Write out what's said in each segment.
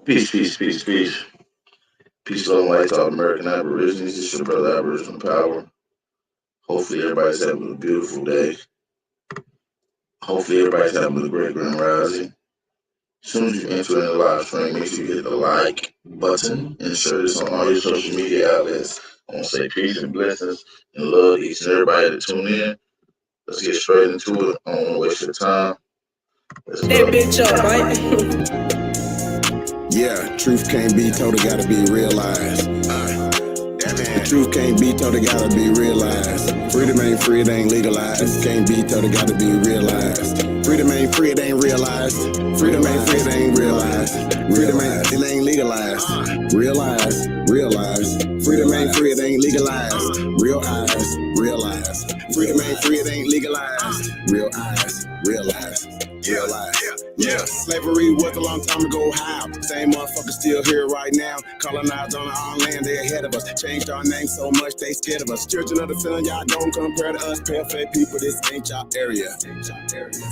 Peace, peace, peace, peace. Peace, love, and light to all American Aborigines. This is your brother Aboriginal Power. Hopefully, everybody's having a beautiful day. Hopefully, everybody's having a great grand rising. As soon as you enter in the live stream, make sure you hit the like button and share this on all your social media outlets. I want to say peace and blessings and love to each and everybody that tune in. Let's get straight into it. I don't want to waste your time. Let's go. That bitch up, right? Yeah, truth can't be told, it gotta be realized. The truth can't be told, it gotta be realized. Freedom ain't free, it ain't legalized. Can't be told, it gotta be realized. Freedom ain't free, it ain't realized. Freedom ain't free, it ain't realized. Freedom ain't, it ain't legalized. Realize, realize. Freedom ain't free, it ain't legalized. Real eyes, realize. Freedom ain't free, it ain't legalized. Real eyes, realize. Realize. Yeah, slavery was a long time ago. How? Same motherfuckers still here right now. Colonized on our own land, they ahead of us. Changed our name so much they scared of us. Children of the sun, y'all don't compare to us. Pale-faced people, this ain't y'all area.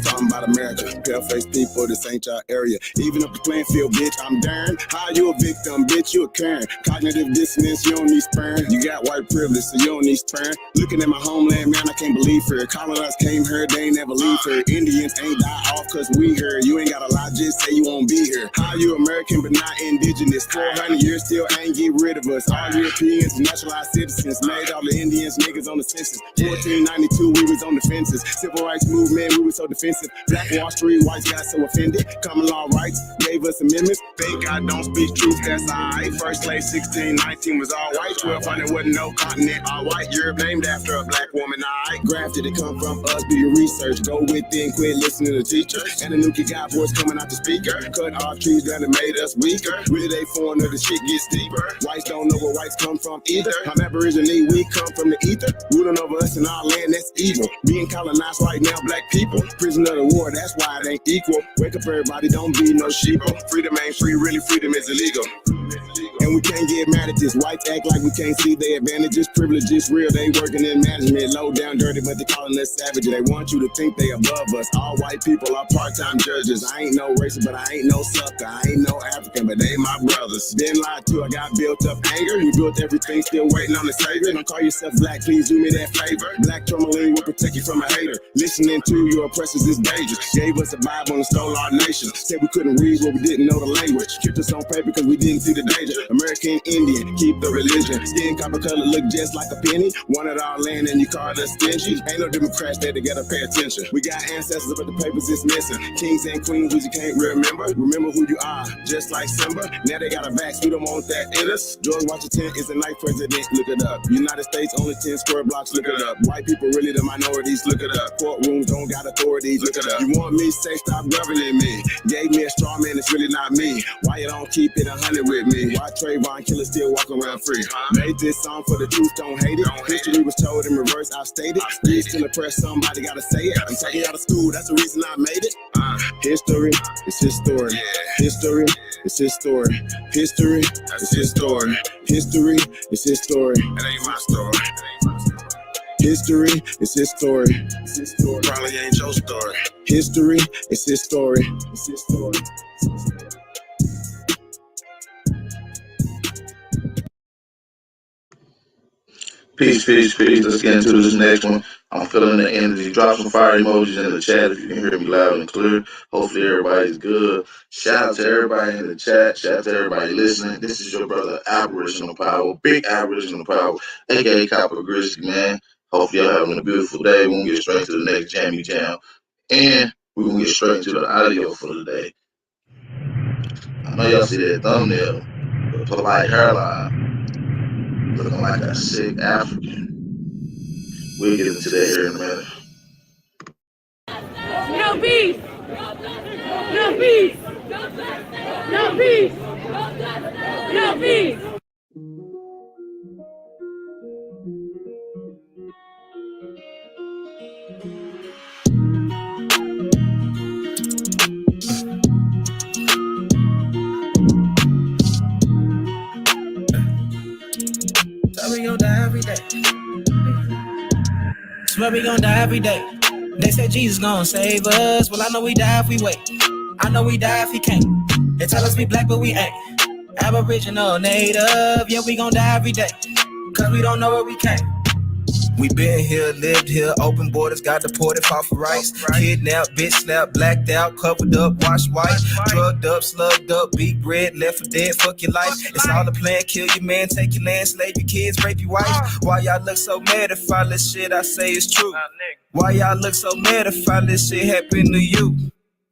Talking about America, pale-faced people, this ain't y'all area. Even up the playing field, bitch, I'm darn. How you a victim, bitch, you a Karen. Cognitive dissonance, you don't need sperm. You got white privilege, so you don't need sperm. Looking at my homeland, man, I can't believe her. Colonized came here, they ain't never leave her. Indians ain't die off cause we here. You ain't gotta lie, just say you won't be here. How you American but not indigenous? 400 years still ain't get rid of us. All Europeans, naturalized citizens, made all the Indians niggas on the census. 1492, we was on the fences. Civil rights movement, we was so defensive. Black Wall Street, whites got so offended. Common law rights, gave us amendments. Thank God don't speak truth, that's alright. First slave 1619 was all white. 1200 wasn't no continent, all white. Europe named after a black woman, alright. Grafted, it come from us, do your research. Go within, quit listening to the teacher. And the nuki got voice coming out the speaker. Cut off trees down and made us weaker. Really they foreigner, the shit gets deeper. Whites don't know where whites come from either. I'm Aborigine, we come from the ether. Ruling over us in our land, that's evil. Being colonized right now, black people. Prisoner of the war, that's why it ain't equal. Wake up everybody, don't be no sheeple. Freedom ain't free, really freedom is illegal. And we can't get mad at this. Whites act like we can't see their advantages. Privileges real, they working in management. Low down dirty, but they calling us savage. They want you to think they above us. All white people are part-time judges. I ain't no racist, but I ain't no sucker. I ain't no African, but they my brothers. Been lied to, I got built up anger. We built everything, still waiting on the savior. Don't call yourself black, please do me that favor. Black tourmaline will protect you from a hater. Listening to your oppressors is dangerous. Gave us a Bible and stole our nation. Said we couldn't read, but we didn't know the language. Kept us on paper because we didn't see the danger. American Indian, keep the religion. Skin copper color look just like a penny. Wanted our land and you called us stingy. Ain't no Democrats there to get to pay attention. We got ancestors, but the papers is missing. Kings and queens, we just can't remember. Remember who you are, just like Simba. Now they got a vax, we don't want that in us. George Washington is the ninth president, look it up. United States, only 10 square blocks, look it up. White people really the minorities, look it up. Courtrooms don't got authorities, look it up. You want me, say stop governing me. Gave me a straw man, it's really not me. Why you don't keep it 100 with me? Why Trayvon killer still walk around free? Made this song for the truth, don't hate it. History was told in reverse, I stated. Please still oppress, somebody gotta say it. I'm taking out of school, that's the reason I made it. History is his story. History is his story. History is his story. History is his story. It ain't my story. History is his story. Probably ain't your story. History is his story. It's his story. Peace, peace, peace. Let's get into this next one. I'm feeling the energy. Drop some fire emojis in the chat if you can hear me loud and clear. Hopefully everybody's good. Shout out to everybody in the chat. Shout out to everybody listening. This is your brother Aboriginal Power, Big Aboriginal Power, aka Copper Grizzly, man. Hopefully y'all having a beautiful day. We're gonna get straight to the next jammy jam. And we're gonna get straight into the audio for the day. I know y'all see that thumbnail, the polite hairline, looking like a sick African. We'll get into that here in a minute. No peace! No peace! No peace! No peace! So we gon' die every day. Swear we gon' die every day. They say Jesus gon' save us. Well, I know we die if we wait. I know we die if he can't. They tell us we black, but we ain't. Aboriginal, native, yeah, we gon' die every day. Cause we don't know where we came. We been here, lived here, open borders, got deported, fought for rights. Kidnapped, bitch slapped, blacked out, covered up, washed white. Drugged up, slugged up, beat bread, left for dead, fuck your life. It's all a plan, kill your man, take your land, slave your kids, rape your wife. Why y'all look so mad if all this shit I say is true? Why y'all look so mad if all this shit happened to you?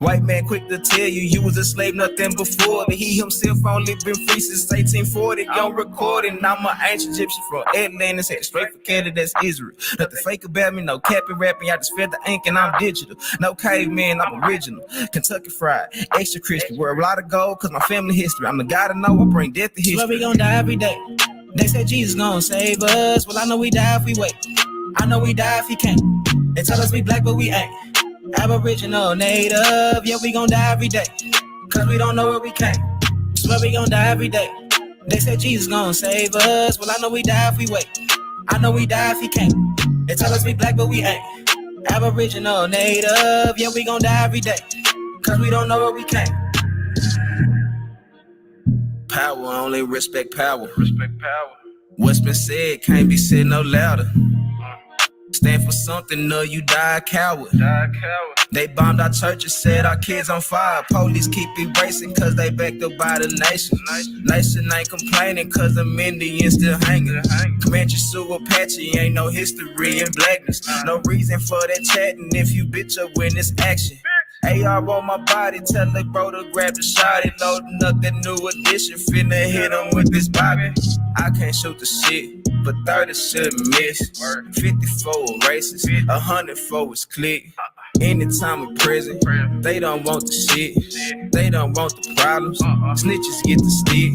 White man quick to tell you was a slave, nothing before. But he himself only been free since 1840. On recording, I'm an ancient Egyptian from Atlantis, head straight for Canada, that's Israel. Nothing fake about me, no capping, rapping, I just feel the ink and I'm digital. No caveman, I'm original. Kentucky fried, extra crispy, wear a lot of gold cause my family history. I'm the guy to know, I bring death to history. Swear we gon' die every day. They said Jesus gon' save us. Well, I know we die if we wait. I know we die if he can't. They tell us we black, but we ain't. Aboriginal, native, yeah, we gon' die every day. Cause we don't know where we came. Swear we gon' die every day. They said Jesus gon' save us. Well, I know we die if we wait. I know we die if he can't. They tell us we black, but we ain't. Aboriginal, native, yeah, we gon' die every day. Cause we don't know where we came. Power, only respect power. Respect power. What's been said can't be said no louder. Stand for something or you die a coward. They bombed our churches, set our kids on fire. Police keep erasing cause they backed up by the nation. Nation ain't complaining cause them Indians still hanging. Comanche, Sioux, Apache, ain't no history in blackness. No reason for that chatting if you bitch up when it's action. AR on my body, tell the bro to grab the shot. He loading up that new edition, finna hit him with this bobby. I can't shoot the shit, but 30 shouldn't miss. 54 races, 100 for his click. Anytime in prison, they don't want the shit. They don't want the problems. Snitches get the stick.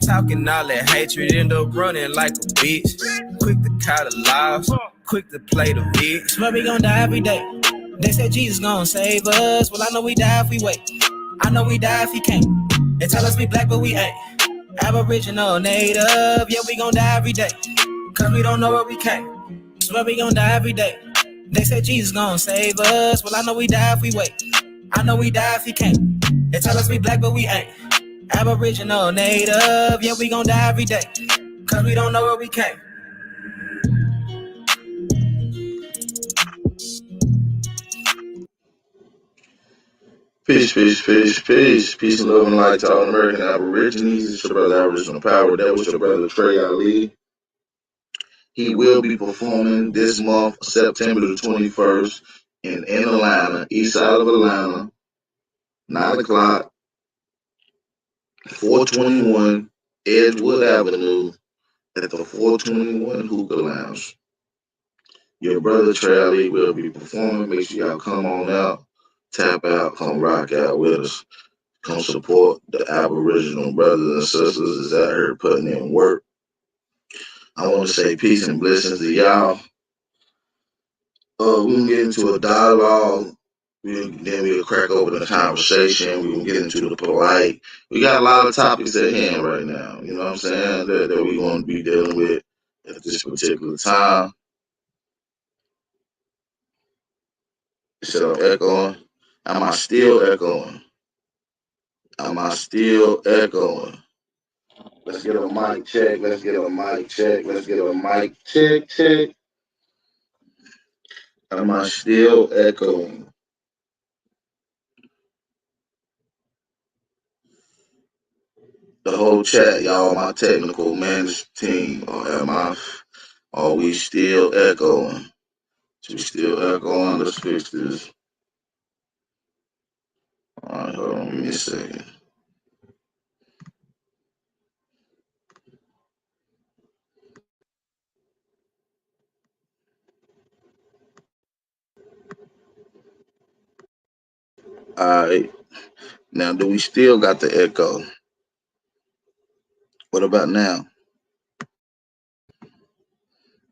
Talking all that hatred, end up running like a bitch. Quick to call the laws, quick to play the vid. Swear we gon' die every day. They said Jesus gon' save us. Well, I know we die if we wait. I know we die if he can't. They tell us we black, but we ain't. Aboriginal, native, yeah, we gon' die every day. Cause we don't know where we came. Swear we gon' die every day. They said Jesus gon' save us. Well, I know we die if we wait. I know we die if he can't. They tell us we black, but we ain't. Aboriginal, native, yeah, we gon' die every day. Cause we don't know where we came. Peace, peace, peace, peace. Peace and love and light to all American Aborigines. It's your brother Aboriginal Power. That was your brother Trey Ali. He will be performing this month, September the 21st, in Atlanta, east side of Atlanta, 9 o'clock, 421 Edgewood Avenue at the 421 Hookah Lounge. Your brother Trey Ali will be performing. Make sure y'all come on out, tap out, come rock out with us. Come support the Aboriginal brothers and sisters that's out here putting in work. I want to say peace and blessings to y'all. We're going to get into a dialogue. Then we'll crack open the conversation. We're going to get into the polite. We got a lot of topics at hand right now. You know what I'm saying? That we're going to be dealing with at this particular time. So I'm echoing. Am I still echoing? Am I still echoing? Let's get a mic check. Let's get a mic check. Let's get a mic check. Am I still echoing? The whole chat, y'all, my technical management team. Are we still echoing? We still echoing? Let's fix this. All right, hold on, give me a second. All right. Now, do we still got the echo? What about now?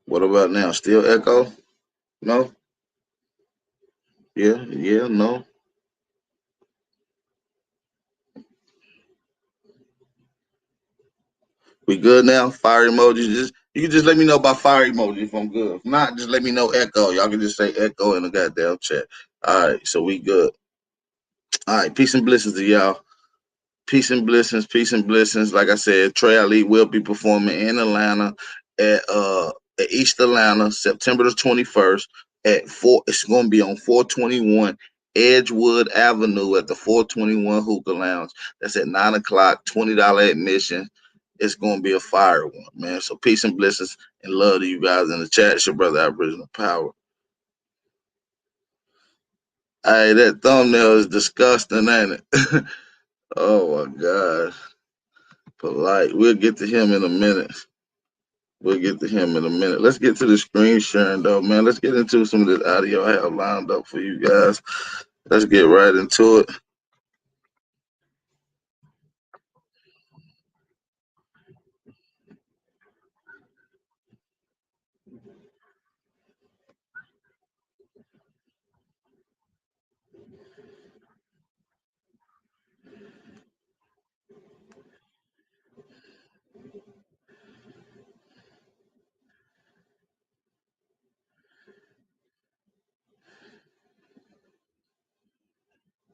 What about now? Still echo? No? Yeah, no. We good now? Fire emojis. You can just let me know by fire emoji if I'm good. If not, just let me know echo. Y'all can just say echo in the goddamn chat. All right, so we good. All right, peace and blessings to y'all. Peace and blessings, peace and blessings. Like I said, Trey Ali will be performing in Atlanta at East Atlanta, September the 21st at 4. It's gonna be on 421 Edgewood Avenue at the 421 Hookah Lounge. That's at 9 o'clock, $20 admission. It's gonna be a fire one, man. So peace and blessings and love to you guys in the chat. It's your brother Aboriginal Power. Hey, that thumbnail is disgusting, ain't it? Oh my god. Polite. We'll get to him in a minute. We'll get to him in a minute. Let's get to the screen sharing though, man. Let's get into some of this audio I have lined up for you guys. Let's get right into it.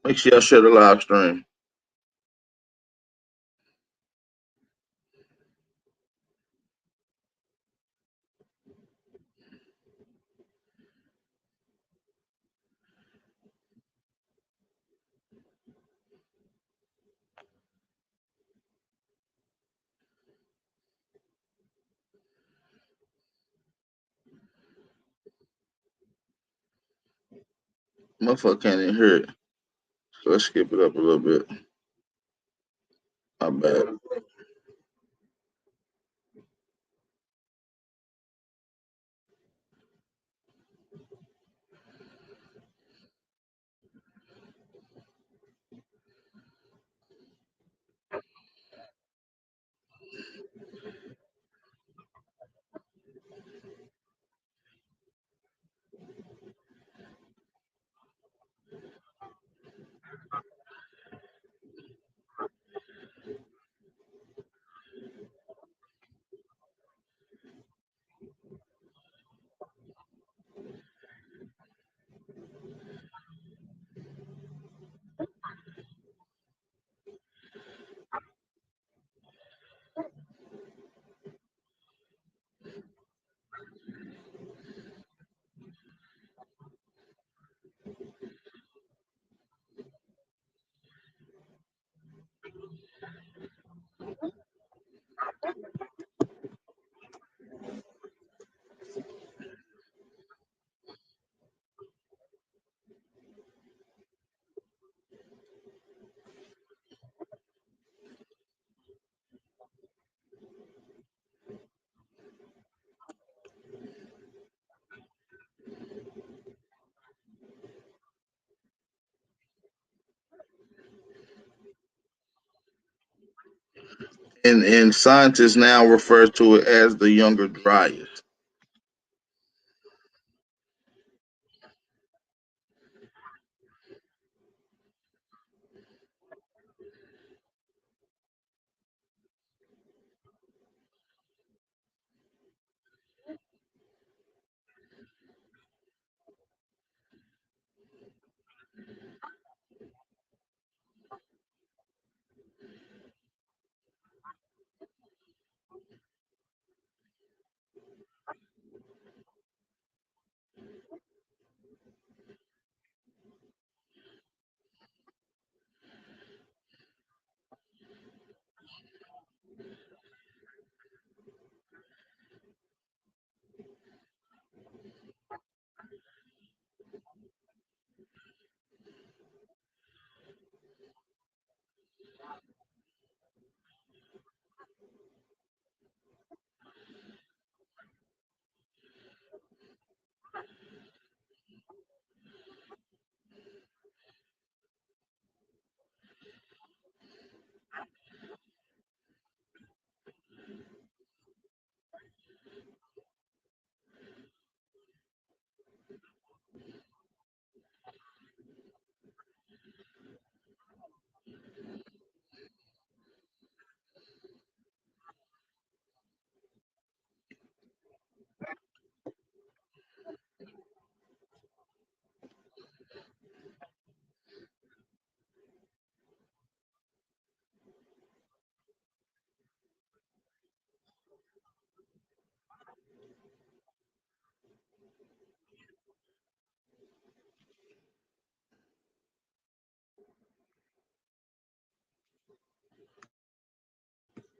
Make sure y'all share the live stream. Motherfucker can't even hear it. So let's skip it up a little bit. My bad. And scientists now refer to it as the younger dryas.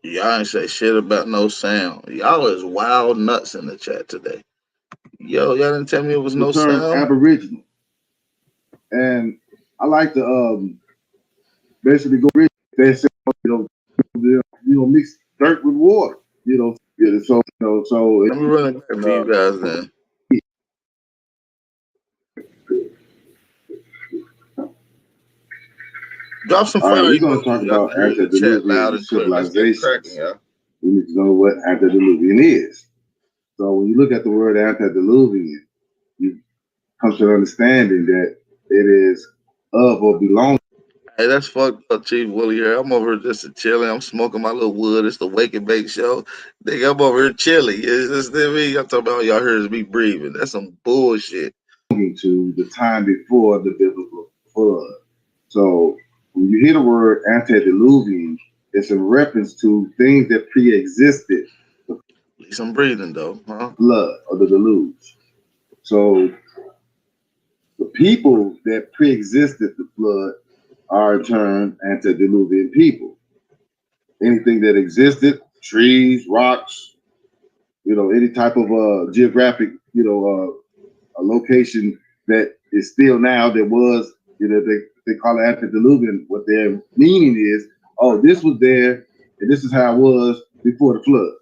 Y'all ain't say shit about no sound. Y'all is wild nuts in the chat today. Yo, y'all didn't tell me it was The no term sound. Aboriginal, and I like to basically go rich. They say mix dirt with water. So Let me run it back for you guys then. Drop some all right, fire we're going to emojis. talk Y'all can about hear in the chat loud antediluvian and clear. Let's get it cracking, civilizations. y'all. We need to know what antediluvian is. So when you look at the word antediluvian, you come to the understanding that it is of or belongs. Hey, that's fucked up, Chief Willie here. I'm over here just chilling. I'm smoking my little wood. It's the Wake and Bake show. Nigga, I'm over here chilling. It's just me. I'm talking about all y'all hear is me breathing. That's some bullshit. To the time before the biblical flood. So when you hear the word antediluvian, it's in reference to things that pre-existed At least I'm breathing though, huh? flood or the deluge. So the people that pre-existed the flood are in turn antediluvian people. Anything that existed, trees, rocks, any type of geographic, a location that is still now that was, they call it antediluvian. What their meaning is, oh, this was there, and this is how it was before the flood.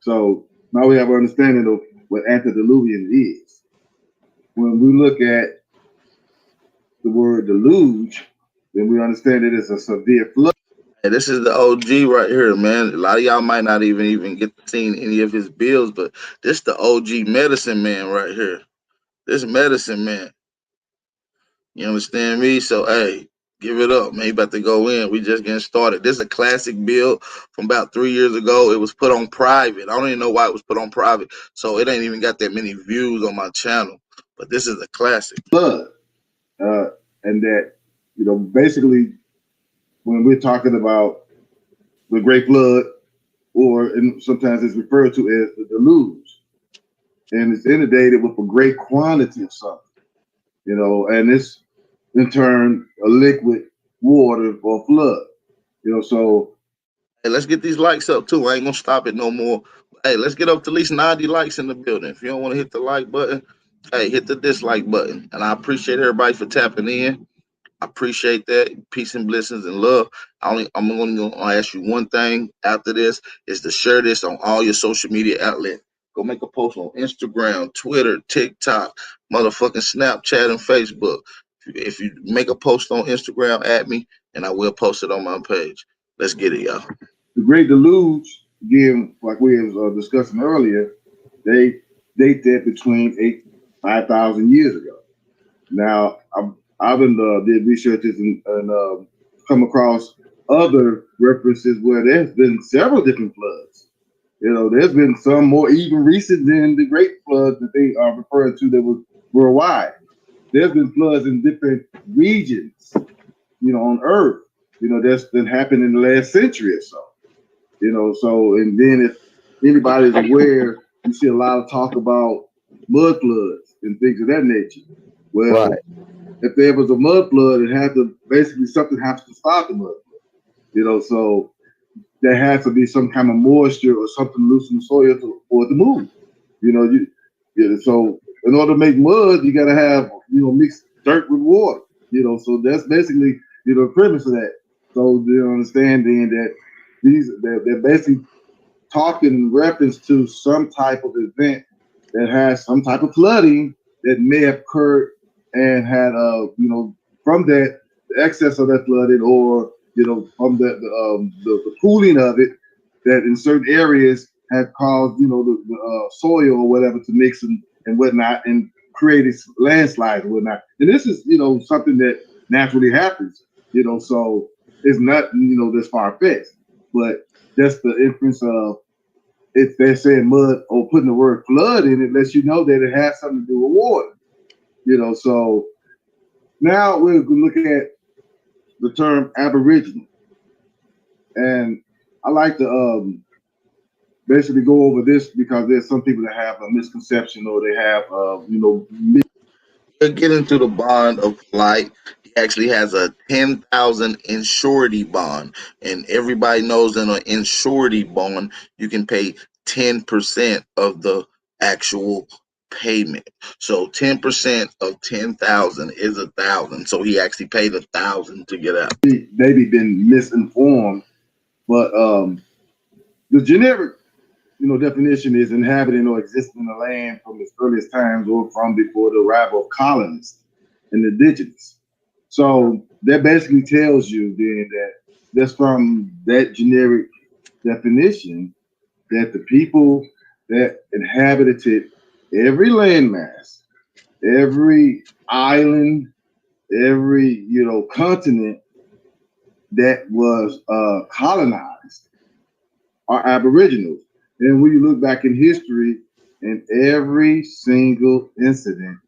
So now we have an understanding of what antediluvian is. When we look at the word deluge, then we understand it as a severe flood. Hey, this is the OG right here, man. A lot of y'all might not even get seen any of his bills, but this the OG medicine man right here. This medicine man. You understand me? So hey, give it up, man. You about to go in. We just getting started. This is a classic build from about 3 years ago. It was put on private. I don't even know why it was put on private. So it ain't even got that many views on my channel. But this is a classic. Flood, and that basically when we're talking about the Great Flood, and sometimes it's referred to as the deluge, and it's inundated with a great quantity of something, and it's in turn a liquid water or flood, so Hey, let's get these likes up too. I ain't gonna stop it no more. Hey, let's get up to at least 90 likes in the building. If you don't want to hit the like button, hey, hit the dislike button. And I appreciate everybody for tapping in. I appreciate that. Peace and blessings and love. I'm only gonna ask you one thing after this is to share this on all your social media outlets. Go make a post on Instagram, Twitter, TikTok, motherfucking Snapchat, and Facebook. If you make a post on Instagram, at me, and I will post it on my page. Let's get it, y'all. the Great Deluge, again, like we was discussing earlier, they date that between 5,000 years ago. Now, I've been did researches and come across other references where there's been several different floods. There's been some more even recent than the Great Flood that they are referring to that was worldwide. There's been floods in different regions, on Earth. That's been happening in the last century or so. So and then if anybody's aware, you see a lot of talk about mud floods and things of that nature. Well, Right. if there was a mud flood, it had to basically something has to stop the mud flood. So there has to be some kind of moisture or something loose in the soil for it to move. So in order to make mud, you got to have mixed dirt with water. So that's basically the premise of that. So you understand then that they're basically talking in reference to some type of event that has some type of flooding that may have occurred and had from that the excess of that flooding or from the cooling of it that in certain areas had caused the soil or whatever to mix and whatnot and created landslides and whatnot. And this is something that naturally happens. So it's not this far fetched, but that's the inference of if they're saying mud or putting the word flood in it, lets you know that it has something to do with water. So now we're looking at the term Aboriginal, and I like to basically go over this because there's some people that have a misconception or they have We'll get into the bond of Polight. He actually has a 10,000 insurety bond, and everybody knows in an insurety bond you can pay 10% of the actual payment. So 10% of 10,000 is 1,000. So he actually paid 1,000 to get out. Maybe been misinformed, but the generic definition is inhabiting or existing in the land from its earliest times or from before the arrival of colonists and indigenous. So that basically tells you then that that's from that generic definition that the people that inhabited every landmass, every island, every continent that was colonized are Aboriginals. And when you look back in history, in every single incident,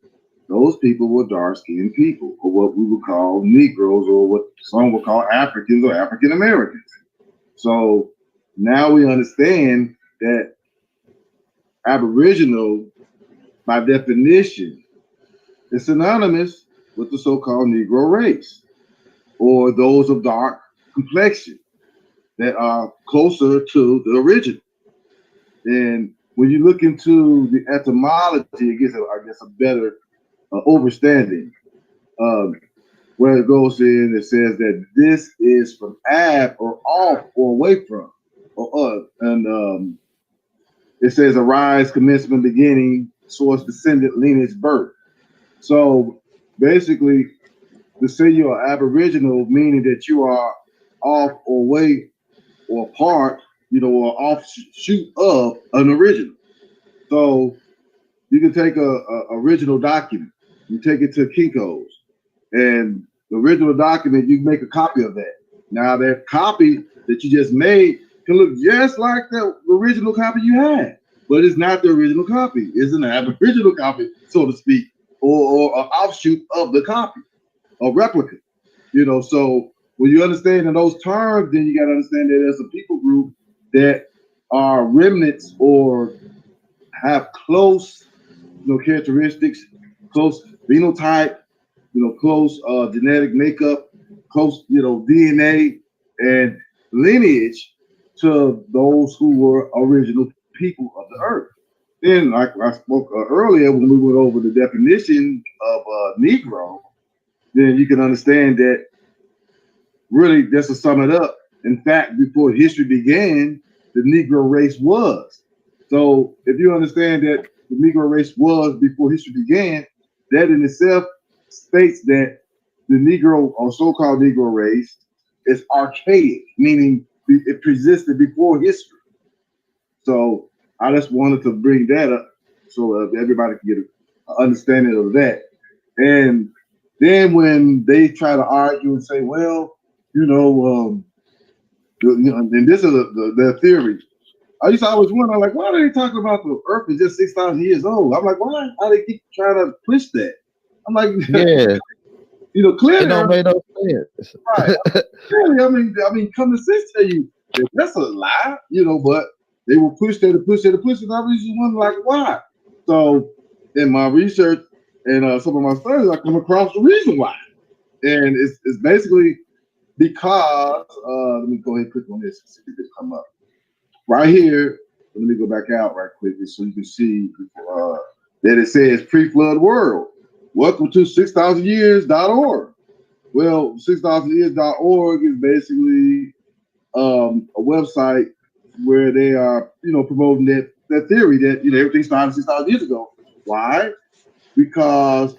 those people were dark-skinned people, or what we would call Negroes, or what some would call Africans or African Americans. So now we understand that Aboriginal, by definition, is synonymous with the so-called Negro race, or those of dark complexion that are closer to the original. And when you look into the etymology, it gives, I guess, a better overstanding. Where it goes in, it says that this is from ab or off or away from, or and it says arise, commencement, beginning, source, descendant, lineage, birth. So basically, to say you are Aboriginal, meaning that you are off or away or part, or offshoot of an original. So you can take a original document, you take it to Kinko's, and the original document, you can make a copy of that. Now that copy that you just made can look just like the original copy you had, but it's not the original copy. It's an aboriginal copy, so to speak, or an offshoot of the copy, a replica. So when you understand in those terms, then you got to understand that there's a people group that are remnants or have close, characteristics, close phenotype, close genetic makeup, close, DNA and lineage to those who were original people of the earth. Then, like I spoke earlier when we went over the definition of Negro, then you can understand that really, just to sum it up, in fact, before history began, the Negro race was. So if you understand that the Negro race was before history began, that in itself states that the Negro or so-called Negro race is archaic, meaning it existed before history. So I just wanted to bring that up so everybody can get an understanding of that. And then when they try to argue and say, well, and this is their theory. I used to always wonder, like, why are they talking about the Earth is just 6,000 years old? I'm like, why are they keep trying to push that? I'm like, Yeah, clearly, it don't make no sense. right? Clearly, I mean, common sense tell you that that's a lie, but they will push that and push that and push it. And I was just wondering, like, why? So, in my research and some of my studies, I come across the reason why, and it's basically because let me go ahead and click on this and see if it come up right here. Let me go back out right quickly so you can see that it says pre-flood world. Welcome to 6000years.org. Well, 6000years.org is basically a website where they are, promoting that theory that everything started 6,000 years ago. Why? Because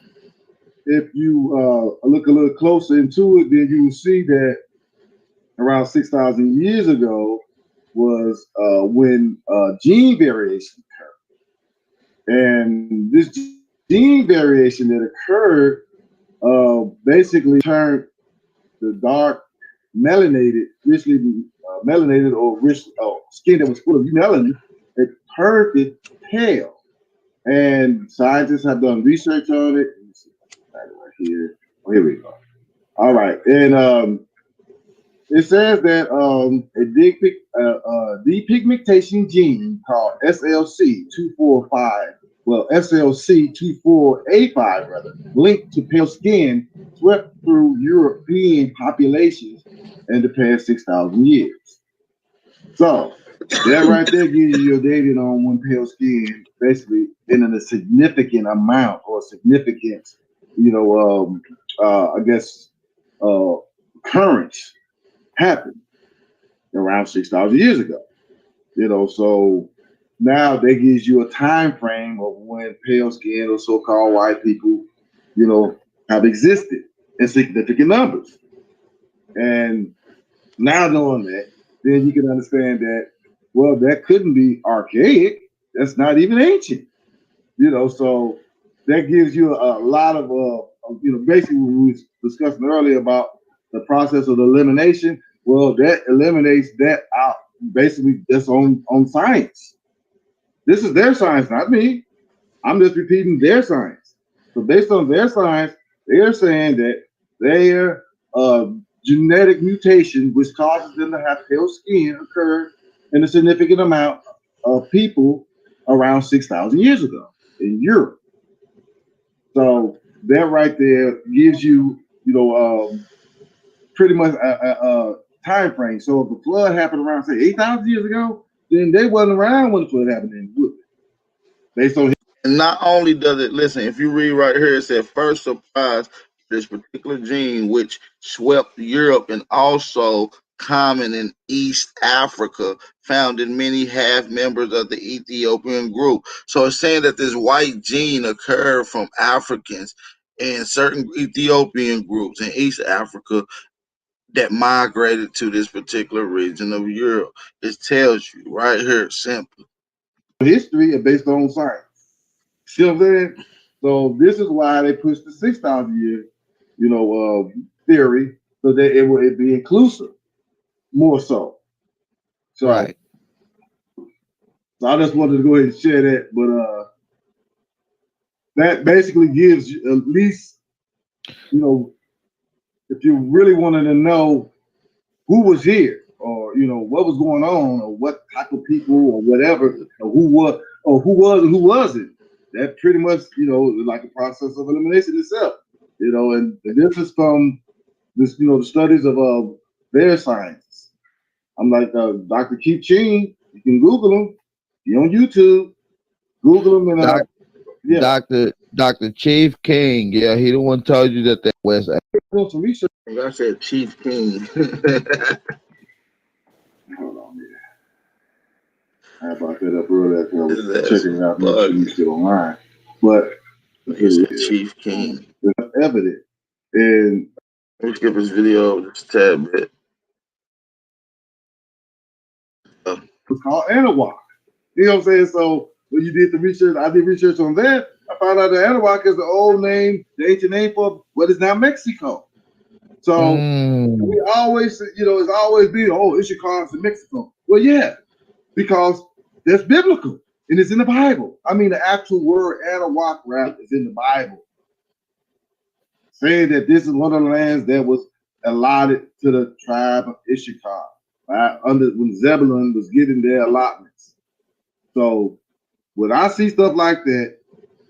if you look a little closer into it, then you will see that around 6,000 years ago was when gene variation occurred. And this gene variation that occurred basically turned the dark melanated, richly melanated or rich skin that was full of melanin, it turned it pale. And scientists have done research on it. Let me see right here. Oh, here we go. All right. And it says that a depigmentation gene called SLC 245 well, SLC 2485 rather, linked to pale skin swept through European populations in the past 6,000 years. So that right there gives you your data on when pale skin basically in a significant amount or significant, I guess, occurrence happened around 6,000 years ago. So now that gives you a time frame of when pale skin or so-called white people, have existed in significant numbers. And now knowing that, then you can understand that, well, that couldn't be archaic. That's not even ancient. So that gives you a lot of, basically what we were discussing earlier about the process of elimination. Well, that eliminates that out. Basically, that's on science. This is their science, not me. I'm just repeating their science. So based on their science, they're saying that their genetic mutation, which causes them to have pale skin, occurred in a significant amount of people around 6,000 years ago in Europe. So that right there gives you, pretty much a time frame. So if the flood happened around, say, 8,000 years ago, then they wasn't around when the flood happened in Wood. Based on And not only does it, listen, if you read right here, it said first surprise this particular gene which swept Europe and also common in East Africa, found in many half members of the Ethiopian group. So it's saying that this white gene occurred from Africans and certain Ethiopian groups in East Africa that migrated to this particular region of Europe. It tells you right here simply. history and based on science. See what I'm saying? So this is why they pushed the 6,000 year, theory, so that it would be inclusive more so. So, Right. so I just wanted to go ahead and share that, but that basically gives you at least, if you really wanted to know who was here or what was going on or what type of people or whatever or who was and who wasn't, that pretty much like a process of elimination itself, and this is from this the studies of their science. I'm like Dr. Keith Ching. You can Google him. He on YouTube. Google him and yeah. Dr. Chief King. Yeah, he the one told you that West. Do some research. I said Chief King. Hold on here. I brought that up earlier because I was checking it out. Bug. Make sure still online. But It's Chief King. It's evident. And Let me skip this video just a tad bit. it's called Anahuac. You know what I'm saying? So when you did the research, I did research on that. I found out that Anahuac is the old name, the ancient name for what is now Mexico. So we always, it's always been, it should call us in Mexico. Well, yeah, because that's biblical and it's in the Bible. I mean, the actual word Anahuac rap is in the Bible, saying that this is one of the lands that was allotted to the tribe of Issachar, right? When Zebulun was getting their allotments. So when I see stuff like that,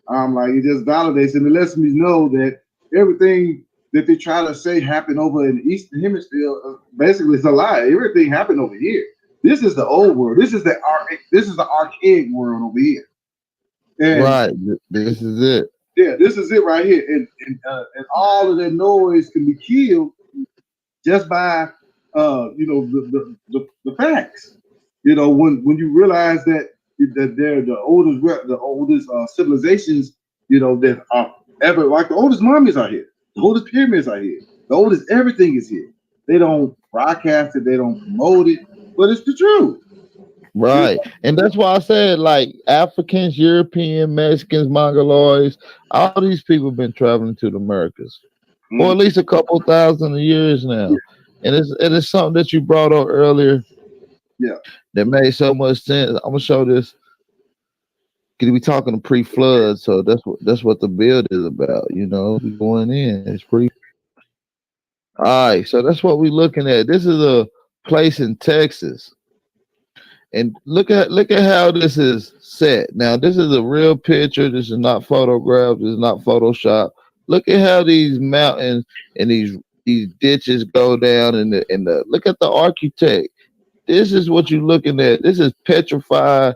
I'm like, it just validates and it lets me know that everything that they try to say happened over in the Eastern Hemisphere basically is a lie. Everything happened over here. This is the old world. This is the archaic world over here. And right. This is it. Yeah, this is it right here. And all of that noise can be killed just by the facts. When you realize that they're the oldest civilizations, that are ever, like the oldest mummies are here, the oldest pyramids are here, the oldest everything is here. They don't broadcast it, they don't promote it, but it's the truth. Right. And that's why I said, like, Africans, European, Mexicans, Mongoloids, all these people have been traveling to the Americas for at least a couple thousand years now. And it's something that you brought up earlier. Yeah. That made so much sense. I'm gonna show this. Cause we talking pre-flood, so that's what the build is about. We going in. It's pre. All right, so that's what we're looking at. This is a place in Texas. And look at how this is set. Now, this is a real picture. This is not photographed. This is not Photoshop. Look at how these mountains and these ditches go down in the look at the architect. This is what you're looking at. This is petrified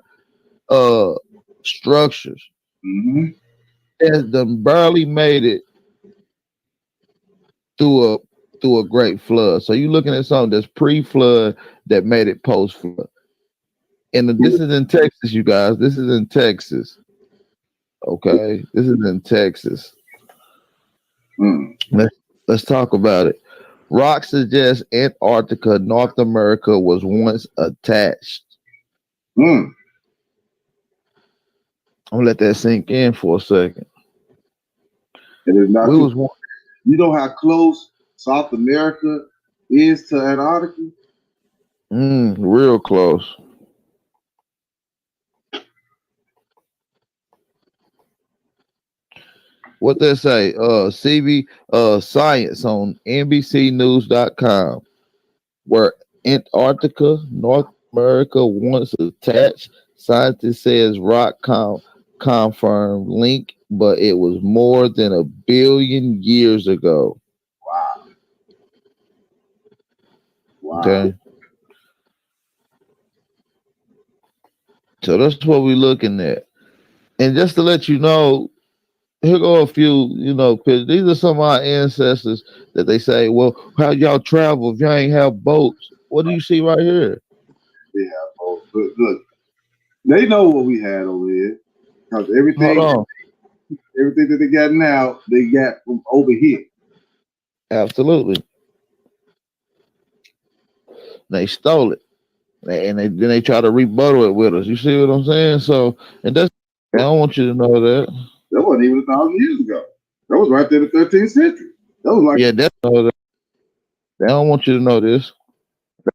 uh structures. Mm-hmm. That them barely made it through a great flood. So you're looking at something that's pre-flood that made it post-flood. And this is in Texas, you guys. This is in Texas. Okay, this is in Texas. Mm. Let's talk about it. Rock suggests Antarctica, North America, was once attached. Mm. I'm gonna let that sink in for a second. It is not. We was one, You know how close South America is to Antarctica? real close. What they say? CB Science on NBCNews.com, where Antarctica, North America, once attached. Scientist says rock confirmed link, but it was more than a billion years ago. Wow. Wow. Okay, so that's what we're looking at. And just to let you know, here go a few, pictures. These are some of our ancestors that they say, well, how y'all travel if y'all ain't have boats? What do you see right here? They have both. Look, they know what we had over here. Because Hold everything on. that they got now, they got from over here. Absolutely. They stole it. And then they try to rebuttal it with us. You see what I'm saying? So, and that's, I don't want you to know that. That wasn't even 1,000 years ago. That was right there in the 13th century. That was like, Yeah, that's they don't want you to know this.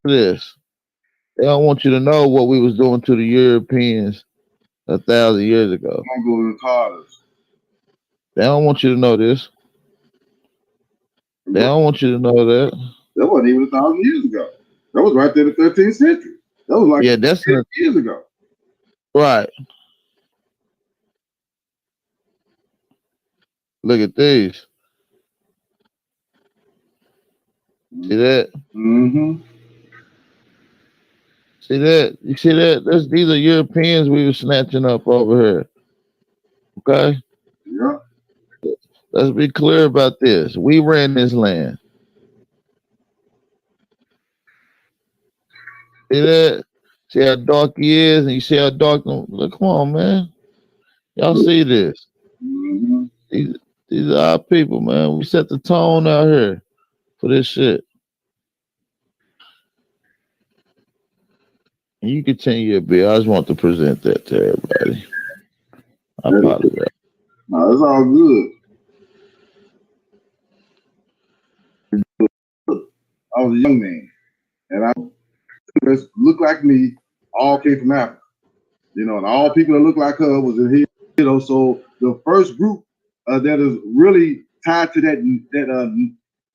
This. They don't want you to know what we was doing to the Europeans 1,000 years ago. Mongolian Tartars. They don't want you to know this. They don't want you to know that. That wasn't even 1,000 years ago. That was right there in the 13th century. That was like Yeah, that's 10 years ago. right. Look at these. See that? Mm-hmm. See that? You see that? These are Europeans we were snatching up over here. Okay? Yeah. Let's be clear about this. We ran this land. See that? See how dark he is, and you see how dark. Look, come on, man. Y'all see this? Mm-hmm. These are our people, man. We set the tone out here for this shit. And you continue your bill. I just want to present that to everybody. I apologize. No, it's all good. I was a young man, and I looked like me, all came from Africa. And all people that looked like her was in here. So the first group that is really tied to that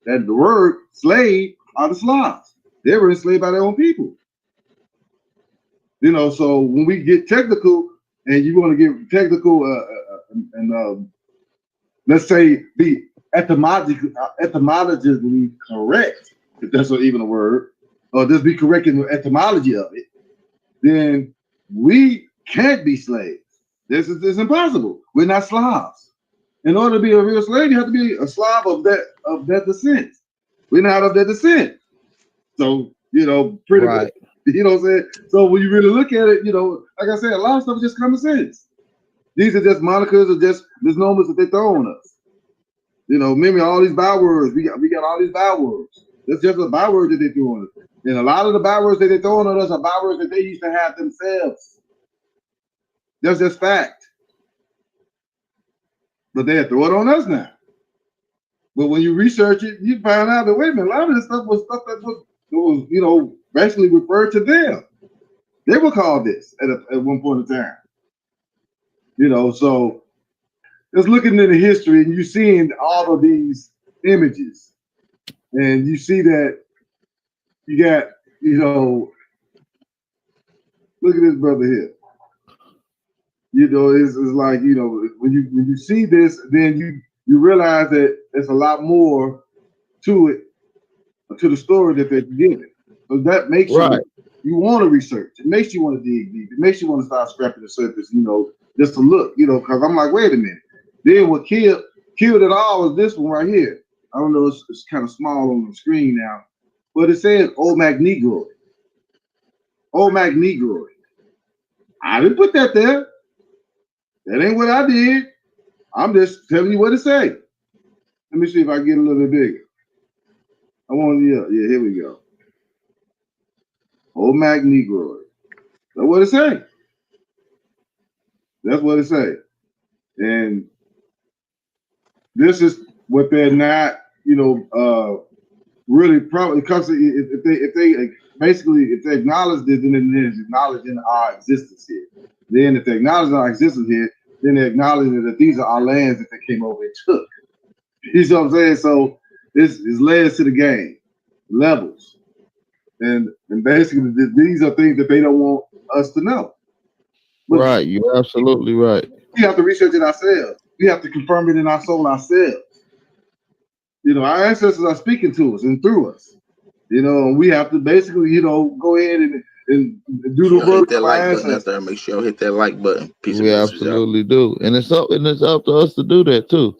the word slave are the Slavs. They were enslaved by their own people. So when we get technical, and you want to get technical, and let's say be etymologically correct, if that's not even a word, or just be correct in the etymology of it, then we can't be slaves. This is impossible. We're not Slavs. In order to be a real slave, you have to be a Slav of that descent. We're not of that descent. So, pretty Right. much, what I'm saying? So when you really look at it, like I said, a lot of stuff is just common sense. These are just monikers or just misnomers that they throw on us. Remember all these bywords. We got all these bywords. That's just a byword that they throw on us. And a lot of the bywords that they throw on us are bywords that they used to have themselves. That's just fact. But they throw it on us now. But when you research it, you find out that, wait a minute, a lot of this stuff was stuff that was basically referred to them. They were called this at one point in time. So just looking into history and you seeing all of these images, and you see that you got, Look at this brother here. You know, it's like, you know, when you see this, then you realize that there's a lot more to it, to the story that they're giving. So that makes you want to research. It makes you want to dig deep. It makes you want to start scratching the surface, you know, just to look, you know, because I'm like, wait a minute. Then what killed it all is this one right here. I don't know, it's kind of small on the screen now, but it says Olmec Negroid. Olmec Negroid. I didn't put that there. That ain't what I did. I'm just telling you what it say. Let me see if I get a little bit bigger. I want, yeah, here we go. Olmec Negroid. That's what it say. That's what it say. And this is what they're not, you know, really probably, because if they basically, if they acknowledge this, then it's acknowledging our existence here. Then if they acknowledge our existence here, then they're acknowledging that these are our lands that they came over and took. You know what I'm saying? So it's layers to the game, levels. And basically these are things that they don't want us to know. But right, you're absolutely right. We have to research it ourselves. We have to confirm it in our soul ourselves. You know, our ancestors are speaking to us and through us. You know, and we have to basically, you know, go ahead and do the work. Hit that like button out there. Make sure you hit that like button. Peace we absolutely do, and it's up to us to do that too.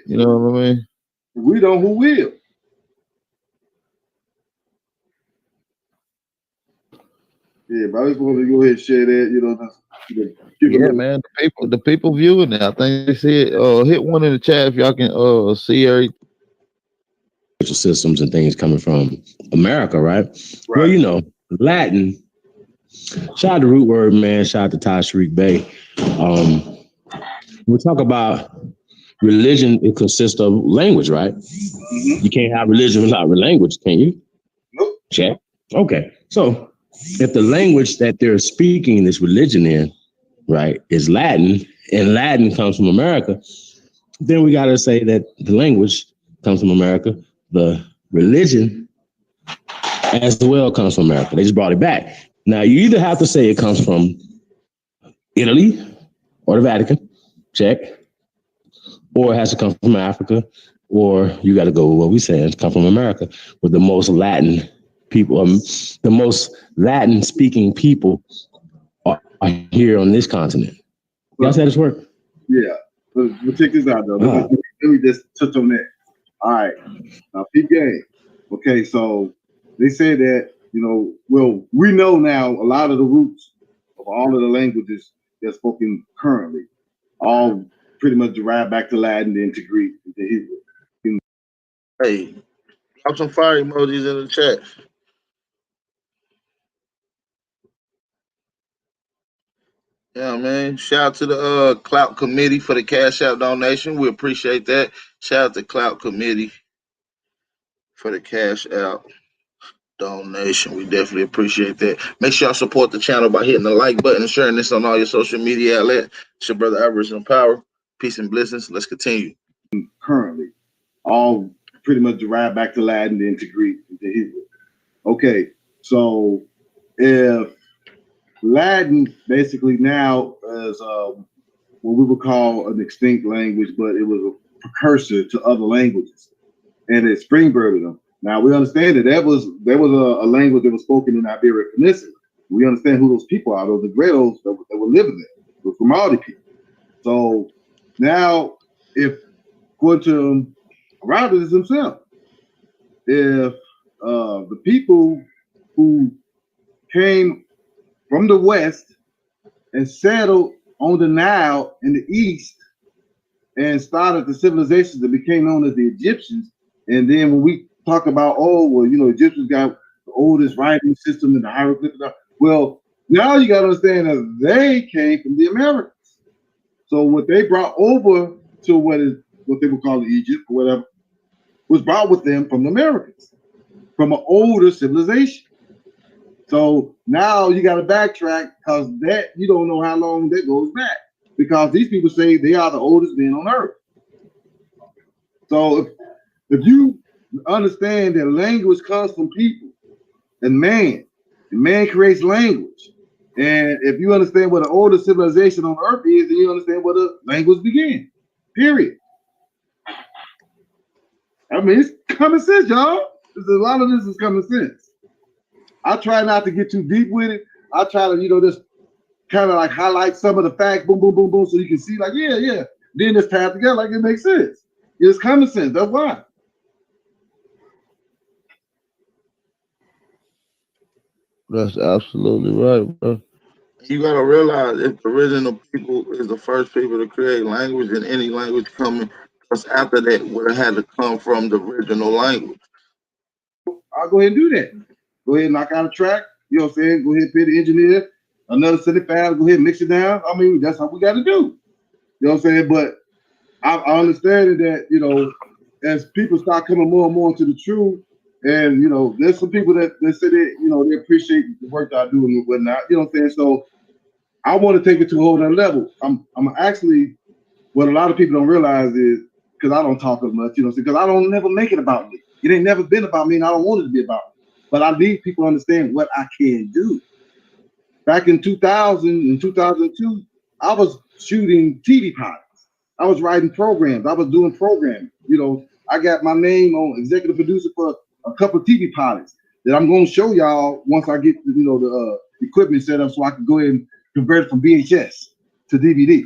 You know what I mean? If we don't, who will? Yeah, but I just want to go ahead and share that. You know, yeah, man. The people viewing it, I think they see it. Hit one in the chat if y'all can see every systems and things coming from America, right? Well, you know, Latin. Shout out to Root Word, man. Shout out to Tashreeq Bey. We talk about religion. It consists of language, right? Mm-hmm. You can't have religion without language, can you? Nope. Check. Okay. So if the language that they're speaking this religion in, right, is Latin, and Latin comes from America, then we got to say that the language comes from America. The religion as well comes from America. They just brought it back. Now, you either have to say it comes from Italy or the Vatican, check, or it has to come from Africa, or you got to go with what we say, it's come from America, with the most Latin people, the most Latin speaking people are here on this continent. You guys had this work? Yeah, but check this out though. Let me just touch on that. All right, now peep game. Okay, so they say that, you know, well, we know now a lot of the roots of all of the languages that's spoken currently all pretty much derive back to Latin, then to Greek, to Hebrew. Hey, drop some fire emojis in the chat. Yeah, man. Shout out to the Clout Committee for the Cash App donation. We appreciate that. Shout out to Clout Committee for the Cash App donation. We definitely appreciate that. Make sure y'all support the channel by hitting the like button and sharing this on all your social media outlets. It's your brother Aboriginal Power. Peace and blessings. Let's continue. Currently, all pretty much derive back to Latin, then to Greek, to Hebrew. Okay, so if Latin basically now is what we would call an extinct language, but it was a precursor to other languages, and it springbirded them. Now we understand that there was a language that was spoken in the Iberian Peninsula. We understand who those people are, those Negreros that were living there, those Grimaldi people. So now, if according to Herodotus himself, if the people who came from the west and settled on the Nile in the east and started the civilizations that became known as the Egyptians, and then when we talk about, oh, well, you know, Egyptians got the oldest writing system and the hieroglyphics. Well, now you got to understand that they came from the Americas. So what they brought over to what they would call Egypt or whatever was brought with them from the Americas, from an older civilization. So now you got to backtrack, because that you don't know how long that goes back, because these people say they are the oldest men on earth. So if you understand that language comes from people and man creates language, And if you understand what an older civilization on Earth is, then you understand where the language began. Period. I mean, it's common sense, y'all. A lot of this is common sense. I try not to get too deep with it. I try to, just kind of like highlight some of the facts, boom, boom, boom, boom, so you can see, like, yeah. Then it's tied together, like it makes sense. It's common sense. That's why. That's absolutely right, bro. You gotta realize if the original people is the first people to create language, and any language coming just after that would have had to come from the original language. I'll go ahead and do that. Go ahead and knock out a track. You know what I'm saying? Go ahead and pay the engineer another 75. Go ahead and mix it down. I mean, that's what we got to do. You know what I'm saying? But I understand that, as people start coming more and more into the truth, and, there's some people that say that, they appreciate the work that I do and whatnot. You know what I'm saying? So I want to take it to a whole other level. I'm actually, what a lot of people don't realize is, because I don't talk as much, because I don't never make it about me. It ain't never been about me, and I don't want it to be about me. But I need people to understand what I can do. Back in 2000 and 2002, I was shooting TV pilots. I was writing programs. I was doing programming. I got my name on executive producer for a couple of TV pilots that I'm going to show y'all once I get the equipment set up so I can go ahead and convert it from VHS to DVD.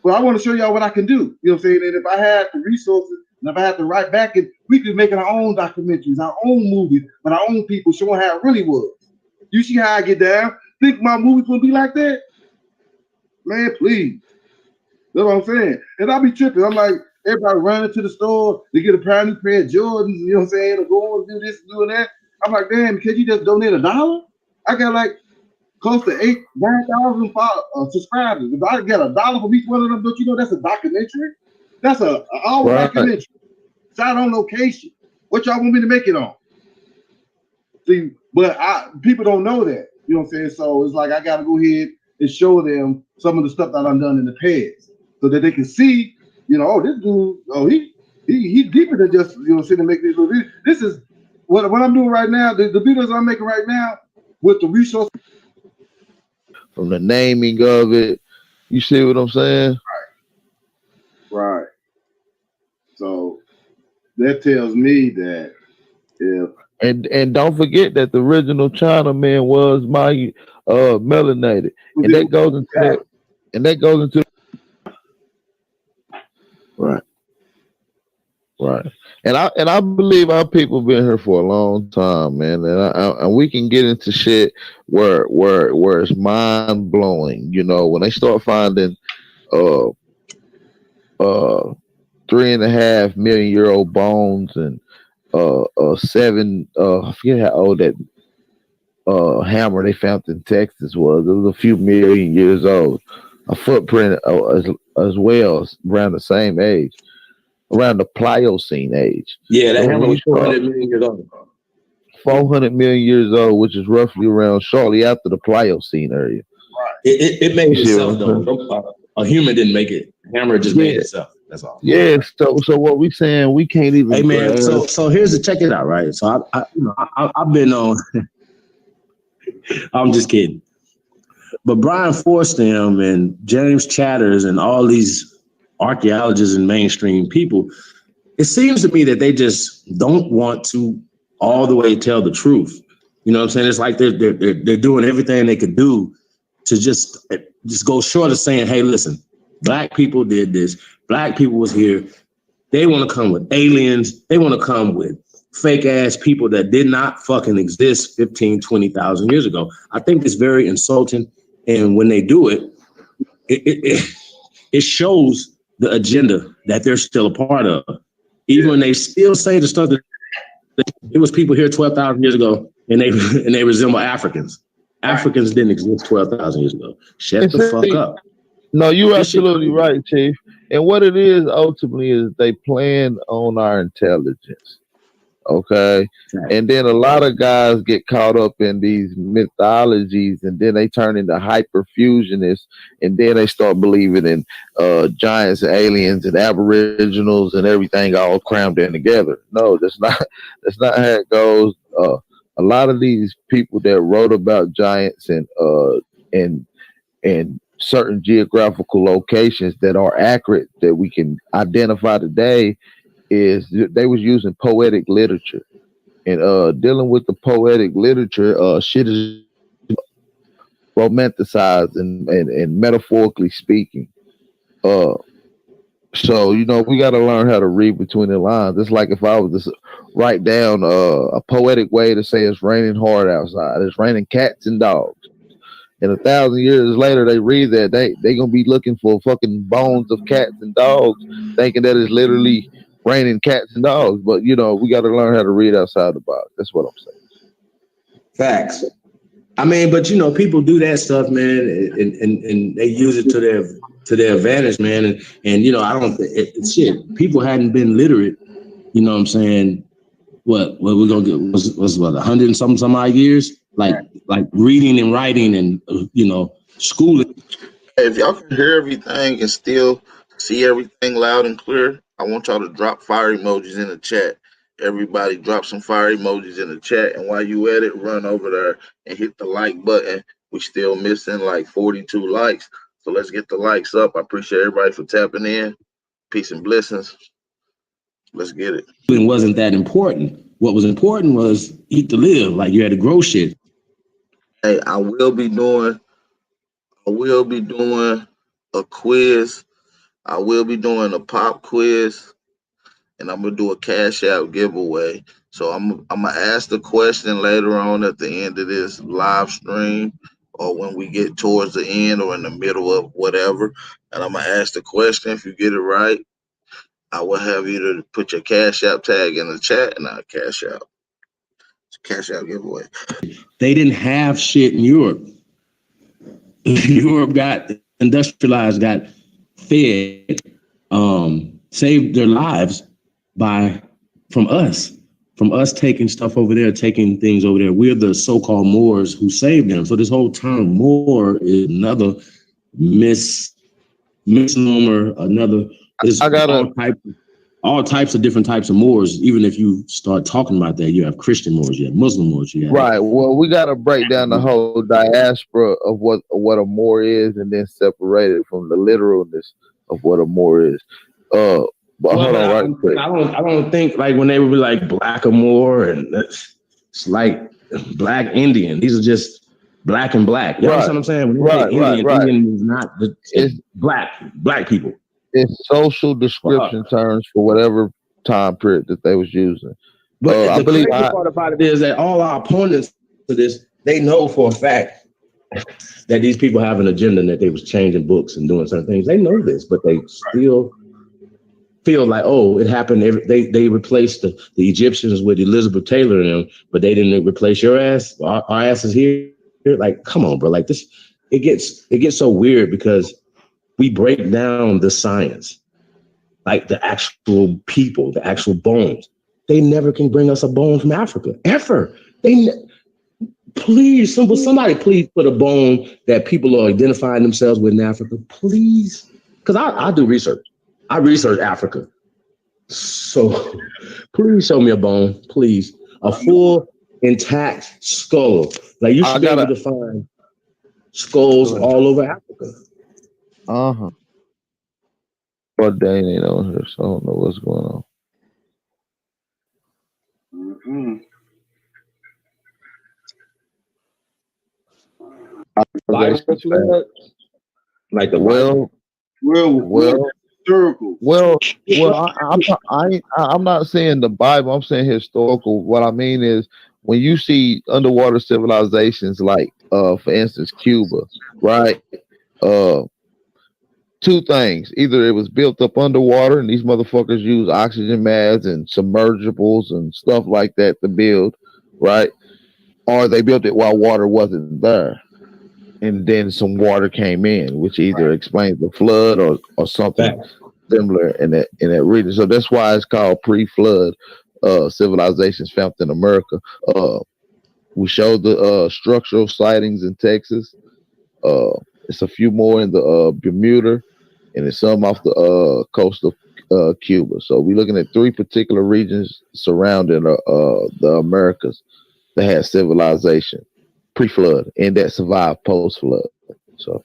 But I want to show y'all what I can do. You know what I'm saying? And if I had the resources and if I had to write back it, we could make our own documentaries, our own movies, with our own people showing how it really was. You see how I get down? Think my movies will be like that? Man, please. That's what I'm saying. And I'll be tripping. I'm like, everybody running to the store to get a brand new pair of Jordans, you know what I'm saying? Or go and do this, doing that. I'm like, damn, can you just donate $1? I got like close to 9,000 subscribers. If I get $1 from each one of them, don't you know that's a documentary? That's an hour documentary. Shot on location. What y'all want me to make it on? See, but people don't know that. You know what I'm saying? So it's like I gotta go ahead and show them some of the stuff that I've done in the past, so that they can see, this dude, he deeper than just sitting and making these videos. This is what I'm doing right now. The videos I'm making right now with the resources. From the naming of it, you see what I'm saying? Right. So that tells me that if and don't forget that the original Chinaman was my melanated, and that goes into that, and that goes into right. And I believe our people been here for a long time, man, and we can get into shit where it's mind blowing. When they start finding 3.5 million year old bones and 7 I forget how old that hammer they found in Texas was. It was a few million years old. A footprint as well, around the same age, around the Pliocene age. Yeah, that hammer was 400 million years old. 400 million years old, which is roughly around shortly after the Pliocene area. Right. It made itself though. A human didn't make it. A hammer just made itself. That's all. Yeah. So what we saying? We can't even. Hey man. So here's the check it out, right? So I've been on. I'm just kidding. But Brian Forstam and James Chatters and all these archaeologists and mainstream people, it seems to me that they just don't want to all the way tell the truth. You know what I'm saying? It's like they're doing everything they could do to just go short of saying, hey, listen, Black people did this. Black people was here. They want to come with aliens. They want to come with fake ass people that did not fucking exist 15, 20,000 years ago. I think it's very insulting. And when they do it, it shows the agenda that they're still a part of. Even when they still say the stuff that it was people here 12,000 years ago and they resemble Africans. Africans didn't exist 12,000 years ago. Shut the fuck up. No, you're absolutely right, Chief. And what it is ultimately is they plan on our intelligence. Okay. And then a lot of guys get caught up in these mythologies, and then they turn into hyperfusionists, and then they start believing in giants and aliens and aboriginals and everything all crammed in together. No, that's not how it goes. A lot of these people that wrote about giants and and certain geographical locations that are accurate that we can identify today is they was using poetic literature. And dealing with the poetic literature, shit is romanticized and metaphorically speaking. Uh, so we got to learn how to read between the lines. It's like if I was to write down a poetic way to say it's raining hard outside, it's raining cats and dogs. And 1,000 years later, they read that they gonna be looking for fucking bones of cats and dogs, thinking that it's literally raining cats and dogs. But we got to learn how to read outside the box. That's what I'm saying. Facts. I mean, but people do that stuff, man, and they use it to their advantage, man. And I don't shit. People hadn't been literate, you know what I'm saying? What we're gonna get was what 100 and some odd years, like reading and writing and schooling. Hey, if y'all can hear everything and still see everything loud and clear, I want y'all to drop fire emojis in the chat. Everybody drop some fire emojis in the chat. And while you at it, run over there and hit the like button. We still missing like 42 likes. So let's get the likes up. I appreciate everybody for tapping in. Peace and blessings. Let's get it. It wasn't that important. What was important was eat to live. Like you had to grow shit. Hey, I will be doing a quiz. I will be doing a pop quiz, and I'm gonna do a cash out giveaway. So I'm gonna ask the question later on at the end of this live stream, or when we get towards the end or in the middle of whatever. And I'm gonna ask the question. If you get it right, I will have you to put your cash out tag in the chat, and I'll cash out. It's a cash out giveaway. They didn't have shit in Europe. Europe got industrialized, got fed, saved their lives from us taking stuff over there, taking things over there. We're the so-called Moors who saved them. So this whole term Moor is another misnomer, another. I got all types of different types of Moors. Even if you start talking about that, you have Christian Moors, you have Muslim Moors, you have right. Well, we got to break down the whole diaspora of what a Moor is, and then separate it from the literalness of what a Moor is. But hold on, right quick. I don't think like when they would be like black or Moor, and it's like black Indian. These are just black and black. You know what I'm saying? When Indian is not it's black people. It's social description terms for whatever time period that they was using. But the crazy part about it is that all our opponents to this, they know for a fact that these people have an agenda and that they was changing books and doing certain things. They know this, but they still feel like, oh, it happened. They replaced the Egyptians with Elizabeth Taylor and them, but they didn't replace your ass. Our ass is here. Like, come on, bro. Like this, it gets so weird because we break down the science, like the actual people, the actual bones. They never can bring us a bone from Africa, ever. Please, somebody please put a bone that people are identifying themselves with in Africa, please. Because I do research. I research Africa. So please show me a bone, please. A full, intact skull. Like you should be able to find skulls all over Africa. But Dane ain't on here, so I don't know what's going on. Like the historical. I'm not saying the Bible. I'm saying historical. What I mean is when you see underwater civilizations, like for instance Cuba, right? Two things: either it was built up underwater, and these motherfuckers use oxygen masks and submersibles and stuff like that to build, right? Or they built it while water wasn't there, and then some water came in, which either explains the flood or something similar in that region. So that's why it's called pre-flood civilizations found in America. We showed the structural sightings in Texas. It's a few more in the Bermuda, and it's some off the coast of Cuba. So we're looking at three particular regions surrounding the Americas that had civilization pre-flood and that survived post-flood. So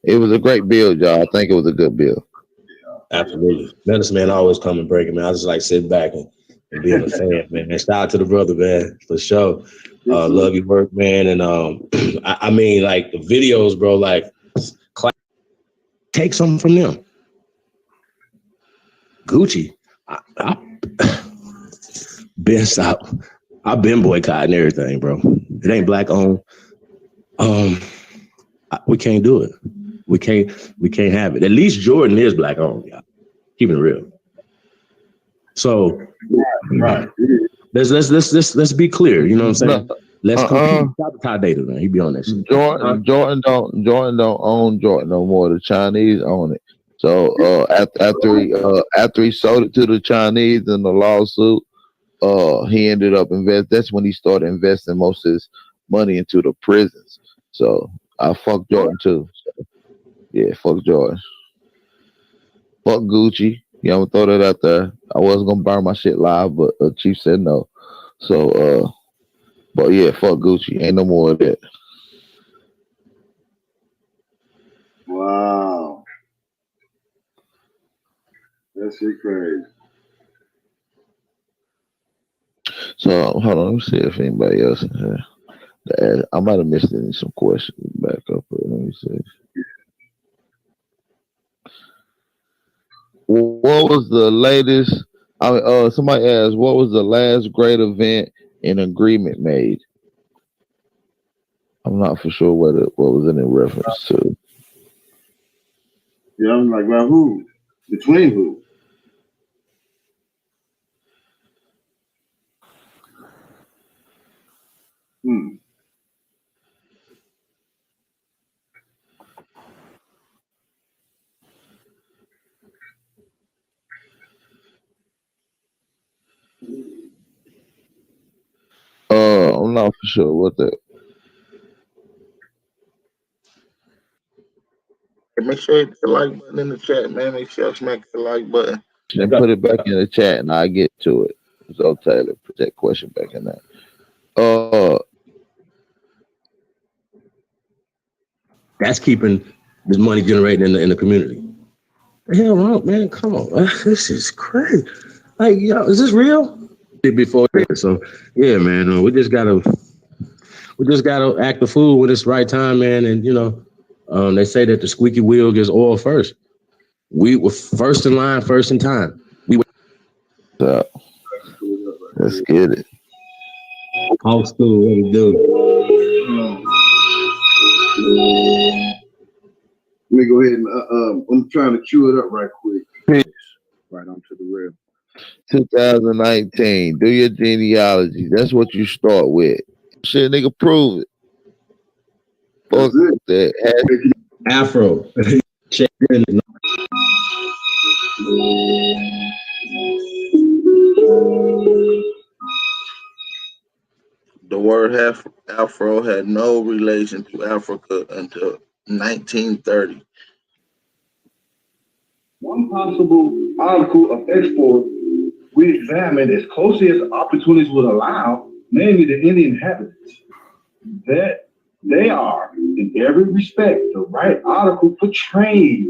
it was a great build, y'all. I think it was a good build. Absolutely. Medicine Man always come and break it, man. I just like sit back and being a fan, man. And shout out to the brother, man, for sure. Love your work, man. And I mean, like the videos, bro, like take something from them. Gucci, I've been boycotting everything, bro. It ain't black owned. We can't do it. We can't have it. At least Jordan is black owned, y'all. Keeping it real. So Right. let's be clear. You know what I'm saying? Let's compete. Stop the Ty Data, man. He be on that shit. Jordan don't own Jordan no more. The Chinese own it. So after he sold it to the Chinese in the lawsuit, he ended up that's when he started investing most of his money into the prisons. So I fuck Jordan too. So, yeah, fuck Jordan. Fuck Gucci. Yeah, I'm gonna throw that out there. I was gonna burn my shit live, but Chief said no. So but yeah, fuck Gucci. Ain't no more of that. Wow. That shit crazy. So hold on, let me see if anybody else in here. I might have missed some questions back up. Let me see. What was the latest? Somebody asked, what was the last great event and agreement made? I'm not for sure what was it in reference to. Yeah, I'm like, well, who? Between who? I'm not for sure what that. Make sure you hit the like button in the chat, man. Make sure you smack the like button. And put it back in the chat, and I get to it. So Taylor, put that question back in there. That's keeping this money generated in the community. The hell wrong, man? Come on, this is crazy. Like, yo, is this real? Before so, yeah, man. We just gotta act the fool when it's the right time, man. And they say that the squeaky wheel gets oil first. We were first in line, first in time. Let's get it. Old school, what we do. Let me go ahead and I'm trying to cue it up right quick. Right on to the real. 2019. Do your genealogy. That's what you start with. Shit, nigga, prove it. Fuck that. Afro. Check in. The word Afro had no relation to Africa until 1930. One possible article of export we examined as closely as opportunities would allow, namely the Indian inhabitants, that they are, in every respect, the right article portrayed.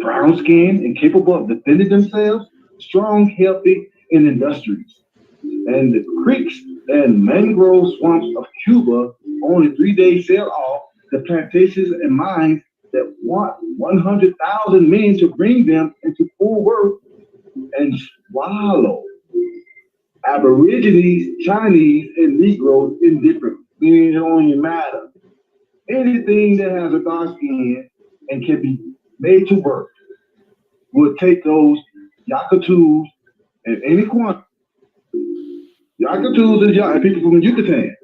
Brown skinned and capable of defending themselves, strong, healthy, and industrious. And the creeks and mangrove swamps of Cuba only 3 days sail off the plantations and mines that want 100,000 men to bring them into full work and swallow Aborigines, Chinese, and Negroes indifferent. It don't even matter. Anything that has a dark skin and can be made to work will take those Yakutus in any quantity. Yakutus is people from Yucatan.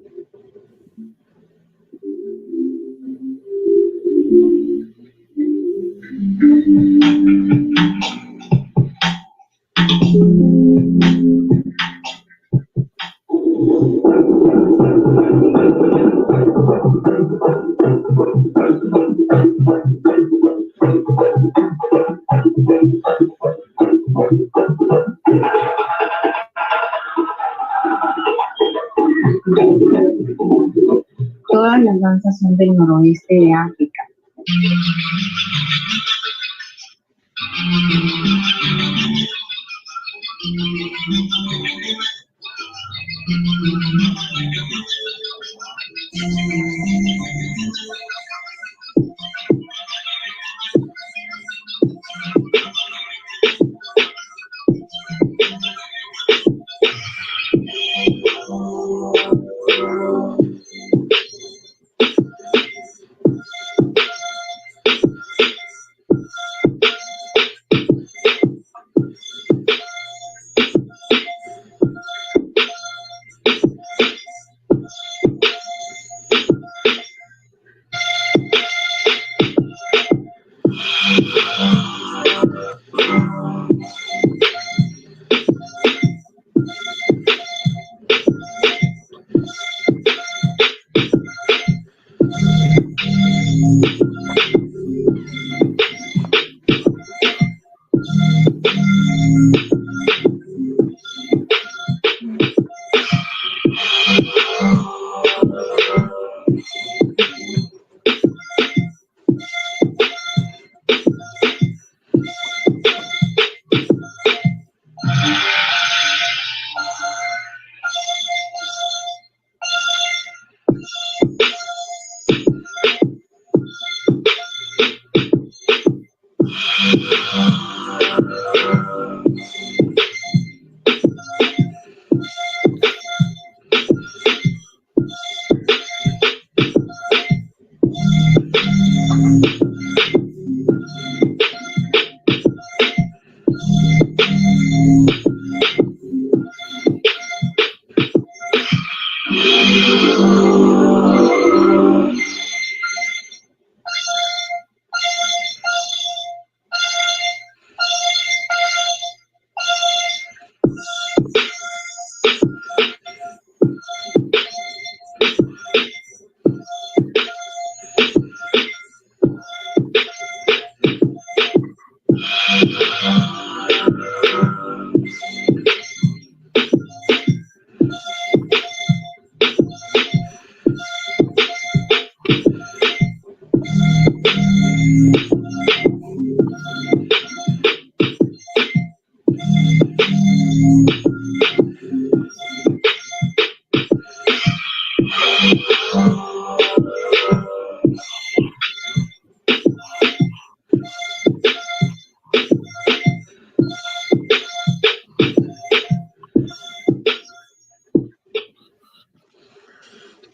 Todas las danzas son del noroeste de África.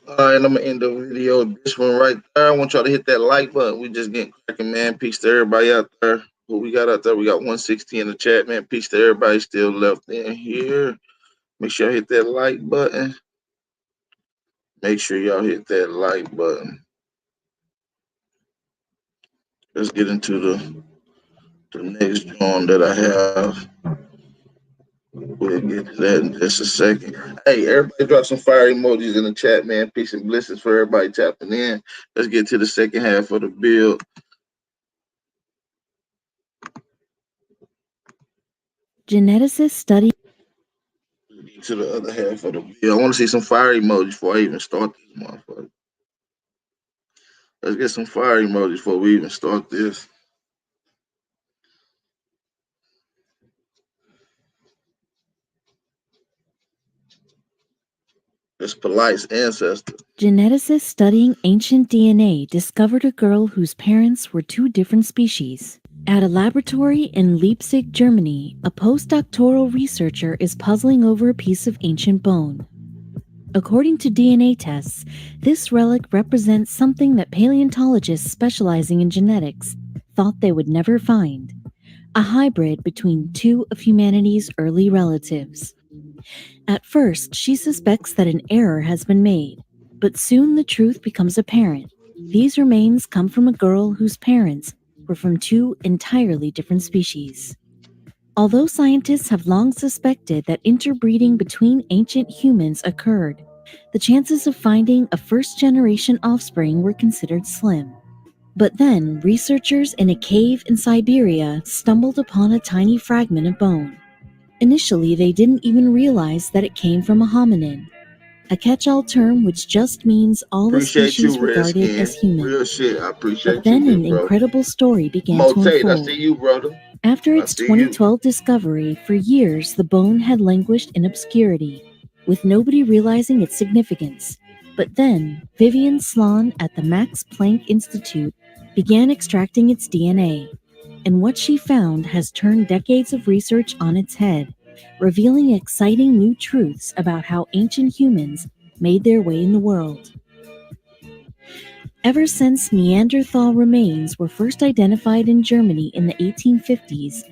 All right, I'm gonna end the video with this one right there. I want y'all to hit that like button. We just getting cracking, man. Peace to everybody out there. What we got out there? We got 160 in the chat, man. Peace to everybody still left in here. Make sure y'all hit that like button. Make sure y'all hit that like button. Let's get into the next drawing that I have. We'll get to that in just a second. Hey, everybody drop some fire emojis in the chat, man. Peace and blessings for everybody tapping in. Let's get to the second half of the build. Geneticists study. Get to the other half of the build. I want to see some fire emojis before I even start this motherfucker. Let's get some fire emojis before we even start this. It's Polite's ancestor. Geneticists studying ancient DNA discovered a girl whose parents were two different species. At a laboratory in Leipzig, Germany, a postdoctoral researcher is puzzling over a piece of ancient bone. According to DNA tests, this relic represents something that paleontologists specializing in genetics thought they would never find: a hybrid between two of humanity's early relatives. At first, she suspects that an error has been made, but soon the truth becomes apparent. These remains come from a girl whose parents were from two entirely different species. Although scientists have long suspected that interbreeding between ancient humans occurred, the chances of finding a first-generation offspring were considered slim. But then, researchers in a cave in Siberia stumbled upon a tiny fragment of bone. Initially, they didn't even realize that it came from a hominin. a catch-all term which just means all the Appreciate you, species regarded as Redskin. human. Real shit. I But appreciate you, then big an bro. incredible story began to Motate, I unfold. see you, brother. After I its see you. 2012 discovery, for years the bone had languished in obscurity, with nobody realizing its significance. But then, Vivian Sloan at the Max Planck Institute began extracting its DNA, and what she found has turned decades of research on its head, revealing exciting new truths about how ancient humans made their way in the world. Ever since Neanderthal remains were first identified in Germany in the 1850s,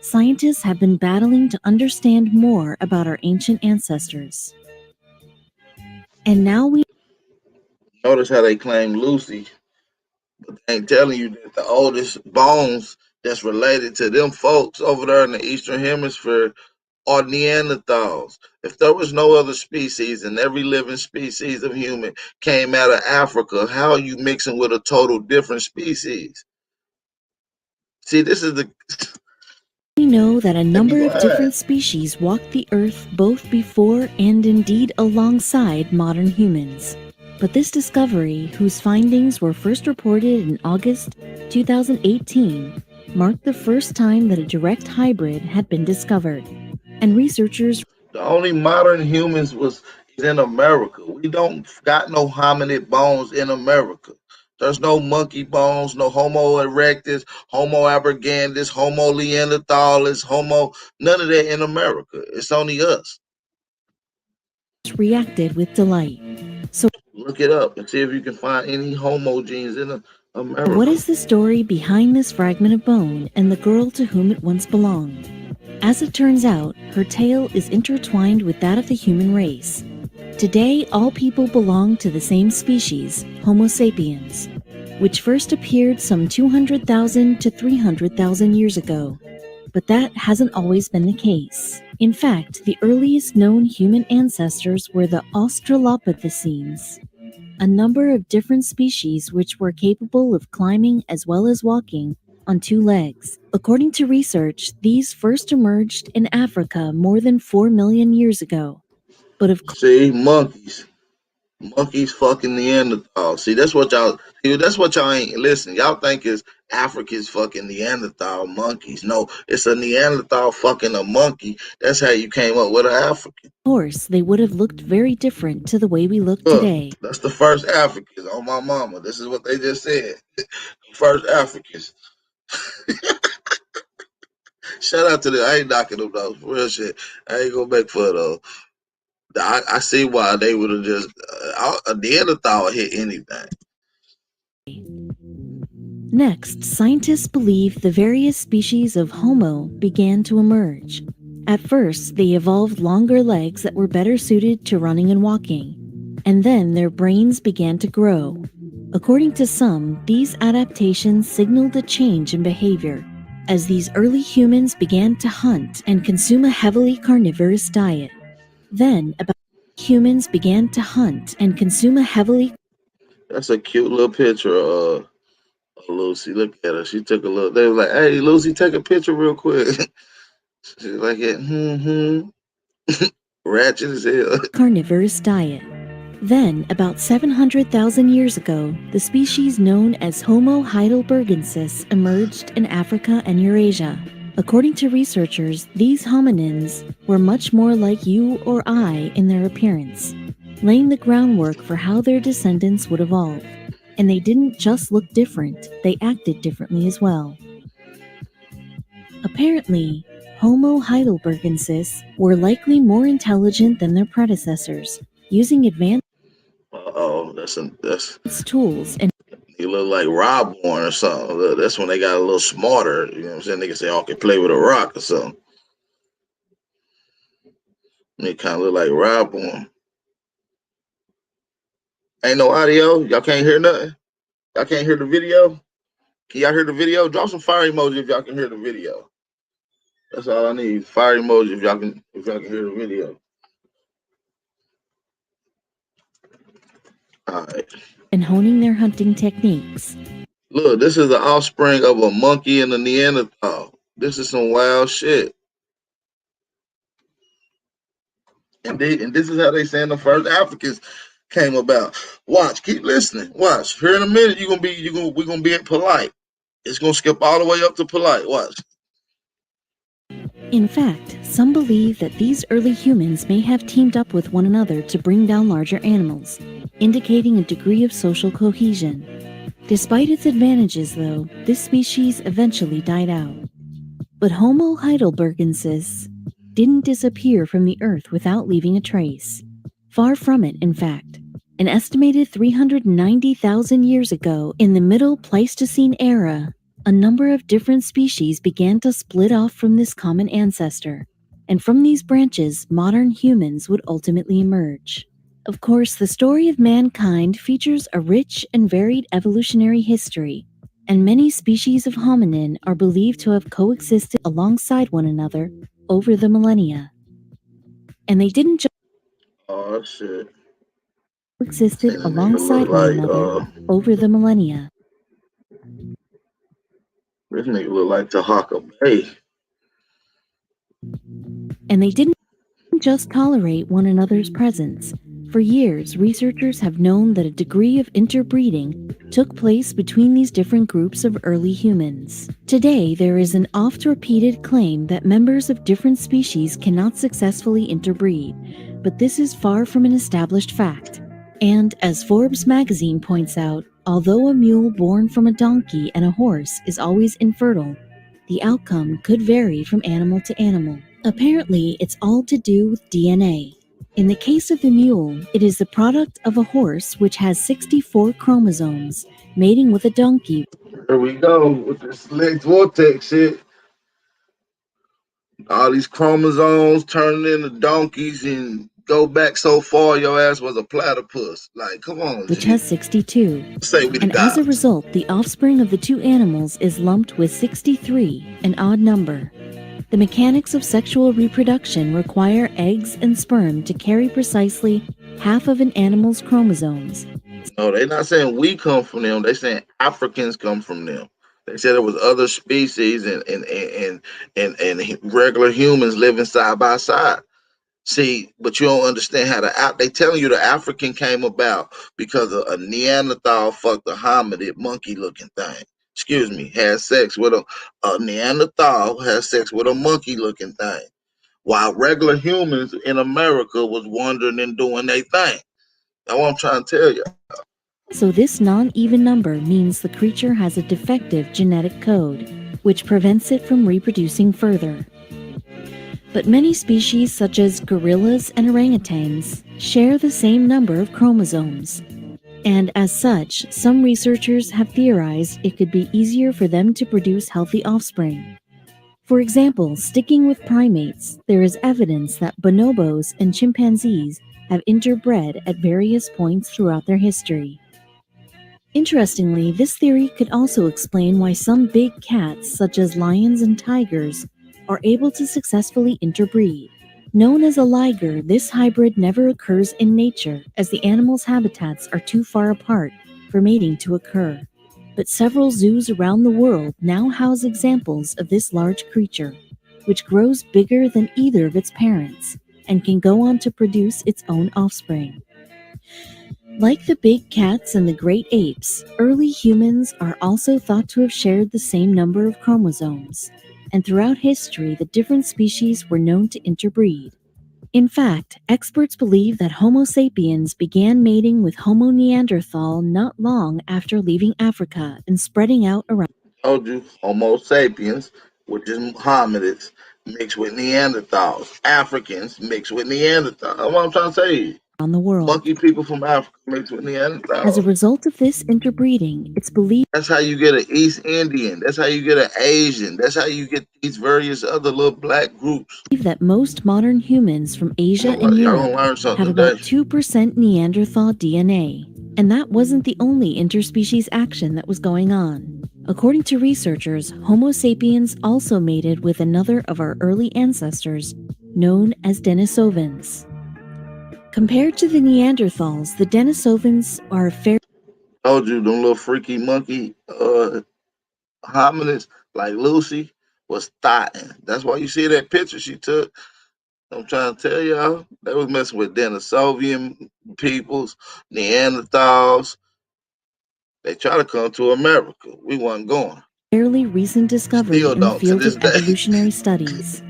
scientists have been battling to understand more about our ancient ancestors. And now we Notice how they claim Lucy, but they ain't telling you that the oldest bones that's related to them folks over there in the Eastern Hemisphere are Neanderthals. If there was no other species and every living species of human came out of Africa, how are you mixing with a total different species? See, this is the know that a they be number of lying. different species walked the earth both before and indeed alongside modern humans. But this discovery, whose findings were first reported in August 2018, marked the first time that a direct hybrid had been discovered. And researchers The only modern humans was in America. We don't got no hominid bones in America. There's no monkey bones, no Homo erectus, Homo abergandus, Homo neanderthalis, Homo none of that in America. It's only us. reacted with delight. So, Look it up and see if you can find any Homo genes in America. what is the story behind this fragment of bone and the girl to whom it once belonged? As it turns out, her tale is intertwined with that of the human race. Today, all people belong to the same species, Homo sapiens, which first appeared some 200,000 to 300,000 years ago. But that hasn't always been the case. In fact, the earliest known human ancestors were the Australopithecines, a number of different species which were capable of climbing as well as walking on two legs. According to research, these first emerged in Africa more than 4 million years ago. But of See, monkeys. Monkeys fucking Neanderthal. See, that's what y'all ain't listen. Y'all think is Africa's fucking Neanderthal monkeys. No, it's a Neanderthal fucking a monkey. That's how you came up with an African. course, they would have looked very different to the way we look Look, today. that's the first Africans on my mama. This is what they just said. First Africans. Shout out to them. I ain't knocking them though. For real shit. I ain't gonna make fun though. I see why they would have just a Neanderthal would hit anything. Next, scientists believe the various species of Homo began to emerge. At first, they evolved longer legs that were better suited to running and walking, and then their brains began to grow. According to some, these adaptations signaled a change in behavior, as these early humans began to hunt and consume a heavily carnivorous diet. Then, about humans began to hunt and consume a heavily That's a cute little picture of Lucy. Look at her. She took a little. They was like, "Hey, Lucy, take a picture real quick." She's like, ratchet as hell." carnivorous diet. Then, about 700,000 years ago, the species known as Homo heidelbergensis emerged in Africa and Eurasia. According to researchers, these hominins were much more like you or I in their appearance, laying the groundwork for how their descendants would evolve. And they didn't just look different, they acted differently as well. Apparently, Homo heidelbergensis were likely more intelligent than their predecessors, using advanced That's tools and you look like Rob Warren or something. Look, that's when they got a little smarter. You know what I'm saying? They can say, "I can play with a rock" or something. They kind of look like Rob Warren. Ain't no audio. Y'all can't hear nothing. Y'all can't hear the video. Can y'all hear the video? Drop some fire emoji if y'all can hear the video. That's all I need. Fire emoji if y'all can hear the video. All right. and honing their hunting techniques. Look, this is the offspring of a monkey and a Neanderthal. This is some wild shit. And this is how they saying the first Africans came about. Watch, keep listening. Watch. Here in a minute, we're gonna be at polite. It's gonna skip all the way up to polite. Watch. In fact, some believe that these early humans may have teamed up with one another to bring down larger animals, indicating a degree of social cohesion. Despite its advantages, though, this species eventually died out. But Homo heidelbergensis didn't disappear from the Earth without leaving a trace. Far from it, in fact. An estimated 390,000 years ago, in the Middle Pleistocene era, a number of different species began to split off from this common ancestor, and from these branches, modern humans would ultimately emerge. Of course, the story of mankind features a rich and varied evolutionary history, and many species of hominin are believed to have coexisted alongside one another over the millennia. And they didn't just Oh shit. existed And the nigga look alongside one like another over the millennia. this nigga look like Tahaka Bay. And they didn't just tolerate one another's presence. For years, researchers have known that a degree of interbreeding took place between these different groups of early humans. Today, there is an oft-repeated claim that members of different species cannot successfully interbreed, but this is far from an established fact. And as Forbes magazine points out, although a mule born from a donkey and a horse is always infertile, the outcome could vary from animal to animal. Apparently, it's all to do with DNA. In the case of the mule, it is the product of a horse which has 64 chromosomes, mating with a donkey. Here we go with this Lex Vortex shit. All these chromosomes turning into donkeys and go back so far your ass was a platypus. Like, come on, Which G. has 62. Say we the And as a gods. result, the offspring of the two animals is lumped with 63, an odd number. The mechanics of sexual reproduction require eggs and sperm to carry precisely half of an animal's chromosomes. No, they're not saying we come from them. They're saying Africans come from them. They said there was other species and regular humans living side by side. See, but you don't understand how they telling you the African came about because a Neanderthal fucked a hominid monkey looking thing. Excuse me, had sex with a Neanderthal had sex with a monkey looking thing. While regular humans in America was wandering and doing their thing. That's what I'm trying to tell you. So this non-even number means the creature has a defective genetic code, which prevents it from reproducing further. But many species such as gorillas and orangutans share the same number of chromosomes. And as such, some researchers have theorized it could be easier for them to produce healthy offspring. For example, sticking with primates, there is evidence that bonobos and chimpanzees have interbred at various points throughout their history. Interestingly, this theory could also explain why some big cats, such as lions and tigers, are able to successfully interbreed. Known as a liger, this hybrid never occurs in nature, as the animal's habitats are too far apart for mating to occur. But several zoos around the world now house examples of this large creature, which grows bigger than either of its parents and can go on to produce its own offspring. Like the big cats and the great apes, early humans are also thought to have shared the same number of chromosomes, and throughout history the different species were known to interbreed. In fact, experts believe that Homo sapiens began mating with Homo neanderthal not long after leaving Africa and spreading out around Told you, Homo sapiens, which is hominids, mixed with Neanderthals. Africans mixed with Neanderthals. That's what I'm trying to say. the world. Monkey people from Africa mixed with As a Neanderthals. result of this interbreeding, it's believed That's how you get an East Indian. That's how you get an Asian. That's how you get these various other little black groups. that most modern humans from Asia and Y'all gonna Europe learn have something about today. 2% Neanderthal DNA. And that wasn't the only interspecies action that was going on. According to researchers, Homo sapiens also mated with another of our early ancestors, known as Denisovans. Compared to the Neanderthals, the Denisovans are a fair Told you, them little freaky monkey hominids like Lucy was thotting. That's why you see that picture she took. I'm trying to tell y'all, they was messing with Denisovian peoples, Neanderthals. They try to come to America. We wasn't going. Fairly recent discovery Still in the don't to field of this day. evolutionary studies.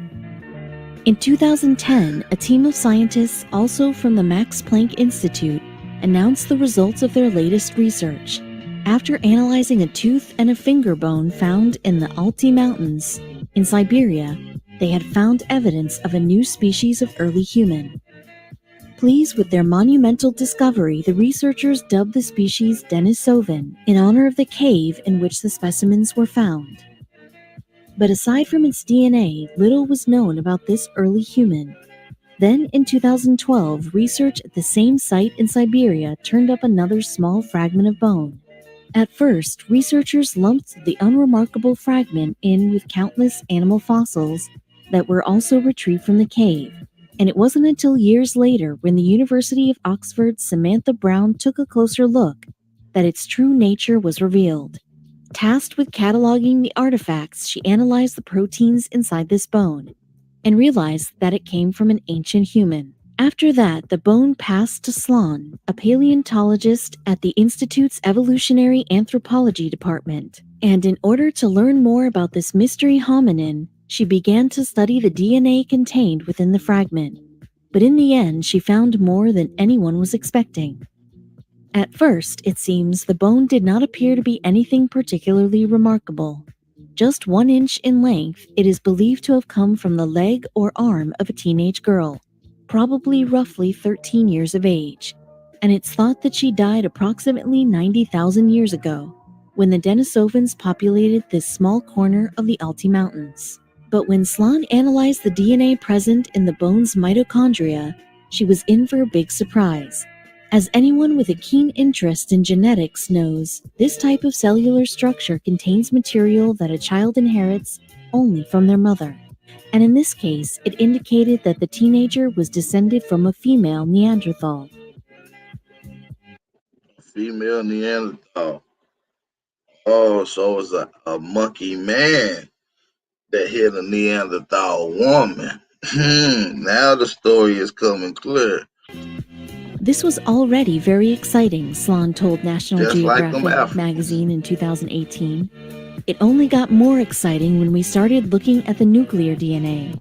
In 2010, a team of scientists, also from the Max Planck Institute, announced the results of their latest research. After analyzing a tooth and a finger bone found in the Altai Mountains in Siberia, they had found evidence of a new species of early human. Pleased with their monumental discovery, the researchers dubbed the species Denisovan in honor of the cave in which the specimens were found. But aside from its DNA, little was known about this early human. Then, in 2012, research at the same site in Siberia turned up another small fragment of bone. At first, researchers lumped the unremarkable fragment in with countless animal fossils that were also retrieved from the cave. And it wasn't until years later, when the University of Oxford's Samantha Brown took a closer look, that its true nature was revealed. Tasked with cataloging the artifacts, she analyzed the proteins inside this bone and realized that it came from an ancient human. After that, the bone passed to Slon, a paleontologist at the Institute's Evolutionary Anthropology Department. And in order to learn more about this mystery hominin, she began to study the DNA contained within the fragment. But in the end, she found more than anyone was expecting. At first, it seems, the bone did not appear to be anything particularly remarkable. Just 1 inch in length, it is believed to have come from the leg or arm of a teenage girl, probably roughly 13 years of age, and it's thought that she died approximately 90,000 years ago, when the Denisovans populated this small corner of the Altai Mountains. But when Slon analyzed the DNA present in the bone's mitochondria, she was in for a big surprise. As anyone with a keen interest in genetics knows, this type of cellular structure contains material that a child inherits only from their mother. And in this case, it indicated that the teenager was descended from a female Neanderthal. Female Neanderthal. Oh, so it's a monkey man that hit a Neanderthal woman. Now the story is coming clear. This was already very exciting, Slon told National Just like them Geographic Africans. magazine in 2018. It only got more exciting when we started looking at the nuclear DNA.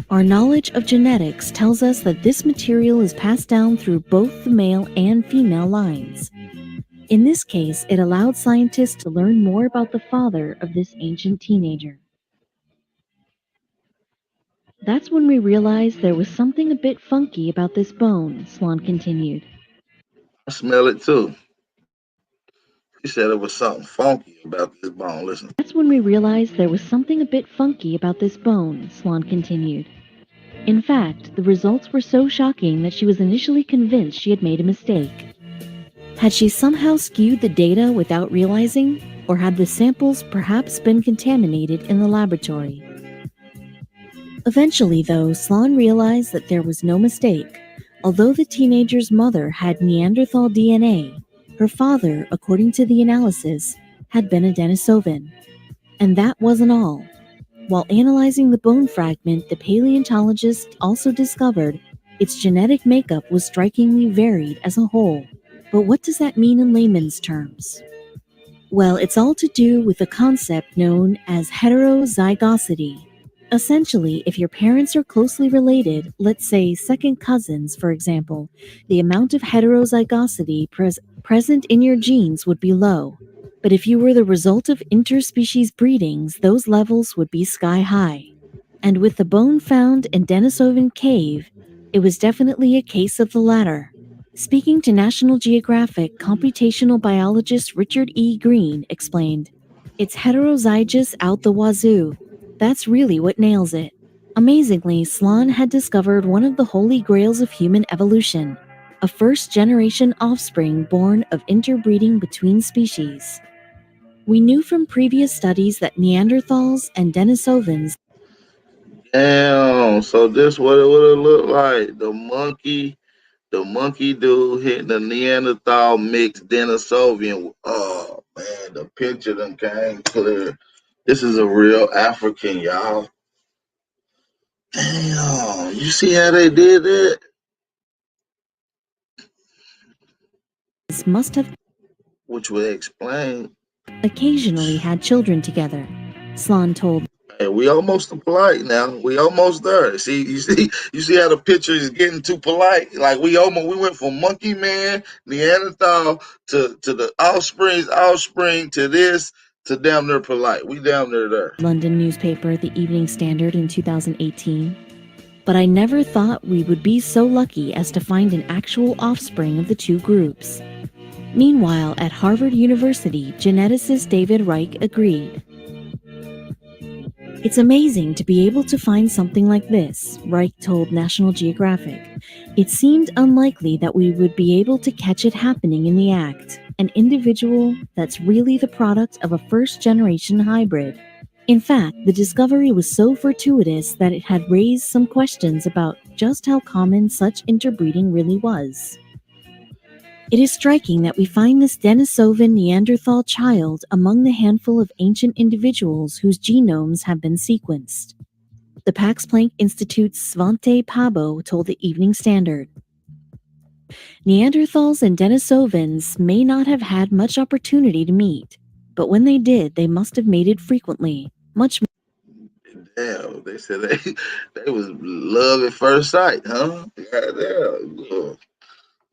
Our knowledge of genetics tells us that this material is passed down through both the male and female lines. In this case, it allowed scientists to learn more about the father of this ancient teenager. That's when we realized there was something a bit funky about this bone, Slon continued. I smell it too. He said it was something funky about this bone. Listen. That's when we realized there was something a bit funky about this bone, Slon continued. In fact, the results were so shocking that she was initially convinced she had made a mistake. Had she somehow skewed the data without realizing, or had the samples perhaps been contaminated in the laboratory? Eventually, though, Slon realized that there was no mistake. Although the teenager's mother had Neanderthal DNA, her father, according to the analysis, had been a Denisovan. And that wasn't all. While analyzing the bone fragment, the paleontologist also discovered its genetic makeup was strikingly varied as a whole. But what does that mean in layman's terms? Well, it's all to do with a concept known as heterozygosity. Essentially, if your parents are closely related, let's say second cousins, for example, the amount of heterozygosity present in your genes would be low. But if you were the result of interspecies breedings, those levels would be sky high. And with the bone found in Denisovan Cave, it was definitely a case of the latter. Speaking to National Geographic, computational biologist Richard E. Green explained, "It's heterozygous out the wazoo. That's really what nails it." Amazingly, Slon had discovered one of the holy grails of human evolution, a first-generation offspring born of interbreeding between species. We knew from previous studies that Neanderthals and Denisovans. Damn. So this what it would have looked like. The monkey dude hitting the Neanderthal mixed Denisovian. Oh man, the picture done came clear. This is a real African, y'all. Damn, you see how they did that? Must have Which would explain. occasionally had children together, Sloan told. Hey, we almost to polite now. We almost there. You see how the picture is getting too polite. Like we went from monkey man, Neanderthal to the offspring to this to damn near polite. We damn near there. London newspaper The Evening Standard in 2018. But I never thought we would be so lucky as to find an actual offspring of the two groups. Meanwhile, at Harvard University, geneticist David Reich agreed. It's amazing to be able to find something like this, Reich told National Geographic. It seemed unlikely that we would be able to catch it happening in the act, an individual that's really the product of a first-generation hybrid. In fact, the discovery was so fortuitous that it had raised some questions about just how common such interbreeding really was. It is striking that we find this Denisovan Neanderthal child among the handful of ancient individuals whose genomes have been sequenced. The Max Planck Institute's Svante Pabo told the Evening Standard. Neanderthals and Denisovans may not have had much opportunity to meet, but when they did, they must have mated frequently, much. Damn, they said they was love at first sight, huh? Goddamn.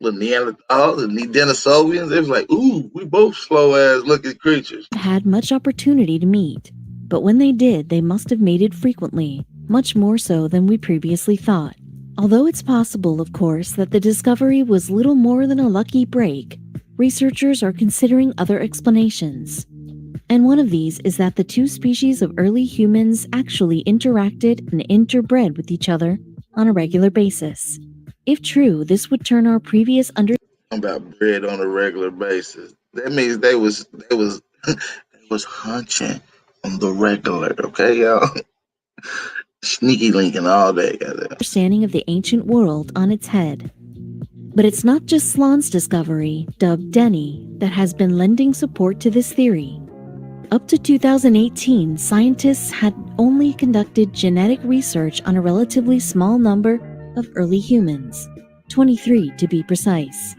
Little Neanderthals, the Denisovians, they was like, ooh, we both slow ass looking creatures. Had much opportunity to meet, but when they did, they must have mated frequently, much more so than we previously thought. Although it's possible, of course, that the discovery was little more than a lucky break, researchers are considering other explanations. And one of these is that the two species of early humans actually interacted and interbred with each other on a regular basis. If true, this would turn our previous about bread on a regular basis. That means they was they was hunching on the regular, okay, y'all? Sneaky linking all day, goddamn. understanding of the ancient world on its head. But it's not just Sloan's discovery, dubbed Denny, that has been lending support to this theory. Up to 2018, scientists had only conducted genetic research on a relatively small number of early humans, 23 to be precise.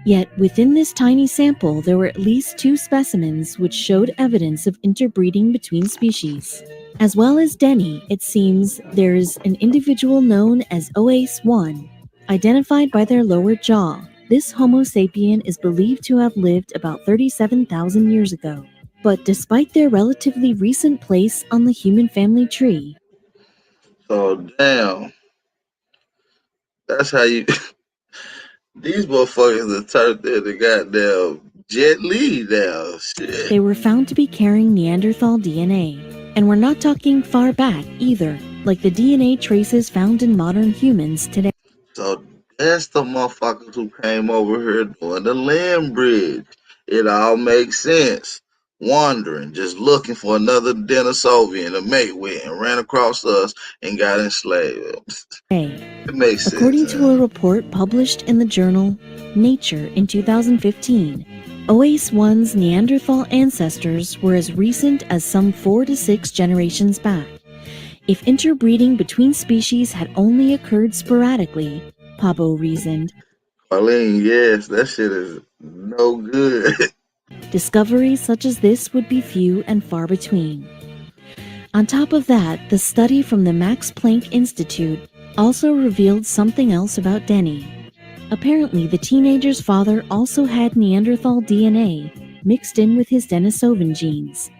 Yet within this tiny sample, there were at least 2 specimens which showed evidence of interbreeding between species. As well as Denny, it seems there's an individual known as OACE1, identified by their lower jaw. This Homo sapien is believed to have lived about 37,000 years ago. But despite their relatively recent place on the human family tree, So damn, that's how you. These motherfuckers have turned into goddamn Jet Li now. Shit. they were found to be carrying Neanderthal DNA. And we're not talking far back either, like the DNA traces found in modern humans today. So that's the motherfuckers who came over here doing the land bridge. It all makes sense. Wandering, just looking for another Denisovian to mate with, and ran across us and got enslaved. It makes sense. According to a report published in the journal Nature in 2015, OACE1's Neanderthal ancestors were as recent as some 4 to 6 generations back. If interbreeding between species had only occurred sporadically, Pabo reasoned, Arlene, yes, that shit is no good. discoveries such as this would be few and far between. On top of that, the study from the Max Planck Institute also revealed something else about Denny. Apparently, the teenager's father also had Neanderthal DNA mixed in with his Denisovan genes.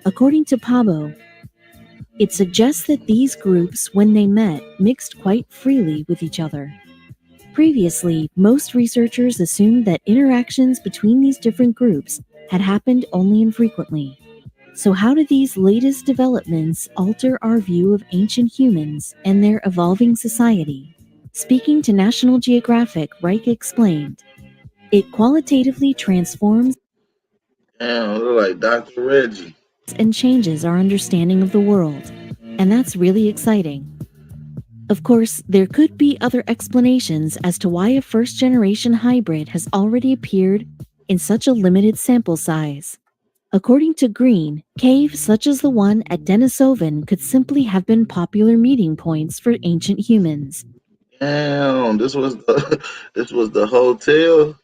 According to Pabo, it suggests that these groups, when they met, mixed quite freely with each other. Previously, most researchers assumed that interactions between these different groups had happened only infrequently. So how do these latest developments alter our view of ancient humans and their evolving society? Speaking to National Geographic, Reich explained, it qualitatively transforms Damn, look like Dr. Reggie. and changes our understanding of the world, and that's really exciting. Of course, there could be other explanations as to why a first-generation hybrid has already appeared in such a limited sample size. According to Green, caves such as the one at Denisovan could simply have been popular meeting points for ancient humans. Damn, this was the hotel.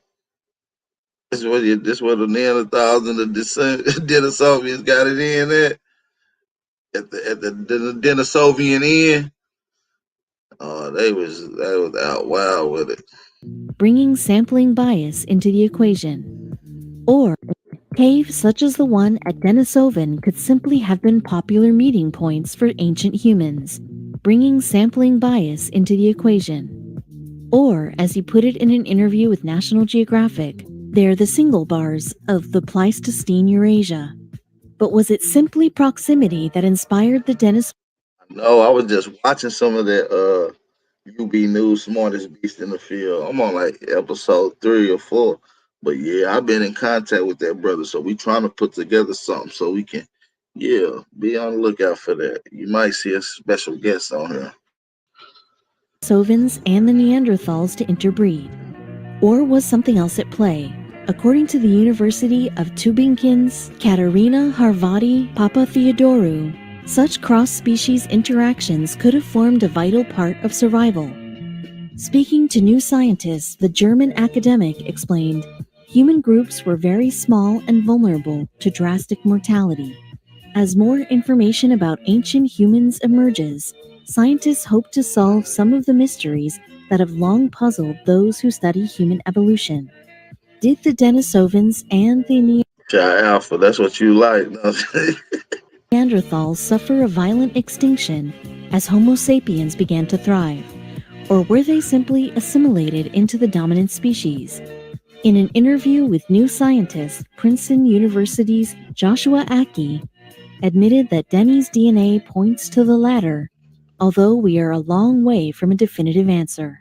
This where the Neanderthals and the Denisovians got it in at the Denisovian Inn. Oh, they was out wild with it. Bringing sampling bias into the equation. Or, caves such as the one at Denisovan could simply have been popular meeting points for ancient humans, bringing sampling bias into the equation. Or, as he put it in an interview with National Geographic, they're the single bars of the Pleistocene Eurasia. But was it simply proximity that inspired the Denis? No, I was just watching some of that UB News Smartest Beast in the Field. I'm on like episode 3 or 4. But yeah, I've been in contact with that brother. So we trying to put together something so we can, yeah, be on the lookout for that. You might see a special guest on here. Denisovans and the Neanderthals to interbreed? Or was something else at play? According to the University of Tübingen's Katarina Harvati Papatheodorou, such cross-species interactions could have formed a vital part of survival. Speaking to New Scientist, the German academic explained, human groups were very small and vulnerable to drastic mortality. As more information about ancient humans emerges, scientists hope to solve some of the mysteries that have long puzzled those who study human evolution. Did the Denisovans and the Child Alpha, that's what you like. No? Neanderthals suffer a violent extinction as Homo sapiens began to thrive? Or were they simply assimilated into the dominant species? In an interview with New Scientist, Princeton University's Joshua Aki admitted that Denny's DNA points to the latter, although we are a long way from a definitive answer.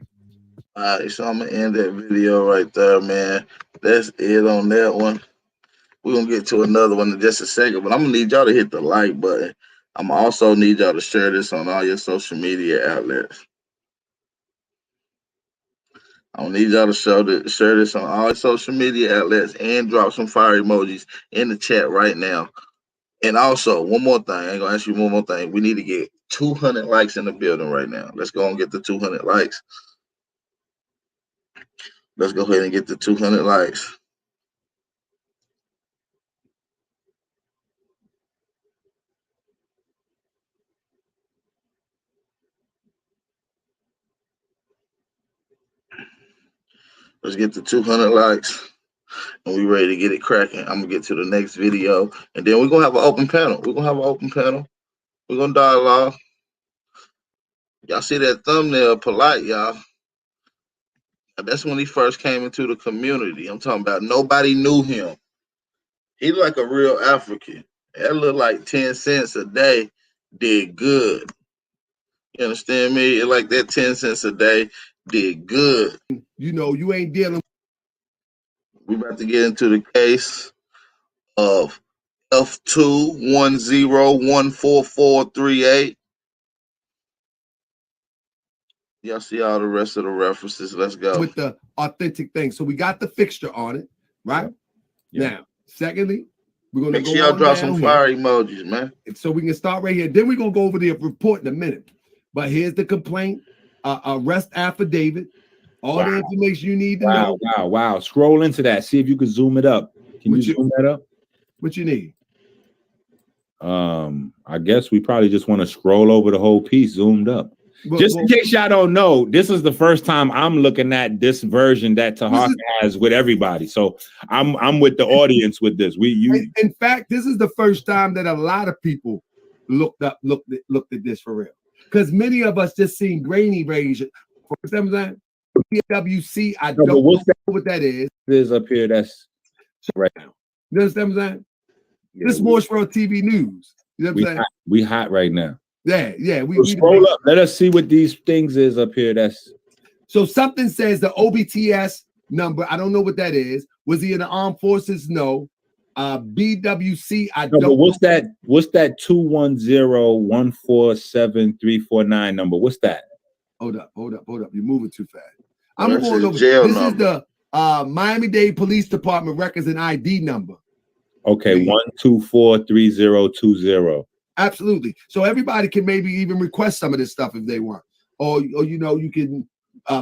Alright, so I'm gonna end that video right there, man. That's it on that one. We're gonna get to another one in just a second, but I'm gonna need y'all to hit the like button. I'm also need y'all to share this on all your social media outlets. I need y'all to share this on all your social media outlets and drop some fire emojis in the chat right now. And also, one more thing. I ain't gonna ask you one more thing. We need to get 200 likes in the building right now. Let's go and get the 200 likes. Let's go ahead and get the 200 likes. Let's get the 200 likes. And we ready to get it cracking. I'm gonna get to the next video. And then we're gonna have an open panel. We're gonna dialogue. Y'all see that thumbnail, Polight, y'all. That's when he first came into the community. I'm talking about nobody knew him. He like a real African. That look like 10 cents a day did good. You understand me? It like that 10 cents a day did good. You know, you ain't dealing. We about to get into the case of F210144438. Y'all see all the rest of the references. Let's go. With the authentic thing. So we got the fixture on it, right? Yeah. Now, secondly, we're going to make sure y'all drop some fire emojis, man. So we can start right here. Then we're going to go over the report in a minute. But here's the complaint, arrest affidavit, all the information you need to know. Wow. Scroll into that. See if you can zoom it up. Can you zoom that up? What you need? I guess we probably just want to scroll over the whole piece zoomed up. Just in case y'all don't know, this is the first time I'm looking at this version that Tahaka has with everybody. So I'm with the audience with this. In fact, this is the first time that a lot of people looked at this for real. Because many of us just seen grainy version. For example, PWC, I don't know what that is. There's up here that's right now. You understand what I'm saying? Yeah, this is Morrisville TV News. You know what I'm saying? We hot right now. Yeah. We scroll up. Let us see what these things is up here. That's so something says the OBTS number. I don't know what that is. Was he in the armed forces? No. BWC. I don't know. What's that? What's that 210147349 number? What's that? Hold up. You're moving too fast. I'm going over. This is the Miami-Dade Police Department records and ID number. Okay, 1243020. Absolutely. So everybody can maybe even request some of this stuff if they want, or you know, you can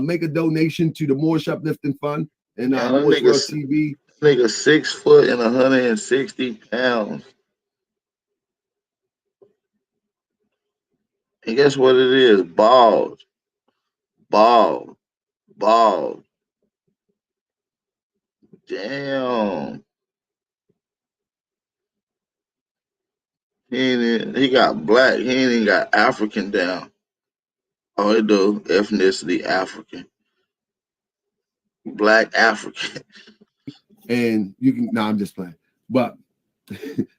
make a donation to the Moorish Uplifting Fund and Moorish World TV. Nigga 6 foot and 160 pounds. And guess what it is? Bald. Bald. Bald. Damn. He got black. He ain't even got African down. Oh, he do. Ethnicity African. Black African. And you can, no, I'm just playing. But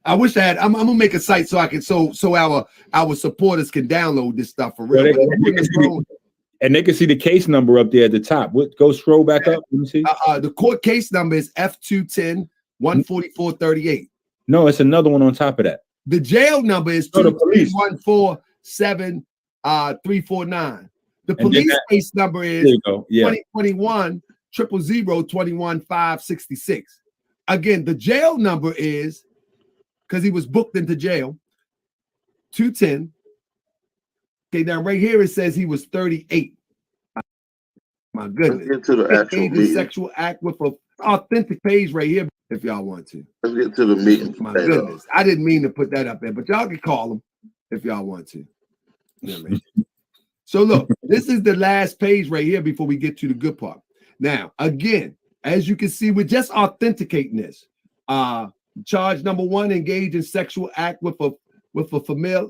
I wish I had, I'm gonna make a site so I can, so our supporters can download this stuff for real. And they can see the case number up there at the top. Go scroll back up. Let me see. The court case number is F210 14438. No, it's another one on top of that. The jail number is 23147 349. The police case number is 2021 000 21 566. Again, the jail number is, because he was booked into jail, 210. Okay, now right here it says he was 38. My goodness. Let's get to the actual sexual act with an authentic page right here if y'all want to. Let's get to the meeting. My goodness. I didn't mean to put that up there, but y'all can call them if y'all want to. You know what I mean? So look, this is the last page right here before we get to the good part. Now, again, as you can see, we're just authenticating this. Charge number 1, engage in sexual act with a familiar.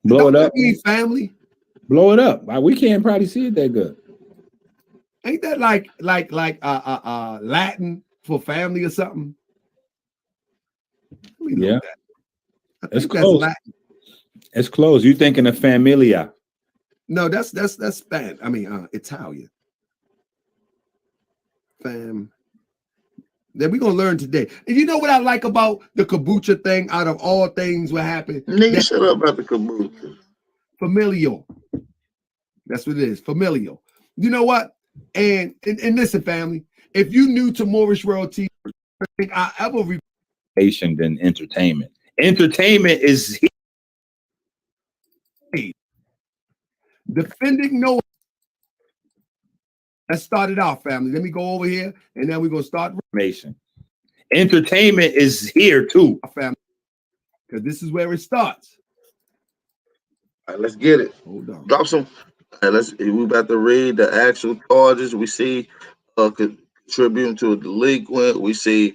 Blow it up. Family. Blow it up. We can't probably see it that good. Ain't that like Latin for family or something? Yeah. It's close. It's close. You thinking of familia? No, that's Spanish. I mean, Italian. Fam. That we're gonna learn today. And you know what I like about the kombucha thing? Out of all things, what happened? Nigga, shut up about the kombucha. Familial. That's what it is. Familial. You know what? And listen, family. If you new to Moorish World TV, I think I ever than entertainment. Entertainment is defending no. Let's start it off, family. Let me go over here, and then we're gonna start information. Entertainment is here too, family, because this is where it starts. All right, let's get it. Hold on. Drop some. All right, we about to read the actual charges. We see contributing to a delinquent. We see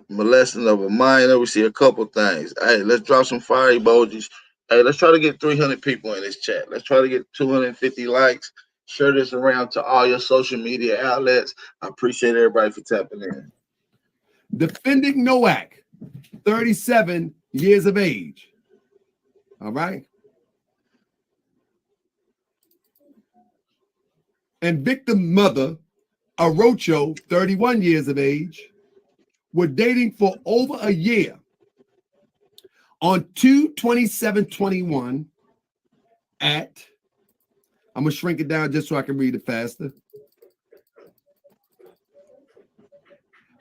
molesting of a minor. We see a couple things. All right, let's drop some fire emojis. Hey, let's try to get 300 people in this chat. Let's try to get 250 likes. Share this around to all your social media outlets. I appreciate everybody for tapping in. Defending Nowak, 37 years of age. All right. And victim mother, Arocho, 31 years of age, were dating for over a year. On 2/27/21 at, I'm going to shrink it down just so I can read it faster.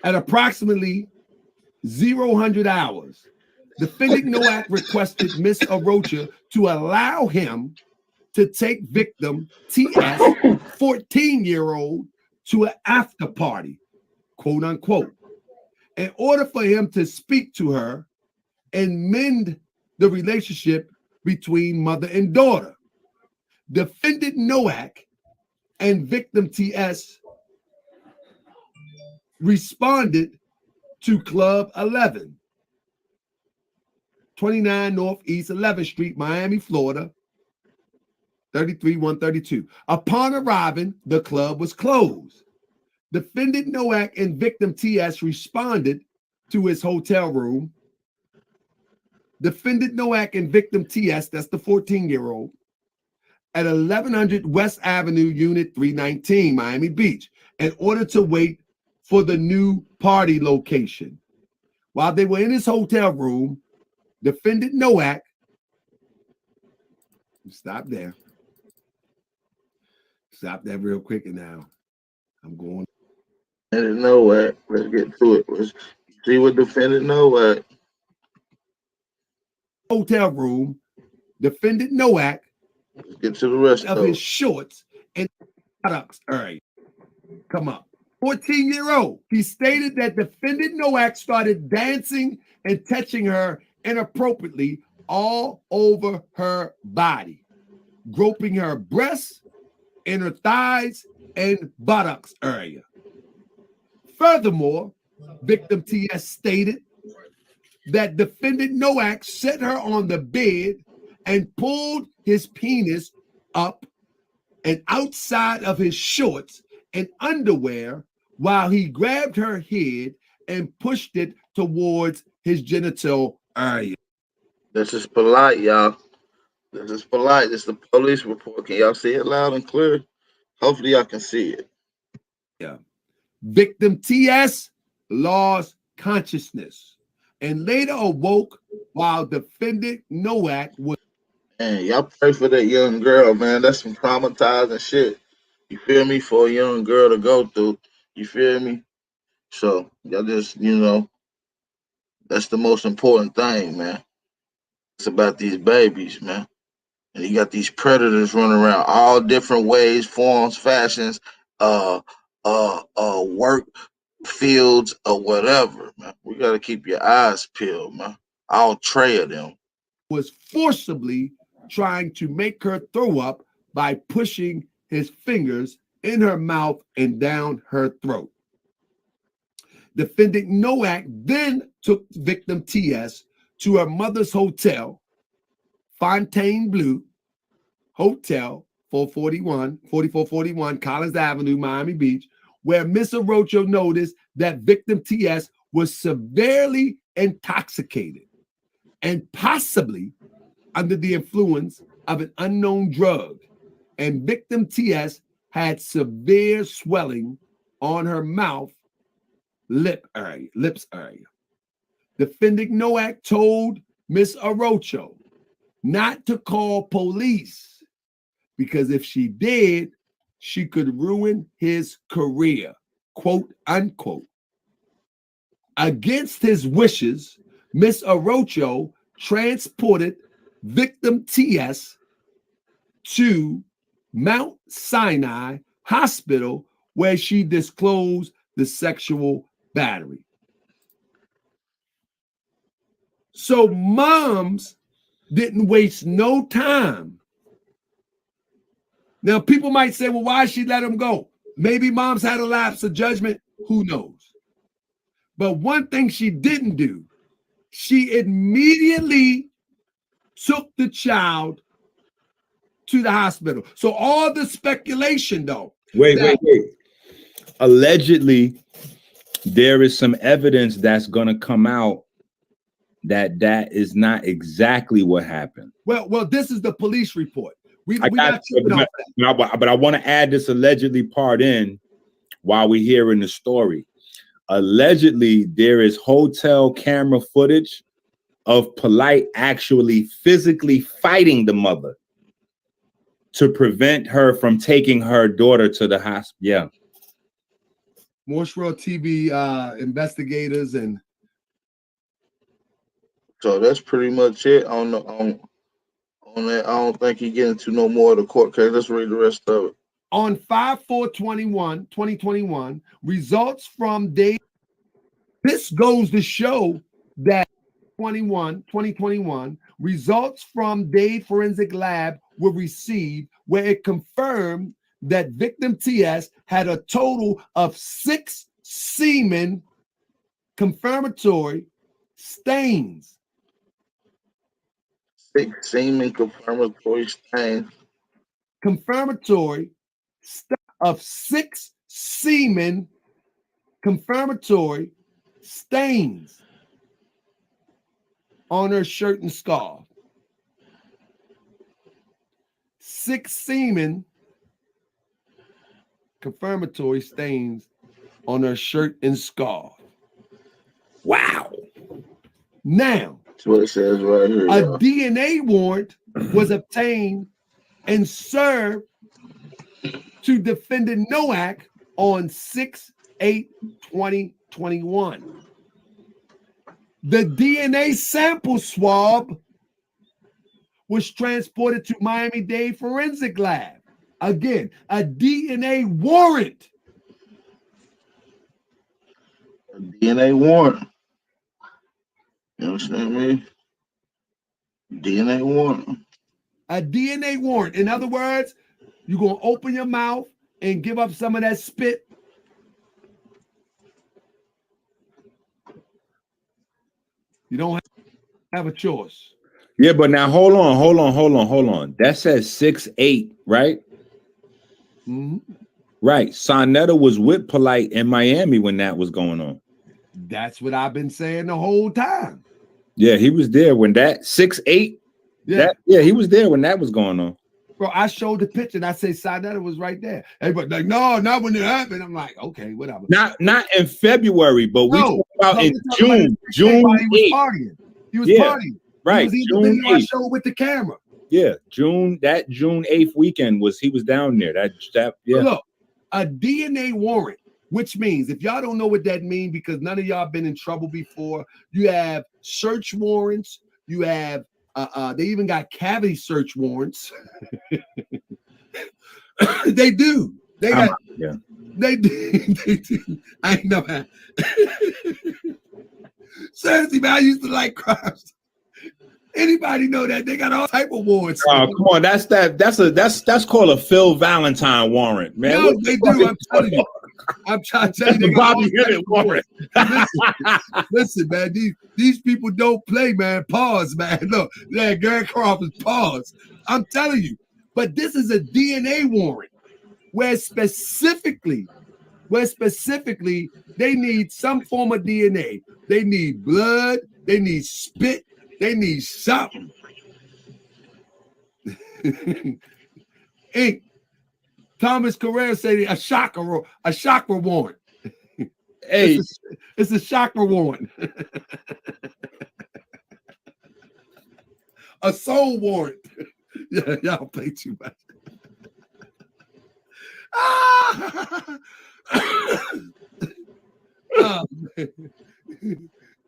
At approximately 0000 hours, defendant Nowak requested Miss Arocha to allow him to take victim TS, 14-year-old, to an after party, quote unquote, in order for him to speak to her and mend the relationship between mother and daughter. Defendant Nowak and victim TS responded to Club 11, 29 Northeast 11th Street, Miami, Florida, 33132. Upon arriving, the club was closed. Defendant Nowak and victim TS responded to his hotel room. Defendant Nowak and victim TS, that's the 14-year-old, at 1100 West Avenue, Unit 319, Miami Beach, in order to wait for the new party location. While they were in his hotel room, defendant Nowak, stop there. Stop that real quick, and now I'm going. Defendant Nowak. Let's get to it. Let's see what defendant Nowak. Hotel room, defendant Nowak. Let's get to the rest of his shorts and products area. Come up. 14-year-old. He stated that defendant Nowak started dancing and touching her inappropriately all over her body, groping her breasts and her thighs and buttocks area. Furthermore, victim TS stated that defendant Nowak set her on the bed and pulled his penis up and outside of his shorts and underwear while he grabbed her head and pushed it towards his genital area. This is polight, y'all. This is polight. This is the police report. Can y'all see it loud and clear? Hopefully y'all can see it. Yeah. Victim TS lost consciousness and later awoke while defendant Nowak was. Man, y'all pray for that young girl, man. That's some traumatizing shit. You feel me? For a young girl to go through. You feel me? So y'all just, that's the most important thing, man. It's about these babies, man. And you got these predators running around all different ways, forms, fashions, work fields or whatever, man. We gotta keep your eyes peeled, man. All tray of them. Was forcibly trying to make her throw up by pushing his fingers in her mouth and down her throat. Defendant Nowak then took victim TS to her mother's hotel, Fontainebleau Hotel, 4441 Collins Avenue, Miami Beach, where Miss Arocho noticed that victim TS was severely intoxicated and possibly under the influence of an unknown drug, and victim TS had severe swelling on her mouth, lips area. Defendant Nowak told Miss Arocho not to call police because if she did, she could ruin his career, quote unquote. Against his wishes, Miss Arocho transported victim TS to Mount Sinai Hospital, where she disclosed the sexual battery. So moms didn't waste no time. Now, people might say, well, why she let him go? Maybe moms had a lapse of judgment. Who knows? But one thing she didn't do, she immediately took the child to the hospital. So all the speculation, though. Wait. Allegedly, there is some evidence that's going to come out that is not exactly what happened. Well, this is the police report. But I want to add this allegedly part in while we're hearing the story. Allegedly, there is hotel camera footage of Polight actually physically fighting the mother to prevent her from taking her daughter to the hospital. Yeah. Morshrow TV investigators and. So that's pretty much it on that. I don't think he get into no more of the court case. Let's read the rest of it. On 5/4/2021, results from day. This goes to show that 2021 results from Dade Forensic Lab were received, where it confirmed that victim TS had a total of 6 semen confirmatory stains. 6 semen confirmatory stains. Confirmatory of 6 semen confirmatory stains on her shirt and scarf. 6 semen confirmatory stains on her shirt and scarf. Wow. Now, that's what it says right here. A DNA warrant was obtained and served to defendant Nowak on 6 6/8/2021. The DNA sample swab was transported to Miami-Dade Forensic Lab. Again, a DNA warrant. A DNA warrant. You understand me? DNA warrant. A DNA warrant. In other words, you're going to open your mouth and give up some of that spit. You don't have a choice. Yeah, but now hold on. That says 6/8, right? Mm-hmm. Right. Sonetta was with Polight in Miami when that was going on. That's what I've been saying the whole time. Yeah, he was there when that 6/8. Yeah, he was there when that was going on. Bro, I showed the picture and I said Sonetta was right there. Everybody like, no, not when it happened. I'm like, okay, whatever. Not in February, but we talk about in June. June 8th. He was partying. Right. He was in the video I showed with the camera. Yeah, June 8th weekend he was down there. That yeah. Look, a DNA warrant, which means if y'all don't know what that means, because none of y'all been in trouble before, you have search warrants, you have they even got cavity search warrants. They do. They got they do. I ain't know that. Seriously, man, I used to like crimes. Anybody know that they got all type of warrants? Oh, come on, that's called a Phil Valentine warrant, man. No, they do. I'm telling you. I'm trying to tell you, they got Bobby Hennett warrant. Listen, man, these people don't play, man. Pause, man. Look, yeah, Gary Crawford, pause. I'm telling you, but this is a DNA warrant where specifically they need some form of DNA. They need blood. They need spit. They need something. Ink. Thomas Carrera said a chakra warrant. Hey, it's a chakra warrant. A soul warrant. Yeah, y'all play too much. Oh, man.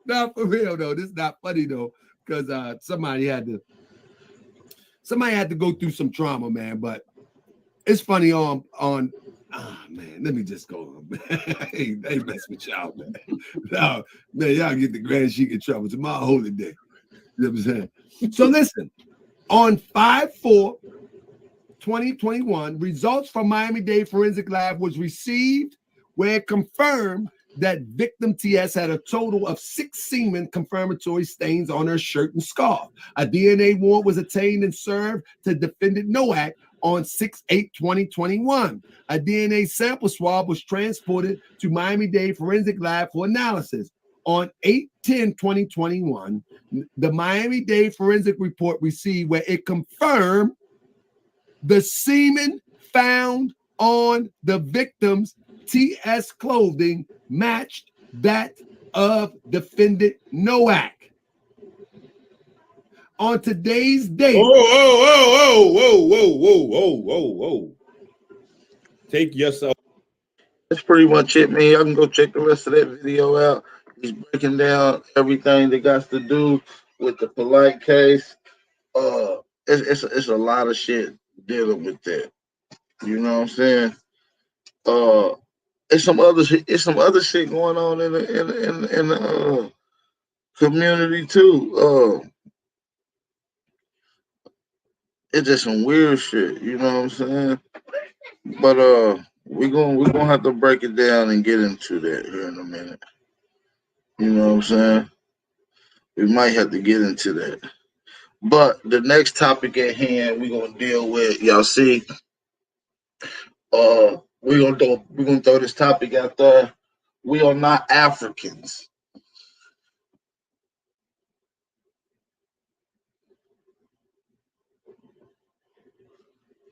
Not for real though. This is not funny though, because somebody had to go through some trauma, man. But it's funny on man, let me just go on, man. I ain't mess with y'all, man. No, man, y'all get the grand chic in trouble. Tomorrow holy day. You know what I'm saying? So listen, on 5/4/2021, results from Miami-Dade Forensic Lab was received where it confirmed that victim TS had a total of 6 semen confirmatory stains on her shirt and scarf. A DNA warrant was obtained and served to defendant Nowak on 6/8/2021. A DNA sample swab was transported to Miami-Dade Forensic Lab for analysis. On 8/10/2021, the Miami-Dade Forensic Report received where it confirmed the semen found on the victim's TS clothing matched that of defendant Nowak. On today's date. Whoa. Take yourself. That's pretty much it, man. Y'all can go check the rest of that video out. He's breaking down everything that got to do with the Polight case. It's a lot of shit dealing with that. You know what I'm saying? It's some other shit going on in the community too. It's just some weird shit, you know what I'm saying? But we're gonna have to break it down and get into that here in a minute. You know what I'm saying? We might have to get into that. But the next topic at hand we're gonna deal with, y'all see, we're gonna throw this topic out there. We are not Africans.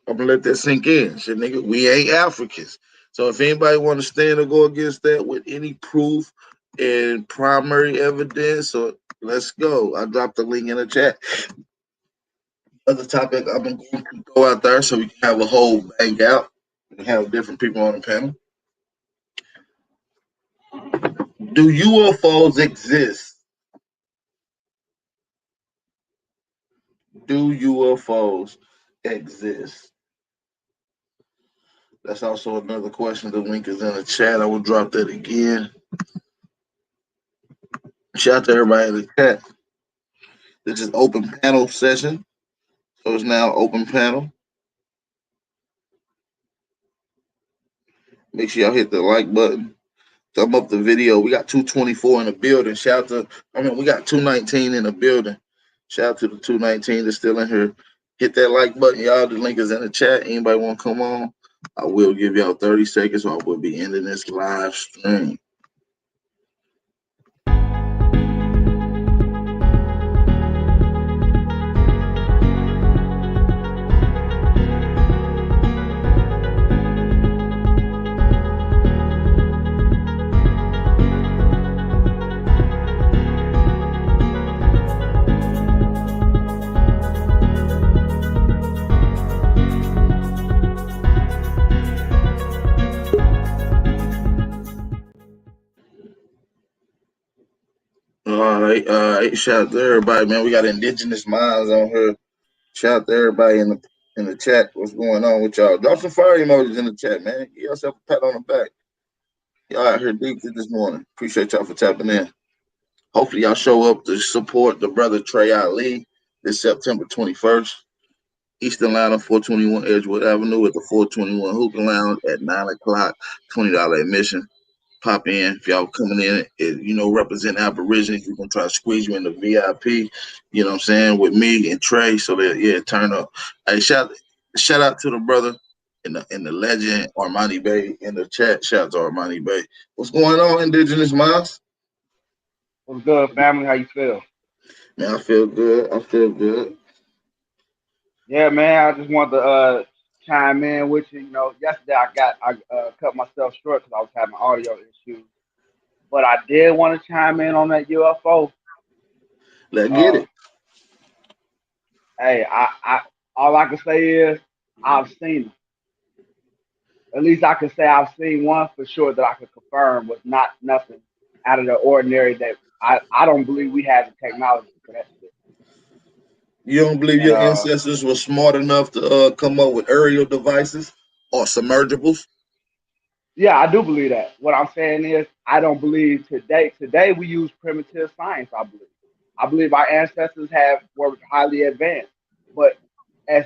I'm gonna let that sink in. Shit, nigga, we ain't Africans. So if anybody want to stand or go against that with any proof and primary evidence, so let's go. I dropped the link in the chat. Other topic I'm going to go out there so we can have a whole bang out and have different people on the panel. Do UFOs exist? Do UFOs exist? That's also another question. The link is in the chat. I will drop that again. Shout out to everybody in the chat. This is open panel session. So it's now open panel. Make sure y'all hit the like button. Thumb up the video. We got 224 in the building. We got 219 in the building. Shout out to the 219 that's still in here. Hit that like button, y'all. The link is in the chat. Anybody want to come on? I will give y'all 30 seconds, or I will be ending this live stream. All right. Shout out to everybody, man. We got indigenous minds on here. Shout out to everybody in the chat. What's going on with y'all? Drop some fire emojis in the chat, man. Give yourself a pat on the back. Y'all out here deep this morning. Appreciate y'all for tapping in. Hopefully y'all show up to support the brother Trey Ali this September 21st. Eastern Line on 421 Edgewood Avenue at the 421 Hookah Lounge at 9 o'clock. $20 admission. Pop in. If y'all coming in, represent Aborigines, we're going to try to squeeze you in the VIP, you know what I'm saying, with me and Trey. So that, turn up. Hey, shout out to the brother in the legend Armani Bay in the chat. Shout out to Armani Bay. What's going on, Indigenous Minds? What's good, family? How you feel? Man, I feel good. Yeah, man. I just wanted to chime in with you. You know, yesterday I cut myself short because I was having audio issues, but I did want to chime in on that UFO. Let's get it. Hey, I all I can say is I've seen them. At least I can say I've seen one for sure that I can confirm was not nothing out of the ordinary. That I don't believe we have the technology for that shit. You don't believe your ancestors were smart enough to come up with aerial devices or submergibles? Yeah, I do believe that. What I'm saying is, I don't believe today. Today we use primitive science. I believe our ancestors were highly advanced, but as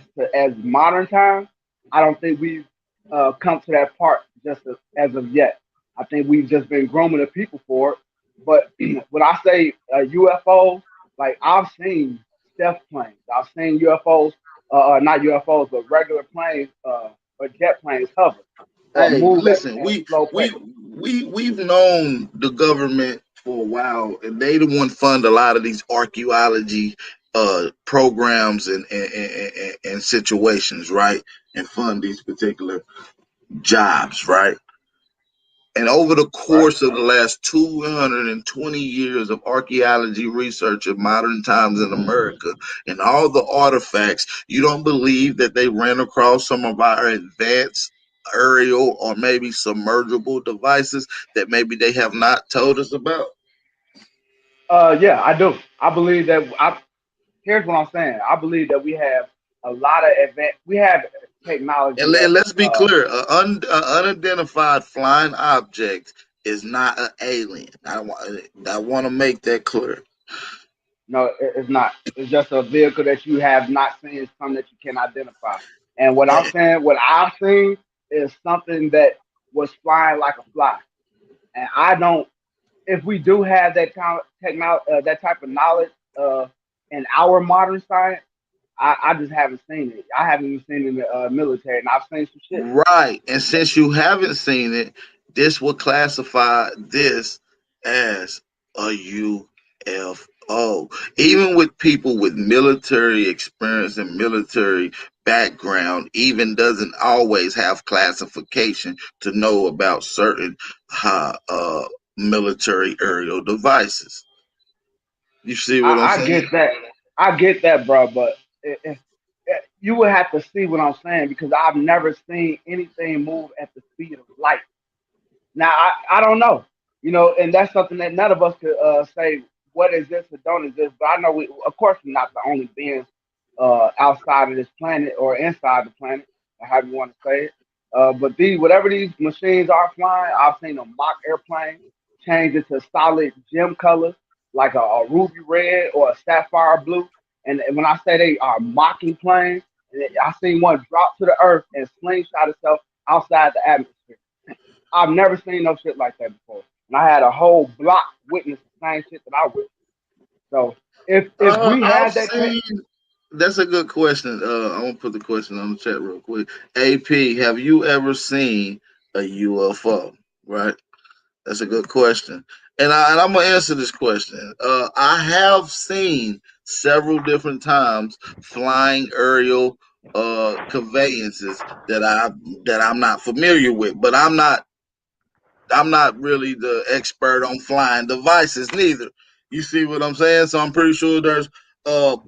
modern times, I don't think we've come to that part just as of yet. I think we've just been grooming the people for it. But when I say UFOs, like I've seen stealth planes, I've seen UFOs, not UFOs, but regular planes or jet planes hover. Hey, Move listen, at a slow pace. we've known the government for a while, and they the one fund a lot of these archaeology programs and situations, right? And fund these particular jobs, right? And over the course of the last 220 years of archaeology research of modern times in America and all the artifacts, you don't believe that they ran across some of our advanced aerial or maybe submergible devices that maybe they have not told us about? Yeah, I do. I believe that. Here's what I'm saying. I believe that we have a lot of we have technology And that. let's be clear: an unidentified flying object is not an alien. I want to make that clear. No, it's not. It's just a vehicle that you have not seen, something that you can identify. And what I'm saying, what I've seen is something that was flying like a fly. And I don't. If we do have that kind of technology, that type of knowledge in our modern science, I just haven't seen it. I haven't even seen it in the military, and I've seen some shit. Right. And since you haven't seen it, this will classify this as a UFO. Even with people with military experience and military background, even doesn't always have classification to know about certain military aerial devices. You see what I'm I saying? get that. I get that, bro. But you would have to see what I'm saying because I've never seen anything move at the speed of light. Now I don't know. You know, and that's something that none of us could say what exists or don't exist. But I know we, of course, we're not the only beings outside of this planet or inside the planet, or however you want to say it. But these, whatever these machines are flying, I've seen them mock airplanes change into solid gem colors, like a ruby red or a sapphire blue. And when I say they are mocking planes, I seen one drop to the earth and slingshot itself outside the atmosphere. I've never seen no shit like that before. And I had a whole block witness the same shit that I witnessed. So if we I've had that, seen. That's a good question. I'm gonna put the question on the chat real quick. AP, have you ever seen a UFO? Right. That's a good question, and I'm gonna answer this question. I have seen several different times flying aerial conveyances that I'm not familiar with, but I'm not really the expert on flying devices neither. You see what I'm saying? So I'm pretty sure there's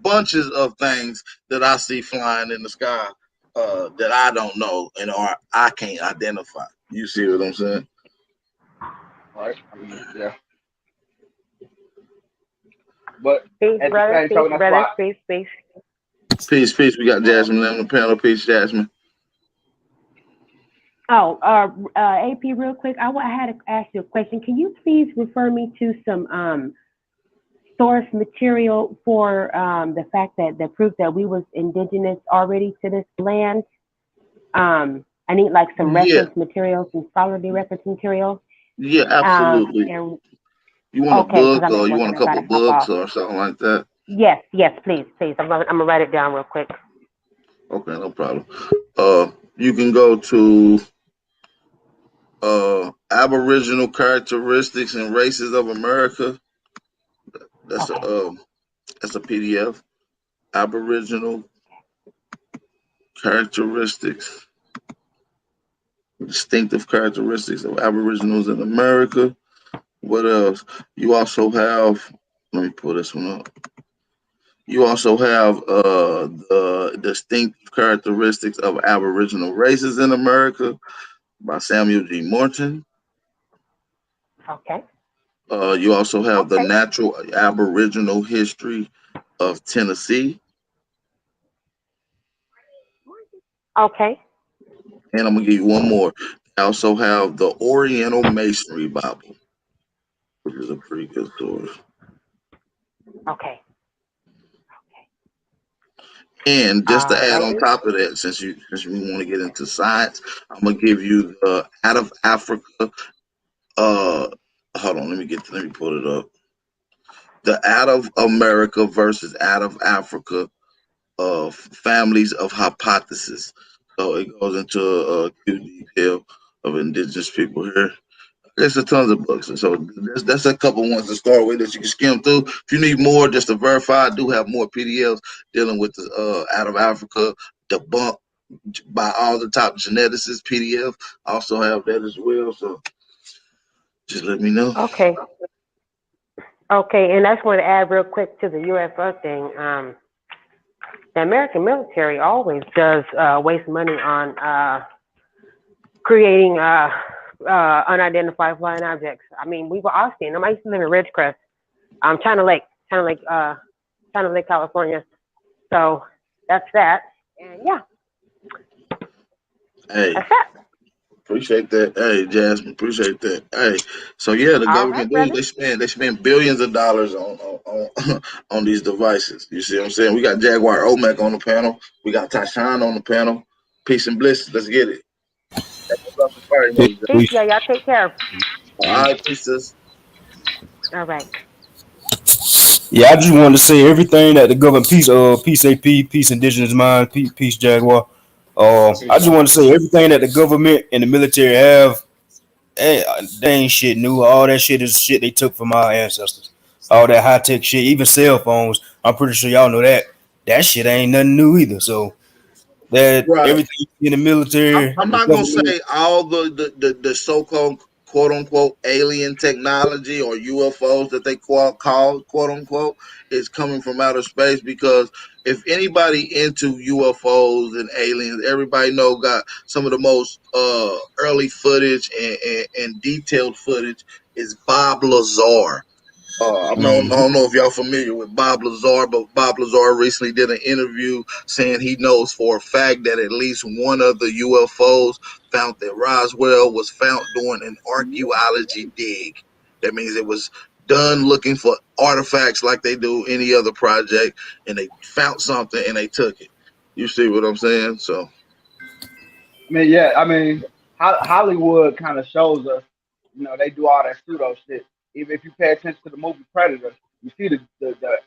bunches of things that I see flying in the sky that I don't know and or I can't identify. You see what I'm saying? right? I mean, yeah. But Peace, at the brother. same Peace, token, that's brother. why. Peace, peace. Peace, peace. We got Jasmine on the panel. Peace, Jasmine. Oh, AP, real quick, I had to ask you a question. Can you please refer me to some source material for the fact that the proof that we was indigenous already to this land? I need like some Yeah, reference material, some scholarly reference material. yeah, absolutely. And You want a okay, because book I'm or at you work want and a I couple gotta of hop books off. or something like that? Yes, yes, please, please. I'm gonna write it down real quick. Okay, no problem. You can go to Aboriginal Characteristics and Races of America. That's Okay. that's a PDF. Aboriginal characteristics, distinctive characteristics of Aboriginals in America. What else? You also have. Let me pull this one up. You also have the distinctive characteristics of Aboriginal races in America by Samuel G. Morton. Okay. You also have the Okay. natural Aboriginal history of Tennessee. Okay. And I'm gonna give you one more. I also have the Oriental Masonry Bible, which is a pretty good source. Okay. And just to add on Alrighty. top of that, since we want to get into science, I'm gonna give you the out of Africa. Uh, hold on, let me pull it up. The out of America versus out of Africa of families of hypothesis. So it goes into acute detail of indigenous people here. There's a tons of books, and so that's a couple ones to start with that you can skim through. If you need more, just to verify, I do have more PDFs dealing with the out of Africa debunked by all the top geneticists PDF. I also have that as well. So just let me know. Okay. Okay. And I just want to add real quick to the UFO thing. The American military always does waste money on creating unidentified flying objects. I mean, we were all seeing them. I used to live in Ridgecrest, China Lake, California. So that's that. And yeah, Hey, that's that. appreciate that. Hey, Jasmine, appreciate that. Hey, so yeah, the All right, government do brother. they spend billions of dollars on on these devices. You see what I'm saying? We got Jaguar Omek on the panel. We got Tashan on the panel. Peace and bliss. Let's get it. Fire Peace, emoji. Peace, peace. yeah, y'all take care. All right, peace, sis. All right. Yeah, I just wanted to say everything that the government peace AP, peace indigenous mind, peace Jaguar. I just want to say everything that the government and the military have, they ain't shit new. All that shit is shit they took from our ancestors. All that high tech shit, even cell phones. I'm pretty sure y'all know that. That shit ain't nothing new either. So that Right. everything in the I'm, military, I'm the not gonna government. say all the so-called quote unquote alien technology or UFOs that they call quote unquote is coming from outer space, because if anybody into UFOs and aliens, everybody got some of the most early footage and detailed footage is Bob Lazar. I don't know if y'all familiar with Bob Lazar, but Bob Lazar recently did an interview saying he knows for a fact that at least one of the UFOs found that Roswell was found doing an archaeology dig. That means it was done looking for artifacts like they do any other project, and they found something and they took it. You see what I'm saying? So, I mean, yeah, I mean, Hollywood kind of shows us, they do all that pseudo shit. Even if you pay attention to the movie Predator, you see the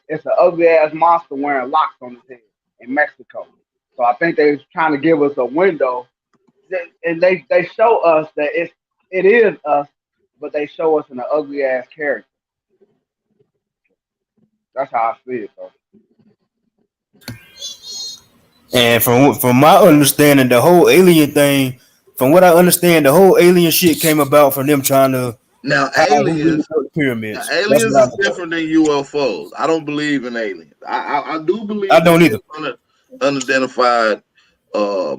it's an ugly ass monster wearing locks on his head in Mexico. So I think they're trying to give us a window, and they show us that it is us, but they show us in an ugly ass character. That's how I see it, though. And from my understanding, the whole alien thing, from what I understand, the whole alien shit came about from them trying to now how we really aliens built the pyramids. That's aliens what I is know. different than UFOs. I don't believe in aliens. I do I believe that don't either. there's unidentified,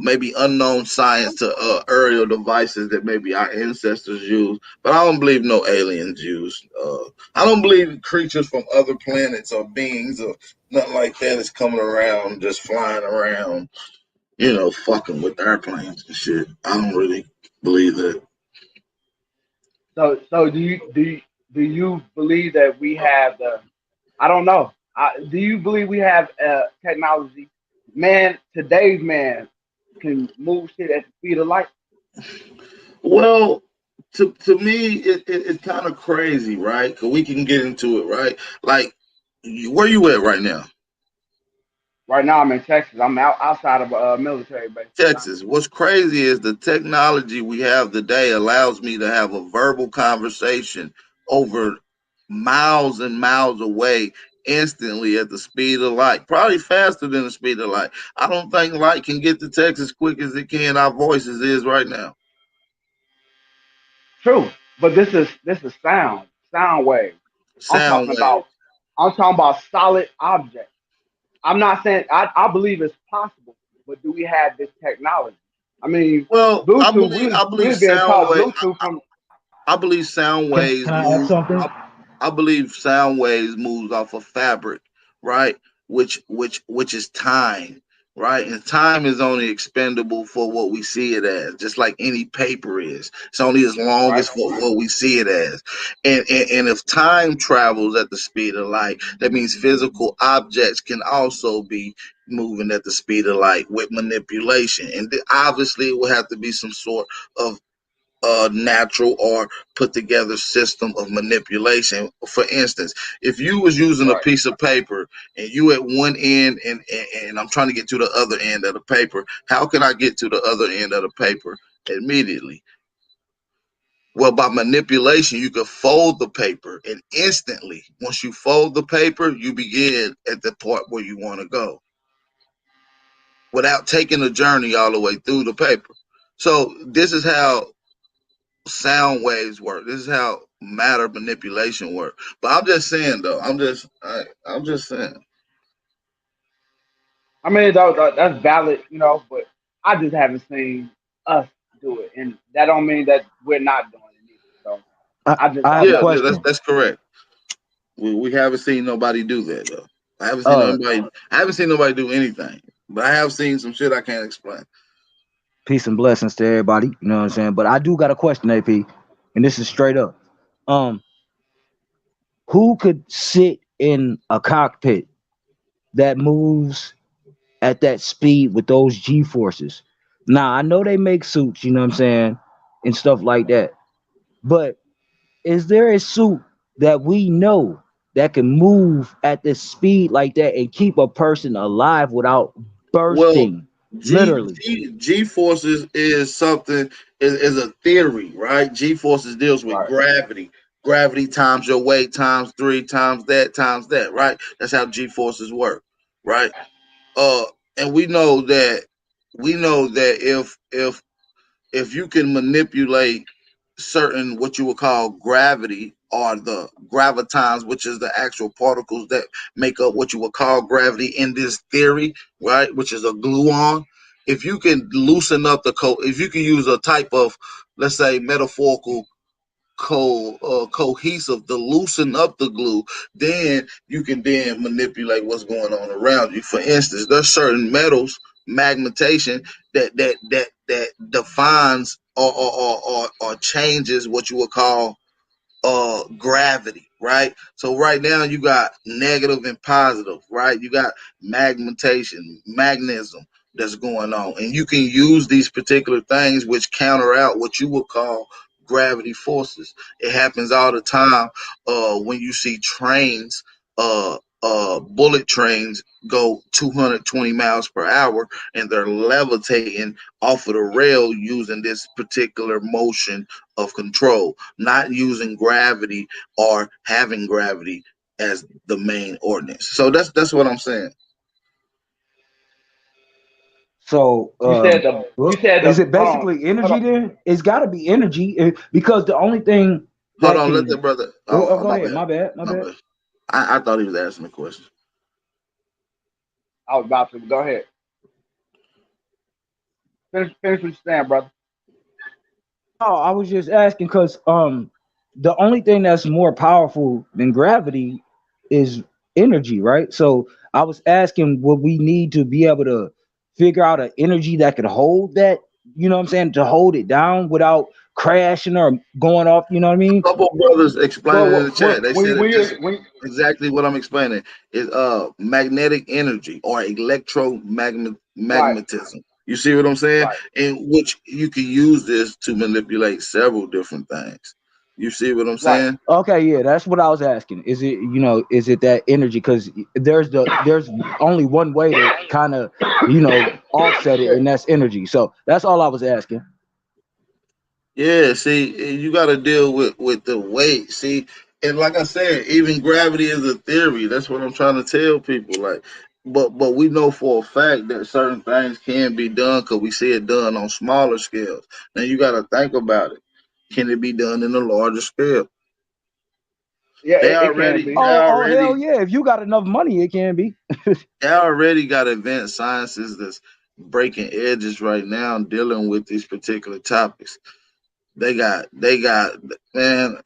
maybe unknown science to aerial devices that maybe our ancestors used, but I don't believe no aliens use. I don't believe creatures from other planets or beings or nothing like that is coming around, just flying around, fucking with airplanes and shit. I don't really believe that. So do you believe that we have the? I don't know. Do you believe we have technology? Man, today's man can move shit at the speed of light. Well, to me, it's kind of crazy, right? Because we can get into it, right? Like, where you at right now? Right now, I'm in Texas. I'm outside of a military base. Texas. What's crazy is the technology we have today allows me to have a verbal conversation over miles and miles away instantly at the speed of light, probably faster than the speed of light. I don't think light can get to Texas quick as it can our voices is right now. True, but this is sound wave. I'm Sound talking waves. about I'm talking about solid objects. I'm not saying I believe it's possible, but do we have this technology? I mean, Well, Bluetooth. I believe We've been sound taught wave. Bluetooth from I believe sound waves Can I add move. something? I believe sound waves moves off of fabric, right? Which is time, right? And time is only expendable for what we see it as, just like any paper is. It's only as long right. as for what we see it as. And if time travels at the speed of light, that means physical objects can also be moving at the speed of light with manipulation. And obviously, it will have to be some sort of natural or put together system of manipulation. For instance, if you was using a Right. piece of paper and you at one end and I'm trying to get to the other end of the paper, how can I get to the other end of the paper immediately? Well, by manipulation, you can fold the paper, and instantly, once you fold the paper, you begin at the part where you want to go without taking the journey all the way through the paper. So this is how sound waves work. This is how matter manipulation work. But I'm just saying though. I'm just saying. I mean, that's valid, but I just haven't seen us do it, and that don't mean that we're not doing it either. So I, I just I have don't a know. Yeah, that's question. that's correct. We haven't seen nobody do that though. Uh, I haven't seen nobody do anything. But I have seen some shit I can't explain. Peace and blessings to everybody. You know what I'm saying? But I do got a question, AP, and this is straight up. Um, who could sit in a cockpit that moves at that speed with those G forces? Now I know they make suits, you know what I'm saying, and stuff like that. But is there a suit that we know that can move at this speed like that and keep a person alive without Well, bursting? G Literally. G forces is something is a theory, right? G forces deals with Right. gravity. Gravity times your weight times three times that, right? That's how G forces work, right? Uh, and we know that if you can manipulate certain what you would call gravity or the gravitons, which is the actual particles that make up what you would call gravity in this theory, right? Which is a gluon. If you can loosen up if you can use a type of, let's say, metaphorical cohesive to loosen up the glue, then you can then manipulate what's going on around you. For instance, there's certain metals, magnetation, that defines or changes what you would call gravity, right? So right now you got negative and positive, right? You got magnetation, magnetism that's going on, and you can use these particular things which counter out what you would call gravity forces. It happens all the time when you see trains, bullet trains go 220 miles per hour, and they're levitating off of the rail using this particular motion of control, not using gravity or having gravity as the main ordinance. So that's what I'm saying. So, You said is the it hold on, basically hold on. energy then? It's got to be energy because the only thing Hold that on, let can. that brother. Oh, Oh, go my ahead. bad. My bad. My My bad. bad. I thought he was asking a question. I was about to go ahead. Finish what you're saying, brother. Oh, I was just asking because the only thing that's more powerful than gravity is energy, right? So I was asking, would we need to be able to figure out an energy that could hold that? You know what I'm saying? To hold it down without crashing or going off. You know what I mean? A couple brothers explaining in the Well, chat. They said when it just when exactly what I'm explaining is magnetic energy or right, electromagnetism. You see what I'm saying? right. In which you can use this to manipulate several different things. You see what I'm Right. saying? Okay, yeah, that's what I was asking. Is it, is it that energy? Because there's only one way to kind of, offset it, Yeah, and that's energy. So that's all I was asking. Yeah, see, you got to deal with the weight. See, and like I said, even gravity is a theory. That's what I'm trying to tell people. Like, but we know for a fact that certain things can be done because we see it done on smaller scales. Now you got to think about it. Can it be done in a larger scale? yeah, They it can already, be. they Oh, hell already, yeah! If you got enough money, it can be. they already got advanced sciences that's breaking edges right now, dealing with these particular topics. They got man,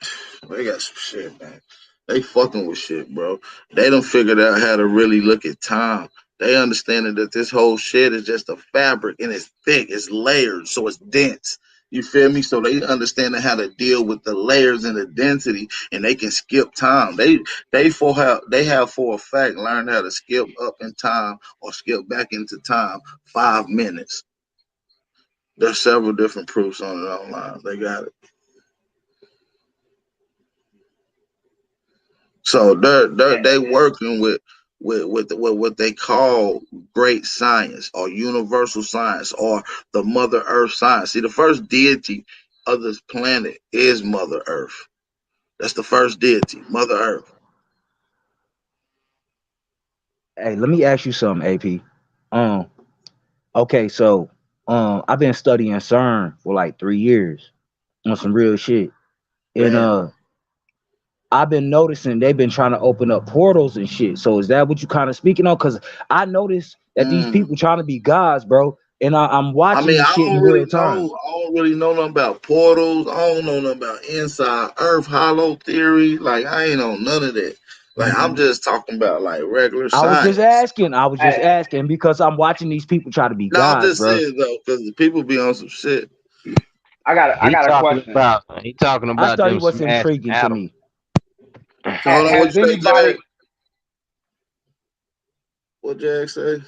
they got some shit, man. They fucking with shit, bro. They done figured out how to really look at time. They understanding that this whole shit is just a fabric and it's thick, it's layered, so it's dense. You feel me? So they understanding how to deal with the layers and the density, and they can skip time. They have for a fact learned how to skip up in time or skip back into time 5 minutes. There's several different proofs on it online. They got it. So they working with what they call great science or universal science or the Mother Earth science. See, the first deity of this planet is Mother Earth. That's the first deity, Mother Earth. Hey, let me ask you something, AP. Um, okay, so I've been studying CERN for like 3 years on some real shit, and Damn. I've been noticing they've been trying to open up portals and shit. So is that what you kind of speaking on? Because I noticed that these Mm. people trying to be gods, bro, and I'm I watching mean, this I shit in don't real really time. know. I don't really know nothing about portals. I don't know nothing about inside Earth hollow theory. Like I ain't on none of that. Like I'm just talking about like regular I was just science. asking. I was just Hey, asking because I'm watching these people try to be No, I'm gods, just bro. saying though, because the people be on some shit. I He got a talking question. about he talking I about study them what's smashing intriguing to atoms. me. So hold on, what you Has say, Jag? anybody? What Jag say?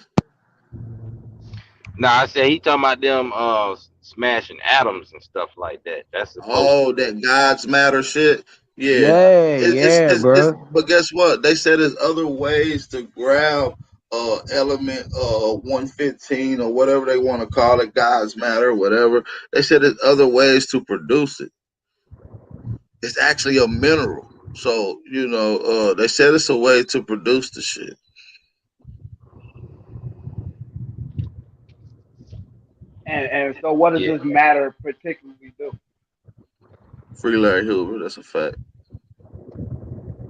No, I said he talking about them smashing atoms and stuff like that. That's supposed to Oh, be. that God's matter shit. Yeah. Yeah, It, it's, yeah, it's it's bro. but guess what? They said there's other ways to grab element 115 or whatever they want to call it, God's matter, whatever. They said there's other ways to produce it. It's actually a mineral. So, they said it's a way to produce the shit. And so what does Yeah. this matter particularly do? Free Larry Hoover. That's a fact.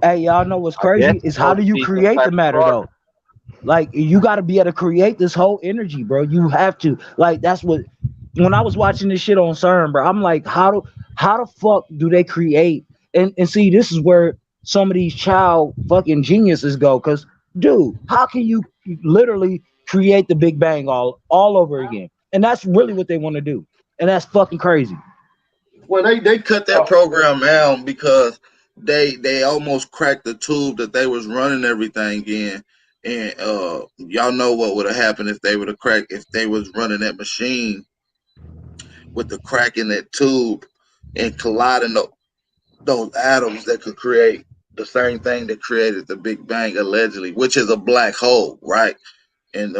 Hey, y'all know what's I guess crazy it's is how supposed do to you be some create type the of matter structure. though? Like you got to be able to create this whole energy, bro. You have to. Like that's what when I was watching this shit on CERN, bro, I'm like, how the fuck do they create? And see, this is where some of these child fucking geniuses go. Cause, dude, how can you literally create the Big Bang all over again? And that's really what they want to do. And that's fucking crazy. Well, they cut that program down because they almost cracked the tube that they was running everything in, and y'all know what would have happened if they would have cracked if they was running that machine with the crack in that tube and colliding those atoms that could create the same thing that created the Big Bang allegedly, which is a black hole, right? And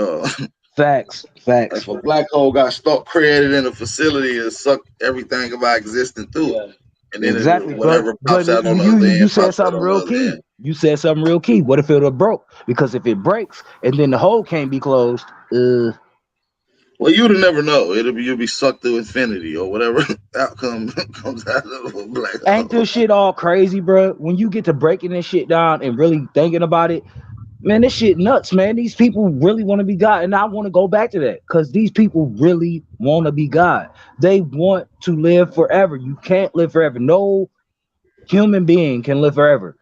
Facts. if a black hole got stuck created in a facility, it sucked everything of our existence through it. And then Exactly, whatever but pops out on the you other you end said pops out something on the real other end. key. You said something real key. What if it would broke? Because if it breaks and then the hole can't be closed, Well, you'd never know. You'll be sucked through infinity or whatever outcome comes out of a black ain't hole. this shit all crazy, bro? When you get to breaking this shit down and really thinking about it, man, this shit nuts, man. These people really want to be God, and I want to go back to that because these people really want to be God. They want to live forever. You can't live forever. No human being can live forever.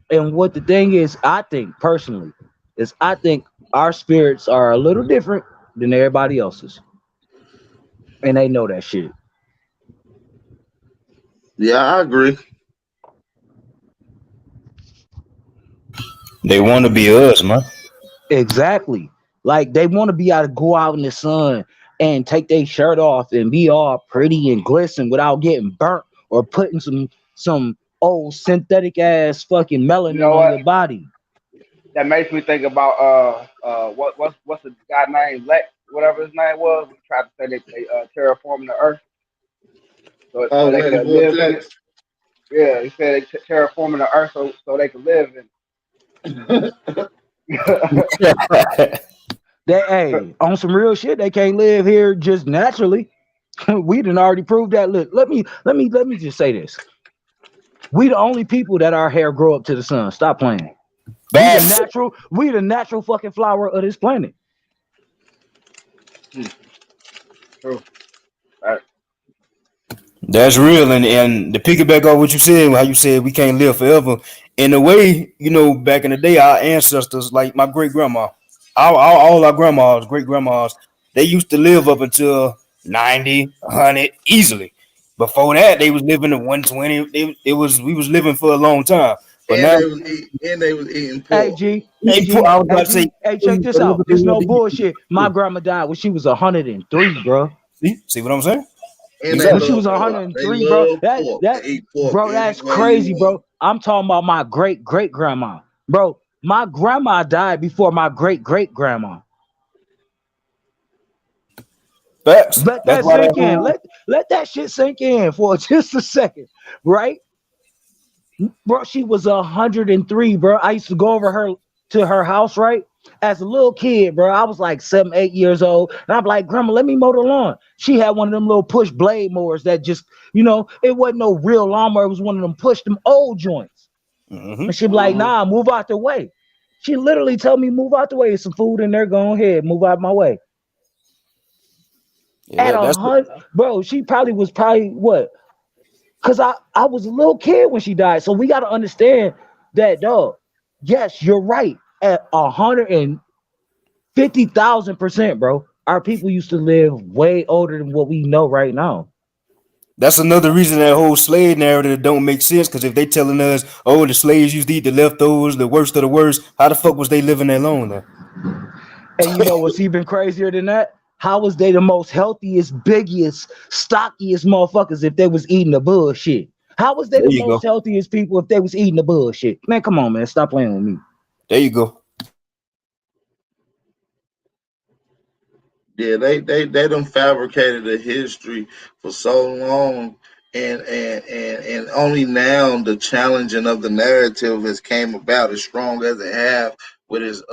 And what the thing is, I think personally, is I think our spirits are a little different than everybody else's, and they know that shit. Yeah, I agree. They want to be us, man. Exactly. Like they want to be able to go out in the sun and take their shirt off and be all pretty and glisten without getting burnt or putting some old synthetic ass fucking You know melanin on what? your body. That makes me think about what's the guy named Lex, whatever his name was. He tried to say they terraforming the Earth so Oh, they Lady could live in it. Vortex. Yeah, he said they terraforming the Earth so they could live in Yeah. They hey, on some real shit, they can't live here just naturally. We done already proved that. Look, let me just say this. We the only people that our hair grow up to the sun. Stop playing. That's We the natural fucking flower of this planet. it. True. Right. That's real, and to piggyback off what you said, how you said we can't live forever. In a way, back in the day, our ancestors, like my great grandma, all our grandmas, great grandmas, they used to live up until 90, 100 easily. Before that, they was living at 120. We was living for a long time. But And now, they was eating Hey pork. G, hey G, I was hey about to say, G, hey, check this out. This no bullshit. My see, grandma died when she was 103, bro. see what I'm saying? And they When Exactly. she love was pork. They 103, bro. love That pork. They that eat pork bro, any that's way you crazy, want. bro. I'm talking about my great grandma. Bro, my grandma died before my great grandma. Facts. Let That's that why that sink in. whole Let that shit sink in for just a second, right? Bro, she was 103, bro. I used to go over her to her house, right? As a little kid, bro. I was like 7, 8 years old. And I'm like, Grandma, let me mow the lawn. She had one of them little push blade mowers that just, it wasn't no real lawnmower. It was one of them push them old joints. hmm And she'd be like, nah, move out the way. She literally told me, move out the way. There's some food in there. Go ahead, move out my way. yeah, At a that's hundred, bro, she probably was what? Because I was a little kid when she died. So we got to understand that, dog. Yes, you're right. At 150,000%, bro. Our people used to live way older than what we know right now. That's another reason that whole slave narrative don't make sense. Because if they telling us, oh, the slaves used to eat the leftovers, the worst of the worst, how the fuck was they living that long then? And you know what's even crazier than that? How was they the most healthiest, biggest, stockiest motherfuckers if they was eating the bullshit? How was they There the you most go. healthiest people if they was eating the bullshit? Man, come on, man. Stop playing with me. There you go. Yeah, they done fabricated a history for so long, and only now the challenging of the narrative has came about as strong as it have with his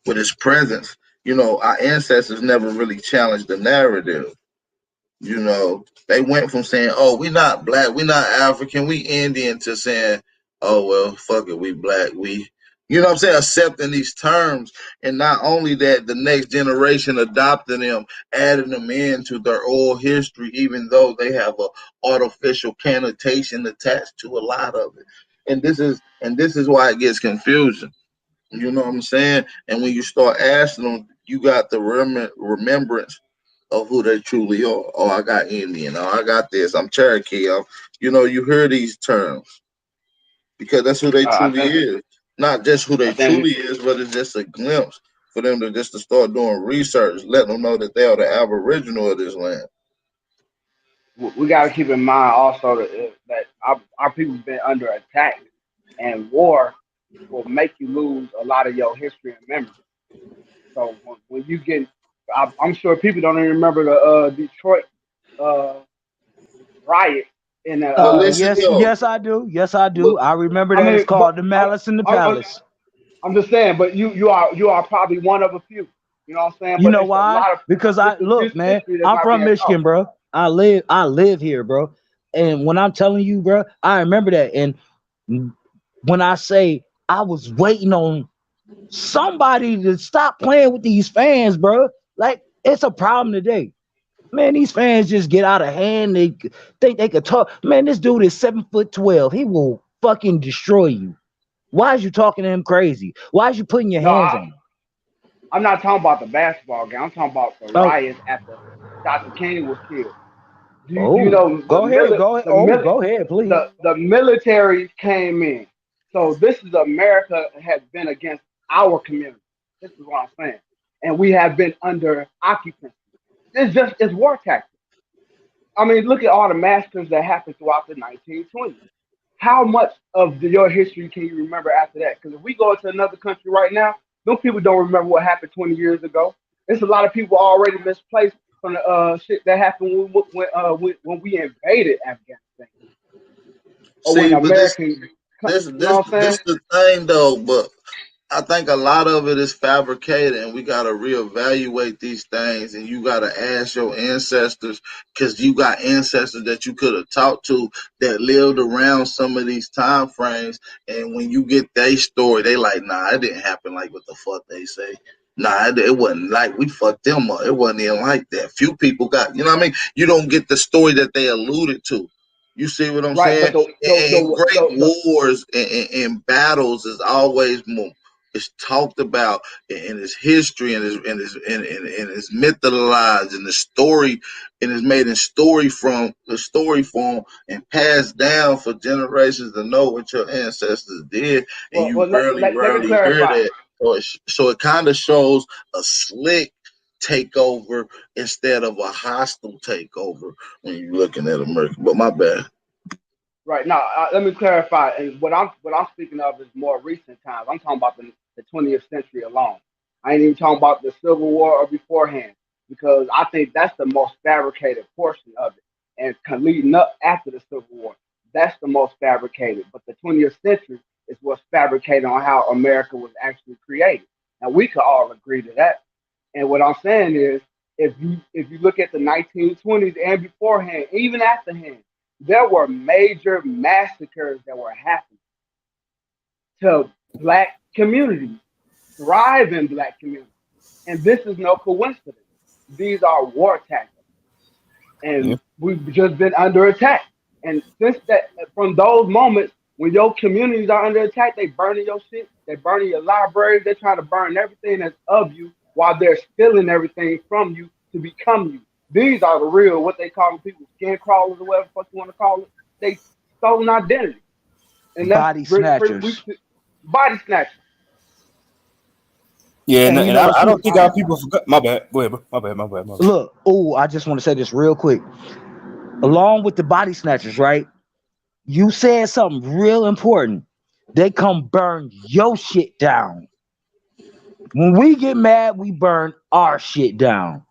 with his presence. Our ancestors never really challenged the narrative. You know, they went from saying, "Oh, we not black, we not African, we Indian," to saying, "Oh well, fuck it, we black, we." You know what I'm saying? Accepting these terms, and not only that, the next generation adopting them, adding them into their oral history, even though they have a artificial connotation attached to a lot of it. And this is why it gets confusing. You know what I'm saying? And when you start asking them, you got the remembrance of who they truly are. Oh, I got Indian. Oh, I got this. I'm Cherokee. You hear these terms because that's who they I truly think is. Not just who I they think truly is, but it's just a glimpse for them to just to start doing research, letting them know that they are the aboriginal of this land. we got to keep in mind also that our people's been under attack, and war will make you lose a lot of your history and memory. So when you get, I'm sure people don't even remember the Detroit uh, riot in the But listen, Yes, yo, yes, I do. Yes, I but do. I remember I that. It's mean, but called the Malice in the Palace. I'm just saying, but you are probably one of a few. You know what I'm saying? You But know it's a why? lot of Because this I is look, this man. history that's I'm not from being taught. Michigan, bro. I live here, bro. And when I'm telling you, bro, I remember that. And when I say I was waiting on somebody to stop playing with these fans, bro. Like it's a problem today. Man, these fans just get out of hand. They think they could talk. Man, this dude is 7'12". He will fucking destroy you. Why is you talking to him crazy? Why is you putting your No, hands on him? I'm not talking about the basketball game. I'm talking about the Oh, riots after Dr. King was killed. Do you oh, know go ahead, go ahead. Oh, go ahead, please. the military came in? So this is America has been against our community. This is what I'm saying, and we have been under occupancy. It's war tactics. I mean, look at all the massacres that happened throughout the 1920s. How much of your history can you remember after that? Because if we go into another country right now, those people don't remember what happened 20 years ago. There's a lot of people already misplaced from the shit that happened when we invaded Afghanistan or when see, but this American, this you know this what I'm saying? this the thing though, but I think a lot of it is fabricated, and we got to reevaluate these things. And you got to ask your ancestors, because you got ancestors that you could have talked to that lived around some of these time frames. And when you get their story, they like, nah, it didn't happen like what the fuck they say. Nah, it wasn't like we fucked them up. It wasn't even like that. Few people got, you know what I mean? You don't get the story that they alluded to. You see what I'm Right, but saying? And great wars and battles is always more. It's talked about in his history and his mythologized and the story and is made in story form and passed down for generations to know what your ancestors did, and you let me rarely hear clarify. that. So it kind of shows a slick takeover instead of a hostile takeover when you're looking at America. But my bad. Right now, let me clarify. And what I'm speaking of is more recent times. I'm talking about the 20th century alone. I ain't even talking about the Civil War or beforehand, because I think that's the most fabricated portion of it. And leading up after the Civil War, that's the most fabricated. But the 20th century is what's fabricated on how America was actually created. Now we could all agree to that. And what I'm saying is, if you look at the 1920s and beforehand, even afterhand, there were major massacres that were happening to black communities, thriving black communities. And this is no coincidence. These are war tactics. Yeah. And we've just been under attack. And since that, from those moments, when your communities are under attack, they burning your shit, they burning your libraries, they're trying to burn everything that's of you while they're stealing everything from you to become you. These are the real, what they call people, skin crawlers or whatever the fuck you want to call it. They stolen identity. And that's Body snatchers. body snatchers. Yeah, And you and know I what don't you think our people forgot. My bad. Go ahead, bro. My bad. look? Oh, I just want to say this real quick. Along with the body snatchers, right? You said something real important. They come burn your shit down. When we get mad, we burn our shit down.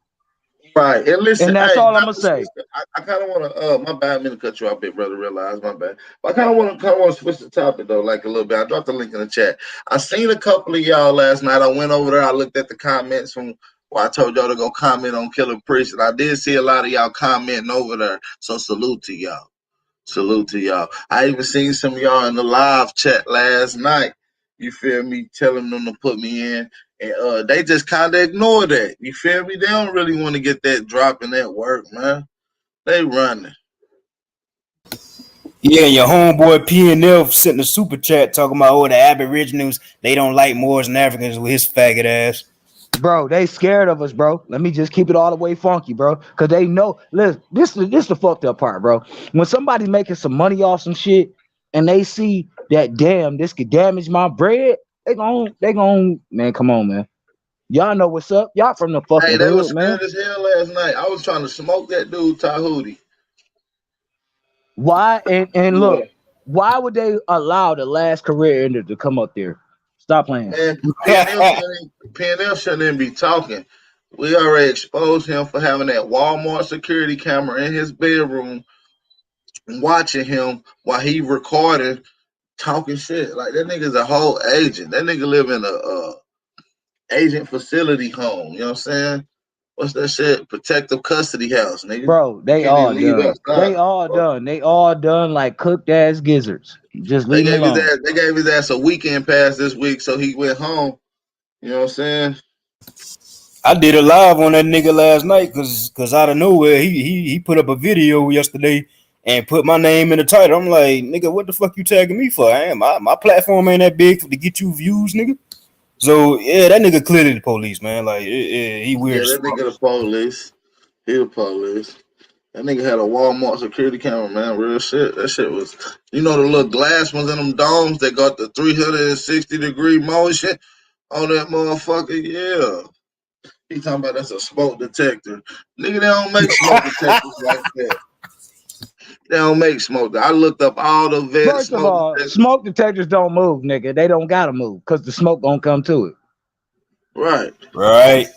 Right. And listen, And that's hey, all I'm not gonna to say. switch I kind of want to my bad, I mean to cut you off, big brother, realize my bad. But I kind of want to switch the topic though, like a little bit. I dropped the link in the chat. I seen a couple of y'all last night. I went over there, I looked at the comments from Well, I told y'all to go comment on Killer Priest, and I did see a lot of y'all commenting over there. So salute to y'all. Salute to y'all. I even seen some of y'all in the live chat last night. You feel me? Telling them to put me in. And they just kind of ignore that. You feel me? They don't really want to get that drop in that work, man. They running. Yeah, your homeboy PNF sent a super chat talking about the Aboriginals, they don't like Moors and Africans with his faggot ass. Bro, they scared of us, bro. Let me just keep it all the way funky, bro. Cause they know. Listen, this the fucked up part, bro. When somebody's making some money off some shit and they see that damn this could damage my bread, they gon' man, come on, man. Y'all know what's up. Y'all from the Hey, fucking they was hood, man. scared as hell last night. I was trying to smoke that dude, Tahuti. Why and Yeah. look, why would they allow the last career ender to come up there? Stop playing. Man, PNL shouldn't even be talking. We already exposed him for having that Walmart security camera in his bedroom, watching him while he recording, talking shit. Like that nigga's a whole agent. That nigga live in a agent facility home. You know what I'm saying? What's that shit? Protective custody house, nigga. Bro, You they can't all even leave done. outside. They all done. They all done like cooked ass gizzards. Just They leave them gave his alone. ass. They gave his ass a weekend pass this week, so he went home. You know what I'm saying? I did a live on that nigga last night cause out of nowhere he put up a video yesterday and put my name in the title. I'm like, nigga, what the fuck you tagging me for? I am my platform ain't that big to get you views, nigga. So yeah, that nigga clearly the police, man. Like he weird Yeah, as that fuck. nigga the police. He the police. That nigga had a Walmart security camera, man. Real shit. That shit was, you know, the little glass ones in them domes that got the 360-degree motion on that motherfucker. Yeah. He talking about that's a smoke detector. Nigga, they don't make smoke detectors like that. They don't make smoke. I looked up all the vet First of smoke all, detectors. smoke detectors don't move, nigga. They don't gotta move because the smoke gonna come to it. Right. Right.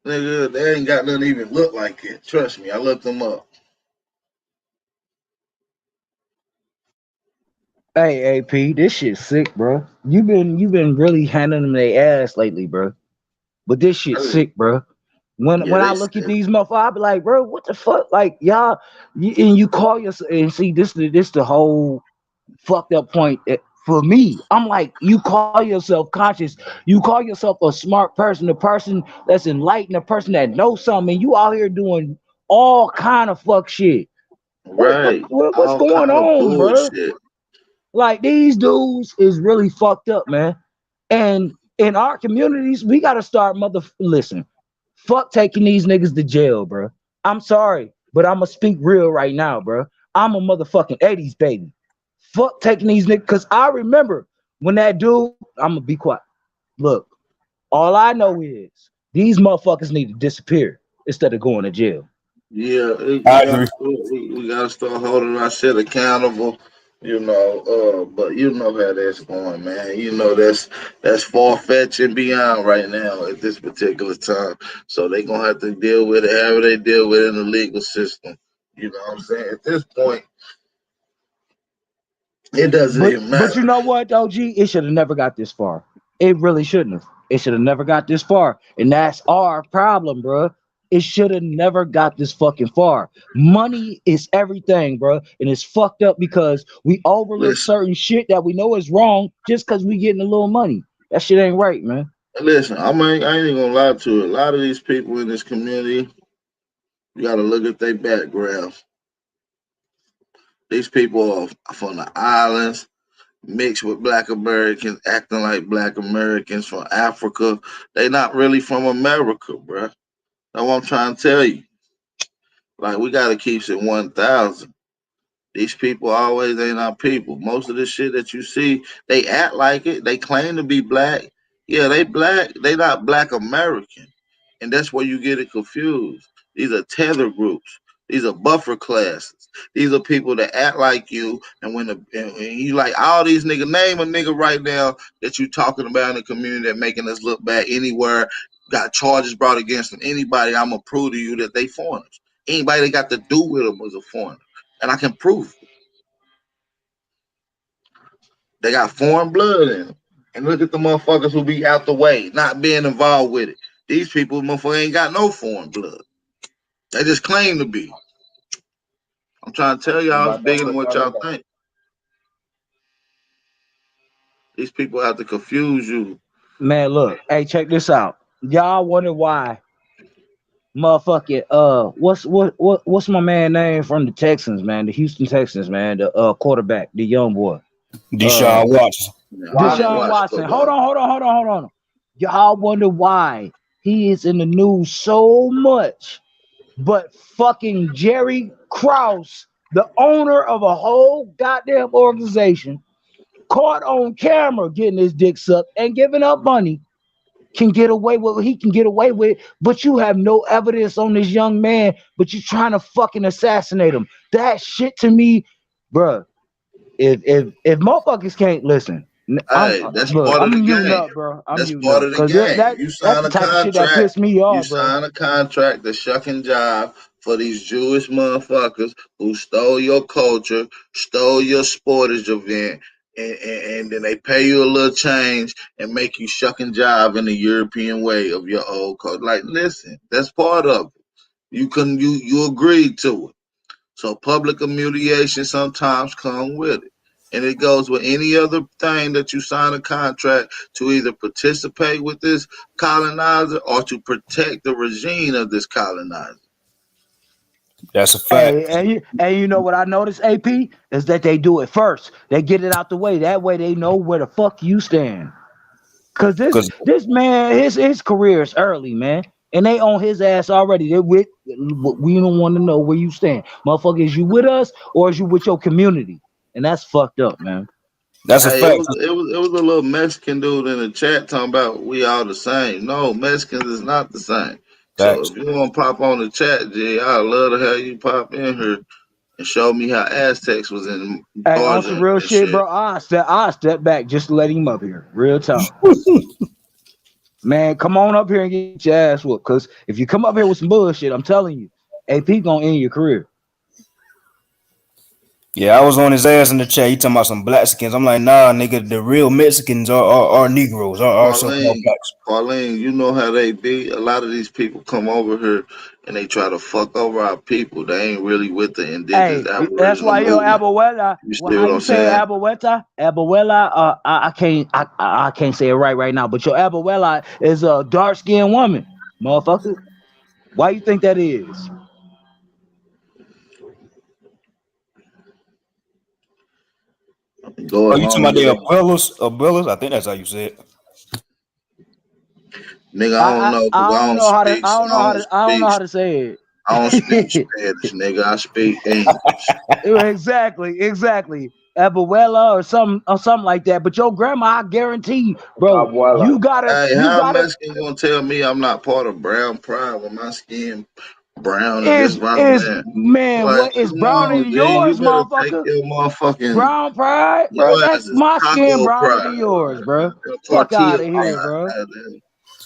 Nigga, they ain't got nothing even look like it. Trust me, I looked them up. Hey, AP, this shit sick, bro. You been really handing them their ass lately, bro. But this shit sick, bro. Yeah, When I they look at said. these motherfuckers, I be like, bro, what the fuck? Like, y'all, and you call yourself and see this the whole fucked up point for me. I'm like, you call yourself conscious, you call yourself a smart person, a person that's enlightened, a person that knows something, and you out here doing all kind of fuck shit. Right. What's All going kind of on, bro? bullshit. Like these dudes is really fucked up, man. And in our communities, we gotta start listen. Fuck taking these niggas to jail, bro. I'm sorry, but I'ma speak real right now, bro. I'm a motherfucking 80s baby. Fuck taking these niggas, cause I remember when that dude, I'ma be quiet. Look, all I know is these motherfuckers need to disappear instead of going to jail. Yeah, I agree. we gotta start holding our shit accountable, you know. But you know how that's going, man. You know that's far fetched and beyond right now at this particular time. So they gonna have to deal with it however they deal with it in the legal system. You know what I'm saying? At this point, it doesn't But even but you matter. know what, OG? It should have never got this far. It really shouldn't have. It should have never got this far. And that's our problem, bro. It should have never got this fucking far. Money is everything, bro. And it's fucked up because we overlook Listen, certain shit that we know is wrong just because we getting a little money. That shit ain't right, man. listen. I ain't even gonna lie to you. A lot of these people in this community, you gotta look at their background. These people are from the islands, mixed with black Americans, acting like black Americans from Africa. They not really from America, bruh. That's what I'm trying to tell you. Like we gotta keep it 1,000. These people always ain't our people. Most of the shit that you see, they act like it. They claim to be black. Yeah, they black. They not black American. And that's where you get it confused. These are tether groups. These are buffer classes. These are people that act like you. And when you like all these niggas, name a nigga right now that you talking about in the community that making us look bad anywhere, got charges brought against them. Anybody, I'm gonna prove to you that they foreigners. Anybody that got to do with them was a foreigner, and I can prove it. They got foreign blood in them. And look at the motherfuckers who be out the way, not being involved with it. These people, motherfucker, ain't got no foreign blood. They just claim to be. I'm trying to tell y'all, it's bigger than what y'all think. These people have to confuse you. Man, look, hey, check this out. Y'all wonder why motherfucking what's my man name from the Texans, man, the Houston Texans, man, the quarterback, the young boy. Deshaun Watson. Deshaun Watson. Hold on. Y'all wonder why he is in the news so much, but fucking Jerry Krause, the owner of a whole goddamn organization, caught on camera getting his dick sucked and giving up money, can get away with what he can get away with, but you have no evidence on this young man, but you trying to fucking assassinate him. That shit to me, bruh. If motherfuckers can't listen, Hey, that's part of the muting game. up, bro. That's part of the game. You That's sign the a type of shit that contract. pissed me off, You bro. sign a contract to shuck and jive for these Jewish motherfuckers who stole your culture, stole your sportage event, and then they pay you a little change and make you shuck and jive in the European way of your old culture. Like, listen, that's part of it. You agreed to it. So public humiliation sometimes come with it. And it goes with any other thing that you sign a contract to either participate with this colonizer or to protect the regime of this colonizer. That's a fact. Hey, and you know what I noticed, AP, is that they do it first. They get it out the way. That way they know where the fuck you stand. Cause this man, his career is early, man. And they on his ass already. We don't want to know where you stand. Motherfucker, is you with us or is you with your community? And that's fucked up, man. That's a Hey, fact. it was a little Mexican dude in the chat talking about we all the same. No, Mexicans is not the same. So Facts. if you want to pop on the chat, G, I'd love to have you pop in here and show me how Aztecs was in Hey, on Georgia some real and shit, shit. bro. I step back just to let him up here. Real talk. Man, come on up here and get your ass whooped. Cause if you come up here with some bullshit, I'm telling you, AP gonna end your career. Yeah, I was on his ass in the chat. He talking about some black skins. I'm like, nah, nigga. The real Mexicans are Negroes, are so-called Pauline, blacks. Pauline, you know how they be. A lot of these people come over here and they try to fuck over our people. They ain't really with the indigenous Hey, that's aboriginal why your movement. abuela. You Well, see how what you I'm say saying? abuela? Abuela. I can't say it right now. But your abuela is a dark skinned woman, motherfucker. Why you think that is? Go Oh, you talking along about with the it. umbrellas? I think that's how you say it. Nigga, I don't know because I I don't don't know how to speak. I don't know how to say I don't speak it. Spanish, nigga. I speak English. Exactly. Abuela or something like that. But your grandma, I guarantee, bro, Abuela. Hey, how a Mexican gonna tell me I'm not part of brown pride when my skin brown and this brown is man? man, Like, what is come browner on, than G. You yours, better take motherfucker? your motherfucking Brown pride, bro. your That's ass is my skin taco browner than pride. yours, bro. Your Fuck out tortilla of here, pride. bro.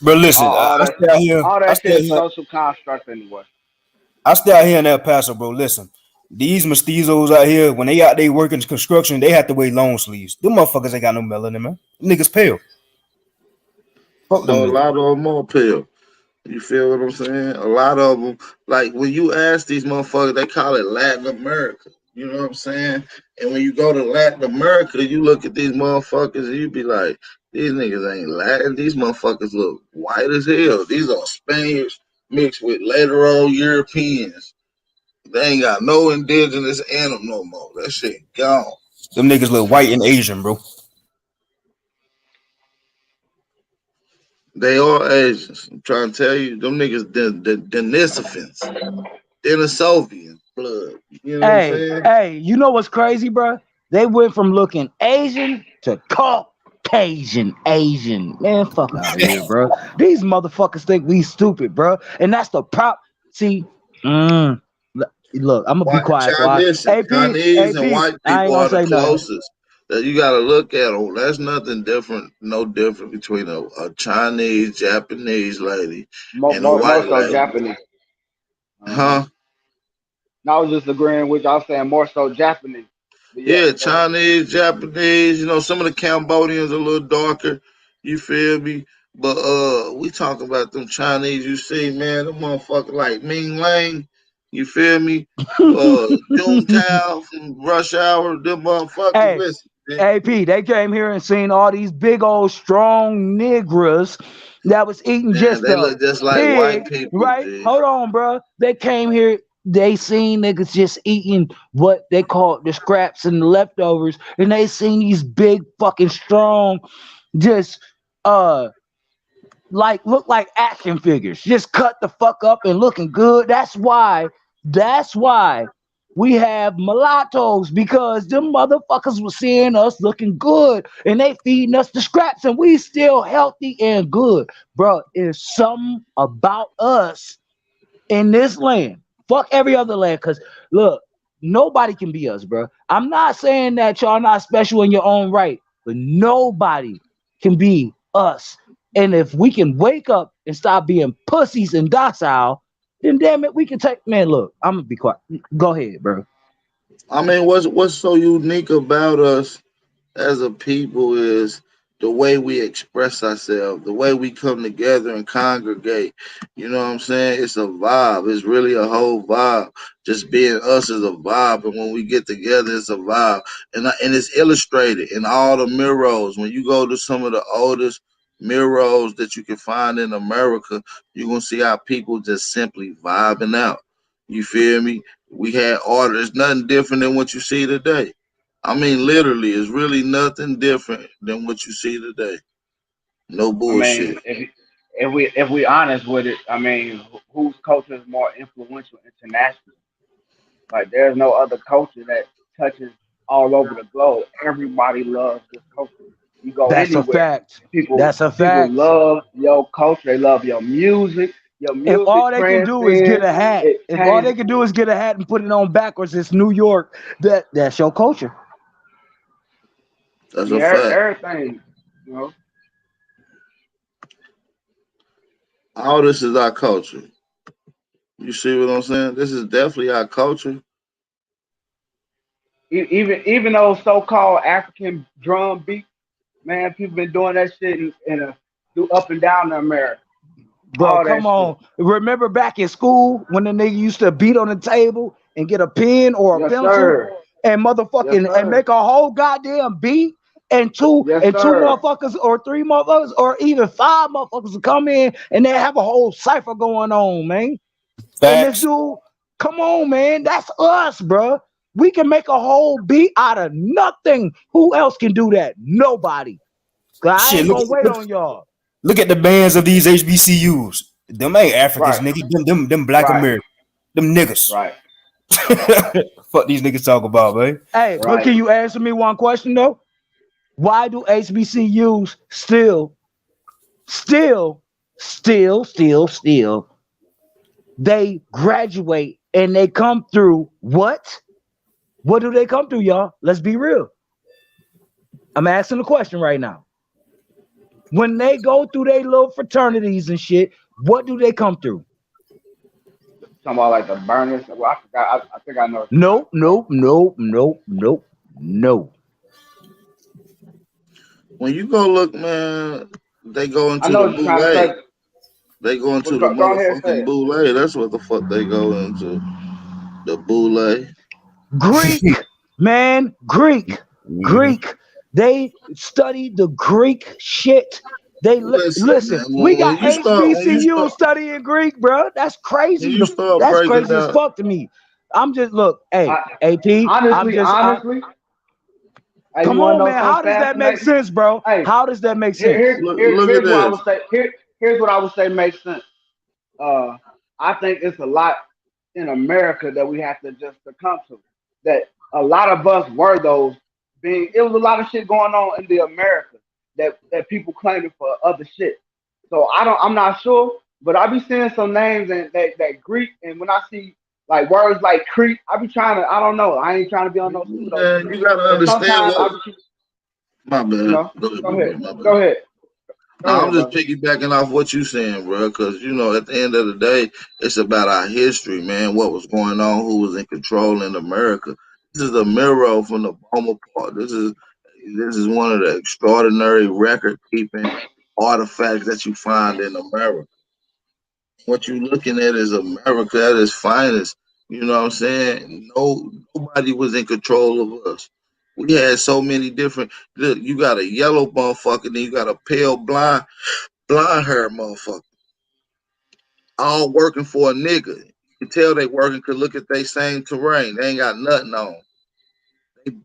But listen, All I that, stay out here. all I that stay shit out is here. social construct anyway. I stay out here in El Paso, bro. Listen, these mestizos out here, when they out there working construction, they have to wear long sleeves. Them motherfuckers ain't got no melanin, man. Them niggas pale. Fuck them No, a niggas. lot of them more pale. You feel what I'm saying? A lot of them, like when you ask these motherfuckers, they call it Latin America. You know what I'm saying? And when you go to Latin America, you look at these motherfuckers and you be like, these niggas ain't Latin. These motherfuckers look white as hell. These are Spaniards mixed with later on Europeans. They ain't got no indigenous animal no more. That shit gone. Them niggas look white and Asian, bro. They are Asians. I'm trying to tell you, them niggas Denisovans. Denisovian blood. You know what I'm saying? Hey, you know what's crazy, bro? They went from looking Asian to Caucasian Asian. Man, fuck out of here, bro. These motherfuckers think we stupid, bro. And that's the prop. See, look, I'm gonna be White quiet. So Chinese and AP, white I ain't people gonna are the say nothing. closest that you got to look at them. That's nothing different, no different between a Chinese, Japanese lady and a More white so lady. Japanese. Huh? I was just agreeing with y'all saying more so Japanese. Yeah, Chinese, Japanese, you know, some of the Cambodians a little darker, you feel me? But we talking about them Chinese, you see, man, them motherfucker like Ming Lang, you feel me? Tao from Rush Hour, them motherfuckers, Hey, listen, man. AP, they came here and seen all these big old strong niggas that was eating Man, just they a look just like white pig, people, right? G. Hold on, bro. They came here, they seen niggas just eating what they call the scraps and the leftovers, and they seen these big fucking strong, just like look like action figures, just cut the fuck up and looking good. That's why we have mulattoes, because them motherfuckers was seeing us looking good and they feeding us the scraps and we still healthy and good. Bro, it's something about us in this land. Fuck every other land, because look, nobody can be us, bro. I'm not saying that y'all not special in your own right, but nobody can be us. And if we can wake up and stop being pussies and docile, then damn it, we can take. Man, look, I'm gonna be quiet. Go ahead, bro. I mean, what's so unique about us as a people is the way we express ourselves, the way we come together and congregate. You know what I'm saying? It's a vibe. It's really a whole vibe. Just being us is a vibe, and when we get together, it's a vibe. And it's illustrated in all the murals. When you go to some of the oldest murals that you can find in America, you're gonna see how people just simply vibing out. You feel me? We had art. It's nothing different than what you see today. I mean, literally, it's really nothing different than what you see today. No I bullshit. mean, if we honest with it, I mean, whose culture is more influential internationally? Like, there's no other culture that touches all over the globe. Everybody loves this culture. You go That's a anywhere, fact. people That's a people fact. love your culture. They love your music. Your If music all they can do is get transcends. a hat, It if all changes. they can do is get a hat and put it on backwards, it's New York. That's your culture. That's a Yeah, fact. everything. You know, All this is our culture. You see what I'm saying? This is definitely our culture. even those so-called African drum beats, man, people been doing that shit do up and down in America. Bro, All that come shit. on. Remember back in school when the nigga used to beat on the table and get a pen or a Yes, pencil sir. and Yes, motherfucking and sir. make a whole goddamn beat, and two Yes, and two sir. motherfuckers or three motherfuckers or even five motherfuckers to come in and they have a whole cipher going on, man. And this Facts. dude, come on, man, that's us, bro. We can make a whole beat out of nothing. Who else can do that? Nobody. 'Cause I Shit, ain't look, gonna wait look, on y'all. look at the bands of these HBCUs. Them ain't Africans, Right. nigga. Them black Right. Americans. Them niggas. Right. Right. Fuck these niggas talk about, man. Hey, but Right. can you answer me one question though? Why do HBCUs still, they graduate and they come through what? What do they come through, y'all? Let's be real. I'm asking the question right now. When they go through their little fraternities and shit, what do they come through? Talking about like the burners. Well, I forgot. I think I know what you're talking Nope, nope, nope, nope, nope, no. When you go look, man, they go about. I into know the what you're trying to boule. say, They go but into the go ahead and say motherfucking it. boule. That's what the fuck they go into. The boule. Greek, man, Greek, Mhm. Greek. They study the Greek shit. Listen, Listen. man. We When got you start, when you HBCU start, studying Greek, bro. That's when crazy. you start That's breaking crazy as down, fuck to me. I'm just look, hey, I, AP. honestly, hey, you Come want to on, know man. something How does that make fascinating? sense, bro? Hey, How does that make sense? look at here's what I would this. say. Here's what I would say makes sense. Uh, I think it's a lot in America that we have to just succumb to. That a lot of us were those being. It was a lot of shit going on in the America that people claiming for other shit. So I'm not sure, but I be seeing some names and that Greek, and when I see like words like Crete, I be trying to. I don't know. I ain't trying to be on no pseudo Man, shit, you gotta but understand sometimes what. My you bad. know. Go ahead, Go bro, ahead. bro. My bad. Go ahead. Go Now I'm ahead, just brother. piggybacking off what you saying, bro, because you know at the end of the day, it's about our history, man. What was going on? Who was in control in America? This is a mirror from the Boma Park. This is one of the extraordinary record keeping artifacts that you find in America. What you're looking at is America at its finest. You know what I'm saying? Nobody was in control of us. We had so many different. Look, you got a yellow motherfucker, then you got a pale blind hair motherfucker, all working for a nigga. You can tell they working because look at they same terrain. They ain't got nothing on.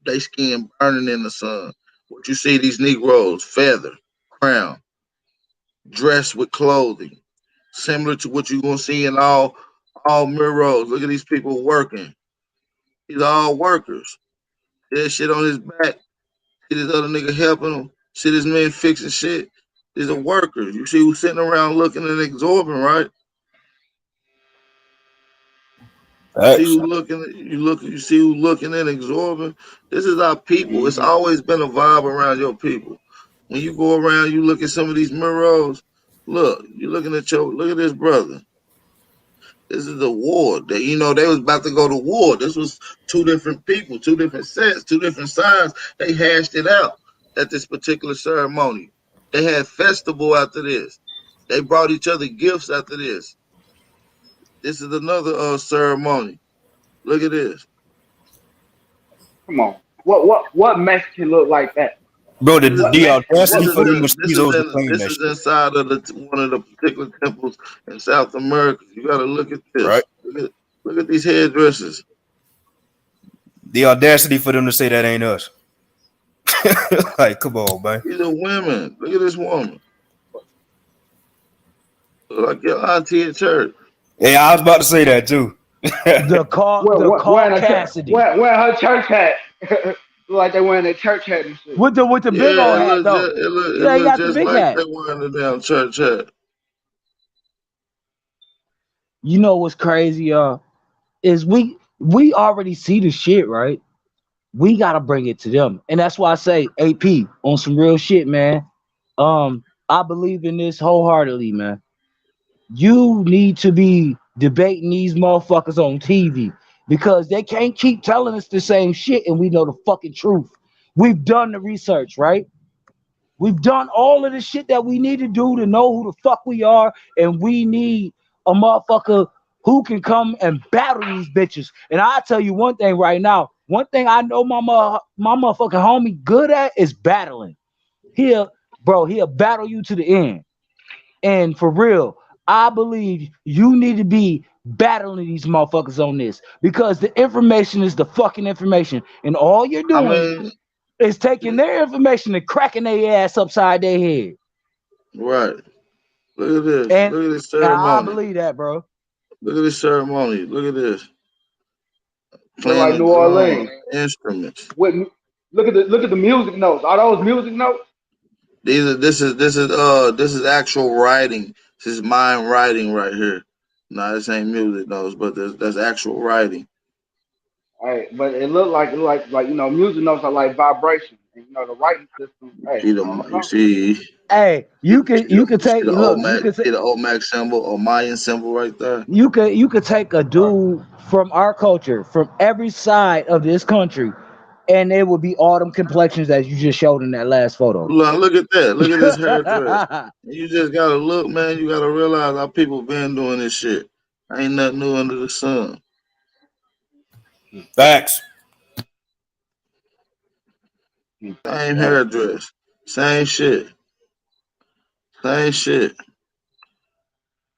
They skin burning in the sun. What you see these Negroes, feather, crown, dressed with clothing, similar to what you're gonna see in all mirrors. Look at these people working. These are all workers. That shit on his back. See this other nigga helping him. See this man fixing shit. These are workers. You see who's sitting around looking and absorbing, right? See who looking. You see who looking and absorbing. This is our people. It's always been a vibe around your people. When you go around, you look at some of these mirrors. Look, you looking at look at this brother. This is a war. They was about to go to war. This was two different people, two different sets, two different sides. They hashed it out at this particular ceremony. They had festival after this. They brought each other gifts after this. This is another ceremony. Look at this. Come on. What Mexican look like that? Bro, the What audacity for them This is mosquitoes to claim this that is shit. inside of one of the particular temples in South America. You got to look at this. Right. Look at these headdresses. The audacity for them to say that ain't us. Like, come on, man. These are women. Look at this woman. Like your auntie at church. Yeah, I was about to say that too. Wearing her church hat. Look like they wearing their church hat and shit. With the big old hat though. It Yeah, he look got the just big like hat. they wearing the damn church hat. You know what's crazy, is we already see the shit, right? We gotta bring it to them. And that's why I say AP on some real shit, man. I believe in this wholeheartedly, man. You need to be debating these motherfuckers on TV because they can't keep telling us the same shit and we know the fucking truth. We've done the research, right? We've done all of the shit that we need to do to know who the fuck we are, and we need a motherfucker who can come and battle these bitches. And I'll tell you one thing right now. One thing I know my motherfucking homie good at is battling. He'll battle you to the end. And for real, I believe you need to be battling these motherfuckers on this because the information is the fucking information. And all you're doing is taking their information and cracking their ass upside their head. Right. Look at this. And look at this ceremony. I believe that, bro. Look at this ceremony. Look at this. Look like New Orleans. Instruments. Look at the music notes. Are those music notes? This is actual writing. This is mind writing right here. No, this ain't music notes, but that's actual writing. All right, but it looked like music notes are like vibration, and the writing system. Hey, You see. Hey, you could take the look. Olmec, You could see the Olmec symbol or Mayan symbol right there. You could take a dude from our culture, from every side of this country, and it would be all them complexions that you just showed in that last photo. Look at that. Look at this hairdress. You just gotta look, man. You gotta realize how people been doing this shit. Ain't nothing new under the sun. Facts. Same hairdress. Same shit. Same shit.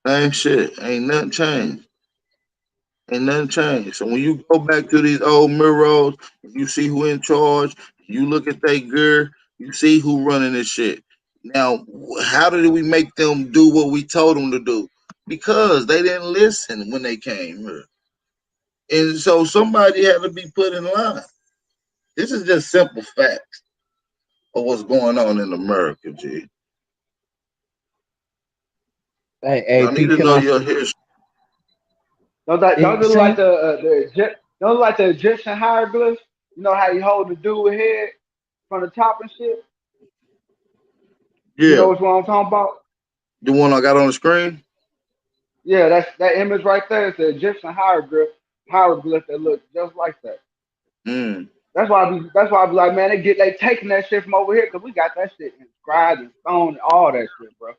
Same shit. Ain't nothing changed. Ain't nothing changed. So when you go back to these old mirrors, you see who in charge, you look at their gear, you see who running this shit. Now, how did we make them do what we told them to do? Because they didn't listen when they came here. And so somebody had to be put in line. This is just simple facts of what's going on in America, G. Hey, I need to know your history. Don't look like the Egyptian hieroglyphs? You know how you hold the dude head from the top and shit? Yeah. You know which one I'm talking about? The one I got on the screen? Yeah, that image right there is the Egyptian hieroglyph that looks just like that. That's why I be like, man, they taking that shit from over here because we got that shit inscribed and stone and all that shit, bro.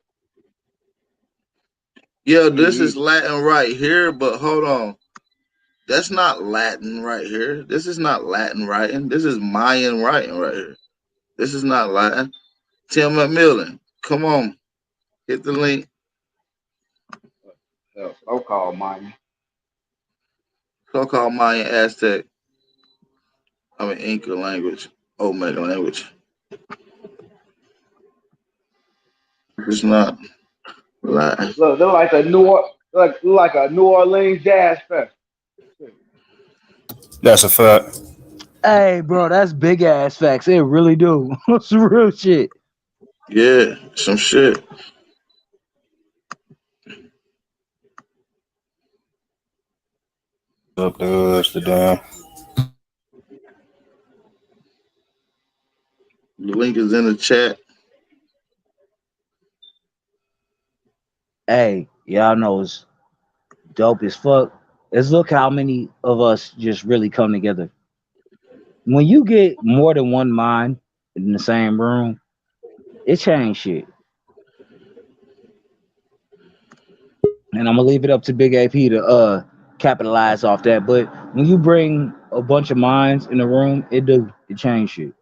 Yeah, this is Latin right here, but hold on. That's not Latin right here. This is not Latin writing. This is Mayan writing right here. This is not Latin. Tim McMillan, come on. Hit the link. So-called Mayan. So-called Mayan Aztec. I mean Inca language. Omega language. It's not Latin. Look, they're like a New Orleans jazz fest. That's a fact. Hey, bro, that's big ass facts. It really do. It's real shit. Yeah, some shit. Up the damn. The link is in the chat. Hey, y'all know it's dope as fuck. Let's look how many of us just really come together. When you get more than one mind in the same room, it changes shit. And I'm gonna leave it up to Big AP to capitalize off that. But when you bring a bunch of minds in the room, it change shit.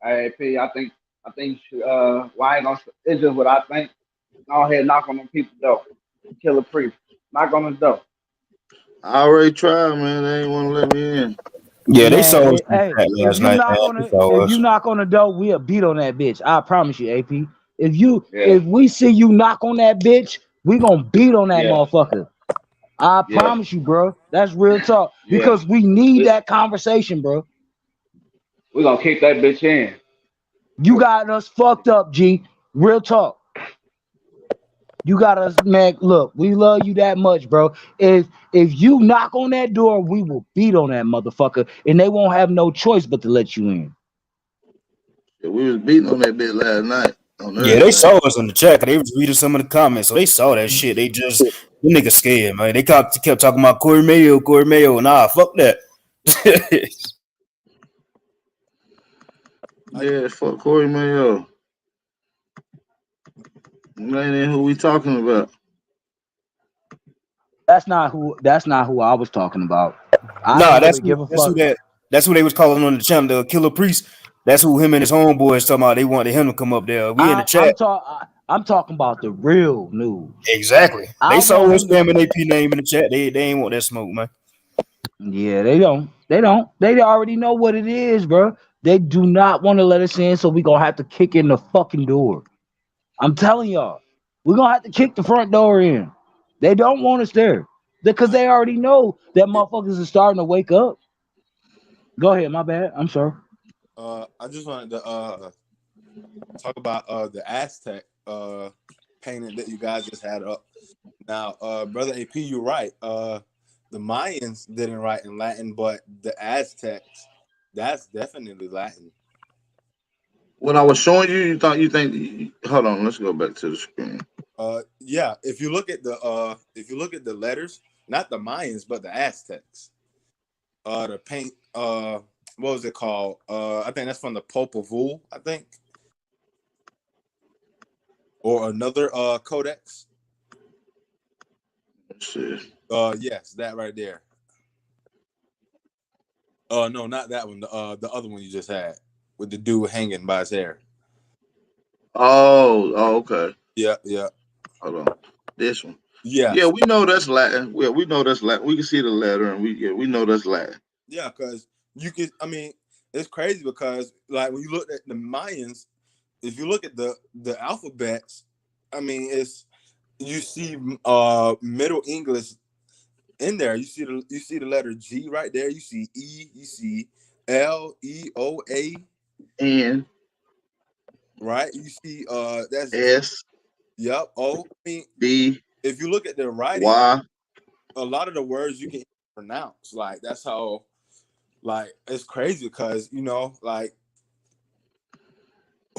Hey, P, I think you should, well, I ain't gonna, it's just what I think. Go ahead, knock on them people's door. Kill a priest. Knock on his door. I already tried, man. They ain't want to let me in. Yeah, they Man, saw us hey, last night, man. if you knock on the door, we'll beat on that bitch. I promise you, AP. Yeah. If we see you knock on that bitch, we gonna beat on that motherfucker. I promise you, bro. That's real talk. Yeah. Because we need that conversation, bro. We gonna kick that bitch in. You got us fucked up, G. Real talk. You got us, man. Look, we love you that much, bro. If you knock on that door, we will beat on that motherfucker, and they won't have no choice but to let you in. Yeah, we was beating on that bitch last night. Yeah, they saw us in the chat. They was reading some of the comments, so they saw that shit. They just them niggas scared, man. They kept talking about Corey Mayo. Nah, fuck that. Yeah, fuck Corey Mayo. That ain't who we talking about. That's not who I was talking about. I Nah, don't really give a fuck. That's who they was calling on the channel, the Killer Priest. That's who him and his homeboys talking about. They wanted him to come up there. We in the chat. I'm talking about the real news. Exactly. They I saw want us him to- spamming AP name in the chat. They ain't want that smoke, man. Yeah, they don't. They already know what it is, bro. They do not want to let us in, so we gonna have to kick in the fucking door. I'm telling y'all, we're gonna have to kick the front door in. They don't want us there because they already know that motherfuckers are starting to wake up. Go ahead, my bad. I'm sorry. I just wanted to talk about the Aztec painting that you guys just had up. Now, brother AP, you're right. The Mayans didn't write in Latin, but the Aztecs, that's definitely Latin. When I was showing you, you think? Hold on, let's go back to the screen. Yeah. If you look at the letters, not the Mayans, but the Aztecs. The paint. What was it called? I think that's from the Popol Vuh, I think, or another codex. Let's see. Yes, that right there. No, not that one. The other one you just had with the dude hanging by his hair. Oh, okay. Yeah. Hold on. This one. Yeah. Yeah, we know that's Latin. Yeah, we know that's Latin. We can see the letter, and we know that's Latin. Yeah, because you can. I mean, it's crazy because like when you look at the Mayans, if you look at the alphabets, I mean, you see Middle English in there. You see the letter G right there. You see E. You see L, E, O, A, N. Right. You see that's S. Yep. O. I mean, D. If you look at the writing, Y. a lot of the words you can pronounce. Like that's how. Like it's crazy because like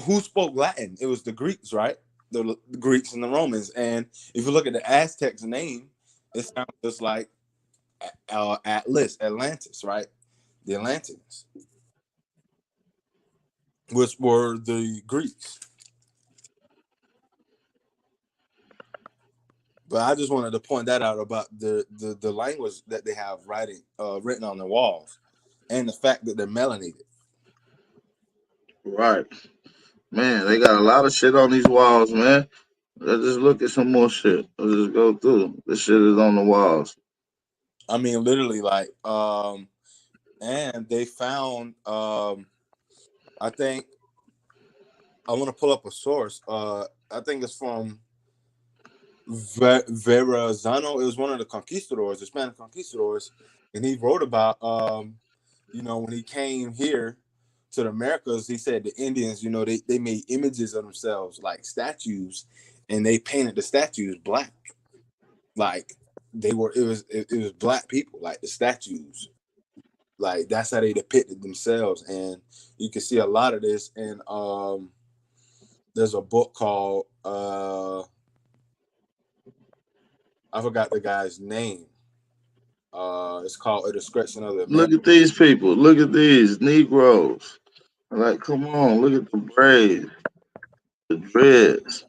who spoke Latin? It was the Greeks, right? the Greeks and the Romans. And if you look at the Aztecs' name, it sounds just like Atlantis, right? The Atlanteans, which were the Greeks. But I just wanted to point that out about the language that they have written on the walls, and the fact that they're melanated. Right. Man, they got a lot of shit on these walls, man. Let's just look at some more shit. Let's just go through. This shit is on the walls. I mean, literally, like, and they found, I think, I want to pull up a source. I think it's from Verrazano. It was one of the conquistadors, the Spanish conquistadors, and he wrote about, when he came here to the Americas, he said the Indians, they made images of themselves like statues, and they painted the statues black, like it was black people, like the statues, like that's how they depicted themselves. And you can see a lot of this in there's a book called I forgot the guy's name. It's called A Description of the Americas. Look at these people. Look at these Negroes. Like, come on, look at the braids, the dreads.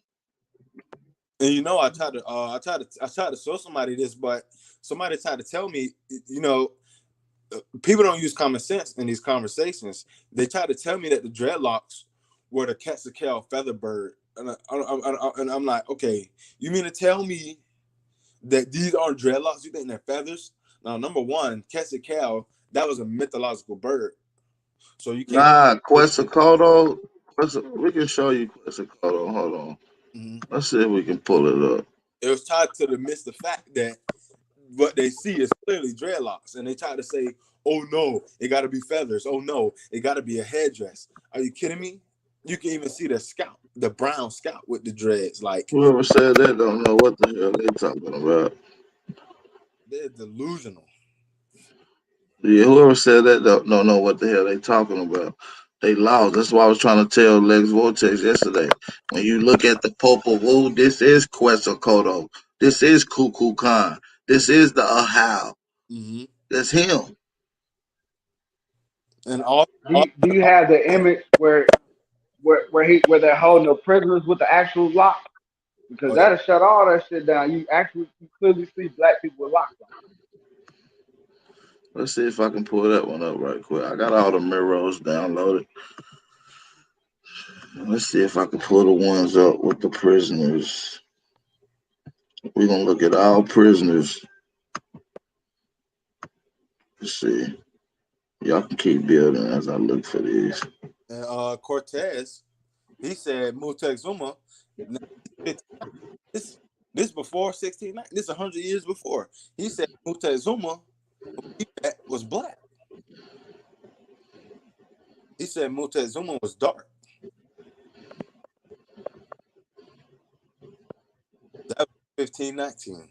And I tried to show somebody this, but somebody tried to tell me, people don't use common sense in these conversations. They tried to tell me that the dreadlocks were the Quetzalcoatl feather bird, and I'm like, okay, you mean to tell me that these aren't dreadlocks? You think they're feathers? Now, number one, Quetzalcoatl, that was a mythological bird, so you can't. Nah, Quetzalcoatl. We can show you Quetzalcoatl. Hold on. Mm-hmm. Let's see if we can pull it up. It was tied to the fact that what they see is clearly dreadlocks, and they try to say, oh no, it got to be feathers. Oh no, it got to be a headdress. Are you kidding me? You can even see the scalp, the brown scalp with the dreads. Like, whoever said that don't know what the hell they talking about. They're delusional. Yeah, whoever said that don't know what the hell they talking about. They lost. That's why I was trying to tell Lex Vortex yesterday. When you look at the Popol Vuh, this is Quetzalcoatl. This is Kukulkan. Khan. This is the Ahau. Mm-hmm. That's him. And do you have the image where they're holding the prisoners with the actual lock? Because that'll shut all that shit down. You clearly see black people with locks on. Let's see if I can pull that one up right quick. I got all the mirrors downloaded. Let's see if I can pull the ones up with the prisoners. We're going to look at all prisoners. Let's see. Y'all can keep building as I look for these. And Cortez, he said Moctezuma, this before 1690, this 100 years before. He said Moctezuma was black. He said Moctezuma was dark. That was 1519.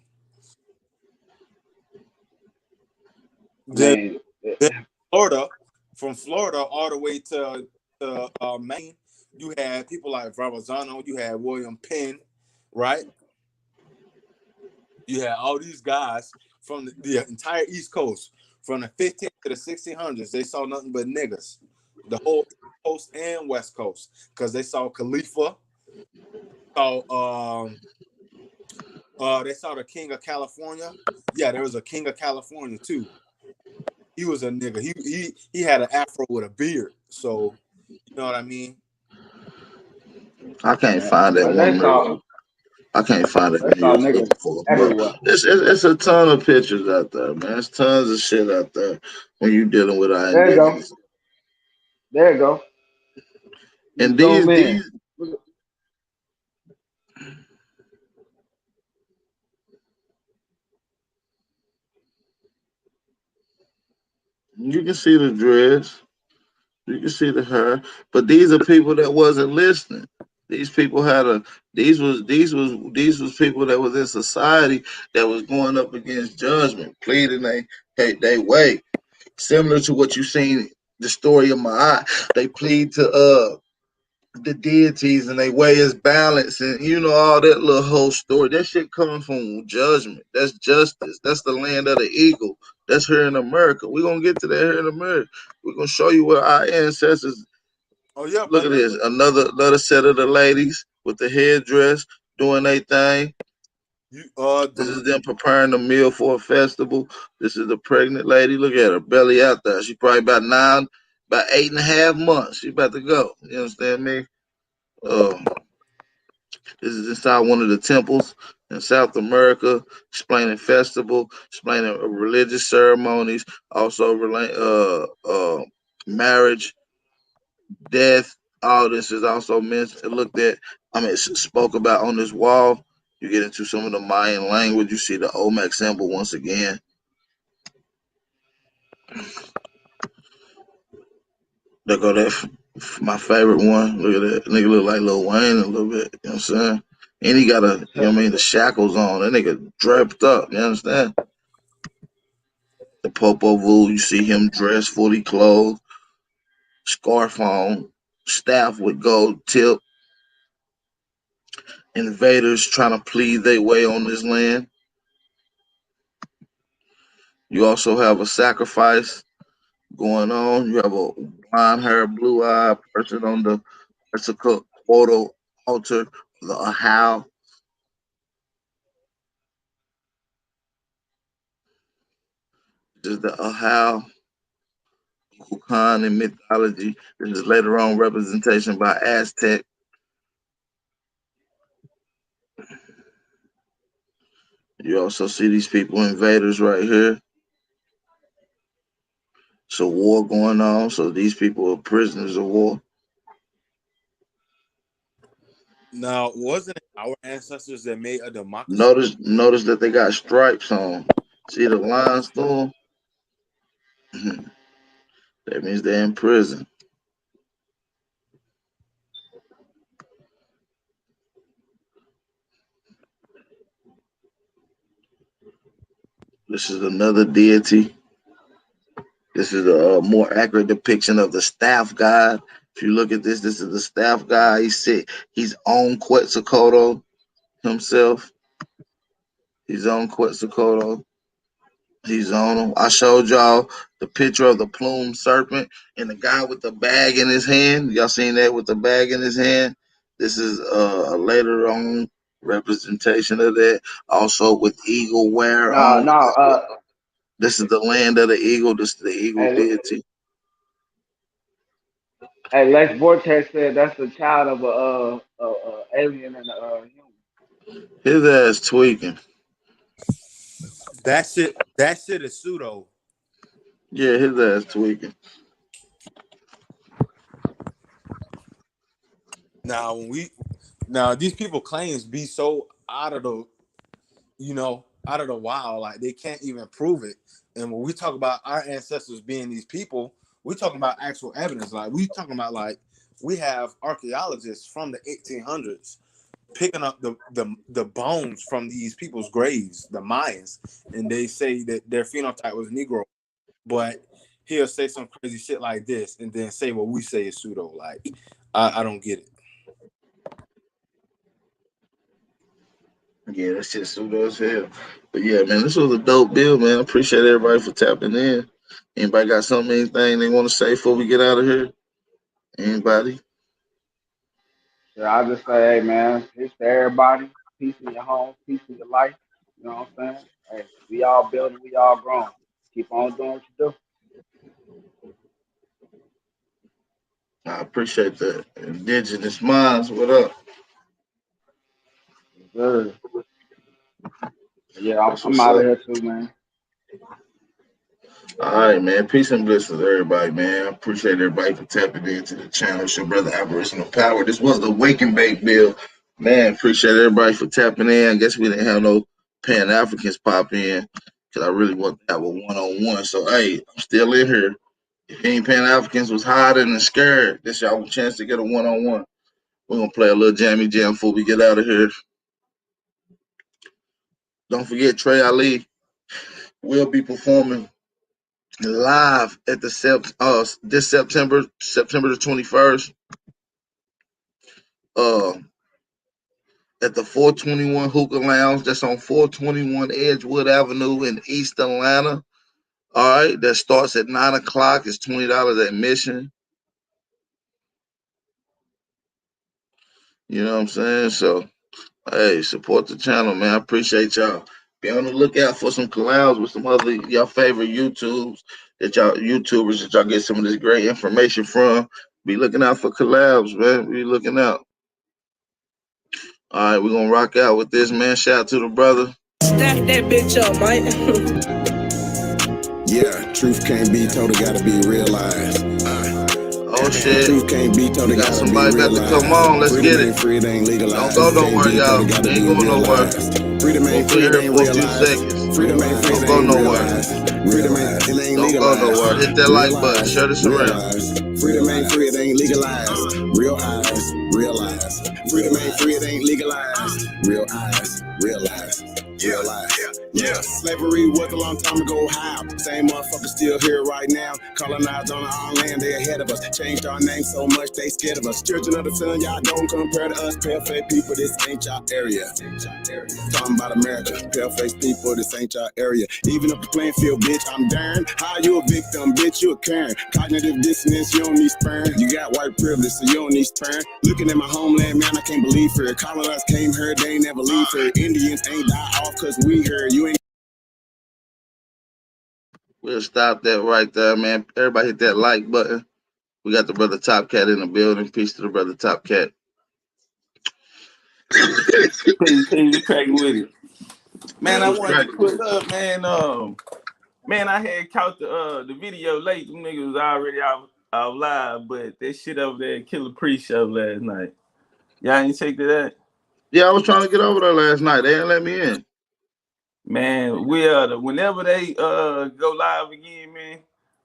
Then Florida, from Florida all the way to Maine, you had people like Verrazano, you had William Penn, right? You had all these guys from the entire East Coast, from the 1500s to the 1600s. They saw nothing but niggas, the whole East Coast and West Coast, because they saw Khalifa, they saw the King of California. Yeah, there was a King of California too. He was a nigga. He had an afro with a beard. So, you know what I mean? I can't find that one. I can't find it. It's a ton of pictures out there, man. There's tons of shit out there when you're dealing with our indigenous. There you go. And these you can see the dreads, you can see the hair, but these are people that wasn't listening. These people had these was people that was in society that was going up against judgment, pleading they way. Similar to what you seen the story of my eye. They plead to the deities and they weigh his balance and you know all that little whole story. That shit coming from judgment. That's justice. That's the land of the eagle. That's here in America. We're gonna get to that here in America. We're gonna show you what our ancestors. Oh yeah, Look but at this. Another set of the ladies with the headdress doing their thing. This is them preparing the meal for a festival. This is the pregnant lady. Look at her belly out there. She probably about 8.5 months. She about to go. You understand me? This is inside one of the temples in South America, explaining festival, explaining religious ceremonies, also marriage, death. All this is also mentioned, looked at. Spoke about on this wall. You get into some of the Mayan language. You see the Olmec symbol once again. There go that my favorite one. Look at that nigga look like Lil Wayne a little bit. You know what I'm saying? And he got the shackles on. That nigga draped up. You understand? The Popo Vuh, you see him dressed, fully clothed, scarf on, staff with gold tip. Invaders trying to plead their way on this land. You also have a sacrifice going on. You have a blonde hair, blue eyed person on the Quetzalcoatl altar, the Ahau. This is the Ahau, Kukulkan in mythology. This is later on representation by Aztec. You also see these people, invaders, right here. It's a war going on, so these people are prisoners of war. Now, wasn't it our ancestors that made a democracy? Notice that they got stripes on. See the lines through them? That means they're in prison. This is another deity. This is a more accurate depiction of the staff god. If you look at this, this is the staff god. He's on Quetzalcoatl himself. He's on Quetzalcoatl. He's on him. I showed y'all the picture of the plumed serpent and the guy with the bag in his hand. Y'all seen that with the bag in his hand? This is a later on representation of that. Also with eagle wear No, on. no. This is the land of the eagle. This is the eagle Hey, deity. hey, Lex Vortex said that's the child of a alien and a human. His ass tweaking. That shit is pseudo. Yeah, his ass tweaking. Now these people claims be so out of the wild, like they can't even prove it. And when we talk about our ancestors being these people, we're talking about actual evidence. Like we talking about we have archaeologists from the 1800s picking up the bones from these people's graves, the Mayans, and they say that their phenotype was Negro, but he'll say some crazy shit like this and then say what we say is pseudo. Like I don't get it. Yeah, that shit pseudo as hell. But yeah, man, this was a dope bill, man. I appreciate everybody for tapping in. Anybody got anything they want to say before we get out of here? Anybody? Yeah, I just say, hey man, peace to everybody, peace in your home, peace in your life. You know what I'm saying? Hey, we all building, we all growing. Keep on doing what you do. I appreciate that. Indigenous Minds, what up? Good. Yeah, That's I'm what's out of up. here too, man. All right, man. Peace and blessings, everybody, man. I appreciate everybody for tapping into the channel. It's your brother, Aboriginal Power. This was the Wake and Bake Bill. Man, appreciate everybody for tapping in. I guess we didn't have no Pan Africans pop in because I really want to have a one-on-one. So, hey, I'm still in here. If any Pan Africans was hiding and scared, this y'all chance to get a one-on-one. We're going to play a little jammy jam before we get out of here. Don't forget, Trey Ali will be performing live at the this September the 21st at the 421 Hookah Lounge. That's on 421 Edgewood Avenue in East Atlanta. All right, that starts at 9 o'clock. It's $20 admission. You know what I'm saying? So, hey, support the channel, man. I appreciate y'all. Be on the lookout for some collabs with some other y'all favorite YouTubers that y'all get some of this great information from. Be looking out for collabs, man. Be looking out. All right, we're gonna rock out with this, man. Shout out to the brother. Stack that bitch up, Mike. Yeah, truth can't be told, it gotta be realized. Oh shit. Truth can't be told, it got gotta somebody be about realized. to come on. Let's Freedom get ain't it. free, it ain't legalized. Don't go nowhere, Truth y'all. can't be told, it Ain't gotta be going nowhere. realized. Freedom ain't free, We'll it be here ain't for a few realized. seconds. Freedom ain't free, Don't it go ain't nowhere. realized. Freedom ain't, it ain't Don't go nowhere. legalized. Hit that like button. Share this around. Realize. Freedom ain't free, it ain't legalized. Real eyes, realize. Freedom ain't free, it ain't legalized. Real eyes, realize. Realize. Yeah, slavery was a long time ago. How? Same motherfuckers still here right now. Colonized on our land, they ahead of us. Changed our name so much, they scared of us. Children of the sun, y'all don't compare to us. Pale-faced people, this ain't y'all area. Talking about America, pale-faced people, this ain't y'all area. Even up the playing field, bitch, I'm darn. How you a victim, bitch, you a Karen. Cognitive dissonance, you don't need sperm. You got white privilege, so you don't need sperm. Looking at my homeland, man, I can't believe her. Colonized came here, they ain't never leave her. Indians ain't die off cause we heard. You ain't. We'll stop that right there, man. Everybody hit that like button. We got the brother Top Cat in the building. Peace to the brother Top Cat. Please cracking with it. Man, I Who's wanted to cracking with put it? up, man. Man, I had caught the video late. Them niggas was already out live, but that shit over there, Killer Pre-Show last night. Y'all ain't checked it out? Yeah, I was trying to get over there last night. They didn't let me in. Man, whenever they go live again, man,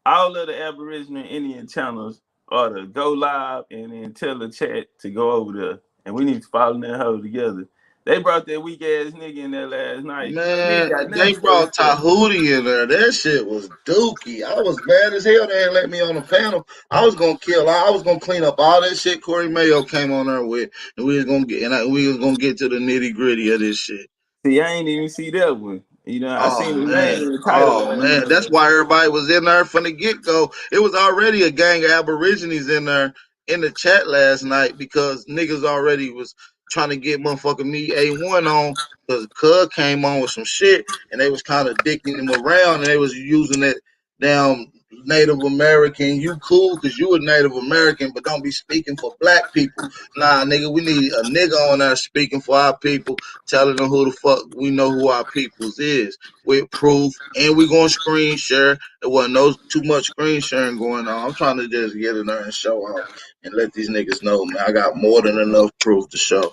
all of the Aboriginal Indian channels are to go live and then tell the chat to go over there. And we need to follow that hoe together. They brought that weak ass nigga in there last night. He ain't got Man, nothing they to say. brought Tahuti in there. That shit was dookie. I was mad as hell. They didn't let me on the panel. I was gonna clean up all that shit Corey Mayo came on there with, and we was gonna get to the nitty gritty of this shit. See, I ain't even see that one. You know, I Oh seen his name man, in the title last that's night. why everybody was in there from the get go. It was already a gang of Aborigines in there in the chat last night because niggas already was trying to get motherfucking me A1 on because Cub came on with some shit and they was kind of dicking him around and they was using that damn Native American. You cool because you a Native American, but don't be speaking for black people. Nah, nigga, we need a nigga on there speaking for our people, telling them who the fuck we know who our peoples is with proof, and we gonna screen share. There wasn't no too much screen sharing going on. I'm trying to just get in there and show off and let these niggas know, man, I got more than enough proof to show.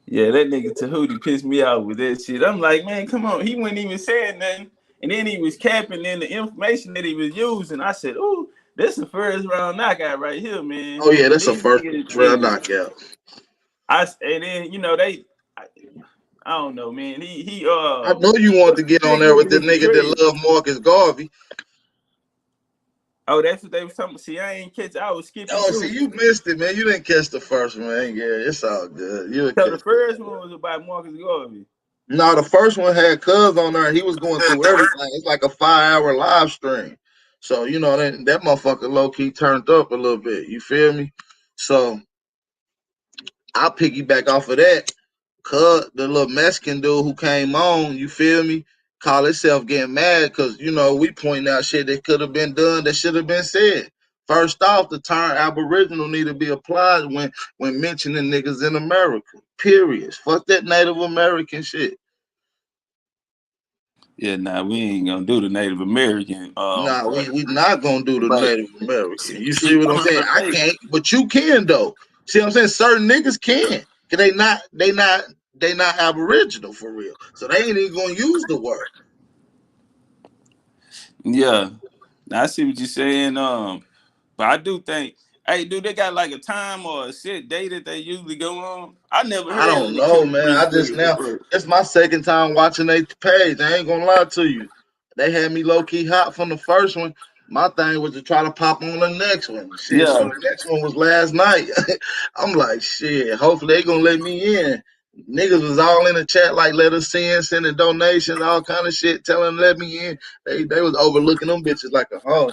Yeah, that nigga Tahuti pissed me off with that shit. I'm like, man, come on. He wasn't even saying nothing. And then he was capping in the information that he was using. I said, ooh, this the first round knockout right here, man. Oh yeah, that's a These first niggas round is knockout. and then I don't know, man. I know you want to get on big there with nigga the with the nigga that dread. love Marcus Garvey. Oh, that's what they was talking about. See, I ain't catch. I was skipping Oh, see, through. you missed it, man. You didn't catch the first one, man. Yeah, it's all good. You would So catch the it. first one was about Marcus Garvey. No, the first one had Cuz on there. He was going through everything. It's like a 5-hour live stream. So, you know, that motherfucker low key turned up a little bit. You feel me? So I'll piggyback off of that. Cuz the little Mexican dude who came on, you feel me? Call himself getting mad because, you know, we point out shit that could have been done that should have been said. First off, the term Aboriginal need to be applied when mentioning niggas in America. Period. Fuck that Native American shit. Yeah, nah, we ain't gonna do the Native American Nah, part. we not gonna do the But Native American. You see see, what I'm saying? I can't, but you can though. See what I'm saying? Certain niggas can. Cause they not Aboriginal for real. So they ain't even gonna use the word. yeah, I see what you're saying. But I do think, hey, do they got like a time or a set day that they usually go on? I never I heard of don't the know, Killer man. Free I just Show now before. it's my second time watching their page. I ain't gonna lie to you. They had me low key hot from the first one. My thing was to try to pop on the next one. Shit, so Yeah. the next one was last night. I'm like, shit, hopefully they gonna let me in. Niggas was all in the chat like let us in, sending donations, all kind of shit, telling them let me in. They was overlooking them bitches like a hoe.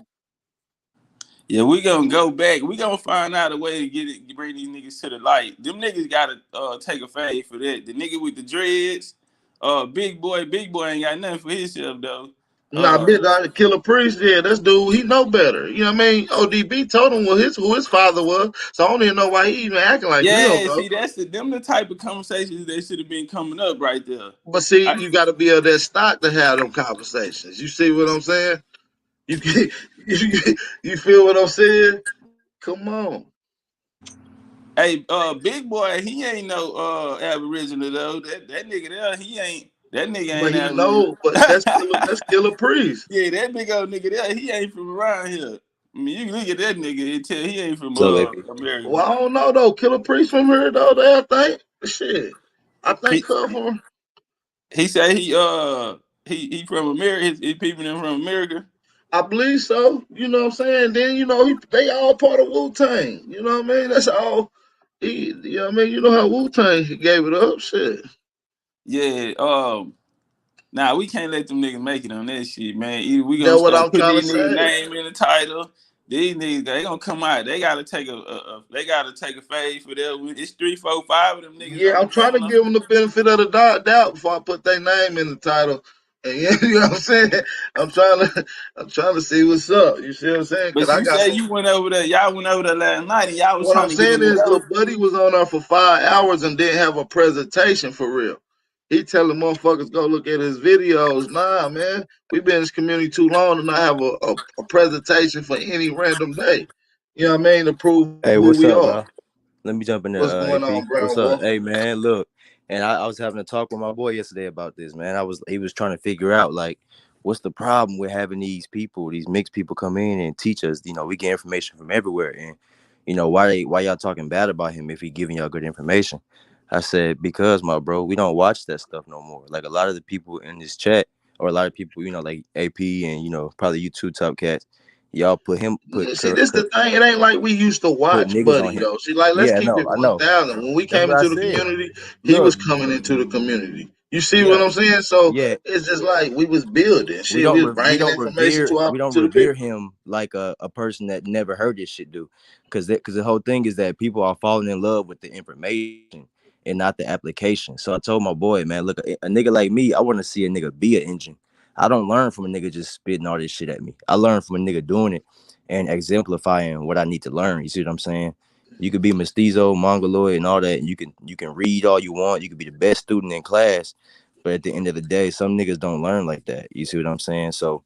Yeah, we gonna go back. We gonna find out a way to get it, bring these niggas to the light. Them niggas gotta take a fade for that. The nigga with the dreads, big boy ain't got nothing for himself though. Nah, bitch, Killer Priest, yeah, that's dude, he know better. You know what I mean? ODB told him who his father was, so I don't even know why he even acting like he don't Yeah, know. see, that's the type of conversations that should have been coming up right there. But see, you got to be of that stock to have them conversations. You see what I'm saying? You you feel what I'm saying? Come on. Hey, big boy, he ain't no Aboriginal though. That nigga there, that nigga But ain't he Aboriginal. know, but that's Killer Priest. Yeah, that big old nigga there, he ain't from around here. I mean, you can look at that nigga and tell he ain't from So America. Well, I don't know though. Killer Priest from here though. I think shit. I think He, come from. he said he from America. His people them from America. I believe so. You know what I'm saying? Then they all part of Wu Tang. You know what I mean? That's all. You know what I mean? You know how Wu Tang gave it up. Shit. Yeah. Nah, we can't let them niggas make it on that shit, man. Either we gonna That's what start I'm putting trying to these niggas' say. name in the title. These niggas, they gonna come out. They gotta take they gotta take a phase for that. It's 3, 4, 5 of them niggas Yeah, on the I'm trying to panel. give them the benefit of the doubt before I put their name in the title. And you know what I'm saying? I'm trying to see what's up. You see what I'm saying? Cause But I you got say some. you went over there. Y'all went over there last night, and y'all was What I'm trying to get saying in the is, door. little buddy was on there for 5 hours and didn't have a presentation for real. He telling motherfuckers go look at his videos. Nah, man, we been in this community too long to not have a presentation for any random day. You know what I mean? To prove Hey, who what's we up, are. man? Let me jump in there, What's going AP. on, What's Brown up? boy? Hey, man, look, and I was having a talk with my boy yesterday about this, man. He was trying to figure out like what's the problem with having these people, these mixed people come in and teach us. You know, we get information from everywhere, and why y'all talking bad about him if he giving y'all good information? I said because my bro, we don't watch that stuff no more. Like a lot of the people in this chat, or a lot of people, like AP and probably you two top cats, y'all See, this the thing. It ain't like we used to put watch niggas on Buddy him. though. See, like let's Yeah, keep no, it I know. 1,000. When we That's came what I into the said. community, he Look, was coming into the community. You see what yeah, I'm saying? So yeah. it's just like we was building We shit. don't We was bringing information we don't to the people. revere him like a person that never heard this shit do, because the whole thing is that people are falling in love with the information and not the application. So I told my boy, man, look, a nigga like me, I want to see a nigga be an engine. I don't learn from a nigga just spitting all this shit at me. I learn from a nigga doing it and exemplifying what I need to learn. You see what I'm saying? You could be mestizo, mongoloid, and all that, and you can read all you want. You could be the best student in class, but at the end of the day, some niggas don't learn like that. You see what I'm saying? So,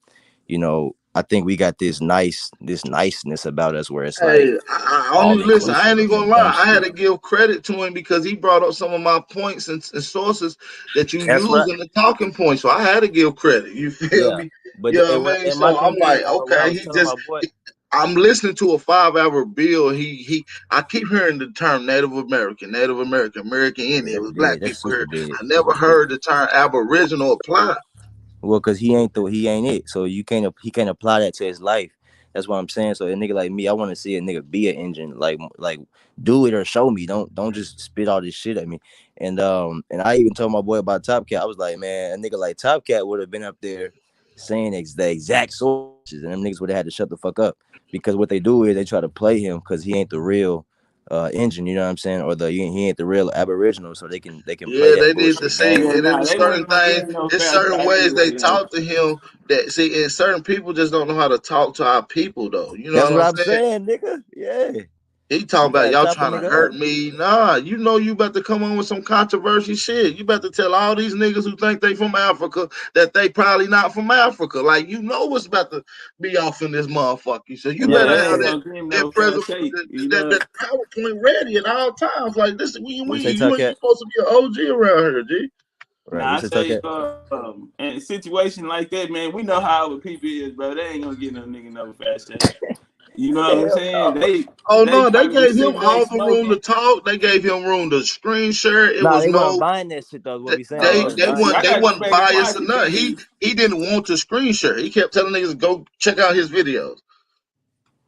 I think we got this niceness about us where it's like Hey, I all only listen. I inclusive ain't even and gonna dumb lie. I had shit. to give credit to him because he brought up some of my points and sources that you That's what use in the talking points. So I had to give credit. You feel yeah. me? But You know what I mean? and my So I'm thing is, like, what I okay, was telling my boy, I'm listening to a 5 hour bill. I keep hearing the term Native American, American Indian. yeah, It was dead. black That's people super here. dead. I That's never dead. heard the term Aboriginal apply. Well, cause he ain't it. So he can't apply that to his life. That's what I'm saying. So a nigga like me, I want to see a nigga be an engine, like do it or show me. Don't just spit all this shit at me. And I even told my boy about Top Cat. I was like, man, a nigga like Top Cat would have been up there saying the exact sources, and them niggas would have had to shut the fuck up, because what they do is they try to play him because he ain't the real engine. You know what I'm saying? Or he ain't the real Aboriginal, so they can play Yeah, that they need to bullshit see, game. Yeah, and it nah, was they certain wasn't gonna things, give him no it's fast certain track ways they anyway. talk to him that see, and certain people just don't know how to talk to our people though. You know That's what what I'm I'm saying? saying, nigga. Yeah. He talking You about gotta y'all chop a trying to nigga hurt up. me. Nah, you know you about to come on with some controversy shit. You about to tell all these niggas who think they from Africa that they probably not from Africa. Like you know what's about to be off in this motherfucker. So you Yeah, better they have ain't gonna give him no fair shake. that PowerPoint ready at all times. Like this, What you say, Tuck you Cat? supposed to be an OG around here, G. Right. Nah, What I you say, Tuck say, Cat? in a situation like that, man, we know how our people is, bro. They ain't gonna get no nigga no fast shake. You know what I'm saying? Oh They no, they probably was gave him sitting back all the room to smoking. talk. They gave him room to screen share. It Nah, was they weren't no buying that shit though. Is what They we saying. They weren't buying See, I that. they got to wasn't respect his biased or wife nothing. because He didn't want to screen share. He kept telling niggas go check out his videos.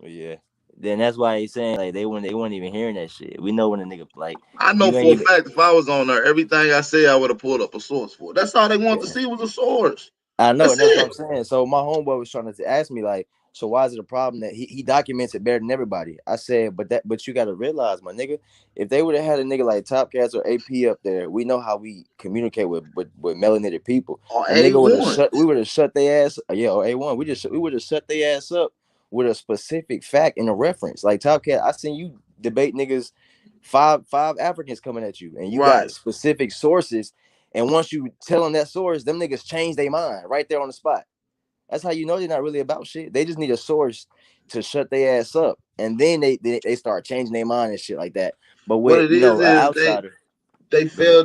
Yeah. Then that's why he's saying like they weren't even hearing that shit. We know when a nigga like I know you ain't for a even. fact if I was on there, everything I said I would have pulled up a source for. That's all they wanted to Yeah. see was a source. I know, That's and that's what I'm it. saying. So my homeboy was trying to ask me like, so why is it a problem that he documents it better than everybody? I said, but you got to realize, my nigga, if they would have had a nigga like Top Cats or AP up there, we know how we communicate with melanated people. Or A nigga would have A1. shut, we would have shut their ass, yeah, or A1. We would have shut their ass up with a specific fact and a reference. Like Top Cat, I seen you debate niggas, five Africans coming at you, and you got Right. specific sources. And once you tell them that source, them niggas change their mind right there on the spot. That's how you know they're not really about shit. They just need a source to shut their ass up, and then they start changing their mind and shit like that. But What with it an is outsider, they go ahead.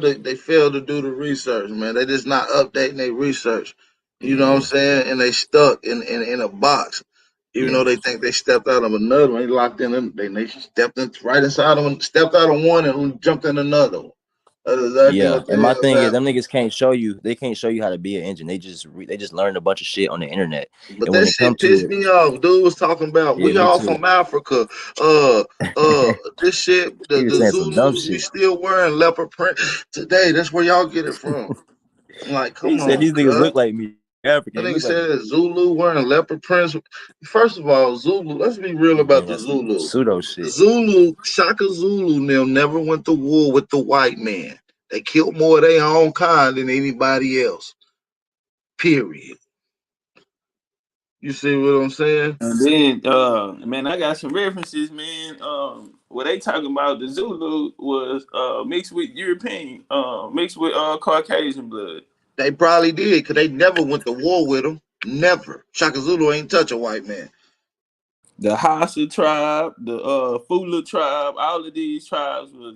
failed to do the research, man. They just not updating their research. You know what I'm Yeah, saying? And they stuck in a box. Even yeah, though they think they stepped out of another one, they locked in. They stepped in right inside of one, stepped out of one and jumped in another one. That's exactly yeah. what the And my hell's thing is, them happening. niggas can't show you. They can't show you how to be an engine. They just learned a bunch of shit on the internet. But And when that it comes shit to pissed it, me off. Dude was talking about yeah, we me all too. from Africa. Uh this shit, He was the saying some dumb Zulus, we shit. still wearing leopard print today. That's where y'all get it from. I'm like, He come said on, these niggas cuz. look like me. African, That they nigga look like me. said Zulu wearing leopard prints. First of all, Zulu, let's be real He about bringing the some Zulu. pseudo shit. Zulu, Shaka Zulu, and them never went to war with the white man. They killed more of their own kind than anybody else. Period. You see what I'm saying? And then, man, I got some references, man. What they talking about the Zulu was mixed with European, mixed with Caucasian blood. They probably did, because they never went to war with them. Never. Shaka Zulu ain't touch a white man. The Hausa tribe, the Fula tribe, all of these tribes was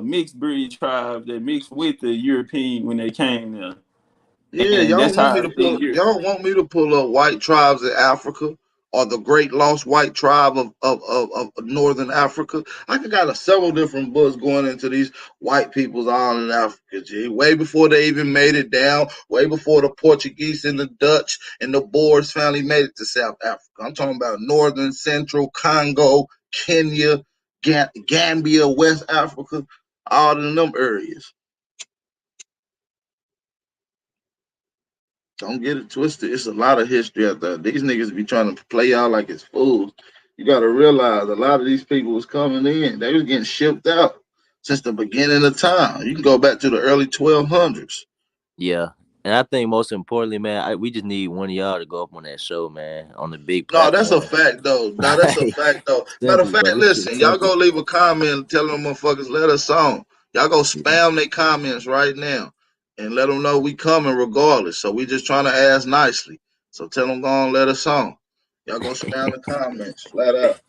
mixed breed tribes that mixed with the European when they came there, Yeah, and that's how I think you're. y'all want me to pull up white tribes in Africa or the great lost white tribe of northern Africa. I could got several different books going into these white peoples all in Africa, G. Way before they even made it down, way before the Portuguese and the Dutch and the Boers finally made it to South Africa. I'm talking about northern, central, Congo, Kenya, Gambia, West Africa, all in them areas. Don't get it twisted. It's a lot of history out there. These niggas be trying to play y'all like it's fools. You got to realize a lot of these people was coming in. They was getting shipped out since the beginning of time. You can go back to the early 1200s. Yeah. And I think most importantly, man, we just need one of y'all to go up on that show, man, on the big No, that's a platform. fact though. No, that's a fact though. Matter of Simple, fact, bro. This shit listen, y'all go simple. leave a comment telling them motherfuckers let us on. Y'all go spam their comments right now and let them know we coming regardless. So we just trying to ask nicely. So tell them go on, let us on. Y'all go spam the comments flat out.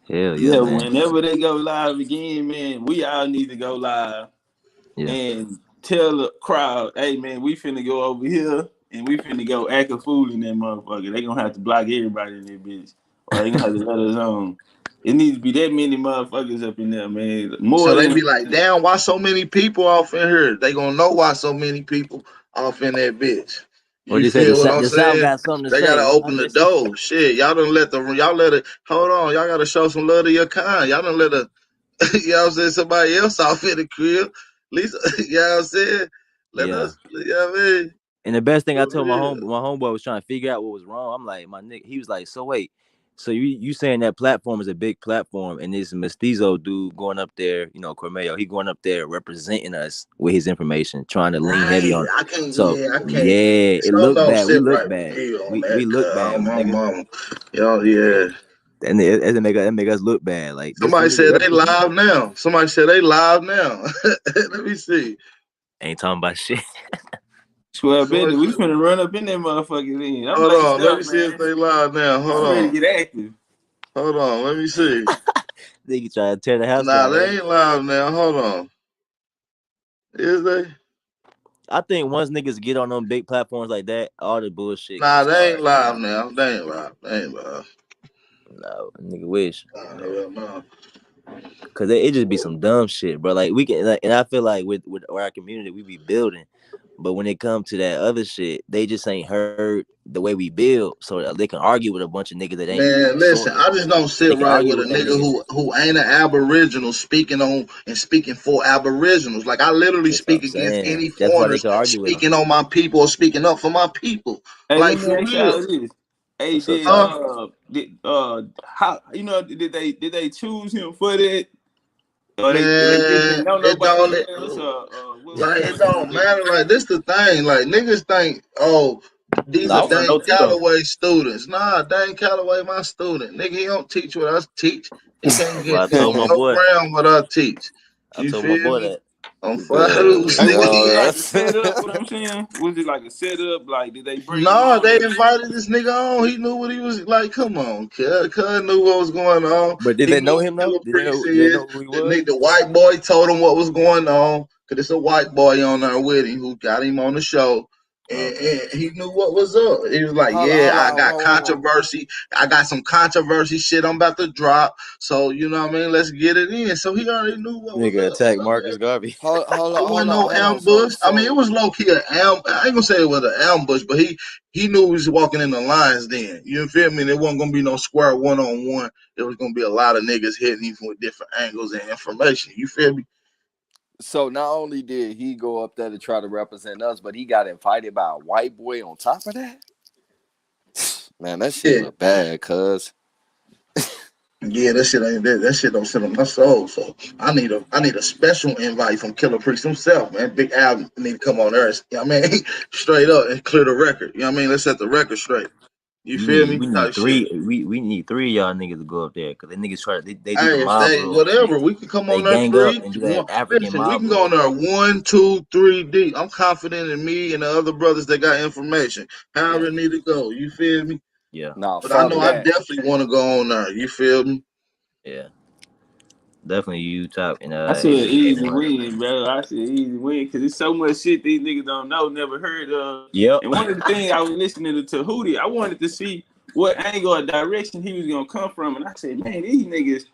Hell yeah, Yeah, man. whenever they go live again, man, we all need to go live Yeah. and tell the crowd, hey man, we finna go over here and we finna go act a fool in that motherfucker. They gonna have to block everybody in that bitch. Or they gonna have to let us on. It needs to be that many motherfuckers up in there, man. More So they be than like, damn, why so many people off in here? They gonna know why so many people off in that bitch. What You they say? feel what I'm The South saying? got something to They gotta say. I open the listen. door. Shit, y'all let it hold on, y'all gotta show some love to your kind. Y'all don't let a you know what I'm saying, somebody else off in the crib. At least you know what I'm saying? Let Yeah. us you know what I mean? And the best thing I What told it is. my homeboy was trying to figure out what was wrong. I'm like, my nigga, he was like, so wait, so you saying that platform is a big platform, and this mestizo dude going up there, you know, Cormeo, he going up there representing us with his information, trying to lean heavy Right. on. Yeah, So I can't. yeah, it Something looked don't bad. We sit look right with bad. me on We that, look cuz bad, I'm my my nigga. mama. Yeah. And that make us look bad. Like this Somebody nigga said they represent. live now. Somebody said they live now. Let me see. Ain't talking about shit. swear Somebody Betty, we said, finna run up in that motherfucker then. I'm hold laced on. Let me up, see if man. they live now. Hold I'm ready on. to get active. Hold on. Let me see. Nigga trying to tear the house Nah, down. they ain't live now. Hold on. Is they? I think once niggas get on them big platforms like that, all the bullshit gonna Nah, they ain't start. live now. They ain't live. They ain't live. No, nigga wish. Hell no. Cause it just be some dumb shit, bro. Like we can, like, and I feel like with our community, we be building, but when it comes to that other shit, they just ain't heard the way we build, so that they can argue with a bunch of niggas that ain't Man, listen, soil. I just don't They sit can right argue with a with them nigga niggas. who ain't an aboriginal speaking on and speaking for aboriginals. Like I literally That's what speak I'm against saying. any That's why they foreigners can argue with them. speaking on my people or speaking up for my people. Hey, Like let me for ask real. y'all this. Hey, What's up, did Ty? how did they choose him for that? Or they just didn't Man, know it nobody don't. else? Like it What it don't was? matter. Like this the thing. Like niggas think, oh, these No, I are want to Dane know too though. Calloway students. Nah, Dane Calloway my student. Nigga, he don't teach what I teach. He can't That's why get I get told on my no boy. ground what I teach. I You told my feel boy me? that. I'm fire Man, loose, Hey, was nigga. it like a that's setup? What I'm saying? Was it like a setup? Like, did they bring him No, on? they invited this nigga on. He knew what he was like. Come on, cuz knew what was going on. But did He they knew know who him though? Killer Priest Did they is. know who he The was? nigga, the white boy told him what was going on. Cause it's a white boy on there with him who got him on the show. Okay. And he knew what was up. He was like, hold yeah, hold I on, got hold controversy. I got some controversy shit I'm about to drop. So, you know what I mean? Let's get it in. So he already knew what was Nigga up. attack Marcus Garvey. hold It on, wasn't hold no on, hold on. So ambush. I mean, it so was low key I ain't gonna say it was an ambush, but he knew he was walking in the lines then. You feel me? There wasn't gonna be no square one on one. There was gonna be a lot of niggas hitting him with different angles and information. You feel me? so not only did he go up there to try to represent us, but he got invited by a white boy on top of that. Man, that shit Yeah. look bad, cuz. Yeah, that shit ain't that shit don't sit on my soul. So I need a special invite from Killer Priest himself, man. Big Al need to come on there. You know what I mean? Straight up and clear the record. You know what I mean? Let's set the record straight. You feel me? We need Type shit. three. We need three of y'all niggas to go up there because the niggas they do the Hey, if mob they rule. whatever, we can come They on there gang up three. and do that One, African listen, we mob can go on rule. there 1, 2, 3 deep. I'm confident in me and the other brothers that got information. However Yeah, it need to go. You feel me? yeah, Nah, But I fuck know definitely. I that. definitely want to go on there. You feel me? Yeah, definitely. You top and I said easy A1. win, bro. I said easy win because there's so much shit these niggas don't know, never heard of. Yep. And one of the things I was listening to Tahuti, I wanted to see what angle or direction he was gonna come from, and I said, man, these niggas.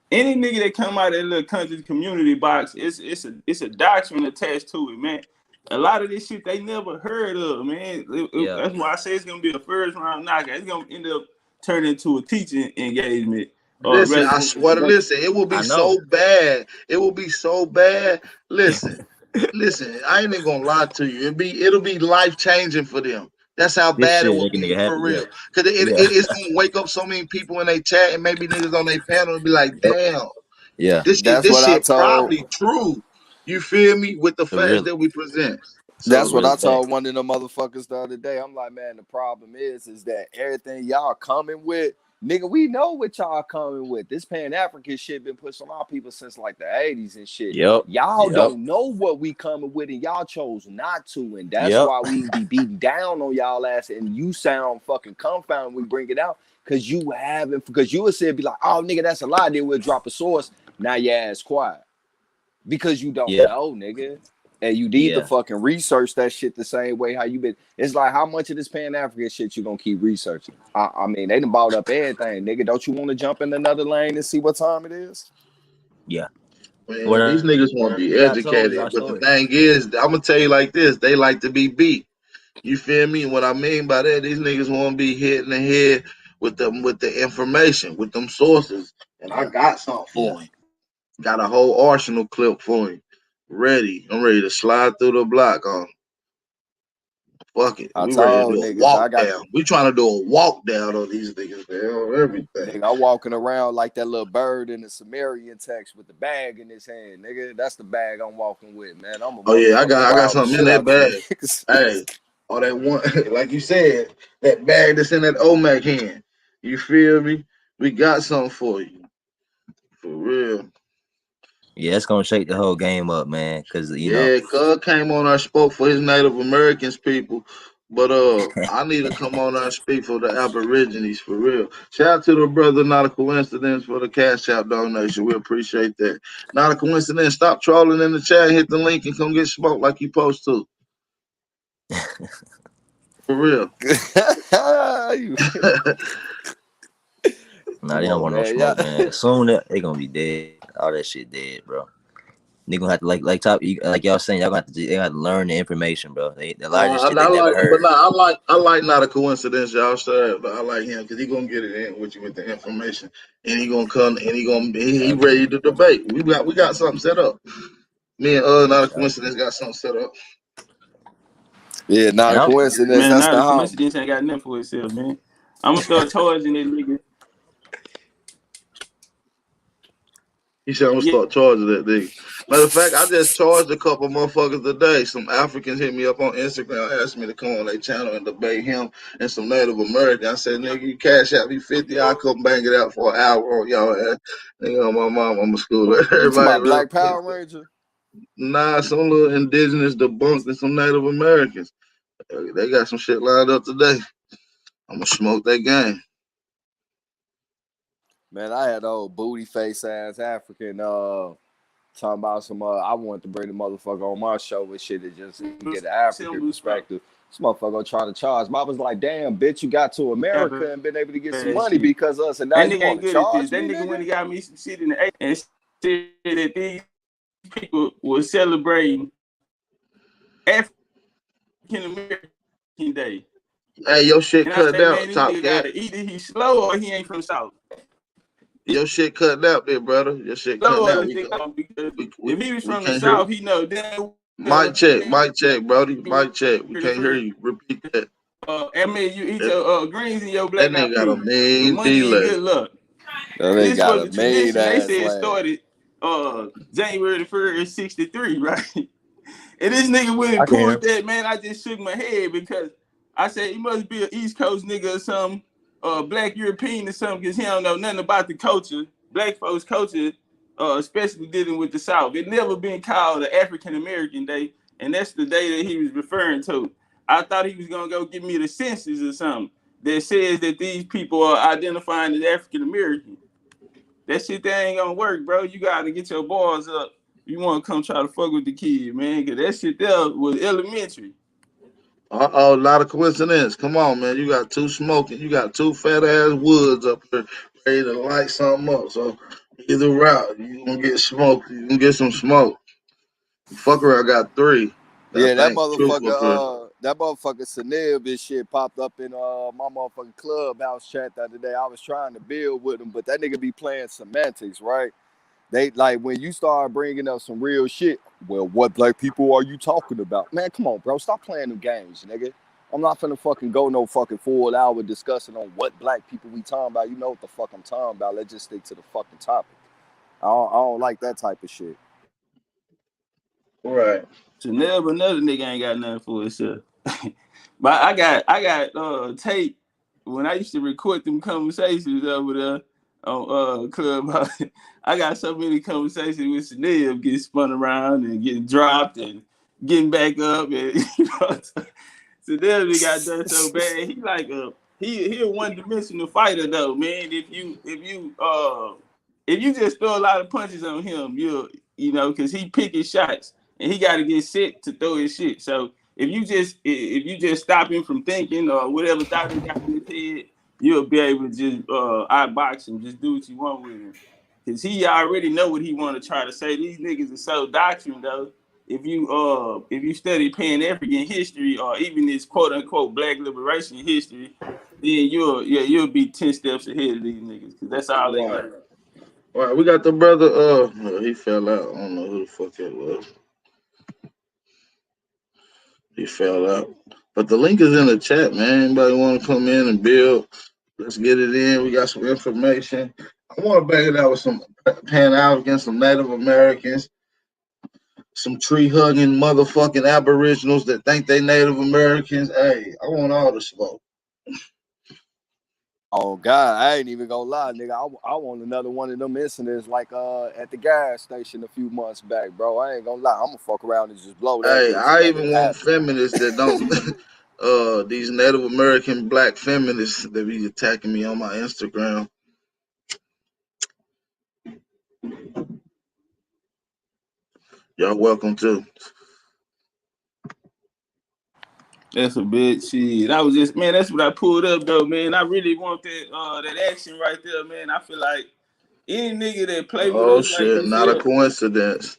Any nigga that come out of that little country community box, it's a doctrine attached to it, man. A lot of this shit they never heard of, man. Yeah. That's why I say it's gonna be a first round knockout. It's gonna end up turning into a teaching engagement, Listen, rather I swear to than listen, it will be I know so bad. It will be so bad. Listen, I ain't even gonna lie to you. It'll be life changing for them. That's how this bad it shit will make a be nigga for happy. Yeah, real. Cause yeah, it's gonna wake up so many people in their chat and maybe niggas on their panel and be like, yep, damn, yeah. That's this what I shit told. probably true. You feel me? With the The facts real, that we present. That's the So what real I thing. told one of the motherfuckers the other day. I'm like, man, the problem is that everything y'all coming with, nigga, we know what y'all coming with. This Pan African shit been pushed on our people since like the 80s and shit. Yep, Y'all yep, don't know what we coming with, and y'all chose not to, and that's yep. why we be beating down on y'all ass. And you sound fucking confound when we bring it out, because you haven't, because you would say be like, oh nigga, that's a lie. Then we'll drop a source. Now your ass quiet because you don't Yeah, know, nigga. And you need to yeah, fucking research that shit the same way how you been. It's like how much of this Pan African shit you gonna keep researching? I mean, they done bought up everything, nigga. Don't you want to jump in another lane and see what time it is? yeah. man, these Whatever niggas want to be they got told is educated. our But the story. thing is, I'm gonna tell you like this, they like to be beat. You feel me? What I mean by that, these niggas want to be hit in the head with the information, with them sources. And I Yeah, got something yeah. for him. Got a whole arsenal clip for him. Ready. I'm ready to slide through the block on. Fuck it. I We ready to told do a niggas I walk got down. We trying to do a walk down on these niggas, man, on everything. nigga. I'm walking around like that little bird in the Sumerian text with the bag in his hand, nigga. That's the bag I'm walking with, man. I'm a Oh yeah, motherfucker I got wow the something in shit that out you bag. niggas. Hey, all that one like you said, that bag that's in that OMAC hand. You feel me? We got something for you. For real. Yeah, it's gonna shake the whole game up, man. Cause Yeah, Cub came on there spoke for his Native Americans people. But I need to come on there and speak for the Aborigines for real. Shout out to the brother, not a coincidence for the cash app donation. We appreciate that. Not a coincidence. Stop trolling in the chat, hit the link and come get smoked like you supposed to. For real. You- Nah, they don't want no smoke, man. Soon they gonna be dead. All that shit dead, bro. They gonna have to like y'all saying, y'all they got to learn the information, bro. A lot of this shit they never heard. I like not a coincidence, y'all said, but I like him because he gonna get it in with you with the information, and he gonna come and he ready to debate. We got something set up. Me and not a coincidence got something set up. Yeah, not a coincidence. Man, That's not the a how. coincidence ain't got nothing for itself, man. I'm gonna start charging that nigga. He said I'm gonna start charging that nigga. Matter of fact, I just charged a couple motherfuckers today. Some Africans hit me up on Instagram, asked me to come on their channel and debate him and some Native American. I said, nigga, you cash out me 50, I'll come bang it out for an hour on y'all ass. Nigga, on my mom, I'm a schooler. You talking Everybody about Black Power Ranger? Nah, some little indigenous debunked and some Native Americans. They got some shit lined up today. I'm gonna smoke that game. Man, I had old booty face ass African talking about some I wanted to bring the motherfucker on my show with shit to just get an African perspective. This motherfucker trying to charge me. I was like, damn, bitch, you got to America and been able to get some money because of us, and now That you nigga ain't want to good at this. charge That me, nigga went nigga? and got me some shit in the A and said that these people were celebrating African American Day. Hey, your shit And I cut say, man, out, this Top nigga Cat. gotta either he slow or he ain't from the South. Your shit cut out there, brother. Your shit Slow cutting or out. this nigga, because if he was We from the can't hear. South, he know damn Mic check, Brody. Mic check. We can't hear well. you. Repeat that. I mean, you eat your greens and your That black eyed nigga got a peas with mean money and delay. good luck. That nigga This got was a a main tradition they ass said lag. started January the 1st, 63, right? And this nigga went I and can hear pulled him. that, man. I just shook my head because I said he must be an East Coast nigga or something, black European or something, because he don't know nothing about the culture, black folks' culture, especially dealing with the South. It never been called the African American Day, and that's the day that he was referring to. I thought he was gonna go give me the census or something that says that these people are identifying as African American. That shit that ain't gonna work, bro. You gotta get your balls up. You wanna come try to fuck with the kid, man, cause that shit there was elementary. Not a coincidence. Come on, man. You got two smoking. You got two fat ass woods up there ready to light something up. So either route, you gonna get smoked. You gonna get some smoke. Fuck around, I got three. I Yeah, think truth up here. that motherfucker Sanib and shit popped up in my motherfucking clubhouse chat the other day. I was trying to build with him, but that nigga be playing semantics, right? They like when you start bringing up some real shit. Well, what black people are you talking about? Man, come on, bro. Stop playing them games, nigga. I'm not finna fucking go no fucking full hour discussing on what black people we talking about. You know what the fuck I'm talking about. Let's just stick to the fucking topic. I don't like that type of shit. Right. So never another nigga ain't got nothing for himself. But I got tape when I used to record them conversations over there on Clubhouse. I got so many conversations with Chanel getting spun around and getting dropped and getting back up, and you know, so Chanel got done so bad. He like he a one-dimensional fighter though, man. If you just throw a lot of punches on him, you know, because he picking shots and he got to get set to throw his shit. So if you just stop him from thinking or whatever thought he got in his head, you'll be able to just outbox him, just do what you want with him. Cause he already know what he want to try to say. These niggas are so doctrine though. If you study Pan African history or even this quote unquote Black liberation history, then you'll be 10 steps ahead of these niggas. Cause that's all they Right. know. Right. We got the brother. He fell out. I don't know who the fuck it was. He fell out. But the link is in the chat, man. Anybody want to come in and build? Let's get it in. We got some information. I want to bang it out with some Pan Africans, some Native Americans, some tree hugging motherfucking Aboriginals that think they Native Americans. Hey, I want all the smoke. Oh God, I ain't even gonna lie, nigga. I want another one of them incidents like at the gas station a few months back, bro. I ain't gonna lie. I'm gonna fuck around and just blow that Hey, bitch and I let it even want happen. feminists that don't these Native American black feminists that be attacking me on my Instagram. Y'all welcome too. That's a bit shit. I was just, man, that's what I pulled up though, man. I really want that action right there, man. I feel like any nigga that play with Oh us like shit, this not a here, coincidence.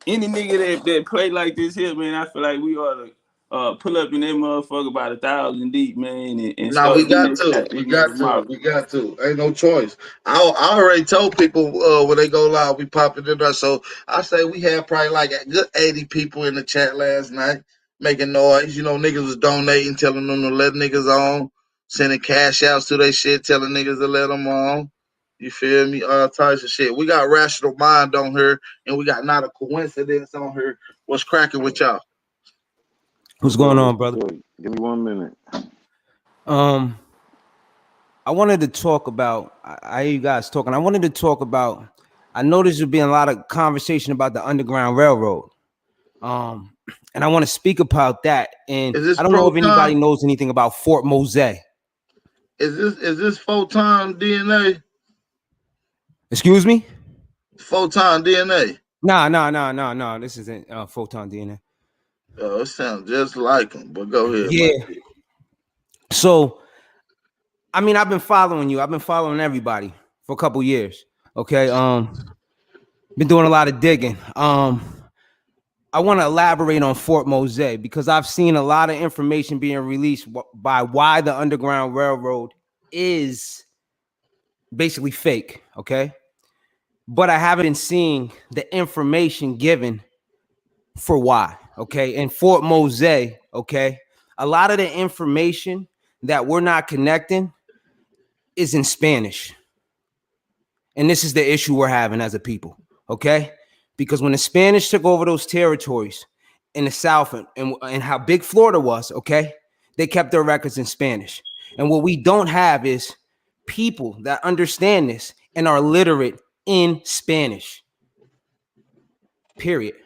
any nigga that play like this here, man, I feel like we ought to pull up in that motherfucker about 1,000 deep, man, and Now we start getting got that to, shot we niggas got to, tomorrow. we got to. Ain't no choice. I already told people when they go live, we popping it up. So I say we had probably like a good 80 people in the chat last night making noise. You know, niggas was donating, telling them to let niggas on, sending cash outs to their shit, telling niggas to let them on. You feel me? All types of shit. We got Rational Mind on here, and we got Not a Coincidence on here. What's cracking with y'all? What's going on, brother? Give me 1 minute. I wanted to talk about. I hear you guys talking. I wanted to talk about. I noticed there's been a lot of conversation about the Underground Railroad. And I want to speak about that. And Is this I don't know if proton? anybody knows anything about Fort Mose. Is this photon DNA? Excuse me? Photon DNA. No. This isn't photon DNA. Oh, it sounds just like him. But go ahead, Yeah. Mike. So, I mean, I've been following you. I've been following everybody for a couple years. Okay. Been doing a lot of digging. I want to elaborate on Fort Mose because I've seen a lot of information being released by why the Underground Railroad is basically fake. Okay. But I haven't been seeing the information given for why. Okay. And Fort Mose, okay, a lot of the information that we're not connecting is in Spanish. And this is the issue we're having as a people. Okay. Because when the Spanish took over those territories in the South and how big Florida was, okay, they kept their records in Spanish. And what we don't have is people that understand this and are literate in Spanish. Period.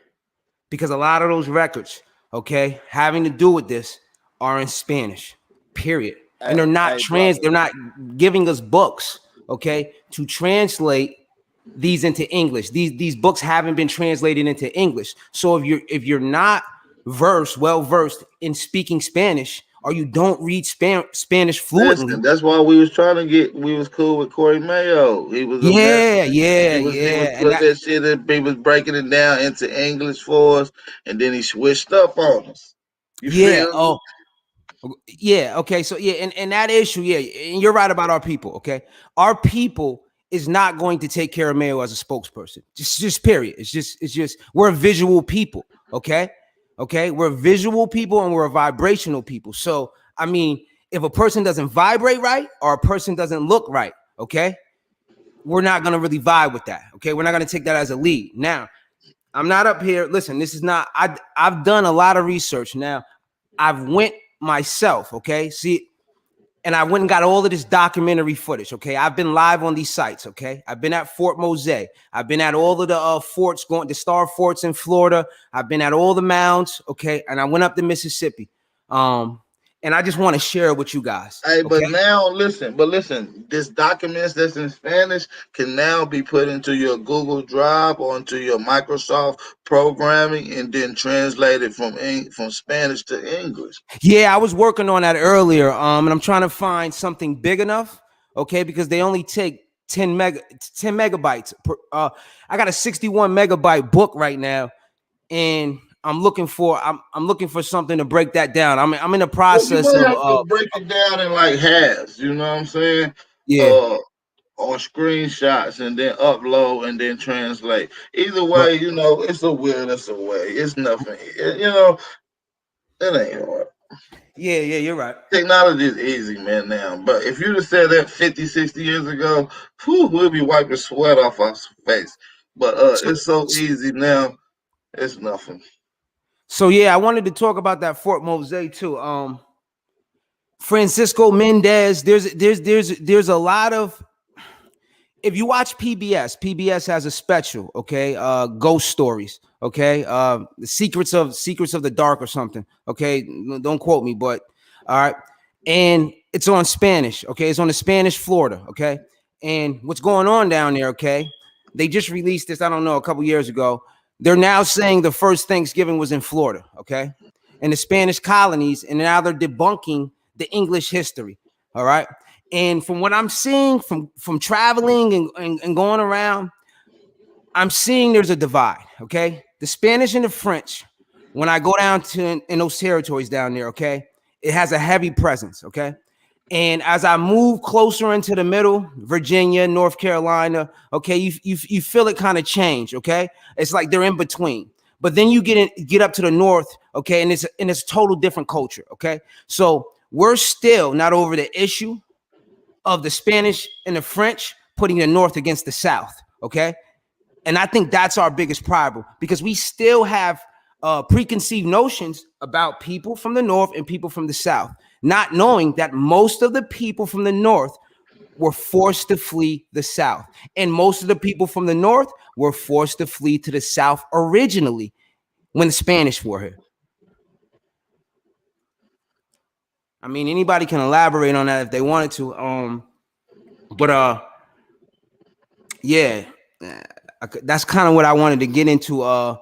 Because a lot of those records, okay, having to do with this are in Spanish. Period. And they're not they're not giving us books, okay, to translate these into English. These books haven't been translated into English. So if you're not well versed in speaking Spanish, or you don't read Spanish fluently. Listen, that's why we was trying to get. We was cool with Corey Mayo. He was a Yeah. He was And putting that shit in. He was breaking it down into English for us, and then he switched up on us. You feel me? Oh, yeah. Okay. So yeah, and that issue, yeah, and you're right about our people. Okay, our people is not going to take care of Mayo as a spokesperson. Just period. It's just we're a visual people. Okay, we're visual people and we're a vibrational people. So I mean, if a person doesn't vibrate right or a person doesn't look right, okay, we're not gonna really vibe with that. Okay, we're not gonna take that as a lead. Now, I'm not up here. Listen, this is not. I've done a lot of research. Now, I've went myself. Okay, see, and I went and got all of this documentary footage. Okay, I've been live on these sites. Okay, I've been at Fort Mose. I've been at all of the forts, the star forts in Florida. I've been at all the mounds. Okay, and I went up to Mississippi. And I just want to share it with you guys. Hey, Okay? but now listen, this documents that's in Spanish can now be put into your Google Drive or into your Microsoft programming and then translated from Spanish to English. Yeah, I was working on that earlier. And I'm trying to find something big enough, okay, because they only take 10 megabytes. I got a 61 megabyte book right now, and I'm looking for something to break that down. I'm in the Well, you process might of have to break it down in like halves, you know what I'm saying? Yeah. Or screenshots and then upload and then translate. Either Right. way, you know, it's a will, it's a way. It's nothing. You know, it ain't hard. Yeah, you're right. Technology is easy, man, now. But if you'd have said that 50, 60 years ago, we'd be wiping sweat off our face. But it's so easy now, it's nothing. So yeah, I wanted to talk about that Fort Mose too. Francisco Mendez. There's a lot of. If you watch PBS has a special, okay, ghost stories, okay, the secrets of the dark or something, okay. Don't quote me, but all right, and it's on Spanish, okay. It's on the Spanish Florida, okay. And what's going on down there, okay? They just released this, I don't know, a couple years ago. They're now saying the first Thanksgiving was in Florida, okay. and the Spanish colonies, and now they're debunking the English history. All right. And from what I'm seeing from traveling and going around, I'm seeing there's a divide. Okay. The Spanish and the French, when I go down to in those territories down there, okay, it has a heavy presence. Okay. And as I move closer into the middle, Virginia, North Carolina, okay, you feel it kind of change, okay? It's like they're in between. But then you get up to the north, okay, and it's total different culture, okay? So we're still not over the issue of the Spanish and the French putting the North against the South, okay? And I think that's our biggest problem, because we still have preconceived notions about people from the North and people from the South, not knowing that most of the people from the North were forced to flee the South. And most of the people from the North were forced to flee to the South originally when the Spanish were here. I mean, anybody can elaborate on that if they wanted to. Yeah, that's kind of what I wanted to get into.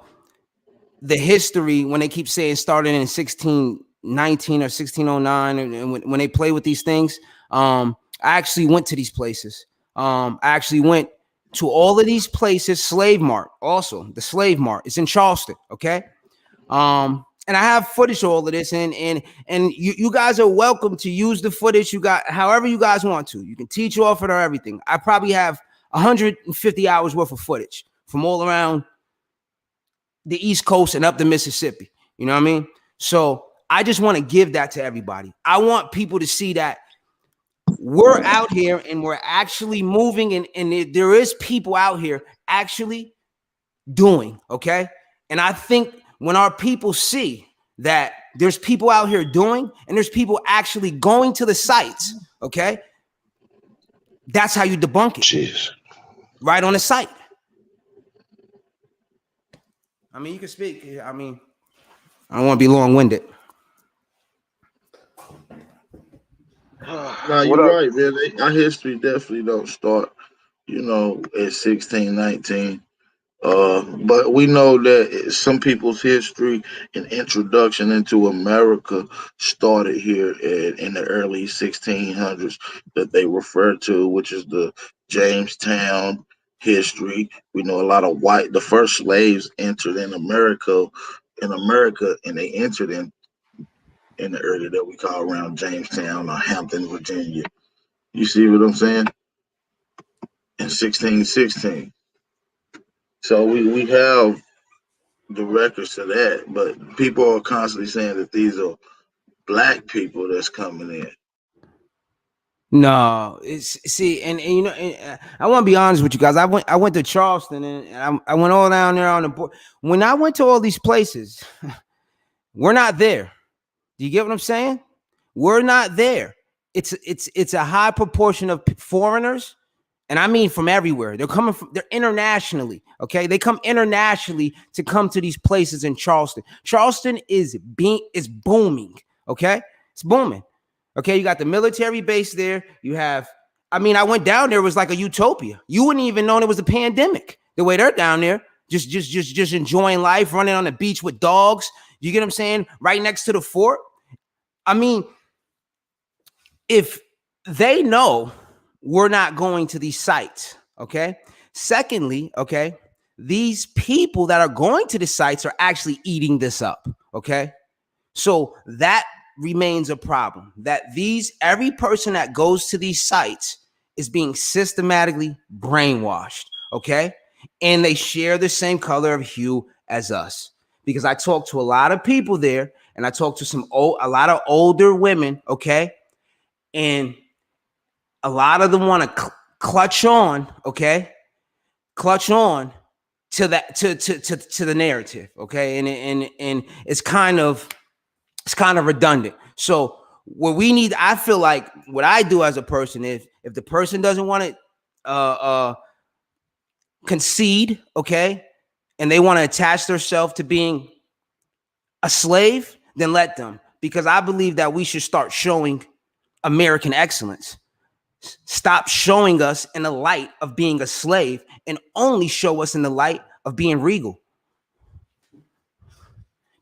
The history, when they keep saying started in 1619 or 1609, and when they play with these things, I actually went to these places. I actually went to all of these places. Slave Mart, also the Slave Mart, it's in Charleston. Okay. And I have footage of all of this, and you guys are welcome to use the footage you got however you guys want to. You can teach off it or everything. I probably have 150 hours worth of footage from all around the East Coast and up the Mississippi. You know what I mean? So I just want to give that to everybody. I want people to see that we're out here and we're actually moving, and there is people out here actually doing, okay? And I think when our people see that there's people out here doing and there's people actually going to the sites, okay? That's how you debunk it. Jeez. Right on the site. I mean, you can speak. I mean, I don't want to be long-winded. No, you're right, man. Our history definitely don't start, at 1619. But we know that some people's history and introduction into America started here in the early 1600s that they refer to, which is the Jamestown history. We know a lot of the first slaves entered in America, and they entered in the area that we call around Jamestown or Hampton, Virginia. You see what I'm saying? In 1616. So we have the records to that, but people are constantly saying that these are black people that's coming in. No, it's see, and you know, I want to be honest with you guys. I went to Charleston, and I went all down there on the board. When I went to all these places, we're not there. Do you get what I'm saying? We're not there. It's a high proportion of foreigners, and I mean from everywhere. They're internationally, okay? They come internationally to come to these places in Charleston. Charleston is booming, okay? It's booming. Okay, you got the military base there. You have, I mean, I went down there, it was like a utopia. You wouldn't even know it was a pandemic. The way they're down there, just enjoying life, running on the beach with dogs. You get what I'm saying? Right next to the fort. I mean, if they know we're not going to these sites, okay? Secondly, okay, these people that are going to the sites are actually eating this up, okay? So that remains a problem, that every person that goes to these sites is being systematically brainwashed, okay? And they share the same color of hue as us. Because I talked to a lot of people there, and I talked to a lot of older women, okay? And a lot of them want to clutch on, okay? Clutch on to that to the narrative, okay? And it's kind of redundant. So what we need, I feel like what I do as a person, if the person doesn't want to concede, okay, and they want to attach themselves to being a slave, then let them. Because I believe that we should start showing American excellence. Stop showing us in the light of being a slave and only show us in the light of being regal.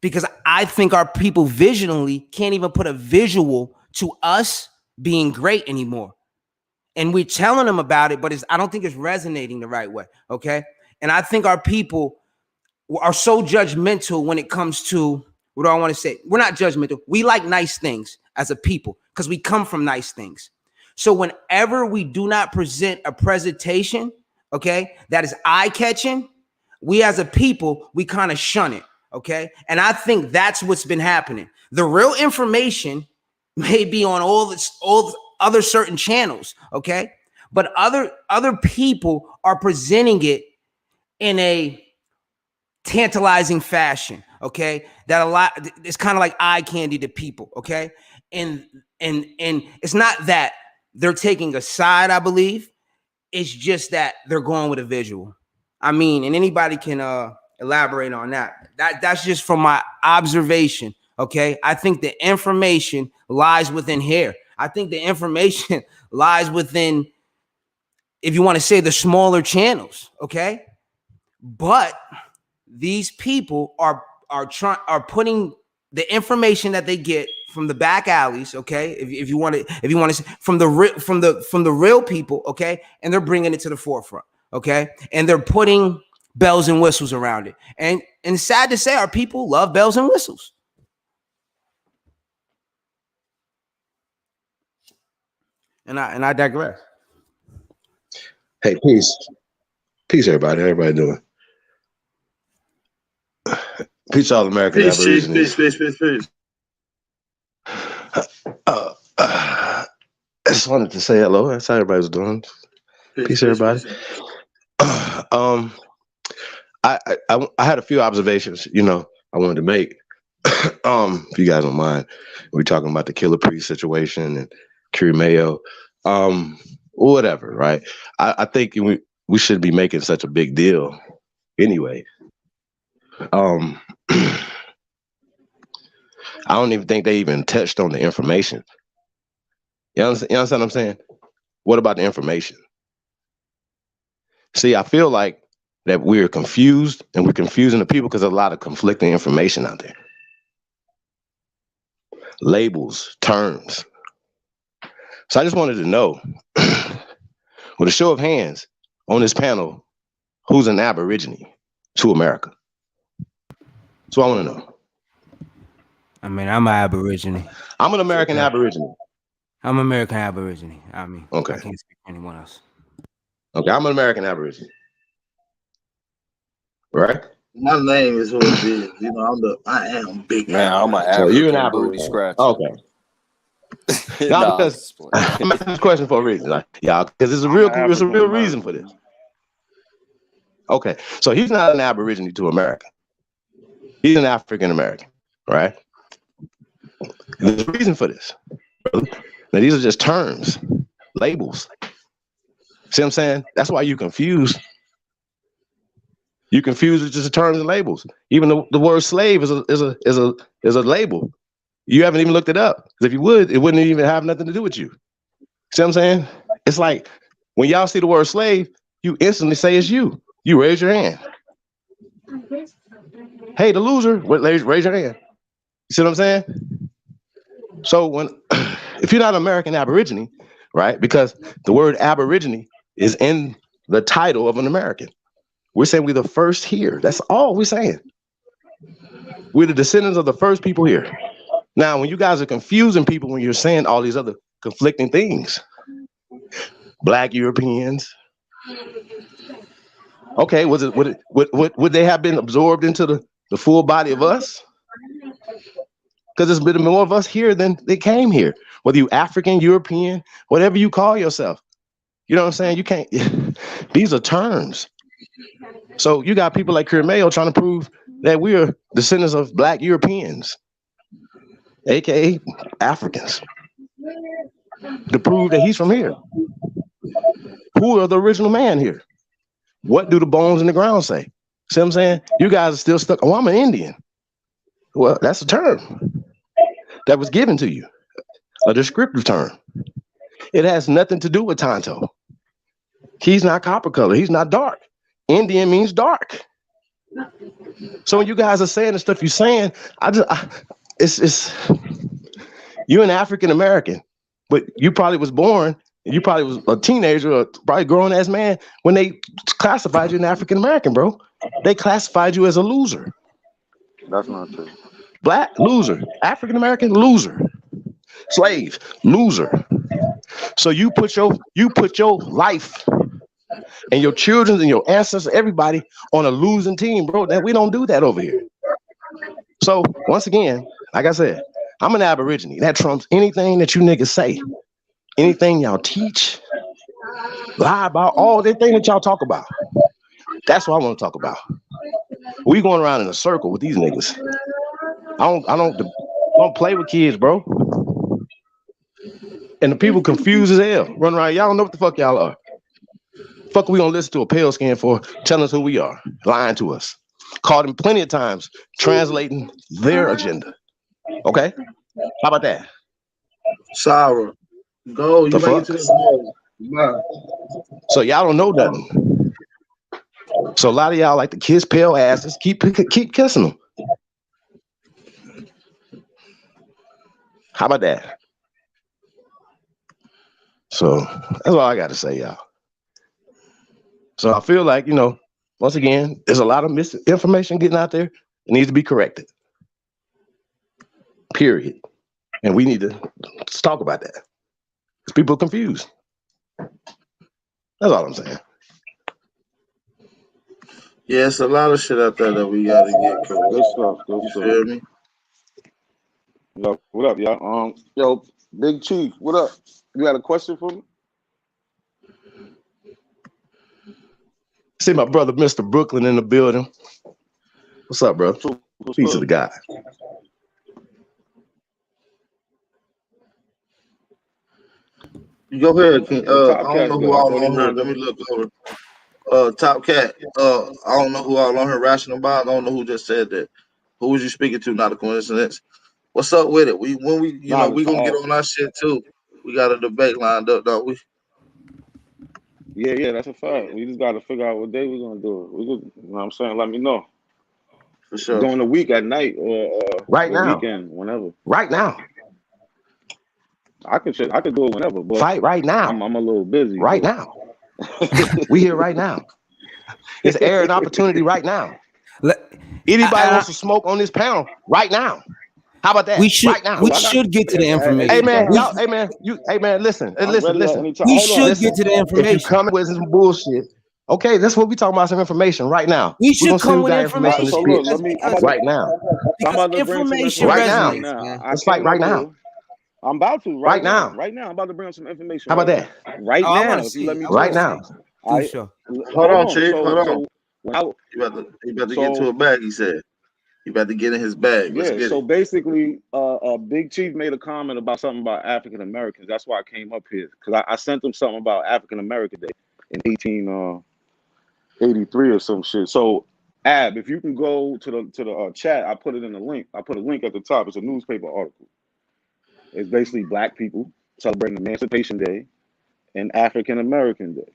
because I think our people visually can't even put a visual to us being great anymore. And we're telling them about it, but I don't think it's resonating the right way, okay? And I think our people are so judgmental when it comes to, what do I want to say? We're not judgmental. We like nice things as a people because we come from nice things. So whenever we do not present a presentation, okay, that is eye-catching, we as a people, we kind of shun it, okay? And I think that's what's been happening. The real information may be on all other certain channels, okay? But other people are presenting it in a tantalizing fashion, okay? That it's kind of like eye candy to people, okay? And it's not that they're taking a side, I believe. It's just that they're going with a visual. I mean, and anybody can elaborate on that. That's just from my observation, okay? I think the information lies within here. I think the information lies within, if you want to say, the smaller channels, okay? But these people are putting the information that they get from the back alleys, okay? If you want to from the real people, okay? And they're bringing it to the forefront, okay? And they're putting bells and whistles around it. And sad to say, our people love bells and whistles. And I digress. Hey, peace. Peace, everybody. How everybody doing? Peace, all American Aborigines. Peace. I just wanted to say hello. That's how everybody's doing. Peace, everybody. I had a few observations, I wanted to make. If you guys don't mind, we're talking about the Killer Priest situation and Curie Mayo, whatever, right? I think we should be making such a big deal anyway. I don't even think they even touched on the information. You understand what I'm saying? What about the information? See, I feel like that we're confused, and we're confusing the people because there's a lot of conflicting information out there. Labels, terms. So I just wanted to know, with a show of hands on this panel, who's an Aborigine to America? So I want to know. I mean, I'm an Aborigine. I'm an American Aborigine. I'm American Aborigine. I mean, okay. I can't speak for anyone else. Okay, I'm an American Aborigine. Right? My name is who it is. I am big. Man, I'm an So you're an African Aborigine. booty scratcher. Okay. No, because I'm asking this question for a reason. Because there's a real reason for this. Okay, so he's not an Aborigine to America. He's an African American, right? There's a reason for this. Now, these are just terms, labels. See what I'm saying? That's why you're confused. You're confused with just terms and labels. Even the word slave is a label. You haven't even looked it up. Because if you would, it wouldn't even have nothing to do with you. See what I'm saying? It's like when y'all see the word slave, you instantly say it's you. You raise your hand. Hey, the loser, raise your hand. You see what I'm saying? So if you're not American Aborigine, right? Because the word Aborigine is in the title of an American. We're saying we're the first here. That's all we're saying. We're the descendants of the first people here. Now, when you guys are confusing people when you're saying all these other conflicting things, Black Europeans, okay, would they have been absorbed into the full body of us? Because there's been more of us here than they came here. Whether you African, European, whatever you call yourself. You know what I'm saying? You can't, these are terms. So you got people like Curie Mayo trying to prove that we are descendants of Black Europeans, AKA Africans, to prove that he's from here. Who are the original man here? What do the bones in the ground say? See what I'm saying? You guys are still stuck. Oh, I'm an Indian. Well, that's a term that was given to you, a descriptive term. It has nothing to do with Tonto. He's not copper color. He's not dark. Indian means dark. So when you guys are saying the stuff you're saying, it's you're an African American, but you probably was born and you probably was a teenager or probably grown ass man when they classified you an African American, bro. They classified you as a loser. That's not true. Black, loser. African American, loser. Slave, loser. So you put your life and your children and your ancestors, everybody on a losing team, bro. That we don't do that over here. So once again, like I said, I'm an Aborigine. That trumps anything that you niggas say, anything y'all teach, lie about, all the thing that y'all talk about. That's what I want to talk about. We going around in a circle with these niggas. I don't play with kids, bro. And the people confused as hell. Run around, y'all don't know what the fuck y'all are. Fuck, we gonna listen to a pale skin for telling us who we are, lying to us. Called them plenty of times, translating their agenda. Okay, how about that? Sour, go. You The make fuck? it to the ball. So y'all don't know nothing. So a lot of y'all like to kiss pale asses. Keep kissing them. How about that? So that's all I got to say, y'all. So I feel like, once again, there's a lot of misinformation getting out there. It needs to be corrected. Period. And we need to talk about that. Because people are confused. That's all I'm saying. Yeah, it's a lot of shit out there that we gotta get correct. Good stuff. Good You stuff. feel me? What up, y'all? Yo, Big Chief, what up? You got a question for me? See my brother, Mr. Brooklyn, in the building. What's up, bro? Peace to the guy. Go ahead, King. Top I don't Cat's know good. who I all thought he on here. was. Let me look over. Top Cat. I don't know who all on here. Rational Bob. I don't know who just said that. Who was you speaking to? Not a coincidence. What's up with it? We gonna get on our shit too. We got a debate lined up, don't we? Yeah, that's a fact. We just got to figure out what day we're gonna do it. You know what I'm saying? Let me know. For sure. During the week, at night, or right the now, weekend, whenever. Right now. I could do it whenever, but fight right now. I'm a little busy. Right now. We here right now. It's air and opportunity right now. Anybody wants to smoke on this panel right now? How about that? We should right now. we should get to the information. Hey man, We- listen. I'm Listen. ready at any time. We Hold on. should Listen. get to the If you information. come with some bullshit, okay, that's what we talking about. Some information right now. We should gonna see come who with got information. this So bitch look, right now. I'm about to bring some information right now. resonates, man. Let's fight right now. I'm about to Right now. Right now. I'm about to bring some information. How about that? Right Oh, I now. wanna If see you let it. me I Right wanna now. see it. Do so. Hold on, Chief. Hold on. So when He about to get into a bag. He said he about to get in his bag. Let's yeah, get so it. basically, Big Chief made a comment about something about African Americans. That's why I came up here, because I sent him something about African American Day in 1883 or some shit. So, Ab, if you can go to the chat, I put it in the link. I put a link at the top. It's a newspaper article. It's basically Black people celebrating Emancipation Day and African American Day.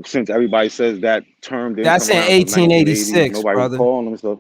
Since everybody says that term didn't That's come in around until 1980, 1886, nobody was brother. calling them stuff.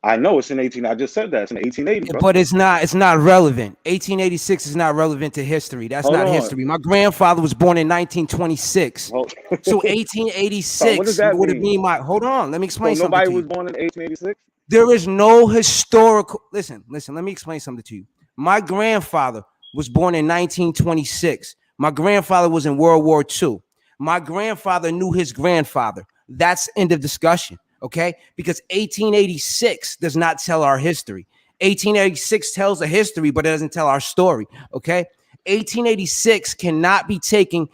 I know it's in 18. I just said that it's in 1880, bro. But it's not relevant. 1886 is not relevant to history. That's Hold not on. history. My grandfather was born in 1926. So what does 1886 that would have mean? been my hold on, let me So explain something nobody to was you. born in 1886? There is no historical listen, let me explain something to you. My grandfather was born in 1926. My grandfather was in World War II. My grandfather knew his grandfather. That's end of discussion. Okay, because 1886 does not tell our history. 1886 tells a history, but it doesn't tell our story. Okay, 1886 cannot be taken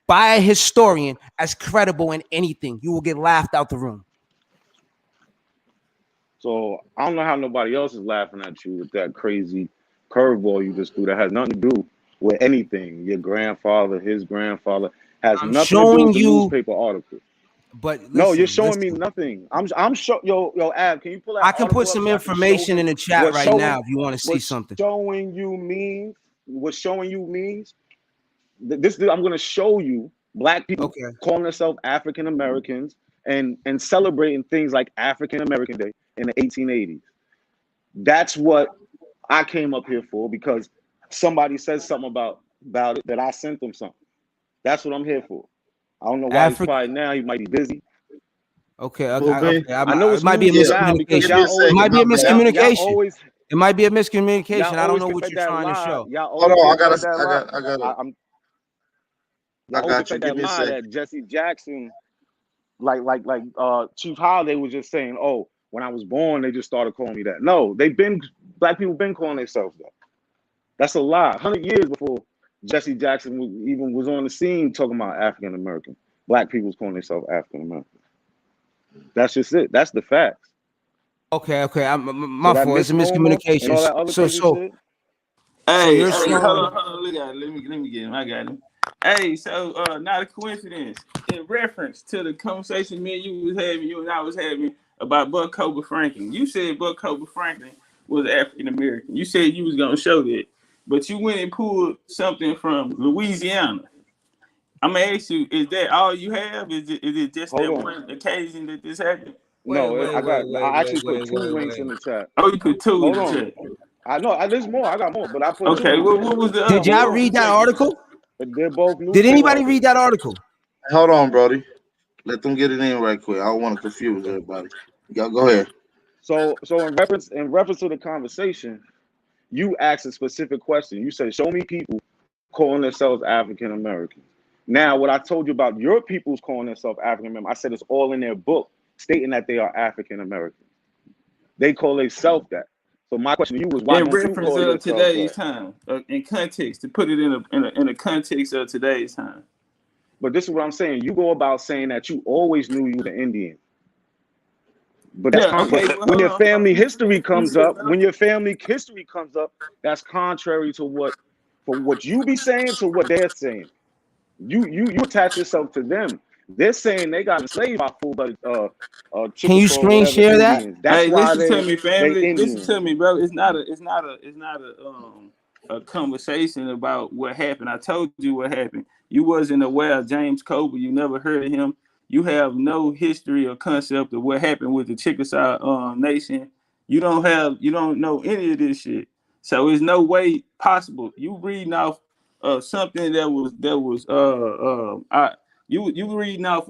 by a historian as credible in anything. You will get laughed out the room. So I don't know how nobody else is laughing at you with that crazy curveball you just threw that has nothing to do with anything. Your grandfather, his grandfather has I'm nothing to do showing with the you, newspaper article. but listen, No, you're showing me nothing. I'm yo Ab, can you pull that I can put article up some so I can show information him in the chat what right showing now if you want to see what something. showing you means? What showing you means? I'm going to show you Black people calling themselves African Americans and celebrating things like African American Day in the 1880s. That's what I came up here for, because somebody said something about it that I sent them something. That's what I'm here for. I don't know why he's quiet now. He might be busy. Okay, Well, man, I know it it's might be a news to y'all because miscommunication. give me a y'all It always might second. be a My bad. y'all miscommunication. always It might be a y'all miscommunication. I don't always know can what spread you're that trying to lie. show. Y'all Hold always on, can I spread got that lie. it. Y'all I always can got you. spread Give that me a lie second. that Jesse Jackson, like Chief Holiday was just saying, oh, when I was born, they just started calling me that. No, black people been calling themselves that. That's a lie. 100 years before Jesse Jackson even was on the scene talking about African American. Black people was calling themselves African American. That's just it. That's the facts. Okay, So my that fault. It's a misnomer and all miscommunication. that other crazy shit. So Hey, you're hold saying on, look at it. Let me get him. I got him. Hey, so not a coincidence. In reference to the conversation me and you and I was having about Buck Kobe Franklin. You said Buck Kobe Franklin was African American. You said you was gonna show that, but you went and pulled something from Louisiana. I'm gonna ask you: is that all you have? Is it just Hold that on. one occasion that this happened? No, I actually put two links in the chat. Oh, you put two in Hold the on. chat. I know there's more. I got more, but I put two Okay, in the chat. what was the other? Did What y'all was read the that second one? article? They're both Did newspaper anybody read articles. that article? Hold on, Brody. Let them get it in right quick. I don't want to confuse everybody. Y'all go ahead. So in reference to the conversation, you asked a specific question. You said, show me people calling themselves African American. Now, what I told you about your people's calling themselves African American, I said it's all in their book stating that they are African American. They call themselves that. So my question to you was, why In don't you reference call of yourself today's that? time, in context, to put it in a context of today's time. But this is what I'm saying. You go about saying that you always knew you were an Indian. But that's Yeah. Okay. but Well, when hold your on. Hold family on. history comes up, that's contrary to what you be saying to what they're saying. You attach yourself to them. They're saying they got enslaved by full-blooded Can you Chickasaw or screen whatever share that? Indians. That's Hey, why listen to they me, family. Listen Indians. to me, bro. It's not a conversation about what happened. I told you what happened. You wasn't aware of James Coble. You never heard of him. You have no history or concept of what happened with the Chickasaw Nation. You don't know any of this shit. So it's no way possible. You reading off something you reading off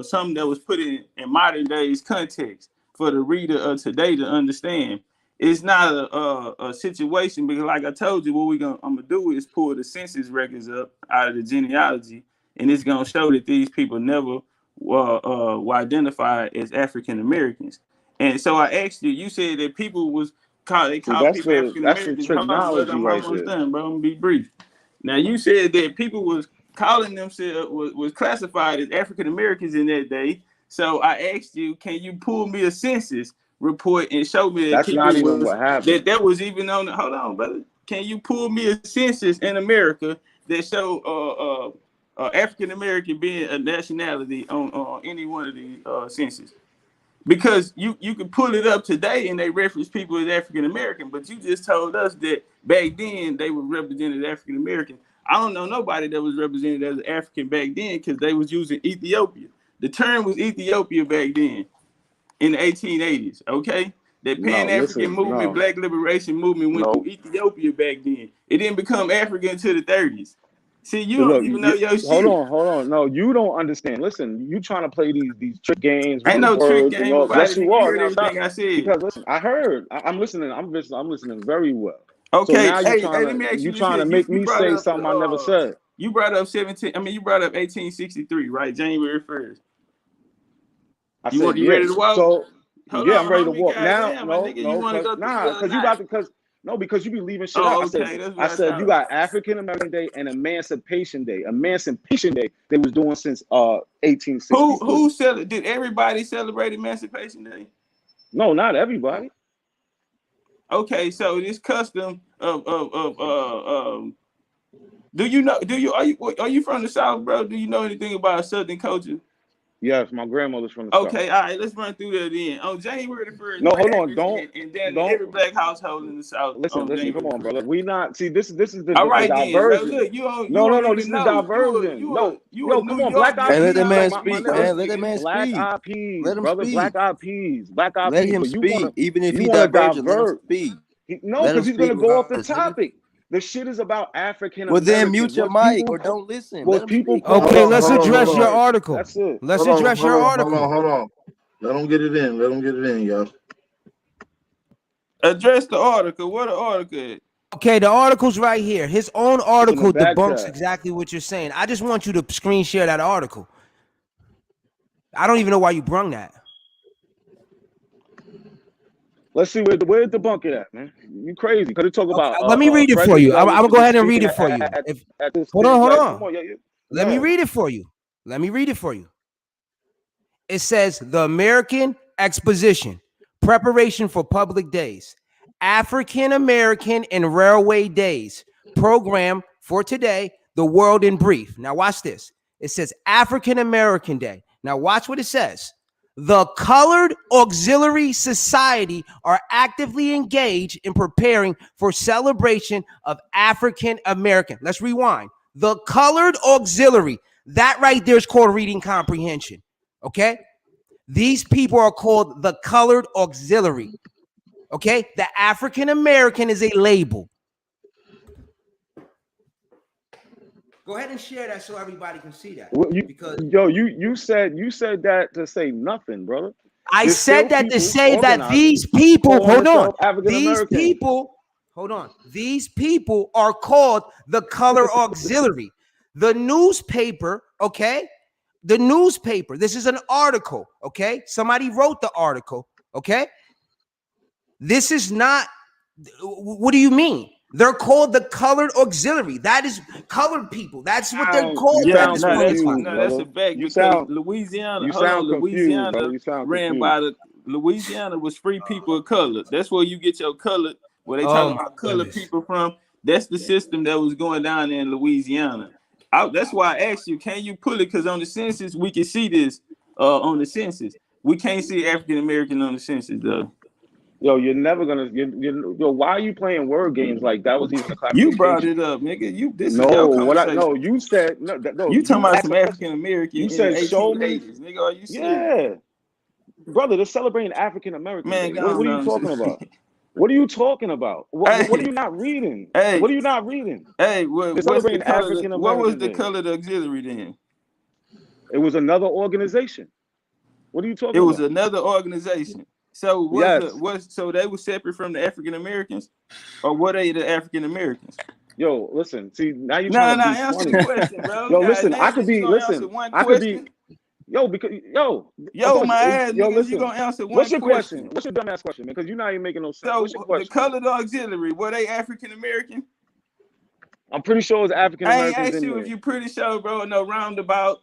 something that was put in modern days context for the reader of today to understand. It's not a situation because, like I told you, what I'm gonna do is pull the census records up out of the genealogy, and it's gonna show that these people never were identified as African Americans. And so I asked you. You said that people was they See, call people African that's the Americans. Hold on, brother. technology I'm right almost there. done, bro. I'm gonna be brief. Now you said that people was calling themselves was classified as African Americans in that day. So I asked you, can you pull me a census report and show me that That's not people even was what happened. that was even on the, hold on, brother. Can you pull me a census in America that show African American being a nationality on any one of the census? Because you can pull it up today and they reference people as African American, but you just told us that back then they were represented African American. I don't know nobody that was represented as African back then because they was using Ethiopia. The term was Ethiopia back then in the 1880s. Okay, that No, Pan African listen, movement, Black Liberation movement went through no. Ethiopia back then. It didn't become African until the 30s. See, you See, don't look, even know your hold shit. on. No, you don't understand. Listen, you trying to play these trick games with Ain't the no trick words and game all. about Yes, it. you Nigga, you are. heard Now stop. everything I said. Because listen, I heard. I'm listening. I'm listening very well. So Okay, now hey, let me ask you you this trying here. to You make you me brought say up something I never said. you brought up 1863, right? January 1st. I You said you ready yes. to walk? So Hold yeah, I'm on, ready to homie. walk now. Goddamn, my No, nigga, you want to cause go through the other cause you night? about to because you be leaving shit out. Oh, okay, that's what I I said you thought. got African American Day and Emancipation Day. Emancipation Day they was doing since 1863. Did everybody celebrate Emancipation Day? No, not everybody. Okay, so this custom do you know? Are you from the South, bro? Do you know anything about Southern culture? Yes, my grandmother's from the South. Okay, all right, let's run through that then. On January the 1st, No, what hold on. happened? And then every black household in the South Listen, on listen. Come January on, 1st. brother. We not see this. This is the All right then, bro. diversion. Look, you don't No. even This is the know. diversion. You a Come New on. York Black Eyed Hey, nigga. let that Peas, man my speak, nigga. man. Let that man Black speak. Eyed Peas, Let him brother. speak. Black Eyed Peas. Black Eyed Let Peas. him But you speak. wanna, Even if you he wanna divergent, let him divert. speak. No, Let him because he's speak gonna go off the regardless, nigga. topic. The shit is about African Well, then Americans. mute your mic or don't listen. Let him speak. Hold Okay, on, let's hold on, address hold your on. article. That's it. Let's Hold on, address your hold on, article. hold on. Let them get it in. Let them get it in, y'all. Address the article. What the article is? Okay, the article's right here. His own It's in the article back debunks chat. exactly what you're saying. I just want you to screen share that article. I don't even know why you brung that. Let's see where the bunker at, man. You crazy? Because they talk about Let me read it for Frederick you. I'm Douglass gonna go ahead and read speaking it for you. at this Hold thing. on. Like, come on, yeah. Let me read it for you. Let me read it for you. It says the American Exposition, Preparation for Public Days, African American and Railway Days, program for today, the world in brief. Now watch this. It says African American Day. Now watch what it says. The Colored Auxiliary Society are actively engaged in preparing for celebration of African American. Let's rewind. The Colored Auxiliary. That right there is called reading comprehension. Okay? These people are called the Colored Auxiliary. Okay? The African American is a label. Go ahead and share that so everybody can see that. Well, because you said that to say nothing, brother. I There's said still that to people say that organizing, these people, calling hold on, themselves African these American. people, hold on, these people are called the Color Auxiliary. The newspaper, okay? The newspaper, this is an article, okay? Somebody wrote the article, okay? This is not, what do you mean? They're called the Colored Auxiliary. That is colored people. That's what they're called at this point in time. That's a fact You because sound Louisiana, confused, brother. Louisiana You sound ran confused. by Louisiana was free people of color. That's where you get your colored, where they Oh, talk my about colored goodness. people from. That's the system that was going down there in Louisiana. That's why I asked you, can you pull it? Because on the census, we can see this on the census. We can't see African American on the census, though. Yo, you're never gonna. Yo, why are you playing word games like that? Was even a You brought clarification. it up, nigga. This is No, your what I conversation. no, you said no. You talking about asked some a question. African American You in the said, "Show me." 1880s, nigga. Are you serious? Yeah, brother, they're celebrating African American Man, Day. go What are you on. talking about? What are you talking about? What are you not reading? Hey, what are you not reading? Hey, They're what's the celebrating color? African What was American the Day. color of the auxiliary then? It was another organization. What are you talking It was about? another organization. So so they were separate from the African Americans, or were they the African Americans? Yo, listen. See, now you're No, trying to be answer funny. the question, bro. Yo, God listen. I damn, could is you be. gonna answer Listen. one I could be. question? Yo, because Yo, my ass, yo, niggas, listen. you gonna answer one What's your question? question? What's your dumbass question, man? Because you're not even making no sense. So What's your the question? color of the auxiliary, were they African American? I'm pretty sure it's African I ain't Americans asked in you there. if you pretty sure, bro. No roundabout.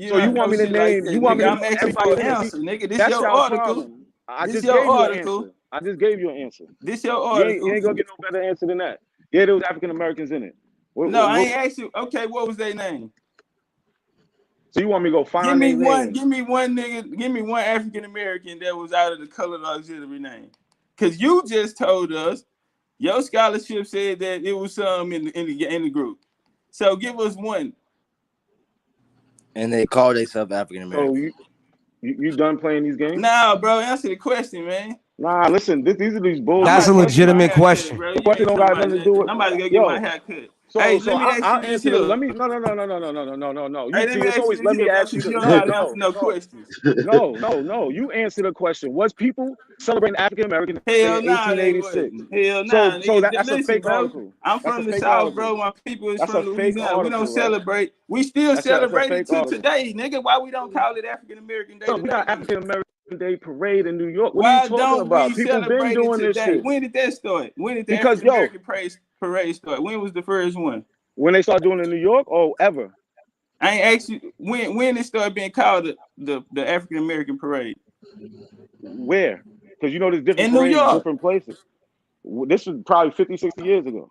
So you want No me to shit like name? that, You want me nigga. to I'm name asking everybody for in an there? answer, nigga. This That's your y'all article. problem. I This just your gave you an article. answer. I just gave you an answer. This your You article. ain't gonna get no better answer than that. Yeah, there was African Americans in it. No, I ain't asked you. Okay, what was their name? So you want me to go find Give me their one. name? Give me one nigga. Give me one African American that was out of the colored auxiliary name. Cause you just told us your scholarship said that it was some in the group. So give us one. And they call themselves African American. So you done playing these games? Nah, bro. Answer the question, man. Nah, listen. These are these bullshit. That's a legitimate question. Bro. The question don't got nothing to do with. I'm about to go get my Yo, hair cut. so Hey, so let me ask I'll you this answer the. here. Let me no. Hey, You let see, me it's ask always you let this me here, bro, ask you since the you don't know how to answer no no. questions. No. You answer the question. Was people celebrating African American Hell in nah, they 1886? wasn't. Hell So nah, so nigga. that's a Listen, fake bro. article. I'm That's a from the fake South, article. bro. My people is That's from a fake Louisiana. We don't article, right? celebrate. We still That's a celebrate it fake to article. today, nigga. Why we don't call it African American Day So we got today? African American Day parade in New York. What are you Why talking don't we about? People been celebrate it doing this today? shit. When did that start? When did the Because African American parade start? When was the first one? when they start doing it in New York or ever? I ain't asked you when it started being called the African American parade. Where? Because you know there's different In New parades in York. different places. This was probably 50, 60 years ago.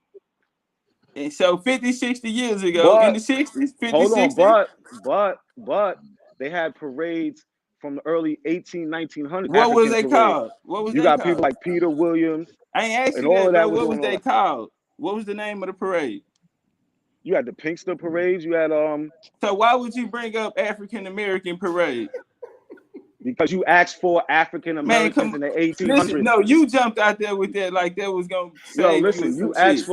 And so 50, 60 years ago, in But the 60s, 50, hold on, 60. but They had parades from the early 1900s, What was African they parades. called? What was You they got people called? like Peter Williams I ain't asked and you all that, of bro. that was What was going they on. called? What was the name of the parade? You had the Pinkster parades. You had So why would you bring up African American parade? because you asked for African Man, Americans come in the listen. 1800s. No, you jumped out there with that like that was gonna No, save you or listen, some shit.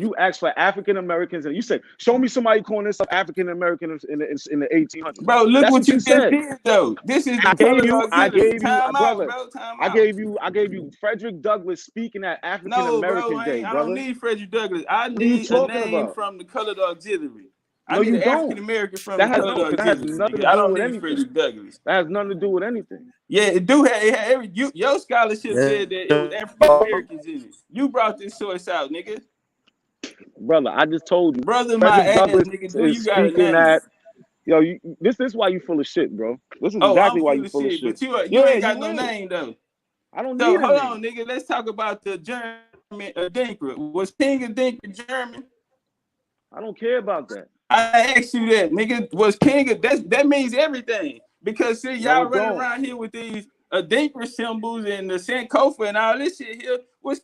you asked for African Americans, and you said, show me somebody calling themselves African Americans in the 1800s. Bro, look That's what what you you just said. did though. This is the I colored auxiliary. gave you, Time out, brother. bro. Time I out. gave you Frederick Douglass speaking at African No, bro, American Day, I don't brother. need Frederick Douglass. I What are you need a talking name about? from the colored auxiliary. I No, need you an African don't. American from the That has colored that has auxiliary, nothing nigga. to I do don't with need anything. Frederick Douglass. That has nothing to do with anything. Yeah, it do have, your scholarship said that it was African Americans in it. You brought this source out, nigga. Brother, I just told you. Brother, my Frederick ass, Douglass nigga. Do is you got a speaking name? at this is why you full of shit, bro. This is Oh, exactly I'm why full you of full of shit, shit. but you Yeah, ain't got you no is. name though. I don't So need a hold name. on, nigga. Let's talk about the German Dinker. Was King of Dinker German? I don't care about that. I asked you that, nigga. Was King of that means everything. Because see, No, y'all it running don't. around here with these Dinker symbols and the Sankofa and all this shit here.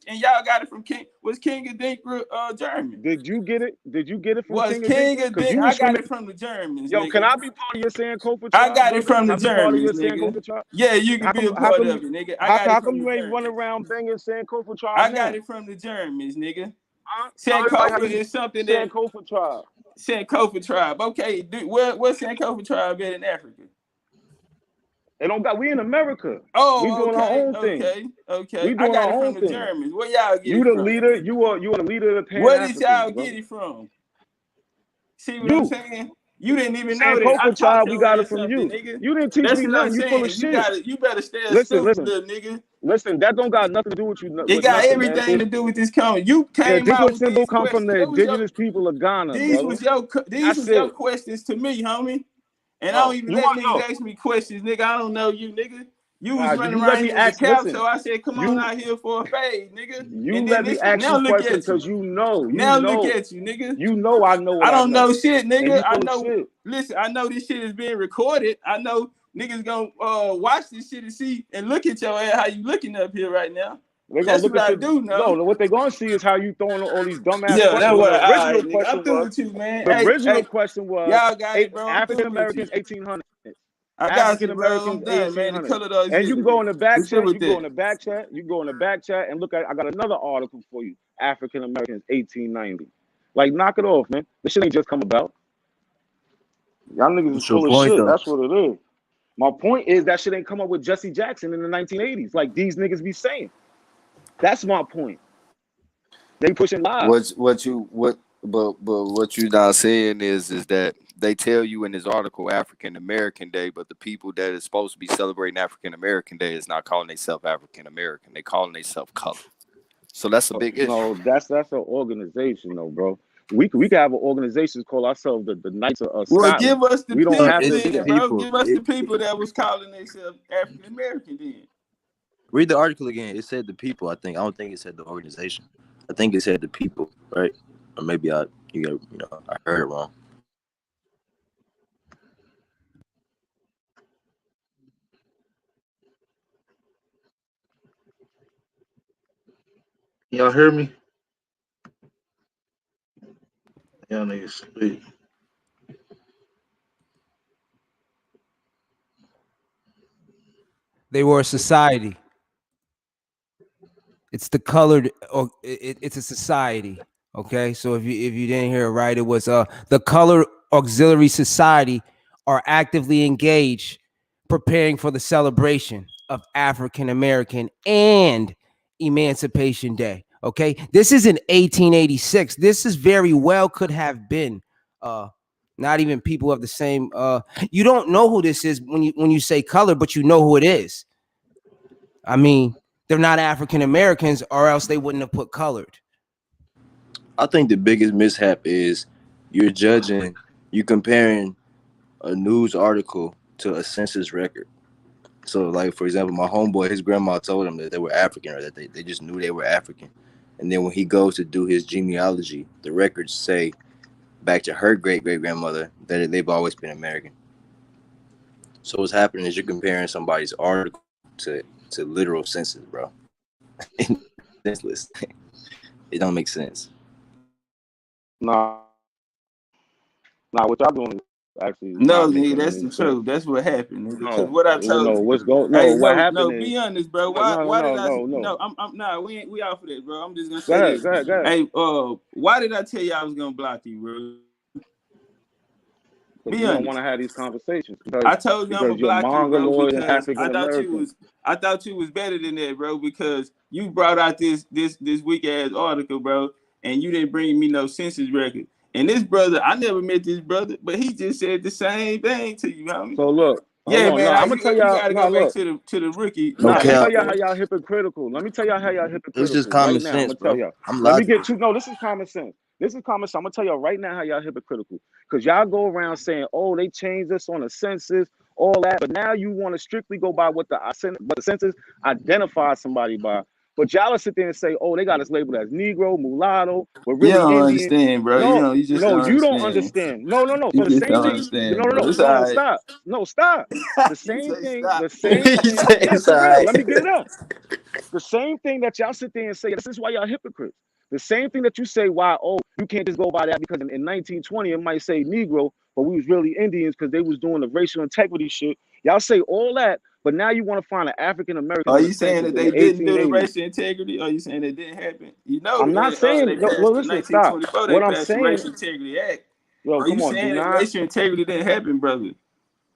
And y'all got it from King. Was King of Dinker German? Did you get it? Did you get it from Was King of King Dinker? of Because you Dinker? I was from got the it from the Germans, Yo, can nigga. I be part of your Sankofa I tribe, got it brother? from Can the I be part of your Germans, nigga. Sankofa tribe? Yeah, you can be a part of it, nigga. I got it How from come the you ain't running Germans. around banging Sankofa tribe I now? got it from the Germans, nigga. Tell everybody how Sankofa you is something that Sankofa tribe. Sankofa tribe. Okay, where's Sankofa tribe at in Africa? They don't got. We in America. We Oh, doing our okay, own thing. okay. We I doing got our it from own the thing. Germans. Where y'all get You it the from? leader. You are the leader of the Where did y'all Pan-Africans, get brother. it from? See what I'm saying? You didn't even know that. I Sankofa taught tribe. We your got it ass from something, you. nigga. You didn't teach That's me what I'm nothing. You full of saying. shit. You better stay a Listen, student, listen, little nigga. listen. That don't got nothing to do with you. It With got nothing, man. everything to do with this comment. You The came out Dinka with symbol these come from questions. the That was your indigenous people of Ghana, these brother. was That's your it. questions to me, homie. And I Oh, don't even you let want niggas no? ask me questions, nigga. I don't know you, nigga. You was running You let around me here with a ask. cap, Listen, so I said, "Come on you out here for a fade, nigga." you And then let me this ask now you look questions at you. because you know, Now look at you, nigga. you know. I know I what I don't know know, shit, and nigga. you I full of know. shit. Listen, I know this shit is being recorded. I know niggas gonna watch this shit and see and look at your ass how you looking up here right now. They're gonna That's look what at I your do know. no. What they're gonna see is how you throwing all these dumbass Yeah, that's questions. When what. the All original right, nigga. I'm question through was, with you, man. the original Hey, question was y'all got it, bro. I'm African through with you. Americans 1800. I got African you, bro. I'm Americans done, man. The 1800. colored And you can go auxiliary. in the back We through chat. You with can go that. in the back chat. You can go in the back chat and look at. I got another article for you. African Americans 1890. Like, knock it off, man. This shit ain't just come about. Y'all niggas is What's your full of point, shit. though? That's what it is. My point is that shit ain't come up with Jesse Jackson in the 1980s, like these niggas be saying. That's my point. They pushing lies. What you not saying is that they tell you in this article African American Day, but the people that is supposed to be celebrating African American Day is not calling themselves African American. They calling themselves color. So that's a big issue. No, that's an organization, though, bro. We can have an organization call ourselves the Knights of Well, Scotland. give us the We don't have people to be then, that. bro. Give us the people that was calling themselves African American then. Read the article again. It said the people. I don't think it said the organization. I think it said the people, right? Or maybe I heard it wrong. Y'all hear me? Y'all niggas sleep. They were a society. It's the colored, or it's a society. Okay, so if you didn't hear it right, it was the Colored Auxiliary Society are actively engaged, preparing for the celebration of African American and Emancipation Day. Okay, this is in 1886. This is very well could have been not even people of the same. You don't know who this is when you say color, but you know who it is. I mean, they're not African Americans, or else they wouldn't have put colored. I think the biggest mishap is you're comparing a news article to a census record. So, like, for example, my homeboy, his grandma told him that they were African, or that they just knew they were African. And then when he goes to do his genealogy, the records say back to her great-great-grandmother that they've always been American. So what's happening is you're comparing somebody's article to literal census, bro. Senseless. It don't make sense. Nah, what y'all doing is actually No, not nigga, making that's any the sense. truth. That's what happened, nigga. Because No, what I no, told you, no, hey, what no, happened be is, honest, bro. Why did I? No, I'm nah, we off of that, bro. I'm just gonna say this. Go ahead. Hey, why did I tell you I was gonna block you, bro? Because Be you don't honest. want to have these conversations I told you I'm gonna because you're block you, bro, mongoloid and because African American. I thought you was better than that, bro, because you brought out this weak ass article, bro, and you didn't bring me no census record. And this brother, I never met this brother, but he just said the same thing to you, homie. So look, hold Yeah, on. No, man, I'm gonna tell you y'all. gotta No, go back look. to the rookie. Nah, I'm Okay, gonna tell y'all how y'all hypocritical. Let me tell y'all how y'all it was just hypocritical common right now. I'm sense, gonna tell bro. y'all. I'm Let me logical. get you. No, this is common sense. This is common sense. I'm gonna tell y'all right now how y'all hypocritical. Because y'all go around saying, "Oh, they changed us on the census, all that," but now you want to strictly go by what the census identifies somebody by. But y'all will sit there and say, "Oh, they got us labeled as Negro, mulatto, but You really don't Indian." understand, bro. No, You just no, don't you don't understand. understand. No. You So the just same don't thing. understand, No, bro. It's all no, right. stop. No, stop. The You same say thing. stop. The same You thing. say Yeah, it's for all real. right. Let me get it up. The same thing that y'all sit there and say, this is why y'all hypocrites. The same thing that you say, why, oh, you can't just go by that because in 1920 it might say Negro, but we was really Indians because they was doing the racial integrity shit. Y'all say all that, but now you want to find an African American Are on the you saying census that in they the didn't do the 1880s. racial integrity? Or are you saying it didn't happen? You know, I'm not they saying, well, passed the listen, stop. 1924. They What I'm passed the saying, Racial Integrity Act. yo, Are you come on, do saying that not. racial integrity didn't happen, brother?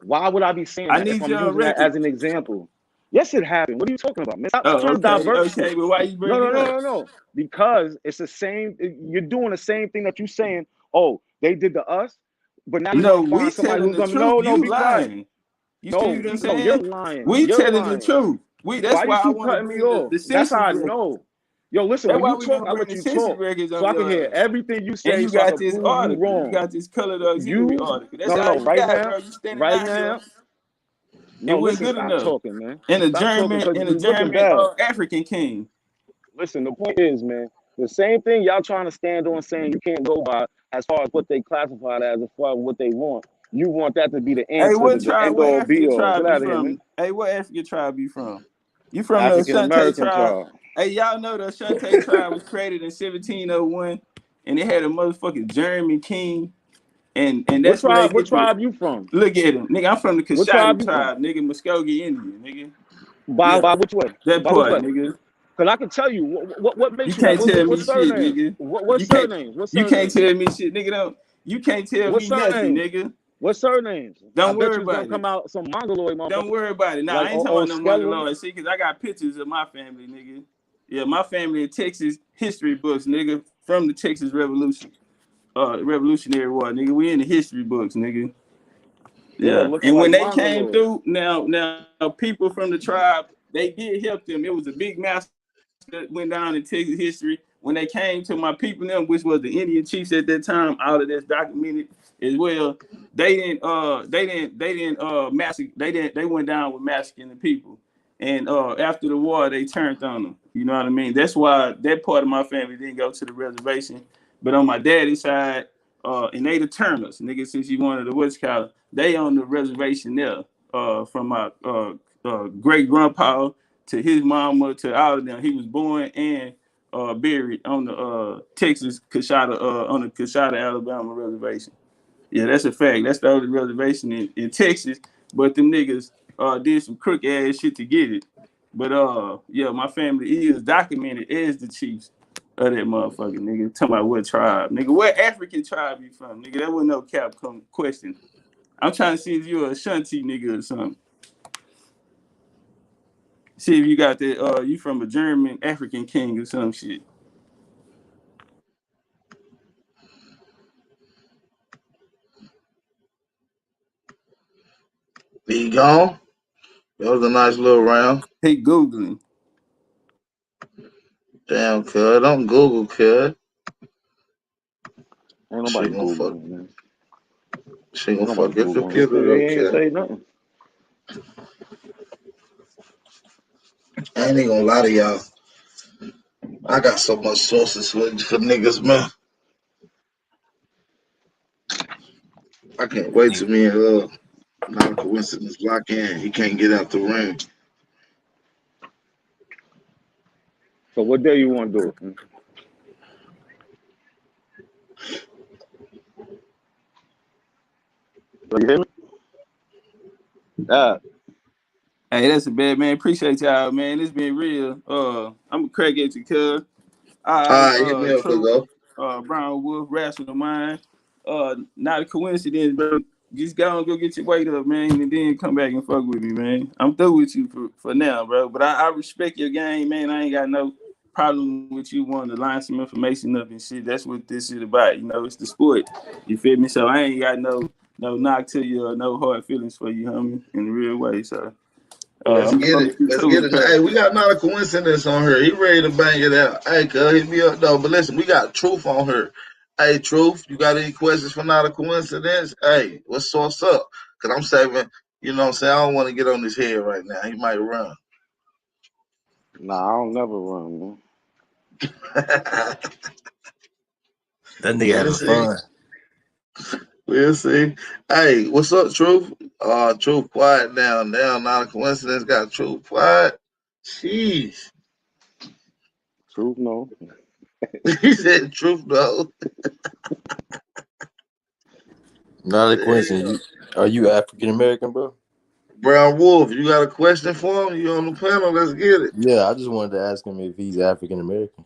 Why would I be saying I that if need I'm you on using that record. as an example? Yes, it happened. What are you talking about, man? Stop Oh, trying to okay, divert okay, shit. but why you bring it up? No. Because it's the same. You're doing the same thing that you're saying. Oh, they did to us, but now you're No, gonna we find somebody telling who's the gonna. truth. No, You be quiet. lying. You see No, what I'm you're saying? lying. We You're telling the lying. truth. That's Why you why I keep want to cutting me bring off? the That's how census I record. know. Yo, listen. That's When why you we talk, gonna I bring let the you census talk records so on I can your hear ass. everything you And say, you so I got can this prove you article. You wrong. got this colored auxiliary You article. That's no, all you right got, bro. now, You standing right out here. now. It No, wasn't listen. good Stop enough. talking, man. And a Stop talking because German you looking bad. African king. Listen, the point is, man, the same thing y'all trying to stand on saying you can't go by as far as what they classified as far as what they want. You want that to be the Hey, answer, what the tribe? end What all be African all. Get tribe you out of here, man. from? Hey, what African tribe you from? You from the African Ashanti American tribe? tribe. Hey, y'all know the Ashanti tribe was created in 1701, and it had a motherfucking German king, and What that's where they tribe? What get the. tribe you from? Look at him, nigga. I'm from the What Coshati tribe you from? tribe, nigga. Muskogee Indian, nigga. By Yeah, which way? that By which part, way? nigga. Because I can tell you what You makes you can't tell what me shit, surnames? nigga. What You can't. surnames? What You can't surnames? tell me shit, nigga. Don't. You can't tell What me nothing, surnames? nigga. What surnames? I Don't bet worry you it's gonna about it. come out some mongoloid Don't motherfucker worry about it. Nah, like I ain't talking about no Skella. Mongoloid shit, because I got pictures of my family, nigga. Yeah, my family in Texas history books, nigga, from the Texas Revolution. Revolutionary War, nigga. We in the history books, nigga. Yeah, Yeah. looking And when like they came mongoloid. through, now people from the tribe, they did help them. It was a big massacre that went down in Texas history. When they came to my people, them, which was the Indian chiefs at that time, all of that's documented as well. They didn't massacre. They went down with massacring the people. And after the war, they turned on them. You know what I mean? That's why that part of my family didn't go to the reservation. But on my daddy's side, and they the Turners, nigga, since you wanted the what's called, they on the reservation there. From my great grandpa to his mama to all of them. He was born and buried on the Texas Coshata on the Coshata, Alabama reservation. Yeah, that's a fact. That's the only reservation in Texas. But them niggas did some crook ass shit to get it. But yeah, my family is documented as the chiefs of that motherfucker, nigga. Talking about what tribe, nigga. What African tribe you from, nigga? That wasn't no cap question. I'm trying to see if you're a Ashanti nigga or something. See if you got that. You from a German African king or some shit. He gone. That was a nice little round. He googling. Damn, cuz. Don't Google, cuz. Ain't She nobody gonna fuck. Googling, man. She Ain't gonna nobody fuck your Googling. computer He up, ain't cuz. say nothing. I ain't even gonna lie to y'all. I got so much sources for niggas, man. I can't wait to me and Not a coincidence. Block in. He can't get out the ring. So what day you want to do it? You hear me? Hey, that's a bad man. Appreciate y'all, man. It's been real. I'm a crack at you, cuz. All right, hit me up, Truth, go. Brown Wolf, Rational Mind. Not a coincidence, bro. Just go and go get your weight up, man, and then come back and fuck with me, man. I'm through with you for now, bro. But I respect your game, man. I ain't got no problem with you wanting to line some information up and shit. That's what this shit about. You know, it's the sport. You feel me? So I ain't got no knock to you or no hard feelings for you, homie, in the real way. So Let's I'm get gonna it. let you Let's to get it, it. cuz. Hey, we got not a coincidence on her. He ready to bang it out. Hey, cuz, hit me up though. But listen, we got Truth on her. Hey, Truth, you got any questions for not a coincidence? Hey, what's up? Cause I'm saving. You know what I'm saying? I don't want to get on his head right now. He might run. Nah, I don't never run, man. That nigga We'll having see. fun. We'll see. Hey, what's up, Truth? Truth, quiet down. Now, not a coincidence. Got Truth quiet. Jeez. Truth, no. He said Truth, though. Not a coincidence. Are you African American, bro? Brown Wolf, you got a question for him? You on the panel? Let's get it. Yeah, I just wanted to ask him if he's African American.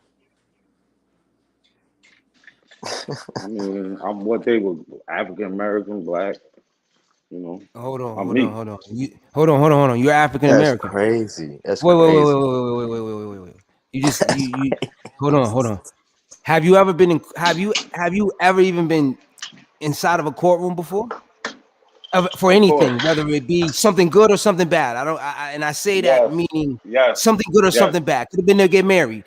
I mean, I'm what they were African American, black. You know, Hold I'm me. on. Hold on. You're African That's American. crazy. That's Wait. crazy. Wait. You hold on. Have you ever been in have you ever even been inside of a courtroom before? For Of course. anything, whether it be something good or something bad. And I say that Yes. meaning Yes. something good or Yes. something bad. Could have been there, get married.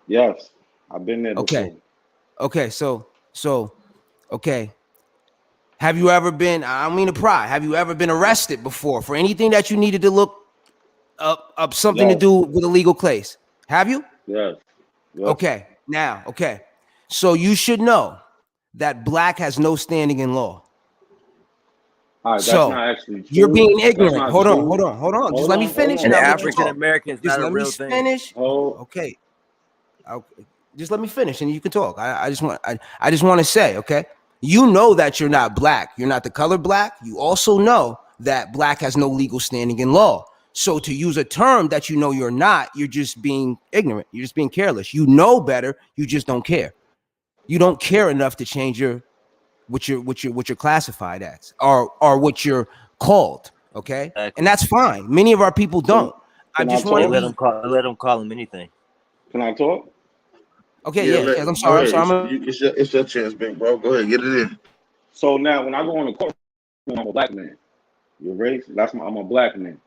Yes. I've been there Okay. before. So okay. Have you ever been, I don't mean to pry, have you ever been arrested before for anything that you needed to look up something to Yes. do with a legal case? Have you? Yes. Yes. Okay. Now, okay. So you should know that black has no standing in law. All right, that's So not actually you're true. being That's ignorant. not Hold on. true. Just let me finish And and I'll let you African talk. American is Just not a let me real thing. finish. Hold. Okay. Just let me finish and you can talk. I just want to say, okay, you know that you're not black. You're not the color black. You also know that black has no legal standing in law. So to use a term that you know you're not, you're just being ignorant. You're just being careless. You know better. You just don't care. You don't care enough to change what you're classified as or what you're called. Okay, and Exactly. that's fine. Many of our people don't. I Can I just want They to talk? be let them call him anything. Can I talk? okay. Yeah, Yes. I'm go sorry. ahead. I'm It's your chance, big bro. Go ahead, get it in. So now, when I go on the court, I'm a black man. Your race? I'm a black man.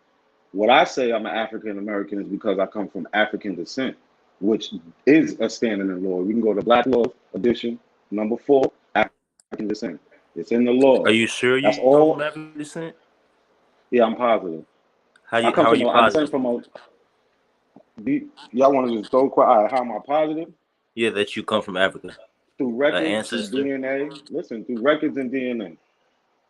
What I say I'm an African American is because I come from African descent, which is a standing in law. We can go to Black Law Edition number 4, African descent. It's in the Are laws. you sure That's you come from all. African descent? Yeah, I'm positive. How are you I descend positive? from a. Y'all want to just throw quiet? All right, how am I positive? Yeah, that you come from Africa. Through An records, through ancestor, DNA. Listen, through records and DNA.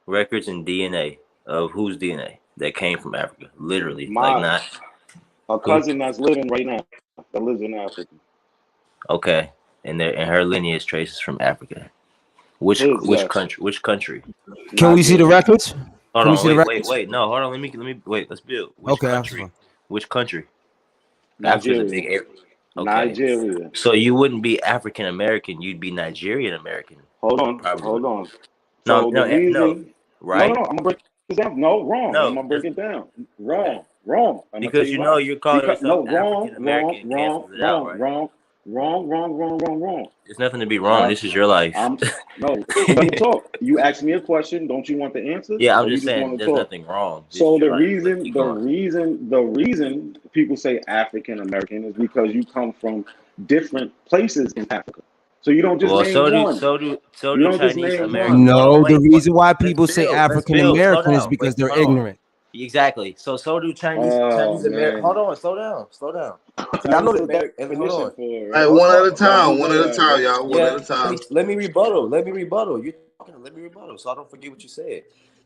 records, and DNA of whose DNA that came from Africa. Literally, like My not a who. cousin that's living right now that lives in Africa. Okay, and her lineage traces from Africa. Which His, which yes, country? Which country? Can we see the Nigeria. records? Hold Can we on, see the wait. records? No, hold on. Let me wait. Let's build. Which Okay, that's fine. country? Which country? Africa's a big Nigeria. area. Okay, Nigeria. so you wouldn't be African American. You'd be Nigerian American, Hold on, probably. hold on. No, So the no, no. reason, no, Right? I'm gonna break this down. No, wrong. I'm No, gonna break just it down. okay. Wrong. I'm gonna tell Because you you know why. you're calling Because yourself no, African American cancels it out, right? wrong. There's nothing to be All wrong. right. This is your life. I'm no. So let me talk. You asked me a question. Don't you want the answer, Yeah, I'm or you just just saying want to there's talk? nothing wrong. This So is your life. But keep going. the reason people say African American is because you come from different places in Africa. So you don't just Well, name one. so You do don't just Chinese name American. one. Hold on, No, the wait. What? reason why Let's people say build. Let's African build. Slow American is down. Wait, because they're hold on. ignorant. Exactly. So do Oh Chinese American. Hold man, on. Slow down. Slow down. y'all know Chinese the American. Hold definition on. for it, Hey, right? Hold one at a on. Y'all time. do One know at a that, time, right? y'all. One at Yeah. a time. Let me rebuttal. Let me rebuttal. You're talking. Let me rebuttal. So I don't forget what you said.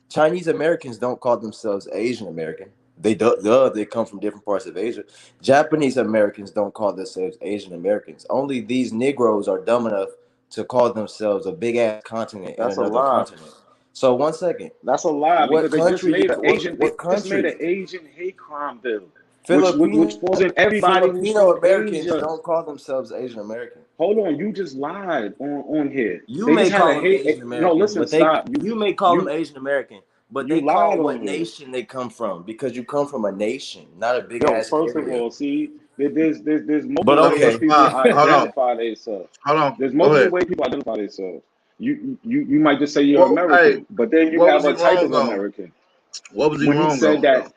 Chinese Americans don't call themselves Asian American. They they come from different parts of Asia. Japanese Americans don't call themselves Asian Americans. Only these Negroes are dumb enough to call themselves a big ass continent in That's a another lie. continent. So 1 second, That's a lie what because they just country? made an Asian. They What just made country? an Asian hate crime bill, which Filipino falls in everybody who's Filipino from Americans Asia. don't call themselves Asian American. Hold on, you just lied on here. You They may just had a call them Asian hate. No, American, listen, but they stop. you may call them Asian American, but You they lied call on what here. nation they come from because you come from a nation, not a big Yo, ass first of area. all, see, there's But multiple ways okay, people Hold on. identify themselves. Hold on. There's Go multiple ahead. ways people identify themselves. You might just say you're Well, hey, American, but then you what have was he a type wrong of on? American. What was he When he wrong said on, though?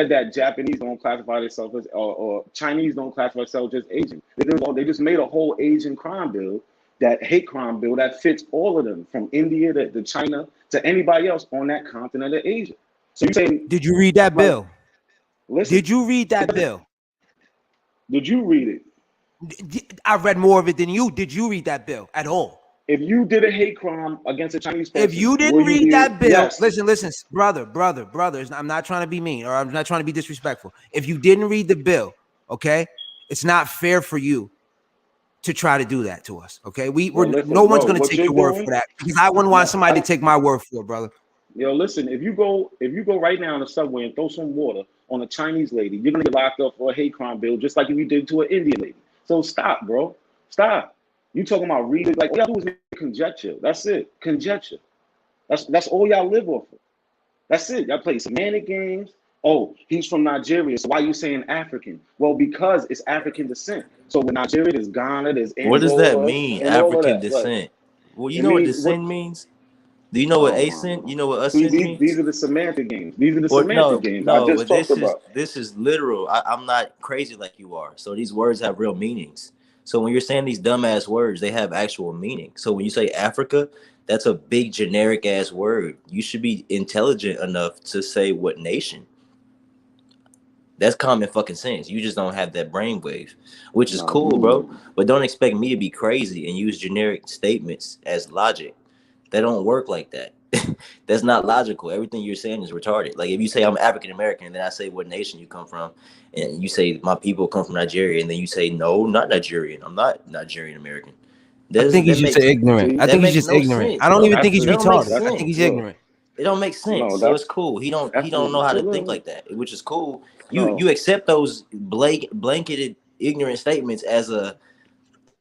that, Japanese don't classify themselves as, or Chinese don't classify themselves as Asian, they just made a whole Asian crime bill, that hate crime bill that fits all of them from India to China to anybody else on that continent of Asia. So you saying, Did you read that like, bill? listen, Did you read that bill? did you read it? I read more of it than you. Did you read that bill at all? If you did a hate crime against a Chinese If person, you will didn't you read be? that bill, Yes. listen, brother. I'm not trying to be mean or I'm not trying to be disrespectful. If you didn't read the bill, okay, it's not fair for you to try to do that to us. Okay, Well, no listen, one's no. going to What take you're your word for doing? that because I wouldn't want No. somebody to take my word for it, brother. Yo, listen. If you go right now in the subway and throw some water on a Chinese lady, you're gonna get locked up for a hate crime bill, just like if you did to an Indian lady. So stop, bro. Stop. You talking about reading? Like all y'all do is make conjecture. That's it. Conjecture. That's all y'all live off of. That's it. Y'all play semantic games. Oh, he's from Nigeria. So why are you saying African? Well, because it's African descent. So with Nigeria, there's Ghana, there's what does that Angola, mean? and all of African that. Right. descent. Well, you It know what means what? descent means? Do you know what Oh my ascent? God. You know what See, ascent these means? are the semantic games. These are the Or semantic no, games I no, just but talked about. this is literal. I'm not crazy like you are. So these words have real meanings. So when you're saying these dumbass words, they have actual meaning. So when you say Africa, that's a big generic ass word. You should be intelligent enough to say what nation. That's common fucking sense. You just don't have that brainwave, which is No, cool, bro. you. But don't expect me to be crazy and use generic statements as logic. They don't work like that. That's not logical. Everything you're saying is retarded. Like if you say I'm African American, and then I say what nation you come from, and you say my people come from Nigeria, and then you say no, not Nigerian. I'm not Nigerian American. I think he's That just makes ignorant. I that think he's makes just no ignorant. sense, I don't bro. even That's think he's It the don't make retarded. that's I think he's sense. look. ignorant. It don't make sense. No, So it's cool. that's He don't know how to think look. like that, which is cool. No. You accept those blanketed ignorant statements as a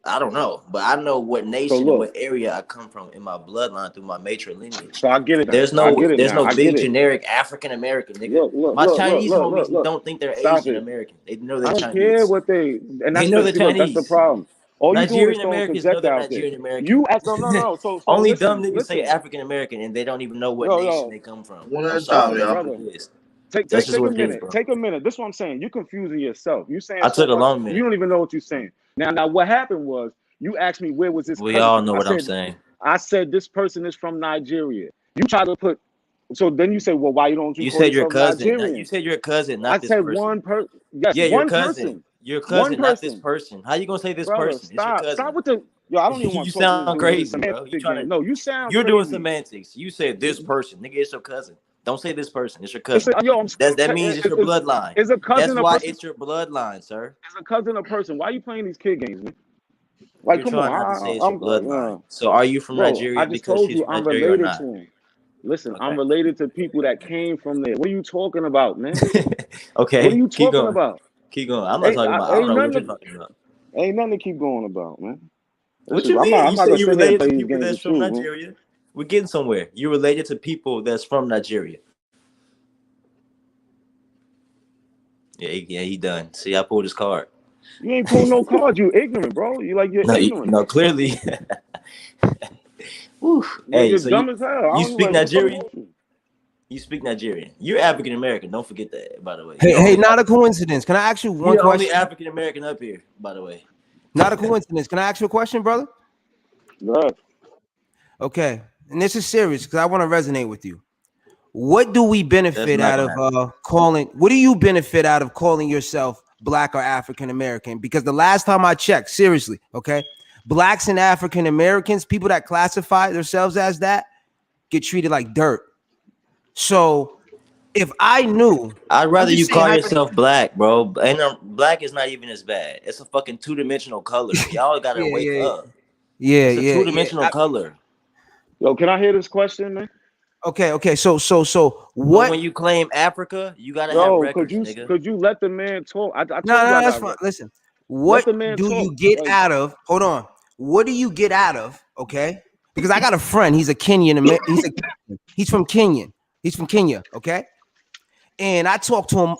I don't know, but I know what So nation and look. what area I come from in my bloodline through my matrilineage. So I get it now. I get it There's now. no I get big it. generic African American nigga. Look, My look, look, Chinese look, look, homies look. don't think they're Stop Asian it. American. They know they're I don't care Chinese. what they and They that's know the they're see look, that's the Chinese. problem. All you doing is Nigerian throwing Americans know project they're out there. Nigerian American. You ask no. So Only dumb niggas say listen. African American and they don't even know what nation Yo, they come from. One I'm at a time, sorry, that's y'all. what brother. it is. Take That's take just take a what it is, minute. bro. Take a minute. This is what I'm saying. You confusing yourself. You saying I so took a much. long You minute. don't even know what you're saying. Now what happened was you asked me where was this We cousin all from. know what I'm saying. I said this person is from Nigeria. You try to put so then you say, well, why don't you You call said your yourself cousin. You Nigerian? said your cousin, I not this said person. one person. Yes, Yeah, your one cousin. person. Your One cousin, not this person. person. How you gonna say this Brother, person? It's your stop. Stop cousin. with the yo. I don't even want You to talk to sound this crazy, bro. You semantic trying game. to No, you sound you're doing crazy. semantics. You said this person. Nigga, it's your cousin. Don't say this person. It's your It's cousin. yo, I'm That means it's your bloodline. is a That's cousin a why person? it's your bloodline, sir. Is a cousin a person? Why are you playing these kid games, man? Like, You're come trying on. not to say it's your I'm bloodline. So are you from bro. I Nigeria just because told she's you from I'm Nigeria or related not? to him. Listen, I'm Okay. related to people that came from there. What are you talking about, man? What are Okay, you keep talking going. about? Keep going. I'm not talking about. I don't know what you're talking about. Ain't nothing to keep going about, man. What you I'm mean? You not say gonna you're sit here and related play to these people games that's with from you, man. Nigeria? We're getting somewhere. You're related to people that's from Nigeria. Yeah, he done. See, I pulled his card. You ain't pulling no cards. You ignorant, bro. You're ignorant. No, clearly. Woo. Hey, You're so dumb as hell. I you don't speak like what the fuck is Nigerian? wrong with you? You speak Nigerian. You're African American. Don't forget that, by the way. Hey, not a coincidence. Can I ask you one You're the only question? African American up here, by the way. Not a coincidence. Can I ask you a question, brother? Right. Okay, and this is serious because I want to resonate with you. What do we That's benefit not out gonna of happen. calling? What do you benefit out of calling yourself Black or African American? Because the last time I checked, seriously, okay, Blacks and African Americans, people that classify themselves as that, get treated like dirt. So if I knew, I'd I'm rather just you saying call yourself black, bro. And black is not even as bad. It's a fucking two-dimensional color. Y'all gotta wake up. Yeah, It's a yeah, yeah. two-dimensional color. Yo, can I hear this question, man? Okay. So But what? when you claim Africa, you gotta have Yo, records, nigga. could you let the man talk? I No, told you I that's got fine. records. Listen, Let what the man do talk. you get Like, out of? Hold on. What do you get out of? Okay, because I got a friend. He's a Kenyan. He's from Kenya. He's from Kenya. Okay, and I talk to him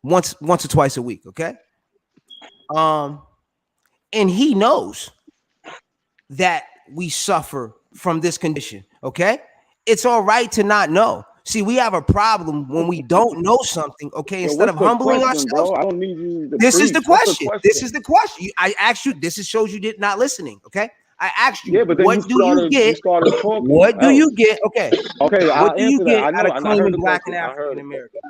once or twice a week. Okay, and he knows that we suffer from this condition. Okay, it's all right to not know. See, we have a problem when we don't know something. Okay, yo, instead what's of the humbling question, ourselves. bro? I don't need you to This is the preach. What's the question. This question? is the question. I asked you. This shows you did not listening. Okay. I asked you, Yeah, but then what do you you get? started talking What do else. you get? Okay. Okay, What I'll do you answer that. get I out know. of I heard claiming the black and question. I heard African the question. American?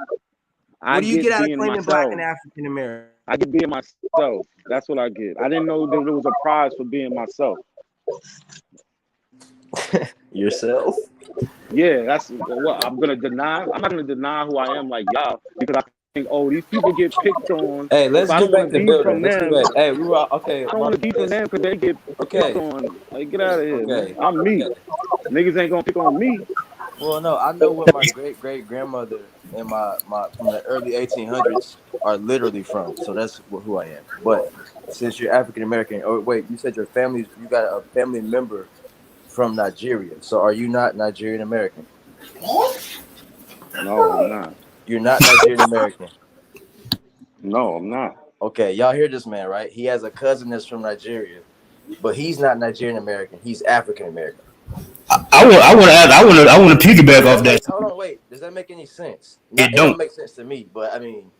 I What do you get get out of being claiming black myself. and African American? I get being myself. That's what I get. I didn't know there was a prize for being myself. Yourself? Yeah, that's what I'm gonna deny. I'm not gonna deny who I am like y'all because I think, oh, these people get picked on. Hey, If let's I get don't want to back to be building. from Let's get them, back. Hey, we were okay. I don't want to be from them because they get picked Okay. on. Like, get out of here, man. Okay. I'm me. Niggas ain't gonna pick on me. Well, no, I know where my great grandmother and my from the early 1800s are literally from. So that's who I am. But since you're African American, oh wait, you said you got a family member from Nigeria. So are you not Nigerian American? No, I'm not. You're not Nigerian American. No, I'm not. Okay, y'all hear this man, right? He has a cousin that's from Nigeria, but he's not Nigerian American. He's African American. I want to piggyback off that. Hold on, wait. Does that make any sense? It It don't don't. make sense to me, but I mean,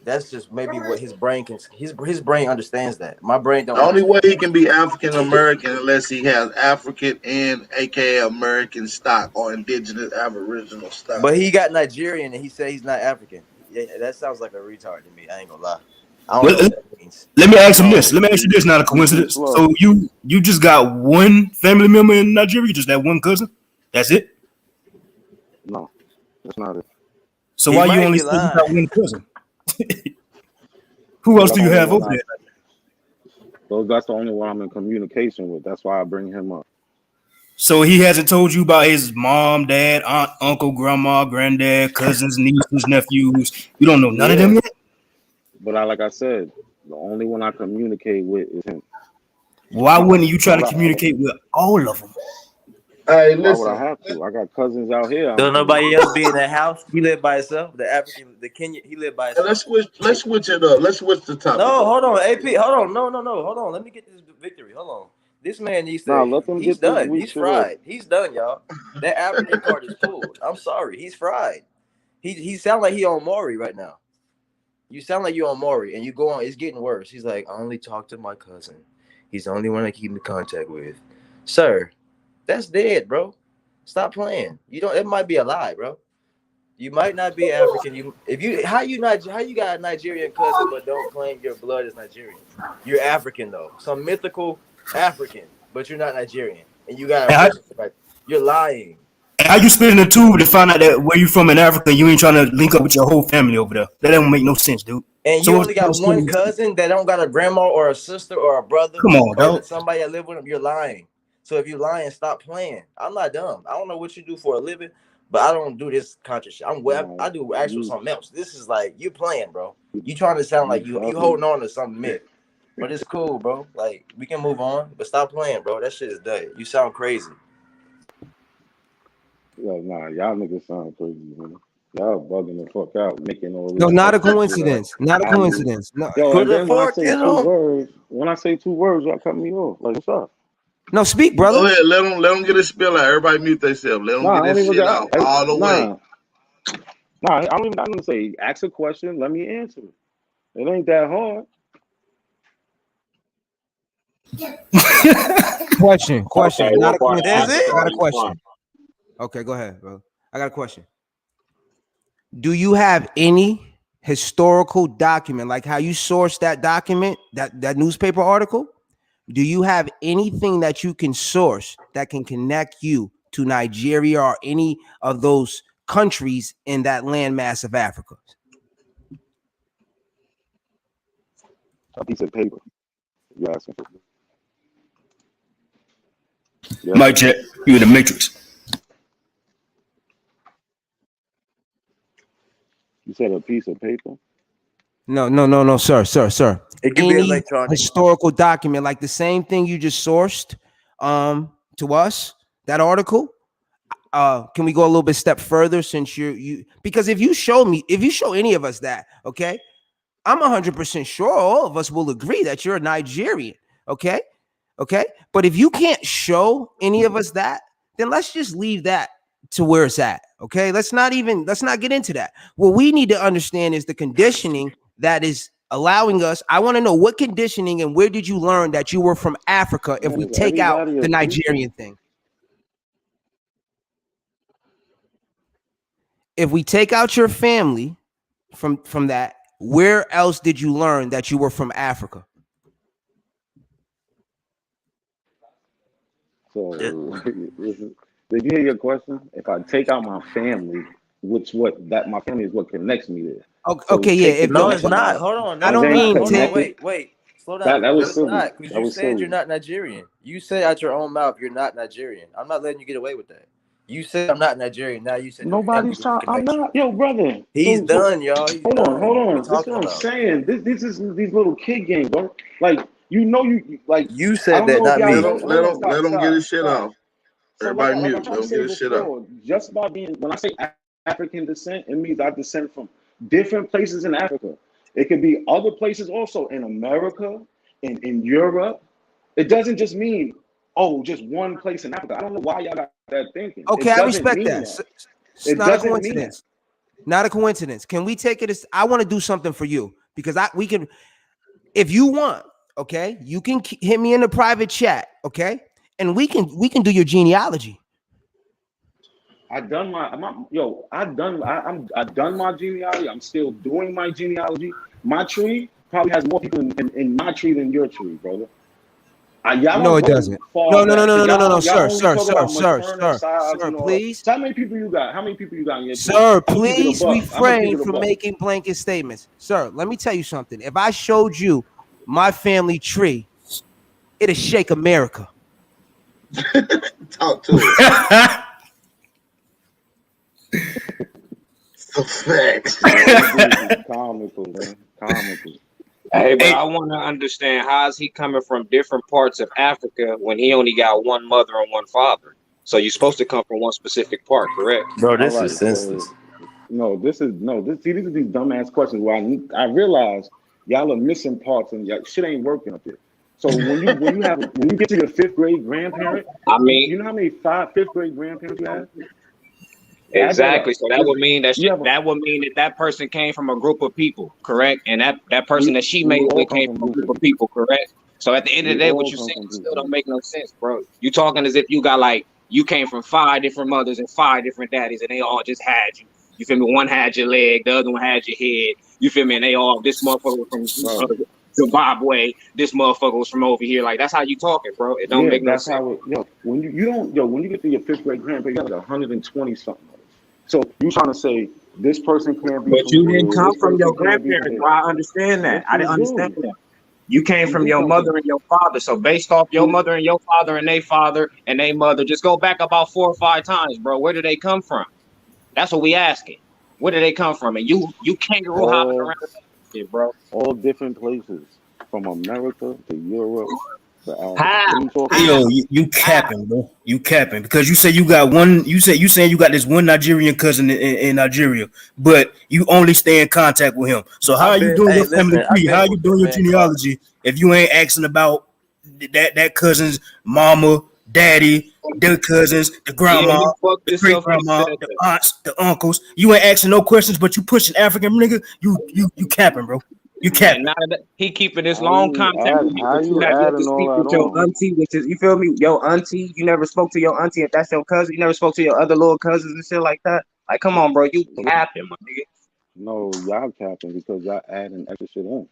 that's just maybe what his brain can. His brain understands that. My brain don't The only way understand. he can be African American unless he has African and aka American stock or indigenous aboriginal stock. But he got Nigerian, and he said he's not African. Yeah, that sounds like a retard to me. I ain't gonna lie. I don't Well, know what that means. let me ask him this. No, Let me ask you this. Not a you too coincidence. slow. So you just got one family member in Nigeria, just that one cousin. That's it. No, that's not it. So He why you might only be say you lying. got one cousin? Who Because else that's do the you only have one over there? that's the only one I'm in communication with. That's why I bring him up. So he hasn't told you about his mom, dad, aunt, uncle, grandma, granddad, cousins, nieces, nephews. You don't know none of Yeah, them yet. but like I said, the only one I communicate with is him. Why wouldn't you try Why to would I? communicate with all of them? Hey, Why would I listen. have to? I got cousins out here. I'm Don't nobody else communicating. be in that house. He lived by himself. The Kenyan, he lived by himself. Let's switch it up. Let's switch the topic No, up. hold on, AP, hold on, no, hold on. Let me get this victory. Hold on. This man needs Nah, to. let them He's get this done. weak He's shit up. fried. He's done, y'all. That African card is pulled. I'm sorry. He's fried. He sound like he on Maury right now. You sound like you on Maury, and you go on. It's getting worse. He's like, I only talk to my cousin. He's the only one I keep in contact with. Sir, that's dead, bro. Stop playing. You don't. It might be a lie, bro. You might not be African. How you got a Nigerian cousin but don't claim your blood is Nigerian? You're African though, some mythical African, but you're not Nigerian, and you got a And how, birth certificate. You're lying. and how you splitting the two to find out that where you from in Africa, you ain't trying to link up with your whole family over there. That don't make no sense, dude. And So you what's only the got one story? cousin that don't got a grandma or a sister or a brother Come on, or dog. somebody that live with them. You're lying. So if you're lying, stop playing. I'm not dumb. I don't know what you do for a living, but I don't do this conscious shit. Nah, I do actual you something else. This is like you playing, bro. You trying to sound like you fucking. holding on to some myth. But it's cool, bro. Like we can move on, but stop playing, bro. That shit is dead. You sound crazy. Yeah, nah, y'all niggas sound crazy, man. Y'all bugging the fuck out, making all No, this not a extra shit up. coincidence. Not a coincidence. No, Yo, Put and a then when I fork say in two them. words, y'all cut me off. Like, what's up? no, speak, brother. Go ahead. Let him get his spill out. Everybody mute themselves. Let him Nah, get I don't his even shit got. out all the way. I don't even got nothing to say. Ask a question, let me answer it. It ain't that hard. Question. Okay, Not one a part of coincidence. That's answer, it. I got bro. a You fine. question. Okay, go ahead, bro. I got a question. Do you have any historical document, like how you sourced that document, that newspaper article? Do you have anything that you can source that can connect you to Nigeria or any of those countries in that landmass of Africa? A piece of paper. You asking for? Yes. Mic check. You in the matrix. You said a piece of paper? No, sir. It could be Any electronic. historical document, like the same thing you just sourced to us, that article. Can we go a little bit step further, since you because if you show any of us that, okay, I'm 100% sure all of us will agree that you're a Nigerian, okay, but if you can't show any of us that, then let's just leave that to where it's at, okay? Let's not get into that. What we need to understand is the conditioning that is allowing us. I want to know what conditioning and where did you learn that you were from Africa if we take out the Nigerian thing. If we take out your family from that, where else did you learn that you were from Africa? So, did you hear your question? If I take out my family, my family is what connects me there. Okay, no, it's not. Hold on. No, I don't mean wait. Slow down. That was it's silly. not, because you said you're not Nigerian. You said out your own mouth you're not Nigerian. I'm not letting you get away with that. You said I'm not Nigerian. Now you said Nobody's trying. I'm not, yo, brother. He's done, y'all. Hold on. This is what I'm saying. This is these little kid games, bro. Like you like you said that, not me. Let him get his shit off. Everybody mute. I'm trying to say before, just by being, when I say African descent, it means I descend from different places in Africa. It could be other places also in America, in Europe. It doesn't just mean, just one place in Africa. I don't know why y'all got that thinking. Okay, I respect that. It's not a coincidence. Not a coincidence. Can we take it as, I want to do something for you, because we can, if you want, okay, you can hit me in the private chat, okay, and we can do your genealogy. I've done my genealogy. I'm still doing my genealogy. My tree probably has more people in my tree than your tree, brother. No, it doesn't. No, sir, please. So how many people you got? In your sir, please refrain from making blanket statements. Sir, let me tell you something. If I showed you my family tree, it'll shake America. Talk to it. Facts. Comical, man. Comical. Hey, but I want to understand, how is he coming from different parts of Africa when he only got one mother and one father? So you're supposed to come from one specific part, correct? Bro, this is senseless. These are these dumbass questions where I realize y'all are missing parts and shit ain't working up here. So when you get to your fifth grade grandparent, I mean, you know how many fifth grade grandparents you have? Exactly. So that would mean that person came from a group of people, correct? And that person that she made with came from a group of people, correct? So at the end of the day, what you're saying still don't make no sense, bro. You talking as if you got you came from 5 different mothers and 5 different daddies, and they all just had you. You feel me? One had your leg, the other one had your head. You feel me? And they all, this motherfucker was from Zimbabwe, this motherfucker was from over here. Like, that's how you talking, bro. It don't make no sense. When you get to your fifth grade grandparent, you got 120 something. So you trying to say this person can't be? But you didn't come from your grandparents. Bro, I understand that. I didn't understand that. You came from your mother and your father. So based off your mother and your father and they mother, just go back about 4 or 5 times, bro. Where did they come from? That's what we asking. Where did they come from? And you kangaroo hopping around that shit, bro. All different places, from America to Europe. Yo, you capping, bro. You capping because you say you got one. You saying you got this one Nigerian cousin in Nigeria, but you only stay in contact with him. So how are you doing your family tree? How are you doing your genealogy if you ain't asking about that cousin's mama, daddy, their cousins, the grandma, the great grandma, the aunts, the uncles? You ain't asking no questions, but you pushing African nigga. You capping, bro. You can't. He keeping this long contact with you. But you have to speak with your auntie, which is, you feel me? Your auntie, you never spoke to your auntie if that's your cousin. You never spoke to your other little cousins and shit like that. Like, come on, bro, you capping, my nigga. No, y'all capping because y'all adding extra shit on.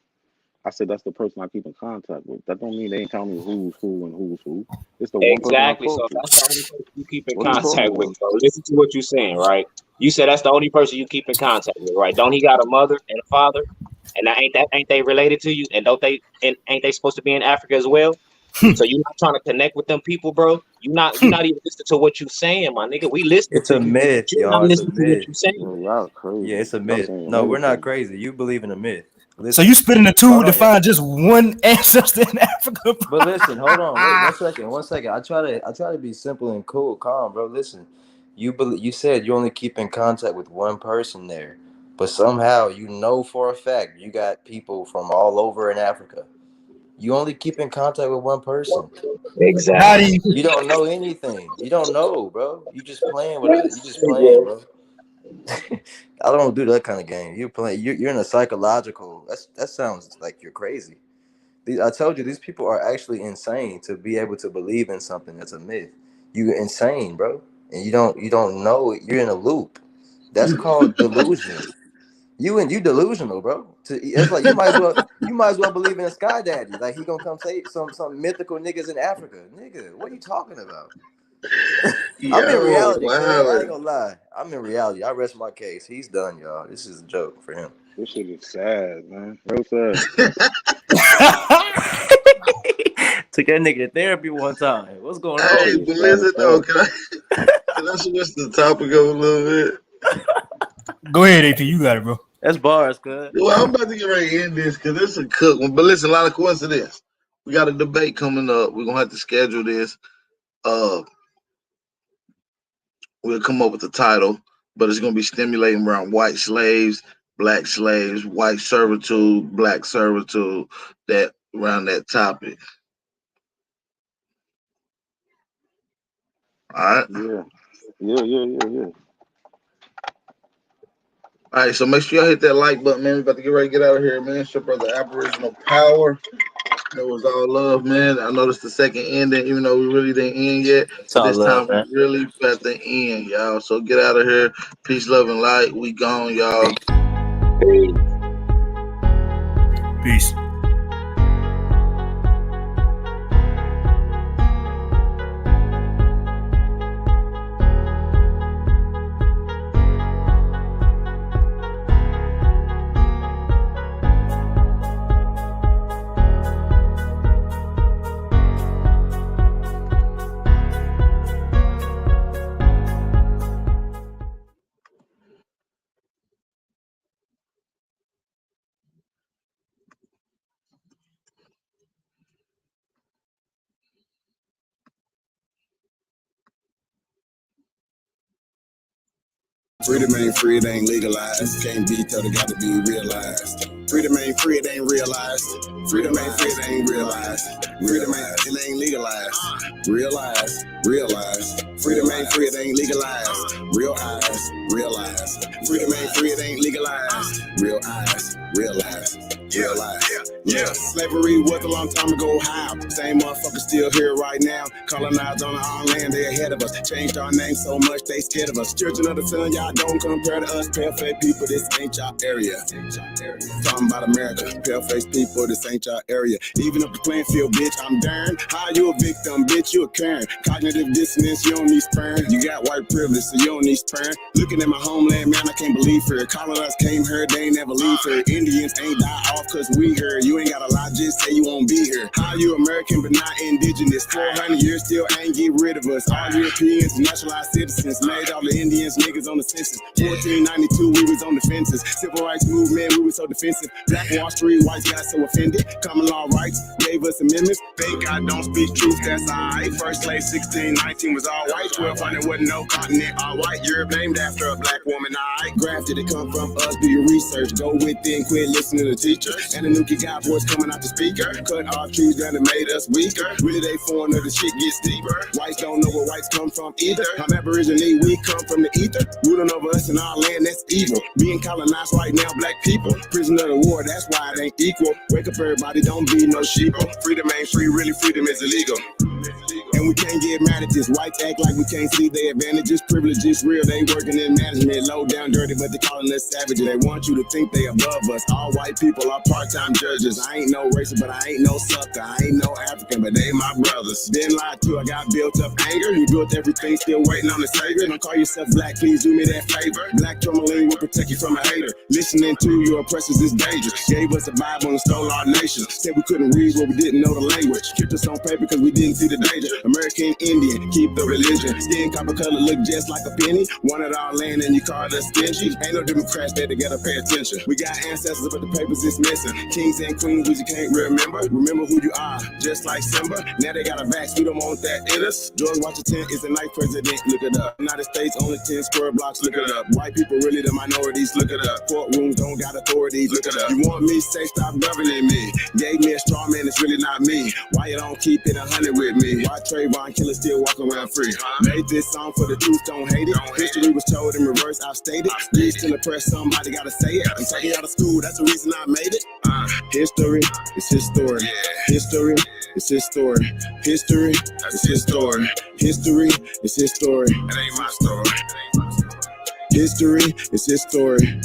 I said that's the person I keep in contact with. That don't mean they ain't telling me who's who and who's who. It's the one person I talk so to. that's the only person you keep in contact with. So listen to what you're saying, right? You said that's the only person you keep in contact with, right? Don't he got a mother and a father? And ain't they related to you? And ain't they supposed to be in Africa as well? So you're not trying to connect with them people, bro. You're not even listening to what you saying, my nigga. We listening It's to a you. myth, You're not y'all. It's a listening to what myth. you saying. Y'all crazy. Yeah, it's a Y'all myth. saying No, we're not anything. crazy. You believe in a myth. Listen, So you spitting a tube hold to on, y'all. find just one ancestor in Africa? But listen, hold on, wait 1 second. I try to be simple and cool, calm, bro. Listen, you said you only keep in contact with one person there, but somehow you know for a fact you got people from all over in Africa. You only keep in contact with one person. Exactly. You don't know anything. You don't know, bro. You just playing with us. You just playing, bro. I don't do that kind of game. You're playing. You're in a psychological. That sounds like you're crazy. I told you these people are actually insane to be able to believe in something that's a myth. You're insane, bro, and you don't know it. You're in a loop. That's called delusion. You delusional, bro. It's like you might as well believe in a sky daddy. Like he gonna come say some mythical niggas in Africa. Nigga, what are you talking about? I'm in Yo, reality, cuz. I wow. ain't gonna lie. I'm in reality. I rest my case. He's done, y'all. This is a joke for him. This shit is sad, man. Real sad. Took that nigga to therapy one time. What's going Hey, on? but listen though, can I switch the topic up a little bit? Go ahead, AP. You got it, bro. That's bars, cuz. Well, I'm about to get ready to end this because it's a cook one. But listen, a lot of coincidence. We got a debate coming up. We're gonna have to schedule this. We'll come up with the title, but it's gonna be stimulating around white slaves, black slaves, white servitude, black servitude, that around that topic. All right. Yeah. All right, so make sure y'all hit that like button, man. We about to get ready to get out of here, man. It's your brother Aboriginal Power. It was all love, man. I noticed the second ending, even though we really didn't end yet. It's But all this love, time man. we really at the end, y'all. So get out of here. Peace, love, and light. We gone, y'all. Peace. Freedom ain't free, it ain't legalized. Can't be told, it gotta be realized. Freedom ain't free, it ain't realized. Freedom ain't free, it ain't realized. Freedom ain't, it ain't legalized. Realize. Freedom ain't free, it ain't legalized. Realize. Freedom ain't free, it ain't legalized. Realize. Yeah. Slavery was a long time ago. How? Same motherfuckers still here right now. Colonized on our own land, they ahead of us. Changed our name so much, they scared of us. Children of the sun, y'all don't compare to us. Pale-faced people, this ain't y'all area. Talking about America, pale-faced people, this ain't y'all area. Even up the playing field, bitch, I'm darn. How you a victim, bitch, you a Karen. Cognitive dissonance, you don't need sperm. You got white privilege, so you don't need sperm. Looking at my homeland, man, I can't believe her. Colonized came here, they ain't never leave here. Indians ain't die off cause we here. You ain't gotta lie, just say you won't be here. How you American but not indigenous? 400 years still ain't get rid of us. All Europeans, naturalized citizens, made all the Indians niggas on the census. 1492, we was on the fences. Civil rights movement, we was so defensive. Black Wall Street, whites got so offended. Common law rights, gave us amendments. Thank God don't speak truth, that's alright. First slave 1619 was all white. 1200 wasn't no continent, all white. Europe named after a black woman, alright. Grafted, it come from us, do your research. Go within, quit listening to the teacher. And the Nuki got voice coming out the speaker. Cut off trees down and made us weaker. Really they foreigner, the shit gets deeper. Whites don't know where whites come from either. I'm Aborigine, we come from the ether. Ruling over us in our land, that's evil. Being colonized right now, black people. Prisoner of the war, that's why it ain't equal. Wake up everybody, don't be no sheeple. Freedom ain't free, really freedom is illegal. And And we can't get mad at this. Whites act like we can't see their advantages. Privilege is real, they working in management. Low down dirty, but they calling us savages. They want you to think they above us. All white people are part-time judges. I ain't no racist, but I ain't no sucker. I ain't no African, but they my brothers. Been lied to, I got built up anger. You built everything, still waiting on the savior. Don't call yourself black, please do me that favor. Black tourmaline will protect you from a hater. Listening to your oppressors is dangerous. Gave us a Bible and stole our nation. Said we couldn't read what we didn't know the language. Kept us on paper because we didn't see the danger. American Indian, keep the religion. Skin copper color look just like a penny. Wanted our land and you called us stingy. Ain't no Democrats there together, pay attention. We got ancestors, but the papers is missing. Kings and queens, we just can't remember. Remember who you are, just like Simba. Now they got a vax, we don't want that in us. George Washington is the ninth president, look it up. United States, only 10 square blocks, look it up. White people really the minorities, look it up. Courtrooms don't got authorities, look it up. You want me, say stop governing me. Gave me a straw man, it's really not me. Why you don't keep it 100 with me? Why Trayvon Killer still walk around free? Made this song for the truth, don't hate it. History was told in reverse, I've stated. Please still oppress somebody, gotta say it. I'm taking out of school, that's the reason I made it. History is his story. History is his story. History is his story. History is his story. It ain't my story. History is his story.